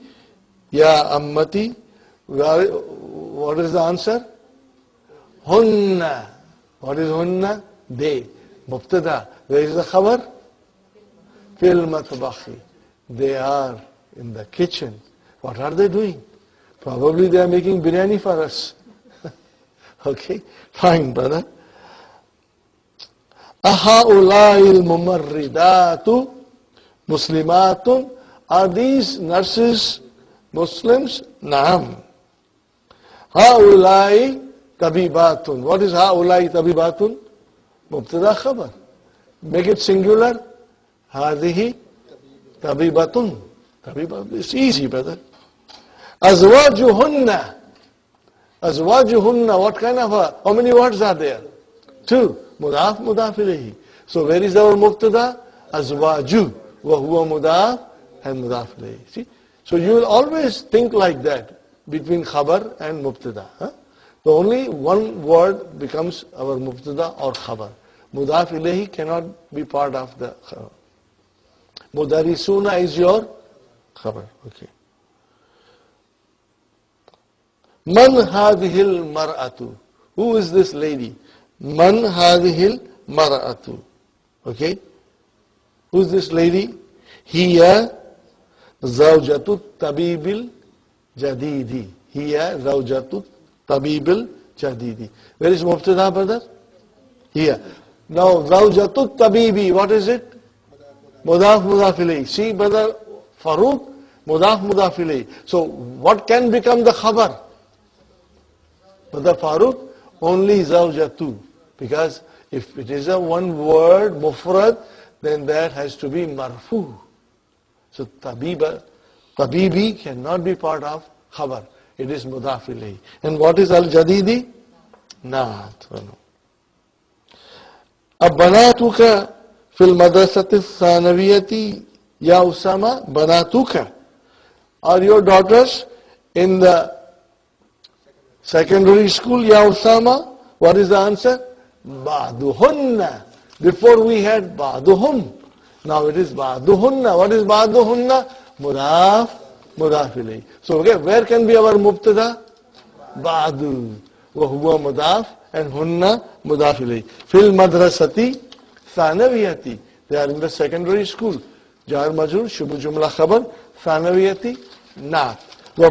يا أمتي? What is the answer? Hunna. What is hunna? They. Mubtada. Where is the khabar? Fil matbakhi. They are in the kitchen. What are they doing? Probably they are making biryani for us. Okay, fine, brother. Ahaulai al-mumarridatu muslimatun. Are these nurses Muslims? Naam. Haulai tabibatun. What is haulai tabibatun? Mubtada khabar. Make it singular. Hadihi tabibatun. Tabibatun. It's easy, brother. Azwajuhunna. Azwajuhunna. What kind of how many words are there? 2. Muḍāf, Muḍāf ilayhi. So where is our mubtada? Azwaju. Wa huwa muḍāf and Muḍāf ilayhi. See? So you will always think like that between khabar and mubtada. So only one word becomes our mubtada or khabar. Muḍāf ilayhi cannot be part of the khabar. Mudarisuna is your khabar. Okay. Man hadhil mar'atu. Who is this lady? Man hadhil mar'atu. Okay. Who is this lady? Hiya zawjatu tabibil jadidi. Hiya zawjatu tabibil jadidi. Where is mubtada, brother? Here. Now zawjatu tabibi. What is it? Muḍāf, Muḍāf ilayhi. See, brother Farooq, Muḍāf, Muḍāf ilayhi. So what can become the khabar? Brother Farooq, only zawjatu. Because if it is a one word, mufrad, then that has to be marfu. So tabibi cannot be part of khabar. It is Muḍāf ilayhi. And what is al-jadidi? Not. Ab banatuka fil madrasati thanawiyati ya Usama. Banatuka. Are your daughters in the secondary school, ya Usama? What is the answer? Ba'duhunna. Before we had ba'duhum. Now it is ba'duhunna. What is ba'duhunna? Muḍāf, Muḍāf ilayhi. So okay, where can be our mubtada? Ba'du. Wa huwa muḍāf and hunna muḍāf ilayhi. Fil madrasati thanawiyati. They are in the secondary school. Jar majrur, shubu jumla khabar. Thanawiyati, not. Wa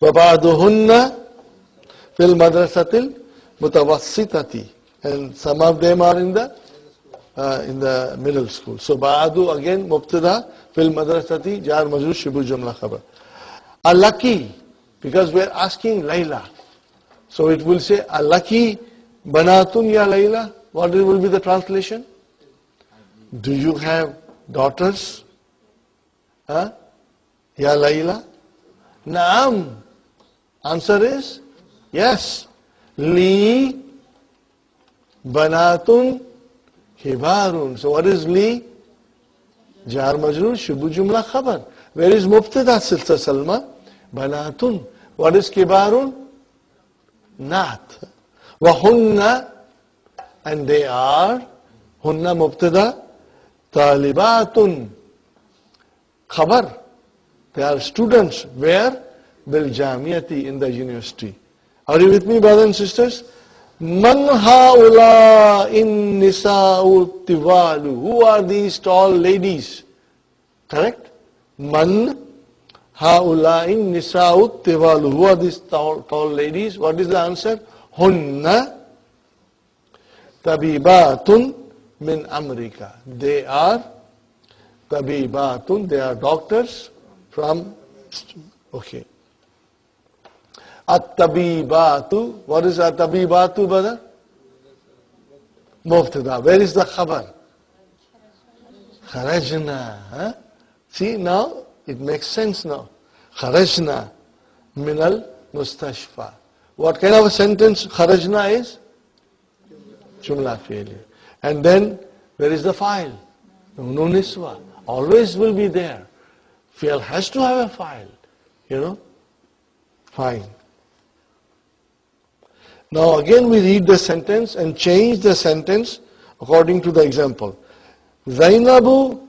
ba'duhunna fil madrasatil mutawassitati. And some of them are in the middle school. So ba'du again mubtada fil madrasati jar majrur shubu jumla khabar. Alaki, because we are asking Layla. So it will say alaki banatun ya Layla. What will be the translation? Do you have daughters? Ya Layla? Naam. Answer is yes. Li banatun kibarun. So what is li? Jar majrur shubu jumla khabar. Where is mubtada, Sister Salma? Banatun. What is kibarun? Not. Wa hunna, and they are hunna mubtada, talibatun khabar. They are students. Where? Bil jamiyati, in the university. Are you with me, brothers and sisters? Man haula in nisa'u tiwalu. Who are these tall ladies? Correct? Man haula in nisa'u tiwalu. Who are these tall ladies? What is the answer? Hunna tabibatun min America. They are tabibatun. They are doctors from. Okay. At-tabibatu. What is at-tabibatu, brother? Mubtada. Where is the khabar? Kharajna. See, now it makes sense now. Kharajna minal mustashfa. What kind of a sentence kharajna is? Jumla fi'liya. And then where is the file? Nun niswa. Always will be there. Fi'l has to have a file, you know. Fine. Now again we read the sentence and change the sentence according to the example. Zainabu,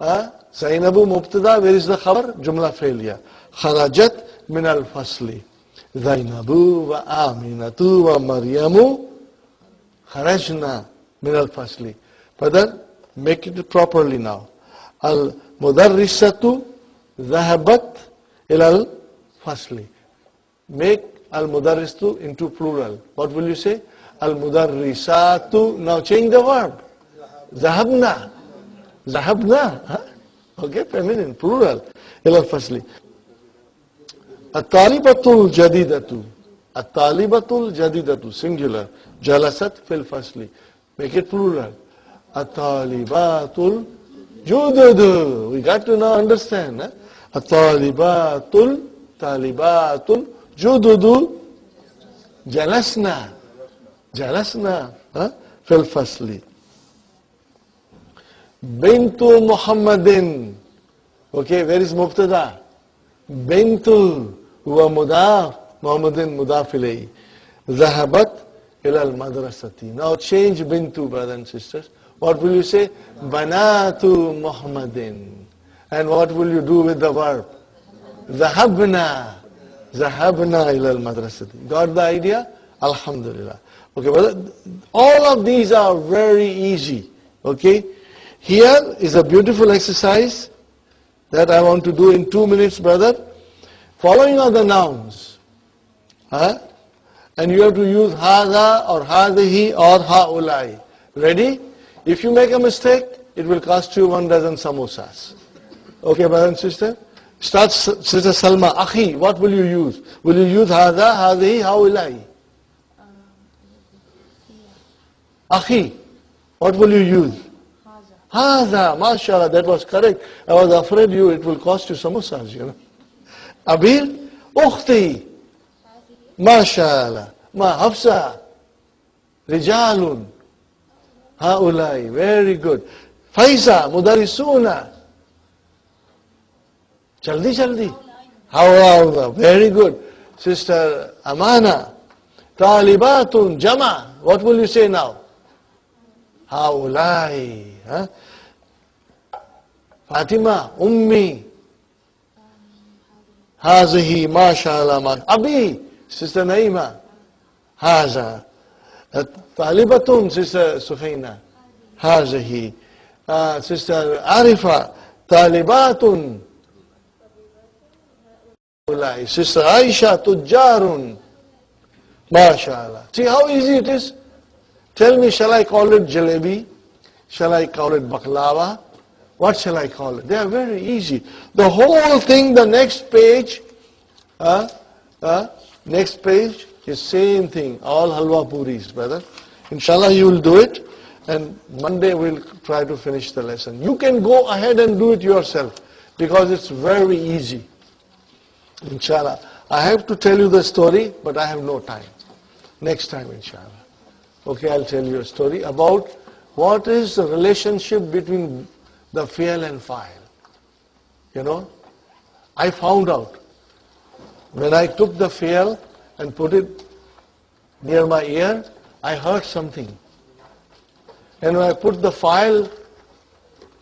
Zainabu mubtada, where is the khabar? Jumla failure. Kharajat min al-fasli. Zainabu wa Aminatu wa Maryamu kharajna min al-fasli. But then make it properly now. Al-mudarrisatu zahabat ila al-fasli. Make al-mudarrisatu into plural. What will you say? Al-mudarrisatu. Now change the verb. Zahabna. Zahabna. Okay, feminine, plural. Ila al-fasli. At-talibatul jadidatu. At-talibatul jadidatu. Singular. Jalasat fil fasli. Make it plural. At-talibatul jududu. We got to now understand. At-talibatul jududu jalasna. Jalasna fil fasli. Bintu Muhammadin. Okay, where is mubtada? Bintu huwa Muḍāf. Muhammadin Muḍāf ilayhi. Zahabat ila al-madrasati. Now change bintu, brothers and sisters. What will you say? Banatu Muhammadin. And what will you do with the verb? Zahabna. Zahabna ila al-madrasati. Got the idea? Alhamdulillah. Okay, but all of these are very easy. Okay? Here is a beautiful exercise that I want to do in 2 minutes, brother. Following are the nouns. And you have to use hadha or hadhihi or haulai. Ready? If you make a mistake, it will cost you 1 dozen samosas. Okay, brother and sister? Start, Sister Salma. Akhi, what will you use? Will you use hadha, hadhihi, haulai? Akhi, what will you use? Hadha, mashallah, that was correct. I was afraid it will cost you samosas, you know. Abir, ukhti, mashallah, ma hafsa, rijalun, haulai, very good. Faiza, mudarisuna, jaldi, haula, very good. Sister Amana, talibatun, jama, what will you say now? Haulai. Fatima, Ummi, Hazihi, mashallah, Abi, Sister Naima, Haza, Talibatun, Sister Sufaina, Hazihi, Sister Arifa, Talibatun, Sister Aisha, Tujjarun, mashallah. See how easy it is? Tell me, shall I call it jalebi? Shall I call it baklava? What shall I call it? They are very easy. The whole thing, the next page is same thing. All halwa puris, brother. Inshallah you will do it. And Monday we'll try to finish the lesson. You can go ahead and do it yourself because it's very easy. Inshallah. I have to tell you the story, but I have no time. Next time, inshallah. Okay, I'll tell you a story about what is the relationship between the fi'l and fa'il. You know, I found out when I took the fi'l and put it near my ear, I heard something. And when I put the fa'il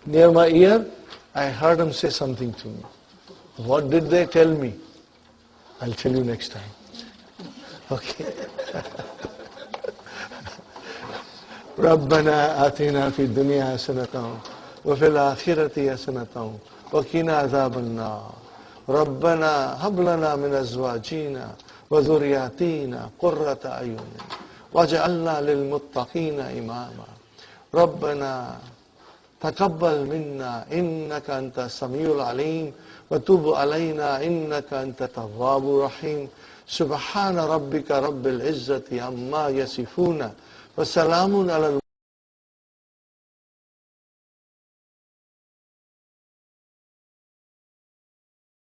near my ear, I heard them say something to me. What did they tell me? I'll tell you next time. Okay. ربنا آتنا في الدنيا حسنة وفي الآخرة حسنة وقنا عذاب النار ربنا هب لنا من أزواجنا وذرياتنا قرة أعين واجعلنا للمتقين إماما ربنا تقبل منا إنك أنت السميع العليم وتب علينا إنك أنت التواب الرحيم سبحان ربك رب العزة عما يصفون وسلام على